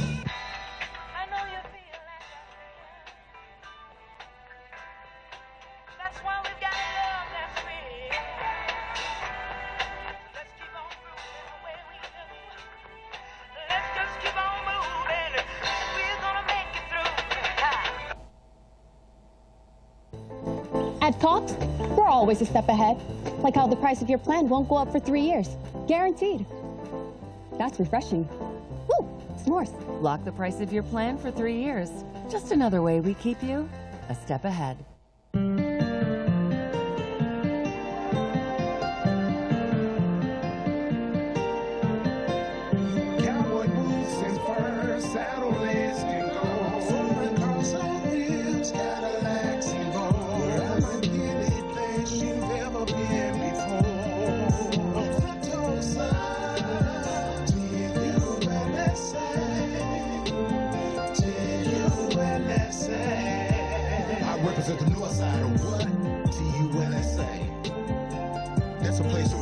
At Cox, we're always a step ahead. Like how the price of your plan won't go up for 3 years. Guaranteed. That's refreshing. Woo! S'mores. Lock the price of your plan for 3 years. Just another way we keep you a step ahead. Cowboy boots and fur, saddle lace can go. Foreign cars on wheels, Cadillacs and gold. You've ever been before. On the Tulsa, TULSA, TULSA. I represent the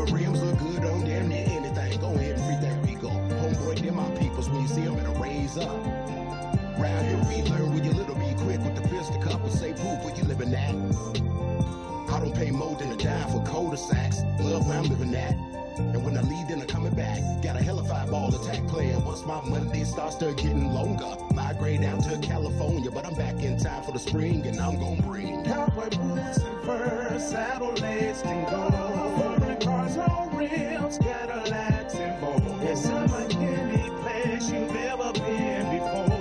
Silver rims look good on damn near anything. Go ahead and free that Rico. Homeboy, they're my peoples. When you see them, it'll raise up. Round here we learn when you little, be quick with the fist. A couple say poop, where you living at? I don't pay more than a dime for cul-de-sacs. Love where I'm living at. And when I leave, then I'm coming back. Got a hellified ball attack player. Once my Monday starts to getting longer, migrate down to California, but I'm back in time for the spring, and I'm gonna bring cowboy boots and fur, saddle laced and gold, foreign cars on rims, Cadillacs and bold. It's unlike any place you've ever been before.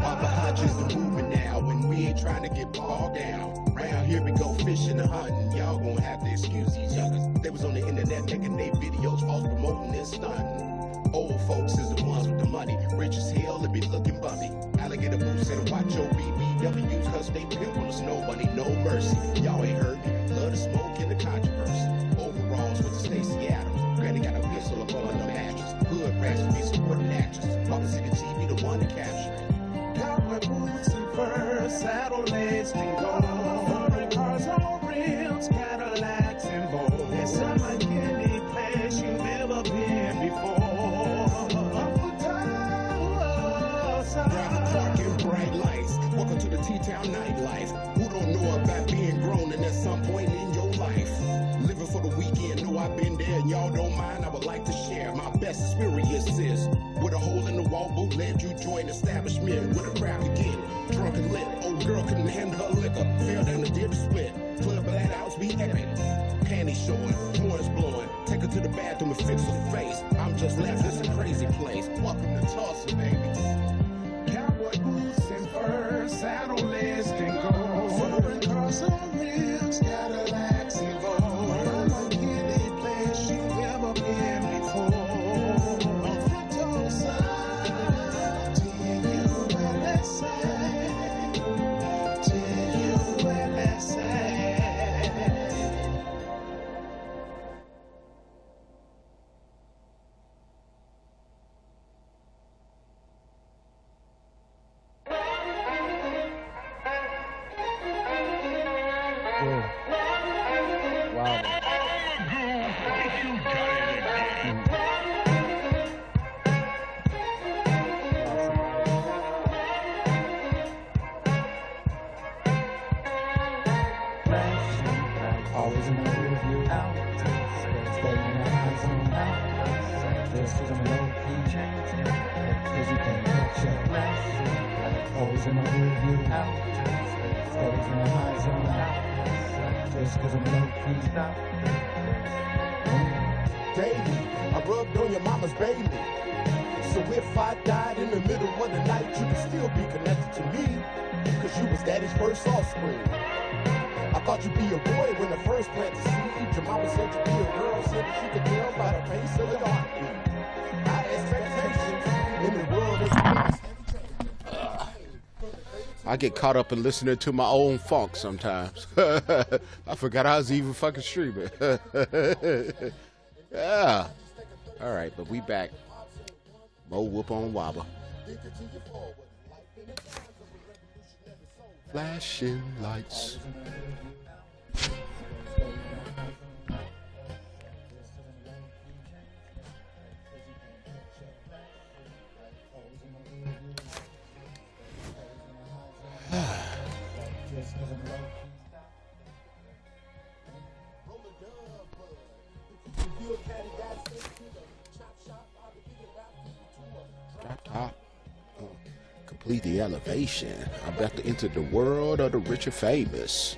WabaHacha is the movement now, and we ain't trying to get bogged down. Round here we go fishing and hunting. Y'all gonna have to excuse these youngers. They was on the internet making their videos, false promoting this stunting. Old folks is the ones with the money. Rich as hell, they be looking bummy. Alligator boots and watch your BBWs, cause they pimp on the snow bunny, no mercy. Y'all ain't heard me. Love the smoke and the controversy. Overalls with the Stacey Adams. Granny got a pistol up on the mattress. Hood rats be supporting actress. Papa see the TV, the one to capture it. Cowboy boots and fur, saddle laced and gold, foreign cars on rims, Cadillacs and bold. It's unlike any place you've ever been before. Grab a park and bright lights. Welcome to the T-Town nightlife. Who don't know about being grown and at some point in your life? Living for the weekend, know I've been there and y'all don't mind. I would like to share my best experiences. With a hole in the wall, bootleg you joint establishment with a crowd to get it. Drunk and lit, old girl couldn't handle her liquor. Fell down the did the split. Club at house be epic. Panties showing, horns blowing. Take her to the bathroom and fix her face. I'm just laughing, it's a crazy place. Welcome to Tulsa, baby. Cowboy boots and fur, saddle laced and gold, foreign cars on rims, Cadillacs and gold. Unlike any place you've ever been before. I'm from Tulsa, T-U-L-S-A, T-U-L-S-A. Always in the rearview out. Staying eyes on out. Just 'cause I'm low key. 'Cause you can't catch your flash. Always in my rearview out. Staying eyes on out. Just 'cause I'm low key. Baby, I rubbed on your mama's baby. So if I died in the middle of the night, you could still be connected to me. 'Cause you was daddy's first offspring. I thought you'd be a boy when the first planted seed. Your mama said you'd be a girl, said that she could tell by the pace of the heartbeat. Our expectations in the world is I get caught up in listening to my own funk sometimes. I forgot I was even fucking streaming. Yeah. All right, but we back. More whoop on Waba. Flashing lights. Drop top. Complete the elevation. I'm about to enter the world of the rich and famous.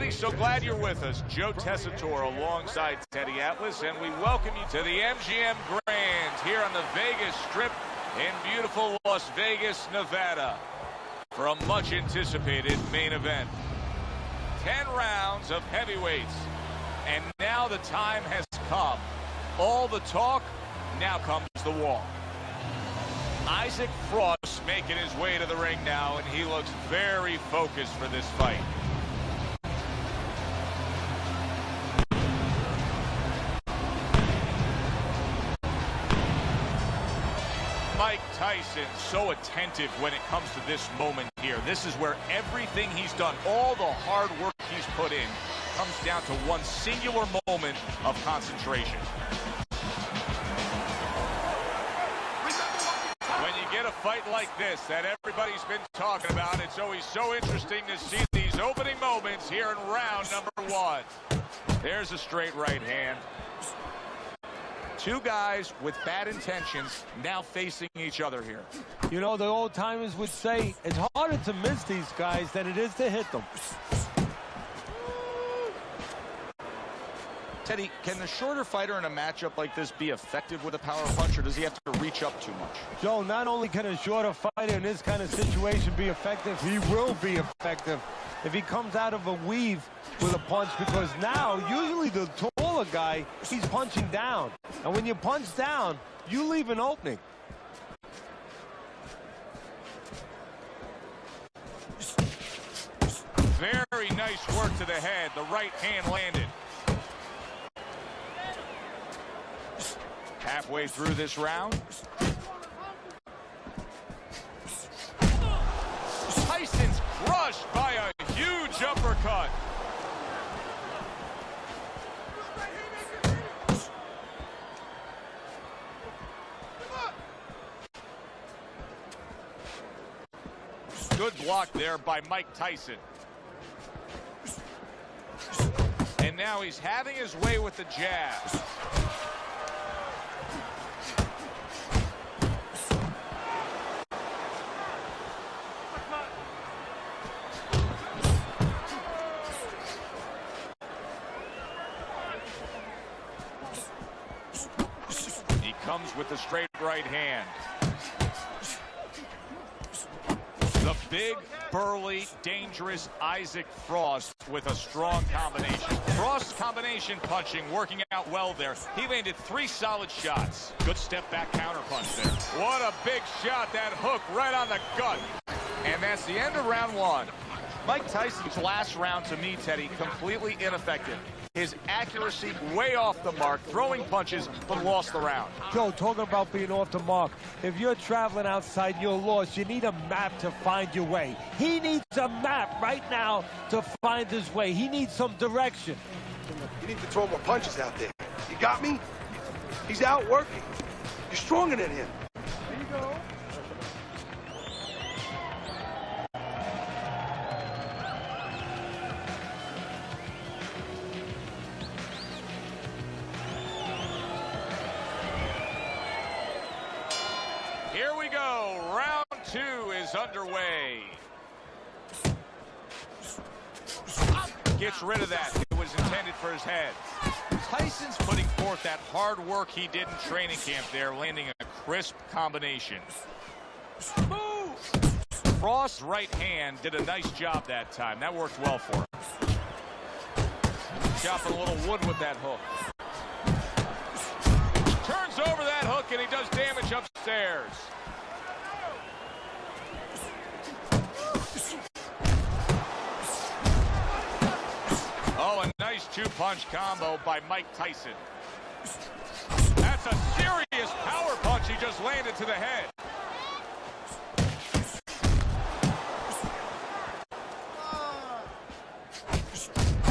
everybody. So glad you're with us. Joe Tessitore alongside Teddy Atlas, and we welcome you to the MGM Grand here on the Vegas Strip in beautiful Las Vegas, Nevada, for a much-anticipated main event. 10 rounds of heavyweights, and now the time has come. All the talk, now comes the walk. Isaac Frost making his way to the ring now, and he looks very focused for this fight. Mike Tyson so attentive when it comes to this moment here. This is where everything he's done, all the hard work he's put in, comes down to one singular moment of concentration. When you get a fight like this that everybody's been talking about, it's always so interesting to see these opening moments here in round number 1. There's a straight right hand. Two guys with bad intentions now facing each other here. You know, the old timers would say it's harder to miss these guys than it is to hit them. Teddy, can the shorter fighter in a matchup like this be effective with a power punch, or does he have to reach up too much? Joe, not only can a shorter fighter in this kind of situation be effective, he will be effective if he comes out of a weave with a punch, because now usually the taller guy, he's punching down. And when you punch down, you leave an opening. Very nice work to the head. The right hand landed. Halfway through this round. Tyson's crushed by a huge uppercut. Good block there by Mike Tyson. And now he's having his way with the jab. He comes with the straight right hand. The big, burly, dangerous Isaac Frost with a strong combination. Frost's combination punching working out well there. He landed 3 solid shots. Good step back counter punch there. What a big shot, that hook right on the gut. And that's the end of round 1. Mike Tyson's last round, to me, Teddy, completely ineffective. His accuracy way off the mark, throwing punches, but lost the round. Joe, talking about being off the mark, if you're traveling outside, you're lost. You need a map to find your way. He needs a map right now to find his way. He needs some direction. You need to throw more punches out there. You got me? He's out working. You're stronger than him. There you go. Here we go. Round 2 is underway. Gets rid of that. It was intended for his head. Tyson's putting forth that hard work he did in training camp there, landing a crisp combination. Move! Frost's right hand did a nice job that time. That worked well for him. Chopping a little wood with that hook. Turns over that hook and he does damage upstairs. Oh, a nice 2-punch combo by Mike Tyson. That's a serious power punch he just landed to the head.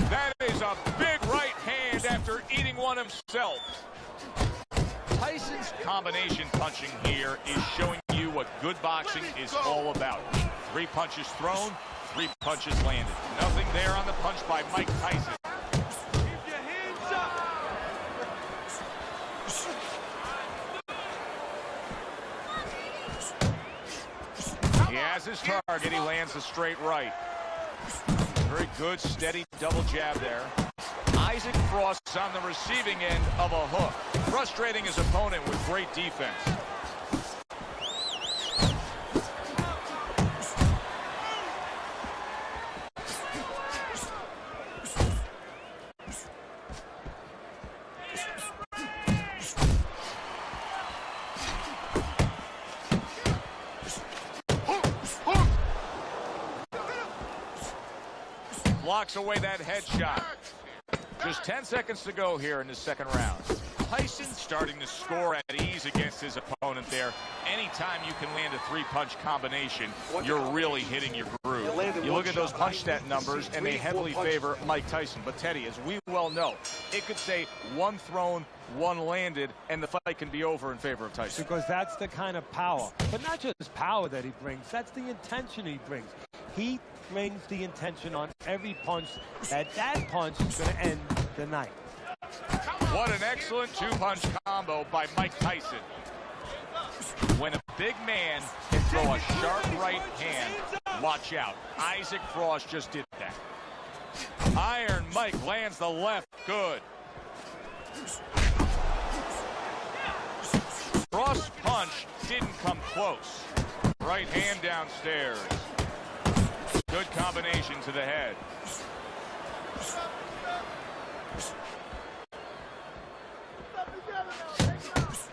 That is a big right hand after eating one himself. Tyson's combination punching here is showing you what good boxing is all about. 3 punches thrown, 3 punches landed. Nothing there on the punch by Mike Tyson. Keep your hands up. He has his target. He lands a straight right. Very good, steady double jab there. Isaac Frost on the receiving end of a hook, frustrating his opponent with great defense. Blocks away that headshot. Just 10 seconds to go here in the second round. Tyson starting to score at ease against his opponent there. Anytime you can land a three-punch combination, you're really hitting your groove. You look at those punch stat numbers, and they heavily favor Mike Tyson. But Teddy, as we well know, it could say one thrown, one landed, and the fight can be over in favor of Tyson. Because that's the kind of power. But not just power that he brings, that's the intention he brings. He brings the intention on every punch that punch is going to end the night. What an excellent two-punch combo by Mike Tyson. When a big man can throw a sharp right hand, watch out. Isaac Frost just did that. Iron Mike lands the left. Good. Frost's punch didn't come close. Right hand downstairs. Good combination to the head.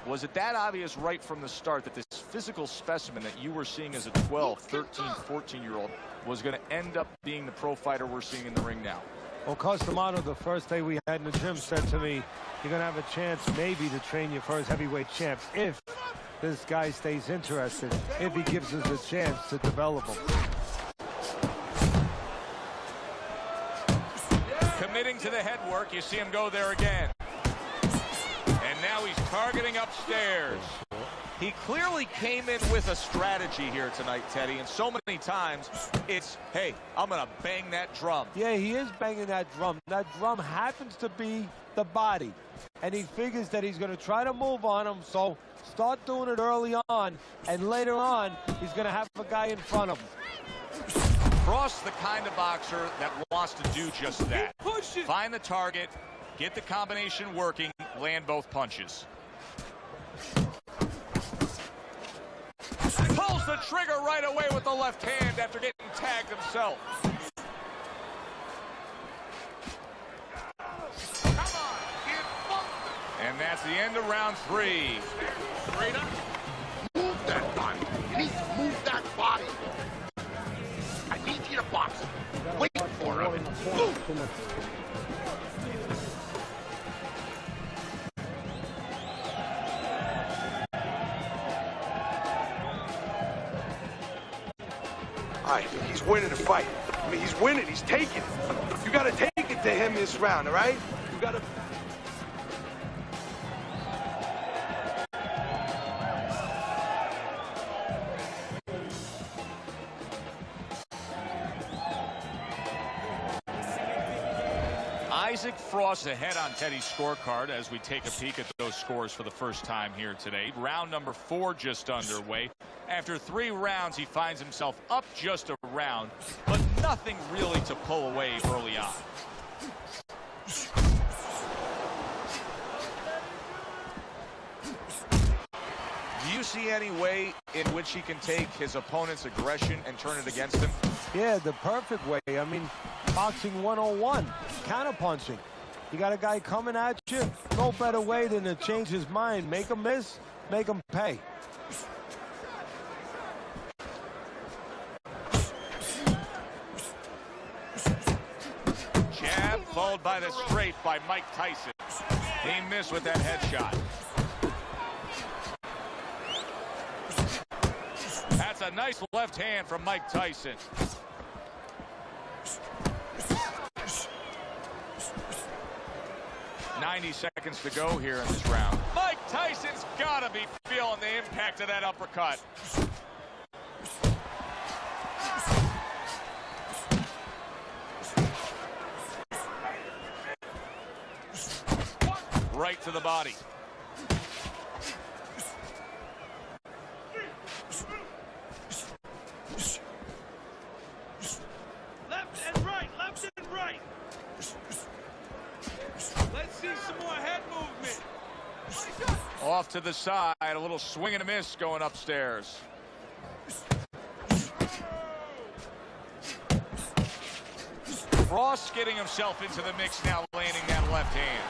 Was it that obvious right from the start that this physical specimen that you were seeing as a 12, 13, 14-year-old was going to end up being the pro fighter we're seeing in the ring now? Well, Costamano, the first day we had in the gym, said to me, you're going to have a chance maybe to train your first heavyweight champ if this guy stays interested, if he gives us a chance to develop him. Committing to the head work, you see him go there again. And now he's targeting upstairs. He clearly came in with a strategy here tonight, Teddy, and so many times it's, hey, I'm going to bang that drum. Yeah, he is banging that drum. That drum happens to be the body, and he figures that he's going to try to move on him, so start doing it early on, and later on, he's going to have a guy in front of him. Frost, the kind of boxer that wants to do just that. Find the target, get the combination working, land both punches. Pulls the trigger right away with the left hand after getting tagged himself. And that's the end of round 3. Straight up. Move that body. You need to move that body. I need you to box. Wait for him. Move. All right, he's winning the fight. I mean, he's winning. He's taking it. You got to take it to him this round, all right? You got to... Isaac Frost ahead on Teddy's scorecard as we take a peek at those scores for the first time here today. Round number 4 just underway. After 3 rounds, he finds himself up just a round, but nothing really to pull away early on. Do you see any way in which he can take his opponent's aggression and turn it against him? Yeah, the perfect way. I mean, boxing 101, counterpunching. You got a guy coming at you, no better way than to change his mind. Make him miss, make him pay. Jab followed by the straight by Mike Tyson. He missed with that headshot. That's a nice left hand from Mike Tyson. "90 seconds to go here in this round. Mike Tyson's got to be feeling the impact of that uppercut. Right to the body. Left and right, left off to the side. A little swing and a miss going upstairs. Frost getting himself into the mix now, landing that left hand.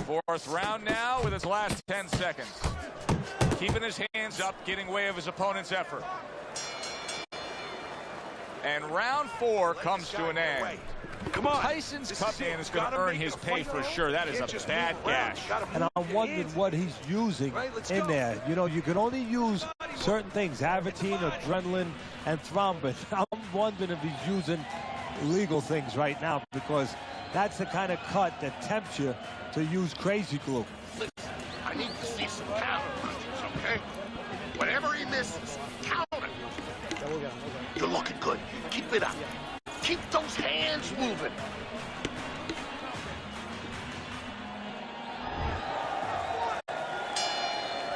Fourth round now with his last 10 seconds. Keeping his hands up, getting way of his opponent's effort. And round 4 comes to an end. Come on. Tyson's cut man is going to earn his pay for sure. That is a bad gash. And I'm wondering what he's using in there. You know, you can only use certain things, Avitine, adrenaline, and thrombin. I'm wondering if he's using illegal things right now, because that's the kind of cut that tempts you to use crazy glue. I need to see some counter punches, okay? Whatever he misses, counter. You're looking good. Keep it up. Keep those hands moving.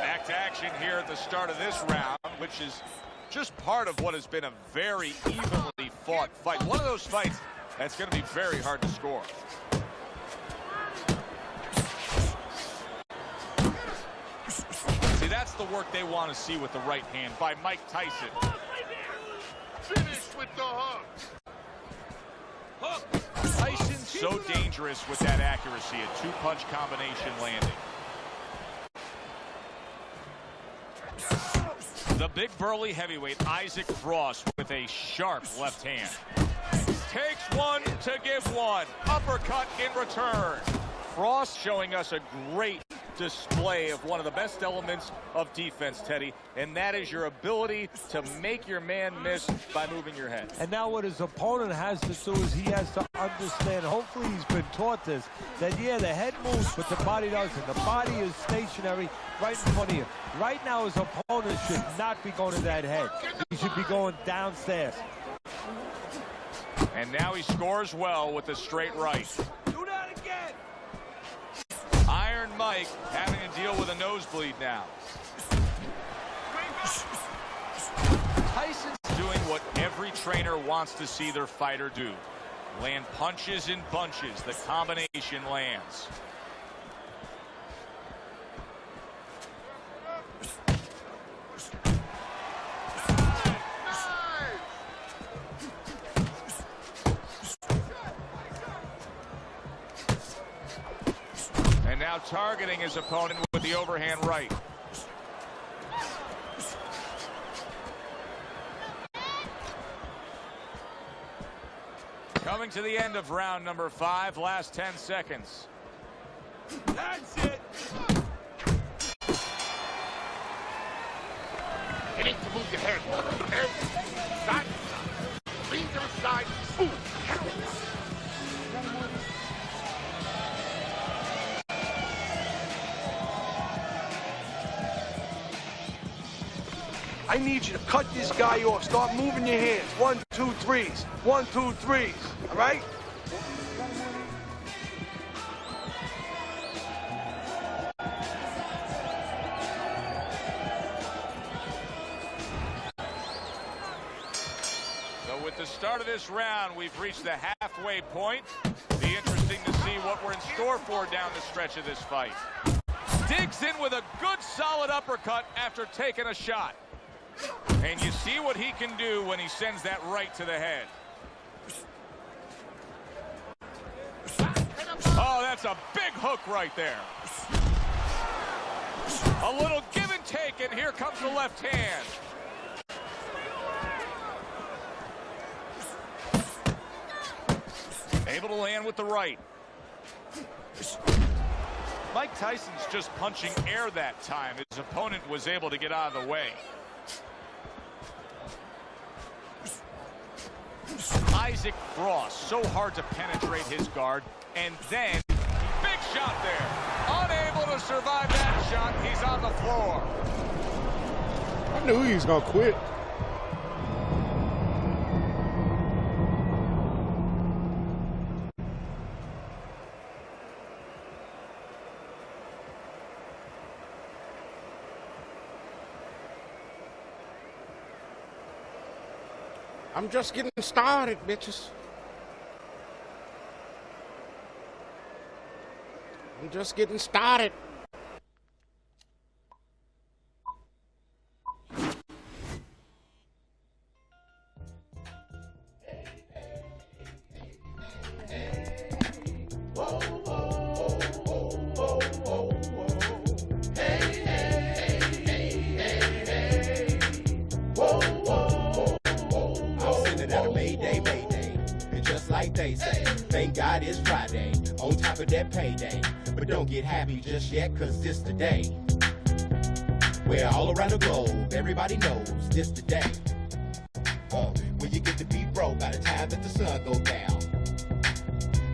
Back to action here at the start of this round, which is just part of what has been a very evenly fought fight. One of those fights that's going to be very hard to score. See, that's the work they want to see with the right hand by Mike Tyson. Finish with the hook. Tyson's so dangerous with that accuracy, a two-punch combination landing. The big burly heavyweight Isaac Frost with a sharp left hand. Takes one to give one. Uppercut in return. Frost showing us a great display of one of the best elements of defense, Teddy, and that is your ability to make your man miss by moving your head. And now what his opponent has to do is he has to understand, hopefully he's been taught this, that yeah, the head moves, but the body doesn't. The body is stationary right in front of you. Right now his opponent should not be going to that head. He should be going downstairs. And now he scores well with the straight right. Do that again. Iron Mike having to deal with a nosebleed now. Tyson's doing what every trainer wants to see their fighter do. Land punches in bunches. The combination lands. And now targeting his opponent with the overhand right. Coming to the end of round number 5, last 10 seconds. That's it. You need to move your head, okay? Side to side. Lean to the side. Ooh. I need you to cut this guy off. Start moving your hands. 1, 2, 3s. 1, 2, 3s. All right? So with the start of this round, we've reached the halfway point. Be interesting to see what we're in store for down the stretch of this fight. Digs in with a good solid uppercut after taking a shot. And you see what he can do when he sends that right to the head. Oh, that's a big hook right there. A little give and take, and here comes the left hand. Able to land with the right. Mike Tyson's just punching air that time. His opponent was able to get out of the way. Isaac Frost, so hard to penetrate his guard, and then big shot there. Unable to survive that shot, he's on the floor. I knew he was gonna quit. I'm just getting started, bitches. I'm just getting started. Like they say, thank God it's Friday, on top of that payday. But don't get happy just yet, cause this the day where all around the globe, everybody knows this the day when you get to be broke by the time that the sun go down.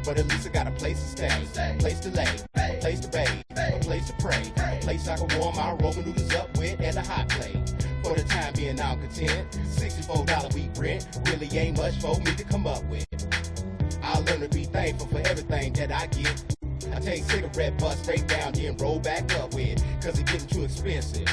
But at least I got a place to stay, a place to lay, a place to bathe, a place to pray, a place I can warm my Roman noodles up with and a hot plate. For the time being, I'm content. $64 a week rent really ain't much for me to come up with. I learn to be thankful for everything that I get. I take cigarette butts straight down, then roll back up with, cause it's getting too expensive.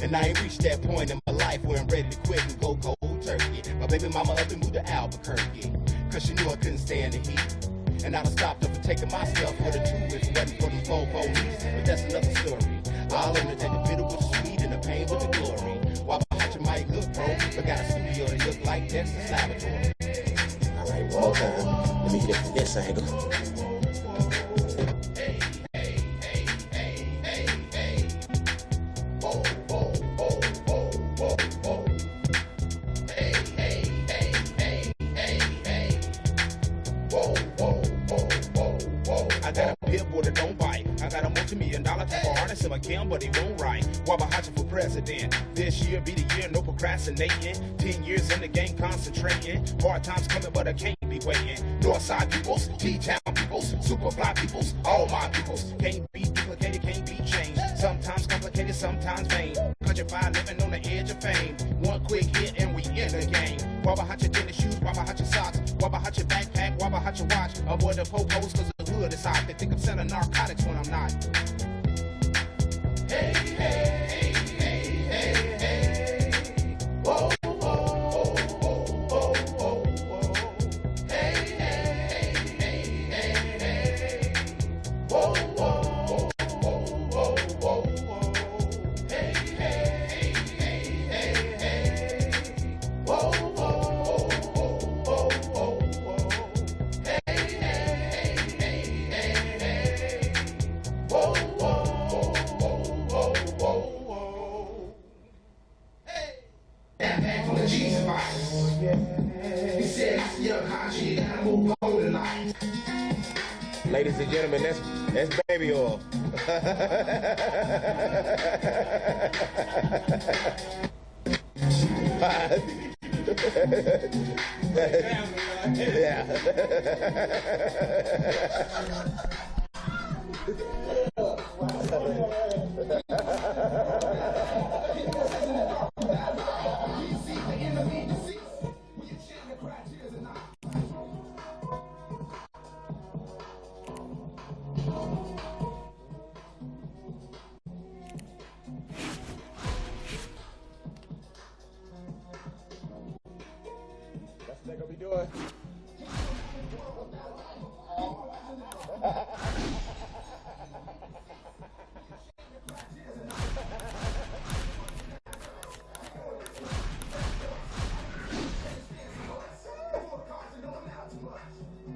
And I ain't reached that point in my life where I'm ready to quit and go cold turkey. My baby mama up and moved to Albuquerque, cause she knew I couldn't stand the heat. And I'd have stopped up for taking myself for the two if it wasn't for the phone police. But that's another story. I'll learn to take the bitter with the sweet and the pain with the glory. WabaHacha might look broke, but got a studio that look like Dexter's Laboratory. Alright, one more time. Let me get it from this angle. I got a billboard that don't bite. I got a multi-million-dollar type of artist in my camp, but he won't write. WabaHacha for president. This year be the year, no procrastinating. 10 years in the game, concentrating. Hard times coming, but I can't be waiting. Northside peoples, T-town peoples, Superfly peoples, all my peoples. Can't be duplicated, can't be changed. Sometimes complicated, sometimes vain. Country fire living on the edge of fame. One quick hit and we in the game. WabaHacha tennis shoes, WabaHacha socks, WabaHacha backpack, WabaHacha watch. Avoid the po-pos cause the hood is hot. They think I'm selling narcotics when I'm not. Hey, hey, hey, hey, hey, hey. Whoa, whoa, whoa, whoa, whoa, whoa. Hey, hey, hey, hey, hey. Whoa, whoa, whoa, whoa, whoa. Hey, hey, hey, hey, hey. Whoa, whoa, whoa, whoa, whoa. Hey, hey, hey, hey, hey. Whoa, whoa. Ladies and gentlemen, that's baby oil. Yeah. That's what they're gonna be doing.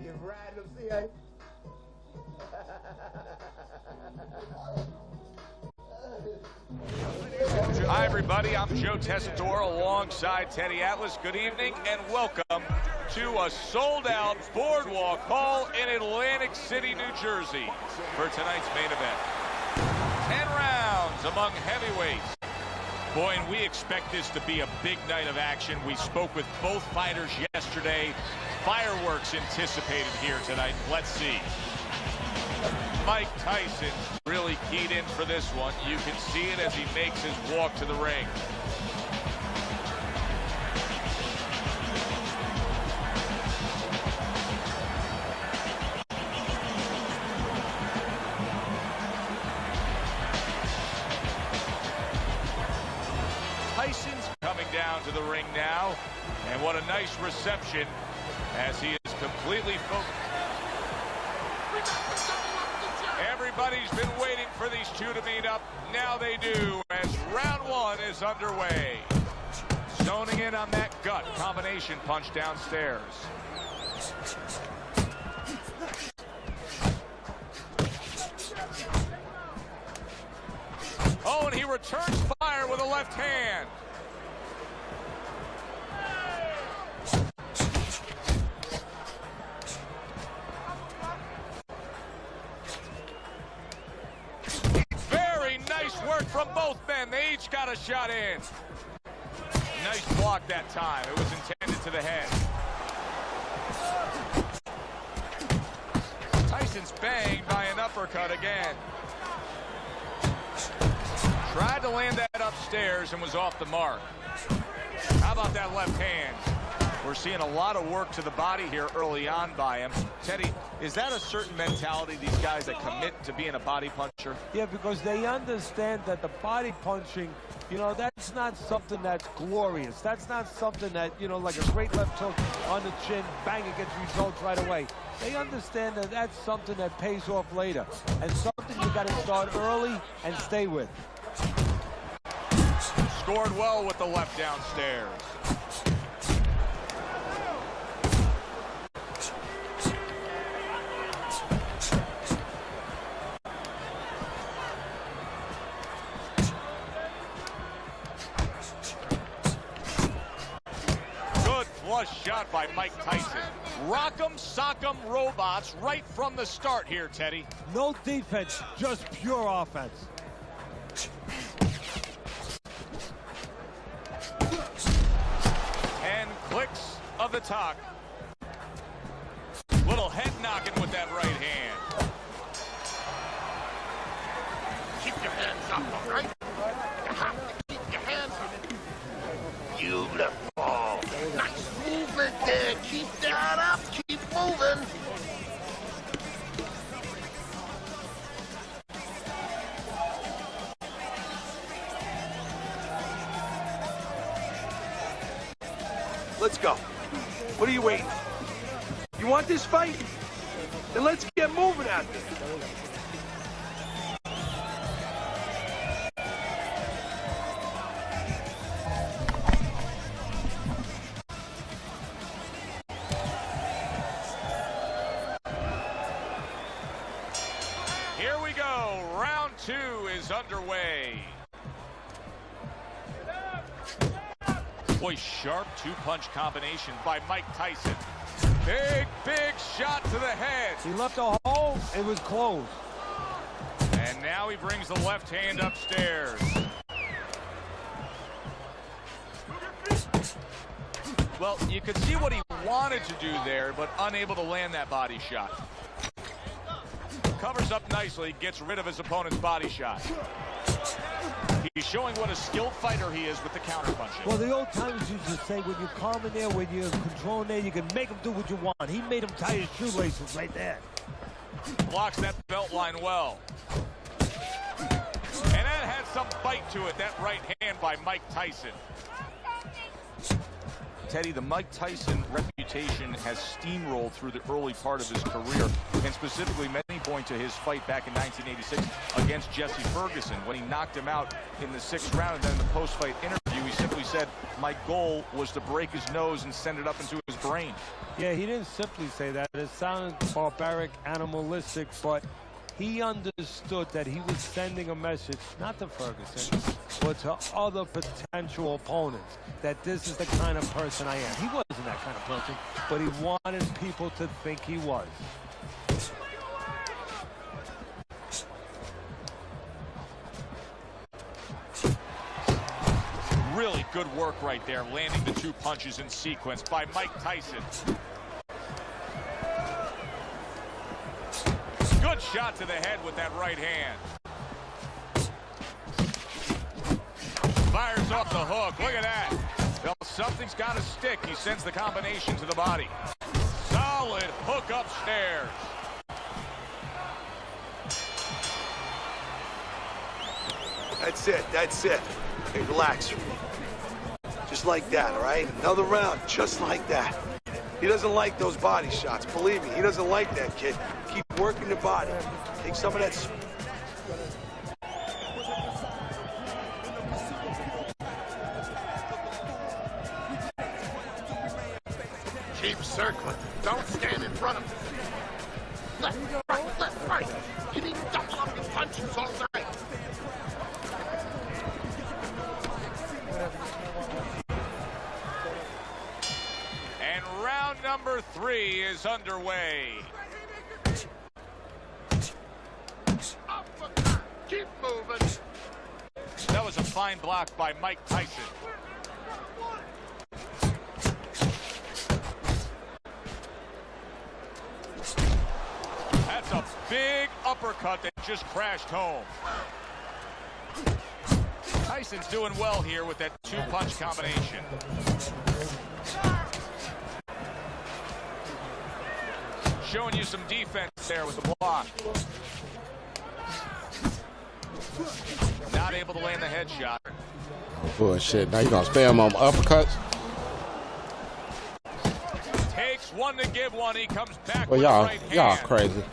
You're riding them, see, eh? Hi, everybody. I'm Joe Tessitore alongside Teddy Atlas. Good evening and welcome to a sold-out Boardwalk Hall in Atlantic City, New Jersey for tonight's main event. 10 rounds among heavyweights. Boy, and we expect this to be a big night of action. We spoke with both fighters yesterday. Fireworks anticipated here tonight. Let's see. Mike Tyson really keyed in for this one. You can see it as he makes his walk to the ring. Tyson's coming down to the ring now, and what a nice reception as he is completely focused. Everybody's been waiting for these two to meet up. Now they do, as round one is underway. Zoning in on that gut combination punch downstairs. Oh, and he returns fire with a left hand. Very nice work from both men. They each got a shot in. Nice block that time. It was intended to the head. Tyson's banged by an uppercut again. Tried to land that upstairs and was off the mark. How about that left hand? We're seeing a lot of work to the body here early on by him. Teddy, is that a certain mentality, these guys that commit to being a body puncher? Yeah, because they understand that the body punching, you know, that's not something that's glorious. That's not something that, you know, like a great left hook on the chin, bang, it gets results right away. They understand that that's something that pays off later, and something you got to start early and stay with. Scored well with the left downstairs. Good flush shot by Mike Tyson. Rock'em, sock'em robots right from the start here, Teddy. No defense, just pure offense. And clicks of the talk. Little head knocking with that right hand. Keep your hands up, all right? You have to keep your hands up. Beautiful. Nice movement there. Keep that up. Keep moving. Let's go. What are you waiting? You want this fight? Then let's get moving out there. Here we go. Round two is underway. Boy, sharp two-punch combination by Mike Tyson. Big, big shot to the head. He left a hole, it was closed. And now he brings the left hand upstairs. Well, you could see what he wanted to do there, but unable to land that body shot. Covers up nicely, gets rid of his opponent's body shot. He's showing what a skilled fighter he is with the counterpunching. Well, the old timers used to say, when you're calm in there, when you're controlling there, you can make him do what you want. He made him tie his shoelaces right there. Blocks that belt line well. And that had some bite to it, that right hand by Mike Tyson. Teddy, the Mike Tyson reputation has steamrolled through the early part of his career, and specifically many point to his fight back in 1986 against Jesse Ferguson when he knocked him out in the 6th round. And then in the post-fight interview, he simply said, my goal was to break his nose and send it up into his brain. Yeah, he didn't simply say that. It sounded barbaric, animalistic, but he understood that he was sending a message, not to Ferguson, but to other potential opponents, that this is the kind of person I am. He wasn't that kind of person, but he wanted people to think he was. Really good work right there, landing the two punches in sequence by Mike Tyson. Good shot to the head with that right hand. Fires off the hook. Look at that. Well, something's got to stick. He sends the combination to the body. Solid hook upstairs. That's it. That's it. Hey, relax. Just like that, all right? Another round, just like that. He doesn't like those body shots. Believe me, he doesn't like that, kid. Keep working the body. Take some of that. Keep circling. Don't stand in front of him. Left, right. You need to double up your punches all night. And round number 3 is underway. Keep moving. That was a fine block by Mike Tyson. That's a big uppercut that just crashed home. Tyson's doing well here with that 2-punch combination. Showing you some defense there with the block. Not able to land the headshot. Bullshit. Now you gonna spam on uppercuts? Takes one to give one. He comes back Well, with the right hand. y'all crazy.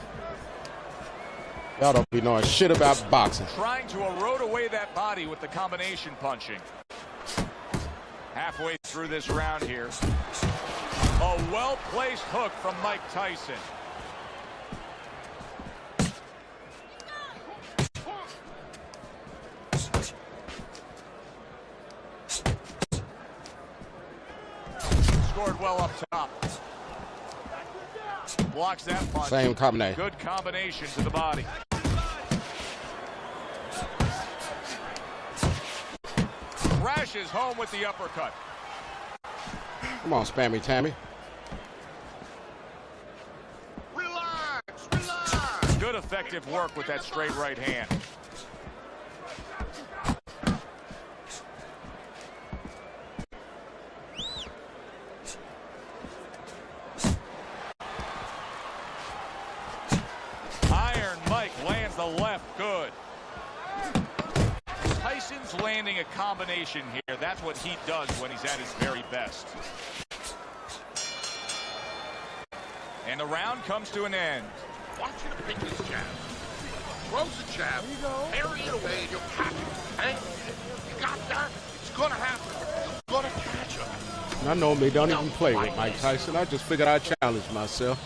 Y'all don't be knowing shit about boxing. Trying to erode away that body with the combination punching. Halfway through this round here. A well-placed hook from Mike Tyson. Scored well up top. Blocks that punch. Same combination. Good combination to the body. Crashes home with the uppercut. Come on, Spammy Tammy. Relax. Good effective work with that straight right hand. Iron Mike lands the left good. Tyson's landing a combination here. That's what he does when he's at his very best. And the round comes to an end. I want you to pick this jab. Throws the jab, parry it away, and you'll catch it. Hey, you got that? It's gonna happen. You're gonna catch him. I know me don't even play with Mike Tyson. I just figured I'd challenge myself.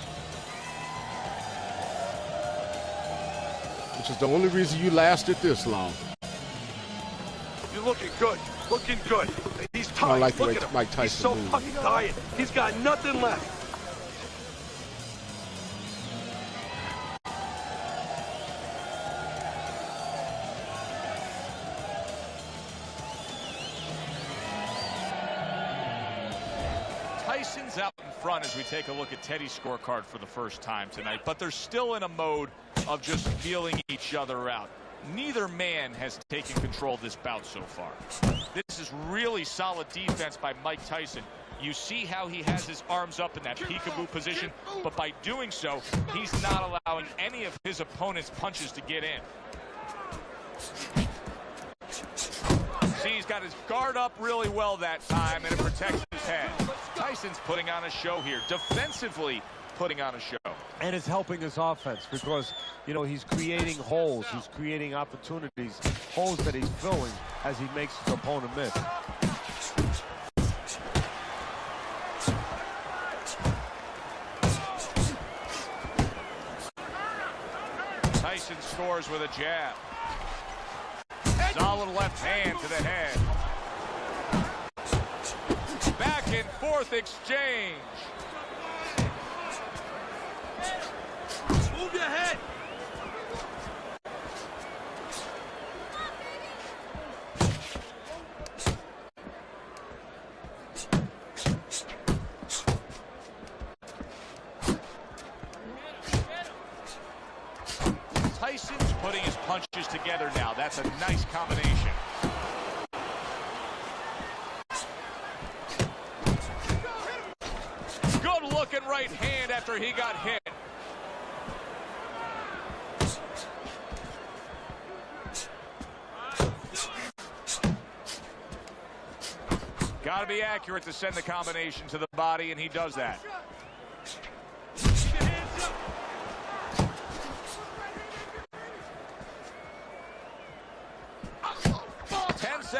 Which is the only reason you lasted this long. You're looking good. Looking good. He's I tired. like the Look way at him. Mike He's Tyson so moves. fucking tired. He's got nothing left. Tyson's out in front as we take a look at Teddy's scorecard for the first time tonight, but they're still in a mode of just feeling each other out. Neither man has taken control of this bout so far. This is really solid defense by Mike Tyson. You see how he has his arms up in that peekaboo position, but by doing so, he's not allowing any of his opponent's punches to get in. See, he's got his guard up really well that time, and it protects his head. Tyson's putting on a show here, defensively putting on a show. And it's helping his offense because, you know, he's creating holes. He's creating opportunities, holes that he's filling as he makes his opponent miss. Tyson scores with a jab. Solid left hand to the head. Back and forth exchange. Move your head. Tyson's putting his punches together now. That's a nice combination. Good looking right hand after he got hit. Got to be accurate to send the combination to the body, and he does that.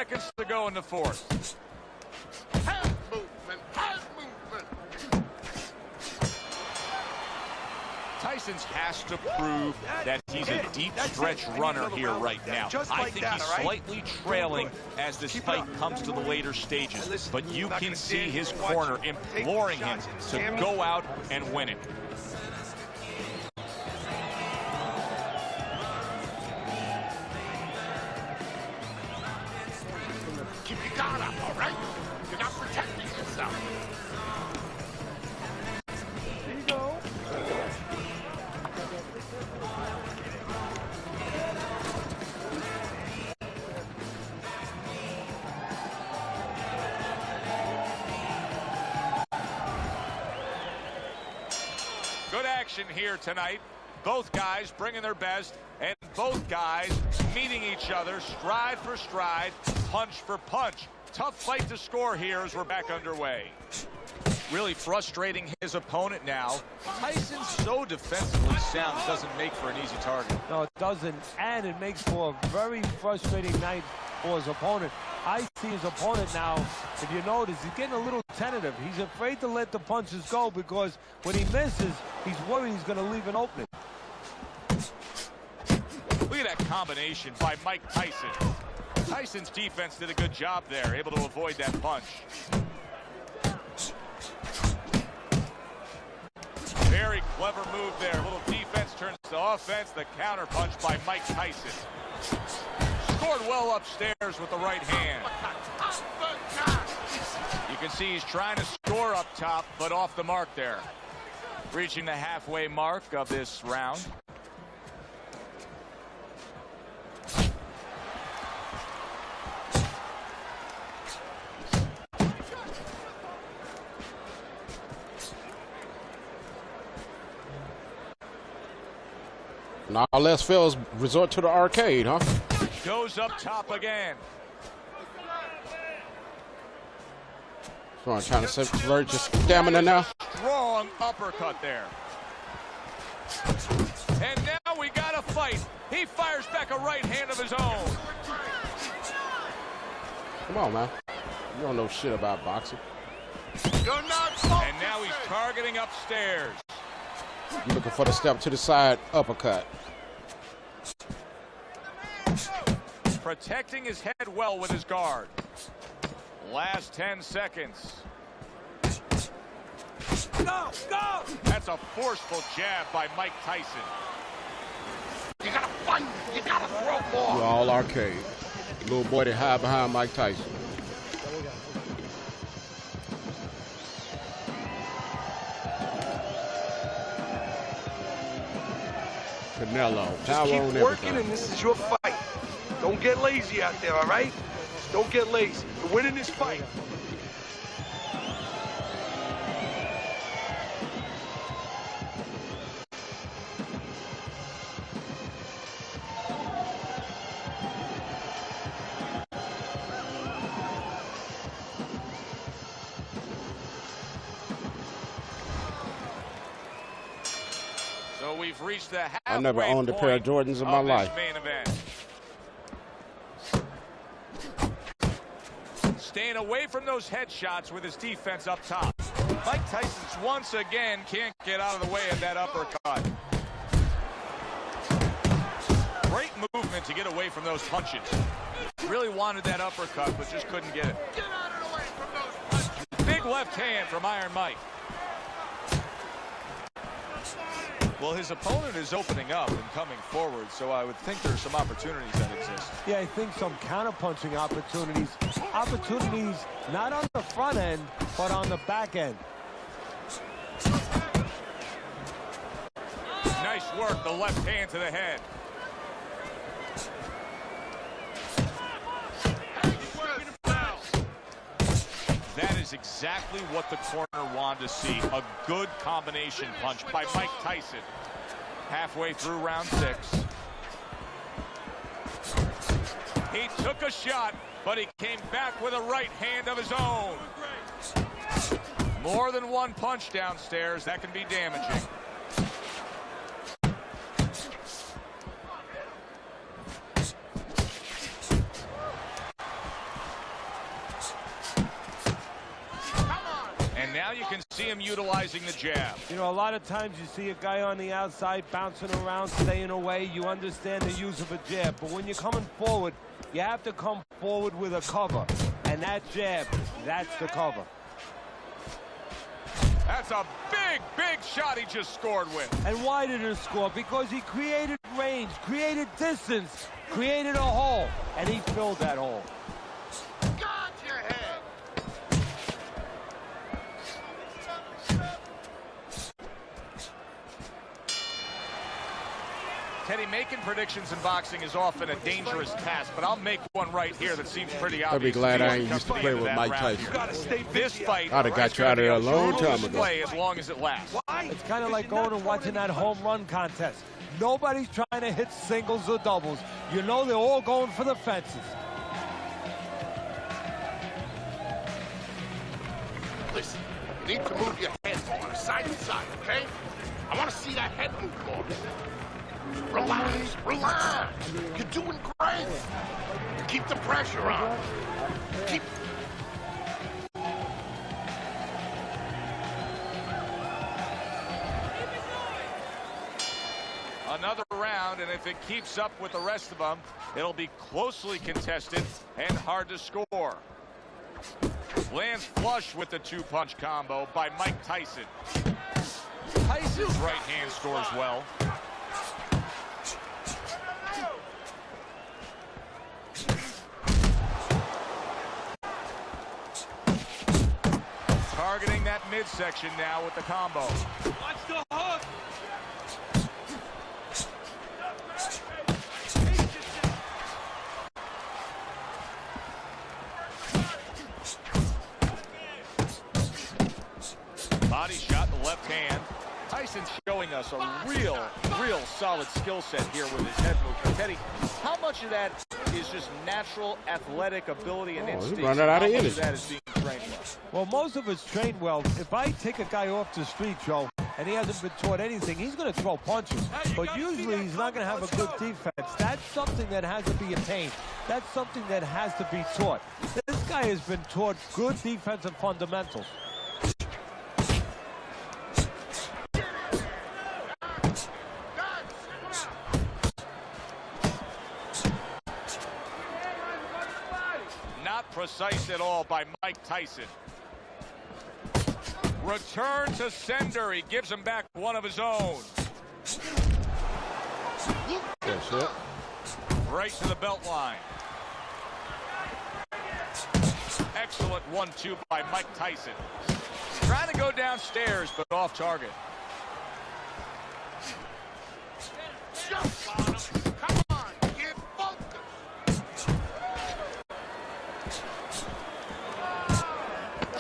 seconds to go in the fourth. Hand movement, hand movement. Tyson has to prove that he's a deep stretch runner here right now. I think he's slightly trailing as this fight comes to the later stages, but you can see his corner imploring him to go out and win it. Keep your guard up, all right? You're not protecting yourself. There you go. Good action here tonight. Both guys bringing their best, and both guys meeting each other stride for stride, punch for punch. Tough fight to score here as we're back underway. Really frustrating his opponent now. Tyson's so defensively sound, doesn't make for an easy target. No, it doesn't, and it makes for a very frustrating night for his opponent. I see his opponent now, if you notice, he's getting a little tentative. He's afraid to let the punches go because when he misses, he's worried he's going to leave an opening. Look at that combination by Mike Tyson. Tyson's defense did a good job there, able to avoid that punch. Very clever move there. A little defense turns to offense. The counter punch by Mike Tyson. Scored well upstairs with the right hand. You can see he's trying to score up top, but off the mark there. Reaching the halfway mark of this round. Now Les Phil's resort to the arcade, huh? Goes up top again. So I'm trying to subvert your stamina now. Strong uppercut there. And now we got a fight. He fires back a right hand of his own. Come on, man. You don't know shit about boxing. You're not and now he's targeting upstairs. You're looking for the step to the side uppercut. Protecting his head well with his guard. Last 10 seconds. Go, go! That's a forceful jab by Mike Tyson. You gotta fight. You gotta throw more. You all arcade. Little boy that hide behind Mike Tyson. Canelo, just power keep on working, everything. and this is your fight. Don't get lazy out there, all right? Don't get lazy. You're winning this fight. So we've reached the halfway I never owned a pair of Jordans in my life. Main event. Staying away from those headshots with his defense up top. Mike Tyson's once again can't get out of the way of that uppercut. Great movement to get away from those punches. Really wanted that uppercut, but just couldn't get it. Get out of the way from those punches. Big left hand from Iron Mike. Well, his opponent is opening up and coming forward, so I would think there's some opportunities that exist. Yeah, I think some counter-punching opportunities. Opportunities not on the front end, but on the back end. Nice work, the left hand to the head. That is exactly what the corner wanted to see. A good combination punch by Mike Tyson. Halfway through round 6. He took a shot, but he came back with a right hand of his own. More than one punch downstairs. That can be damaging. utilizing the jab. You know, a lot of times you see a guy on the outside bouncing around, staying away. You understand the use of a jab. But when you're coming forward, you have to come forward with a cover. And that jab, that's the cover. That's a big, big shot he just scored with. And why did he score? Because he created range, created distance, created a hole, and he filled that hole. Got your head. Teddy, making predictions in boxing is often a dangerous task, but I'll make one right here that seems pretty obvious. I'll be glad I ain't used to play with Mike Tyson. This fight, I'd have got you out of there a long time ago. As long as it lasts. It's kind of like going and watching that home run contest. Nobody's trying to hit singles or doubles. You know they're all going for the fences. Listen, you need to move your head more, side to side, okay? I want to see that head move more. Relax, relax. You're doing great. Keep the pressure on. Keep. Another round, and if it keeps up with the rest of them, it'll be closely contested and hard to score. Lands flush with the two-punch combo by Mike Tyson. Tyson's right hand scores well. Targeting that midsection now with the combo. Watch the hook. Body shot, the left hand. Tyson's showing us a real solid skill set here with his head movement. Teddy, how much of that is just natural athletic ability and instinct? Running out of energy. That is being trained well? Well, most of it's trained well. If I take a guy off the street, Joe, and he hasn't been taught anything, he's going to throw punches. But usually he's not going to have a good defense. That's something that has to be attained. That's something that has to be taught. This guy has been taught good defensive fundamentals. Not precise at all by Mike Tyson. Return to sender. He gives him back one of his own. That's it. Right to the belt line. Excellent 1-2 by Mike Tyson. Trying to go downstairs, but off target. Jump on him. Come on, get focused.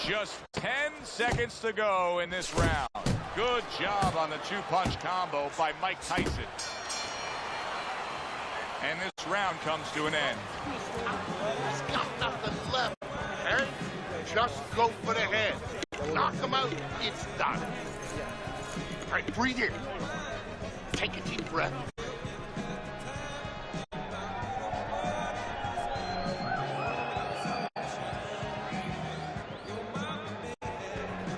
Just 10 seconds to go in this round. Good job on the two-punch combo by Mike Tyson. And this round comes to an end. He's got nothing left, okay? Just go for the head. Knock him out. It's done. All right, breathe in. Take a deep breath.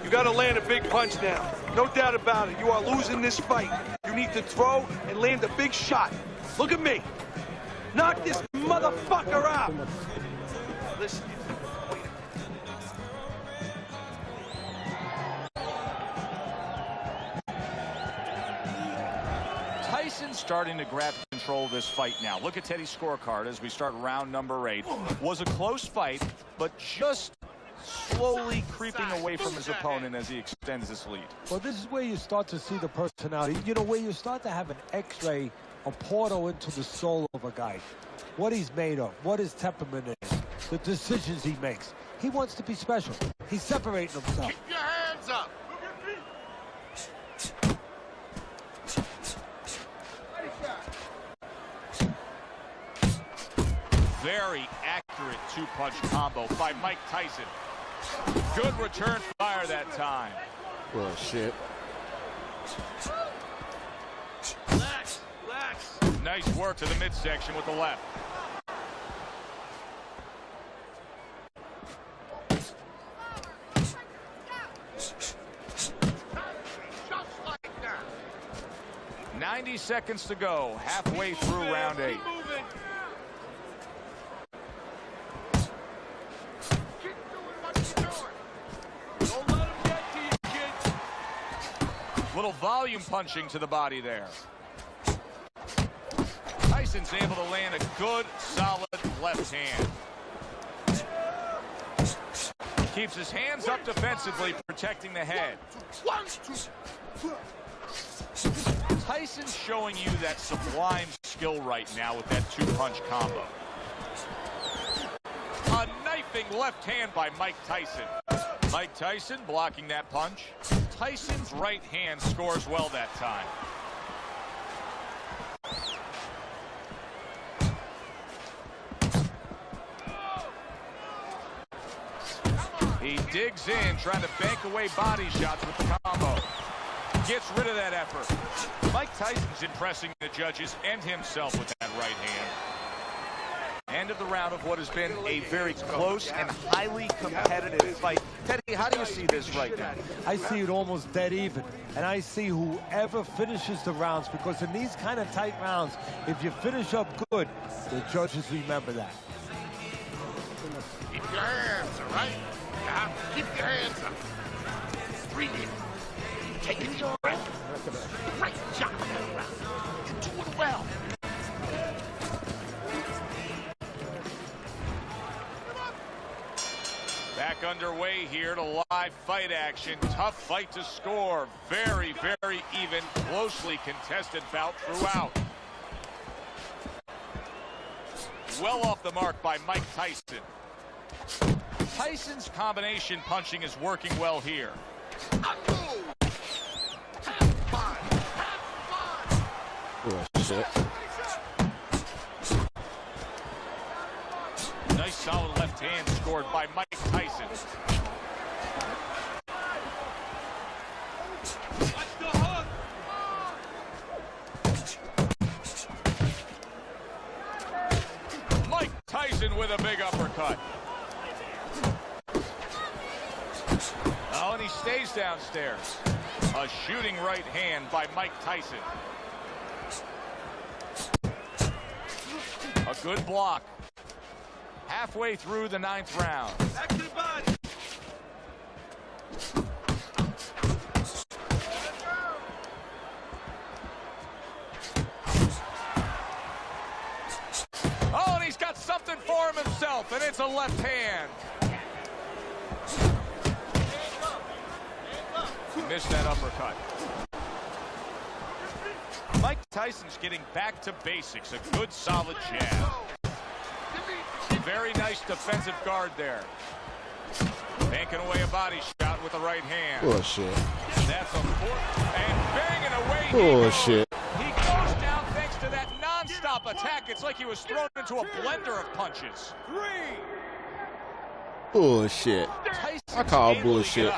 You got to land a big punch now. No doubt about it. You are losing this fight. You need to throw and land a big shot. Look at me. Knock this motherfucker out. Listen. Tyson's starting to grab control of this fight now. Look at Teddy's scorecard as we start round number 8. Was a close fight, but just slowly creeping away from his opponent as he extends this lead. Well, this is where you start to see the personality. You know, where you start to have an x-ray, a portal into the soul of a guy. What he's made of, what his temperament is, the decisions he makes. He wants to be special. He's separating himself. Keep your hands up. Very accurate two-punch combo by Mike Tyson. Good return fire that time. Well, shit. Relax, relax. Nice work to the midsection with the left. 90 seconds to go, halfway through round 8. Little volume punching to the body there. Tyson's able to land a good, solid left hand. Keeps his hands up defensively, protecting the head. Tyson's showing you that sublime skill right now with that 2-punch combo. A knifing left hand by Mike Tyson. Mike Tyson blocking that punch. Tyson's right hand scores well that time. He digs in, trying to bank away body shots with the combo. Gets rid of that effort. Mike Tyson's impressing the judges and himself with that right hand. End of the round of what has been a very close and highly competitive fight. Teddy, how do you see this right now? I see it almost dead even, and I see whoever finishes the rounds, because in these kind of tight rounds, if you finish up good, the judges remember that. Keep your hands, all right? You have to keep your hands up. Breathe in. Take a deep breath. Great job that round. You're doing well. Back underway here to live fight action. Tough fight to score. Very, very even, closely contested bout throughout. Well off the mark by Mike Tyson. Tyson's combination punching is working well here. Oh, shit. Nice solid left hand scored by Mike Tyson. Mike Tyson with a big uppercut. Oh, and he stays downstairs. A shooting right hand by Mike Tyson. A good block. Halfway through the 9th round. Back to the body. Oh, and he's got something for him himself, and it's a left hand. He missed that uppercut. Mike Tyson's getting back to basics. A good, solid jab. Very nice defensive guard there. Banking away a body shot with the right hand. Bullshit. That's a fourth. And banging away. Bullshit. He goes down thanks to that non-stop attack. It's like he was thrown into a blender of punches. Bullshit. I call bullshit.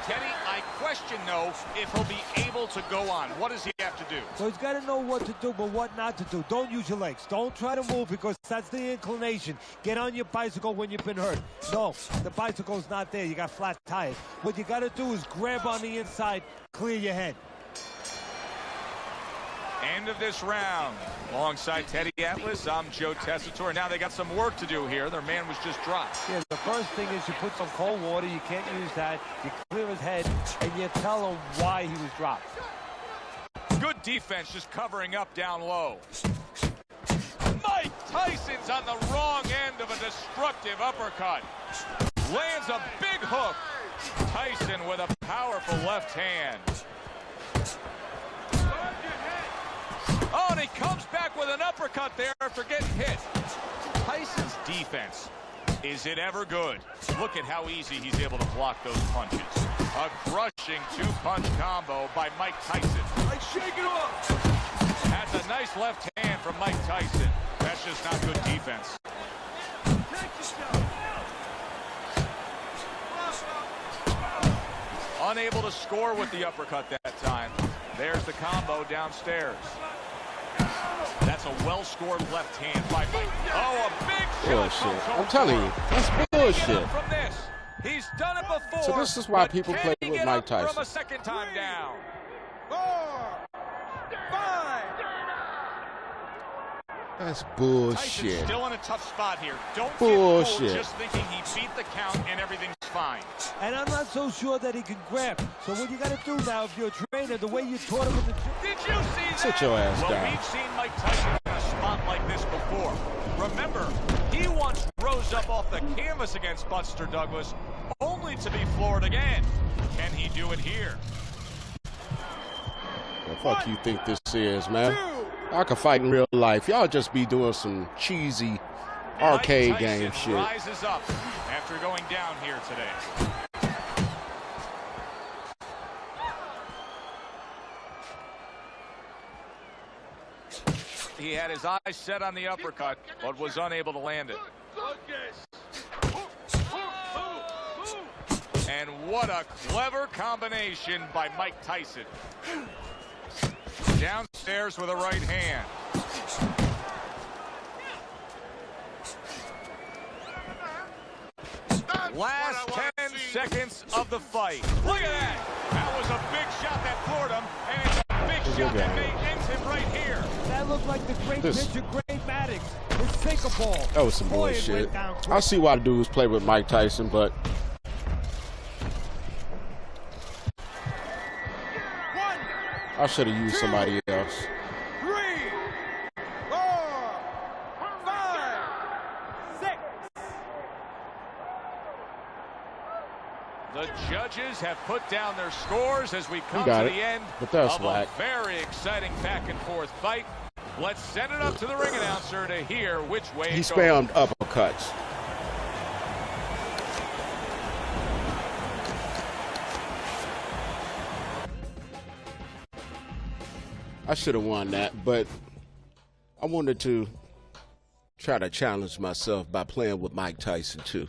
Teddy, I question, though, if he'll be able to go on. What does he have to do? So he's got to know what to do, but what not to do. Don't use your legs. Don't try to move, because that's the inclination. Get on your bicycle when you've been hurt. No, the bicycle's not there. You got flat tires. What you got to do is grab on the inside, clear your head. End of this round. Alongside Teddy Atlas, I'm Joe Tessitore. Now they got some work to do here. Their man was just dropped. Yeah, the first thing is you put some cold water. You can't use that. You clear his head, and you tell him why he was dropped. Good defense, just covering up down low. Mike Tyson's on the wrong end of a destructive uppercut. Lands a big hook. Tyson with a powerful left hand. Oh, and he comes back with an uppercut there after getting hit. Tyson's defense, is it ever good? Look at how easy he's able to block those punches. A crushing 2-punch combo by Mike Tyson. Shake it off. That's a nice left hand from Mike Tyson. That's just not good defense. Unable to score with the uppercut that time. There's the combo downstairs. That's a well-scored left hand by Mike. Oh, a big Bullshit. I'm telling you, that's bullshit. from this. He's done it before. So this is why people play with Mike Tyson. From a second time down. 4, 5. That's Tyson's bullshit. still in a tough spot here. Don't Bullshit. get fooled just thinking he beat the count and everything's fine. And I'm not so sure that he can grab. So what you got to do now, if you're a trainer, the way you taught him in the gym. Did you see that? Sit your ass well, down. we've seen Mike Tyson in a spot like this before. Remember, he once rose up off the canvas against Buster Douglas, only to be floored again. Can he do it here? The fuck you think this is, man? I can fight in real life. Y'all just be doing some cheesy arcade game shit. Rises up after going down here today. He had his eyes set on the uppercut, but was unable to land it. And what a clever combination by Mike Tyson. Downstairs with a right hand. Last 10 seconds of the fight. Look at that. That was a big shot that floored him, and it's a big shot that may end him right here. That looked like the great pitcher, Great Maddox. His sinker ball. That was some bullshit. I see why dudes play with Mike Tyson, but I should have used somebody else. 3, 4, 5, 6. The judges have put down their scores as we come to the end but that's of whack. a very exciting back and forth fight. Let's send it up to the ring announcer to hear which way He it goes. spammed uppercuts. I should have won that, but I wanted to try to challenge myself by playing with Mike Tyson too.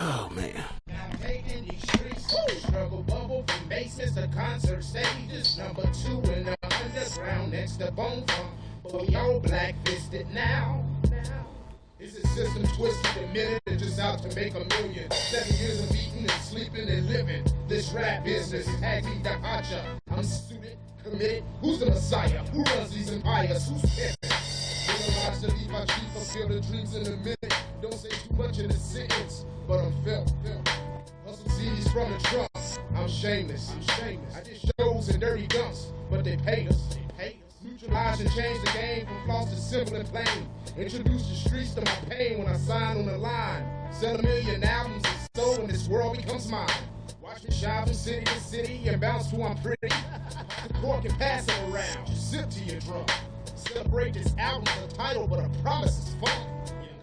Oh man. Taking these streets, struggle bubble from basements to concert stages. Number 2 in the underground next to Bone Funk. But y'all black-fisted now. Is it system twisted, admitted, and just out to make a million? 7 years of eating and sleeping and living. This rap business has me WabaHacha. I'm student, committed. Who's the messiah? Who runs these empires? Who's pimping? Realize to leave my chief, fulfill the dreams in a minute. Don't say too much in a sentence, but I'm felt. Hustle CDs from the trunk. I'm shameless. I did shows and dirty dumps, but they paid us. Neutralize and change the game from floss to simple and plain. Introduce the streets to my pain when I sign on the line. Sell 1 million albums and so when this world becomes mine. Watch me shine from city to city and bounce who I'm pretty. The cork and pass it around. Just sip to your drum. Celebrate this album's the title, but a promise is fun.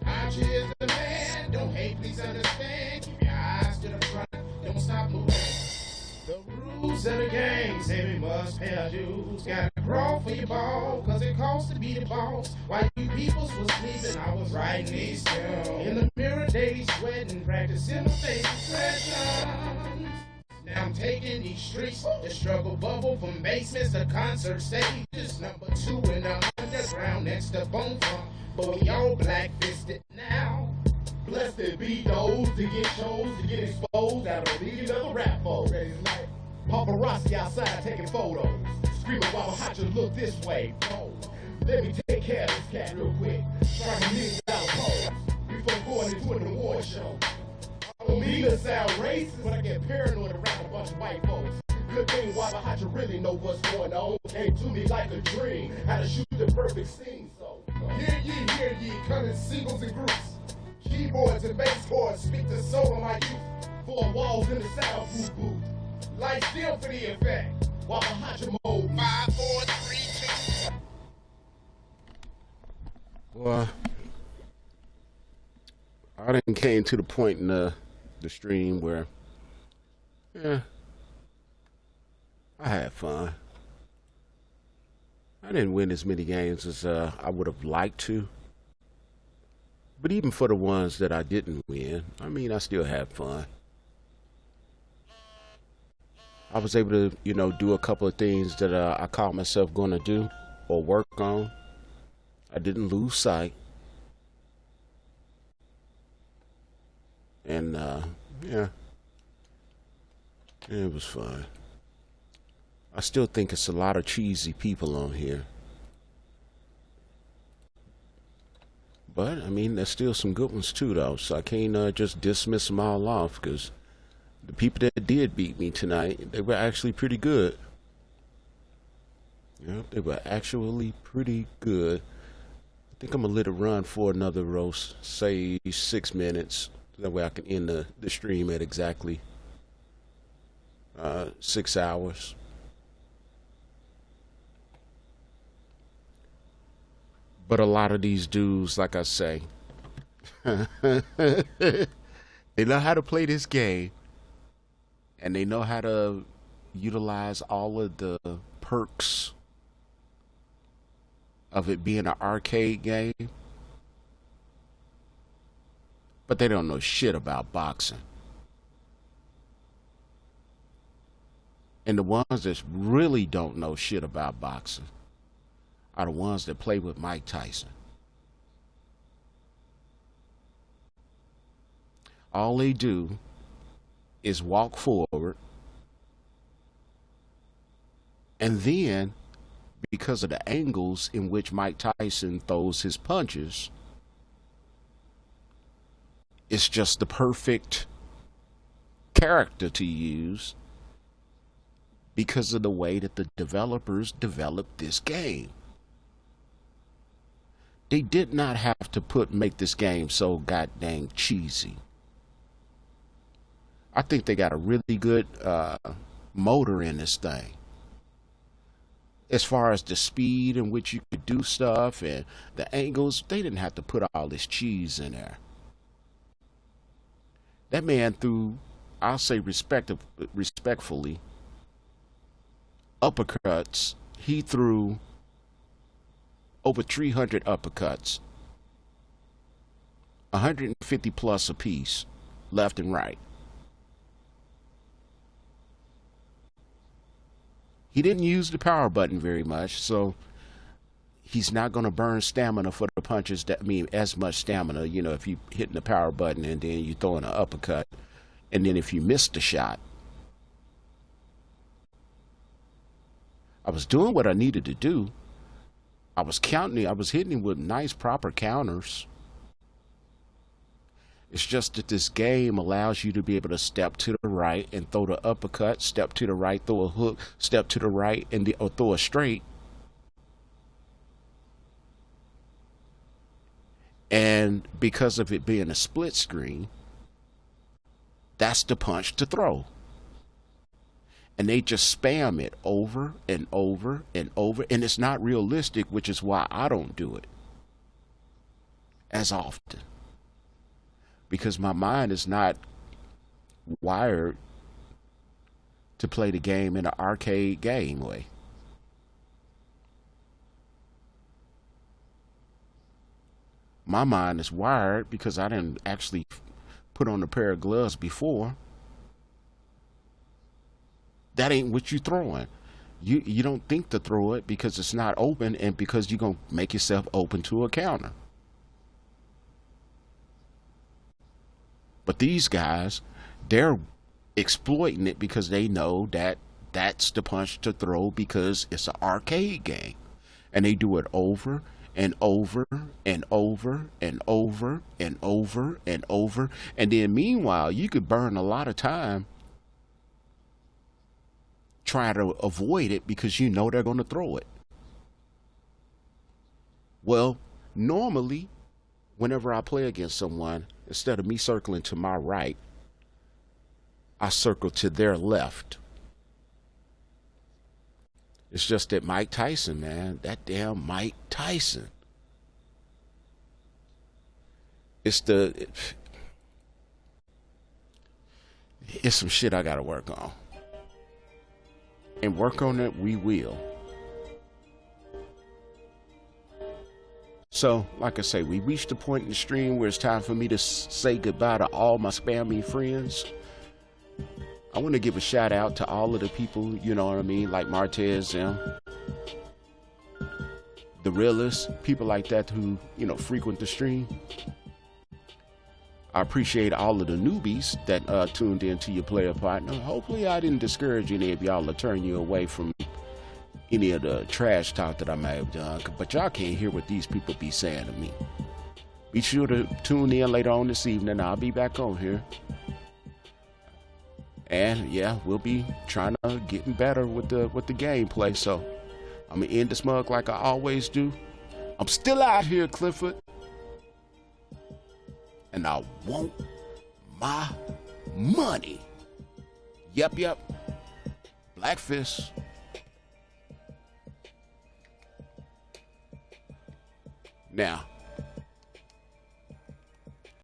Hacha is the man. Don't hate, please understand. Keep your eyes to the front. Don't stop moving. The rules of the game say we must pay our dues. Gotta crawl for your ball, cause it costs to be the boss. While you peoples was sleeping, I was writing these tunes. In the mirror, daily sweating, practicing my face expressions. Now I'm taking these streets, the struggle bubble from basements to concert stages. Number 2 in the underground next to Bone Funk. But we all black-fisted now. Blessed be those to get shows, to get exposed out of a million other rap foes. Paparazzi outside taking photos. Screaming WabaHacha, look this way. Oh, let me take care of this cat real quick. Trying to million dollar pose before going into an award show. I don't mean to sound racist, but I get paranoid around a bunch of white folks. Good thing WabaHacha really know what's going on. Came to me like a dream, how to shoot the perfect scene. So hear ye, coming singles and groups. Keyboards and bass chords speak the soul of my youth. 4 walls in the soundproof booth. Light still for the effect. WabaHacha mode. 5, 4, 3, 2. Well, I didn't came to the point in the stream where, yeah, I had fun. I didn't win as many games as I would have liked to. But even for the ones that I didn't win, I mean, I still had fun. I was able to, you know, do a couple of things that I caught myself going to do or work on. I didn't lose sight. And, yeah, it was fun. I still think it's a lot of cheesy people on here. But, I mean, there's still some good ones too, though. So I can't just dismiss them all off, because the people that did beat me tonight, they were actually pretty good. Yeah, they were actually pretty good. I think I'm going to let it run for another roast, say 6 minutes. That way I can end the stream at exactly 6 hours. But a lot of these dudes, like I say, they know how to play this game, and they know how to utilize all of the perks of it being an arcade game. But they don't know shit about boxing. And the ones that really don't know shit about boxing are the ones that play with Mike Tyson. All they do is walk forward, and then, because of the angles in which Mike Tyson throws his punches, it's just the perfect character to use because of the way that the developers developed this game. They did not have to make this game so goddamn cheesy. I think they got a really good motor in this thing. As far as the speed in which you could do stuff and the angles, they didn't have to put all this cheese in there. That man threw, I'll say respectfully, uppercuts. He threw over 300 uppercuts, 150 plus a piece, left and right. He didn't use the power button very much, so he's not going to burn stamina for the punches that mean as much stamina, you know, if you hitting the power button and then you throwing an uppercut, and then if you miss the shot. I was doing what I needed to do. I was counting, I was hitting him with nice proper counters. It's just that this game allows you to be able to step to the right and throw the uppercut, step to the right, throw a hook, step to the right, and or throw a straight. And because of it being a split screen, that's the punch to throw. And they just spam it over and over and over. And it's not realistic, which is why I don't do it as often. Because my mind is not wired to play the game in an arcade game way. My mind is wired because I didn't actually put on a pair of gloves before. That ain't what you throwing. You don't think to throw it because it's not open and because you're going to make yourself open to a counter. But these guys, they're exploiting it because they know that that's the punch to throw because it's an arcade game. And they do it over and over and over and over and over and over. And then meanwhile, you could burn a lot of time trying to avoid it because you know they're going to throw it. Well, normally, whenever I play against someone, instead of me circling to my right, I circle to their left. It's just that Mike Tyson, man, that damn Mike Tyson. It's some shit I got to work on. And work on it we will. So, like I say, we reached the point in the stream where it's time for me to say goodbye to all my spammy friends. I want to give a shout out to all of the people, you know what I mean, like Martez, the the realists, people like that who, you know, frequent the stream. I appreciate all of the newbies that tuned in to your player partner. Hopefully I didn't discourage any of y'all or turn you away from any of the trash talk that I may have done, but y'all can't hear what these people be saying to me. Be sure to tune in later on this evening. I'll be back on here. And yeah, we'll be trying to getting better with the gameplay. So I'm gonna end the smug like I always do. I'm still out here, Clifford. And I want my money. Yep. Black Fist. Now,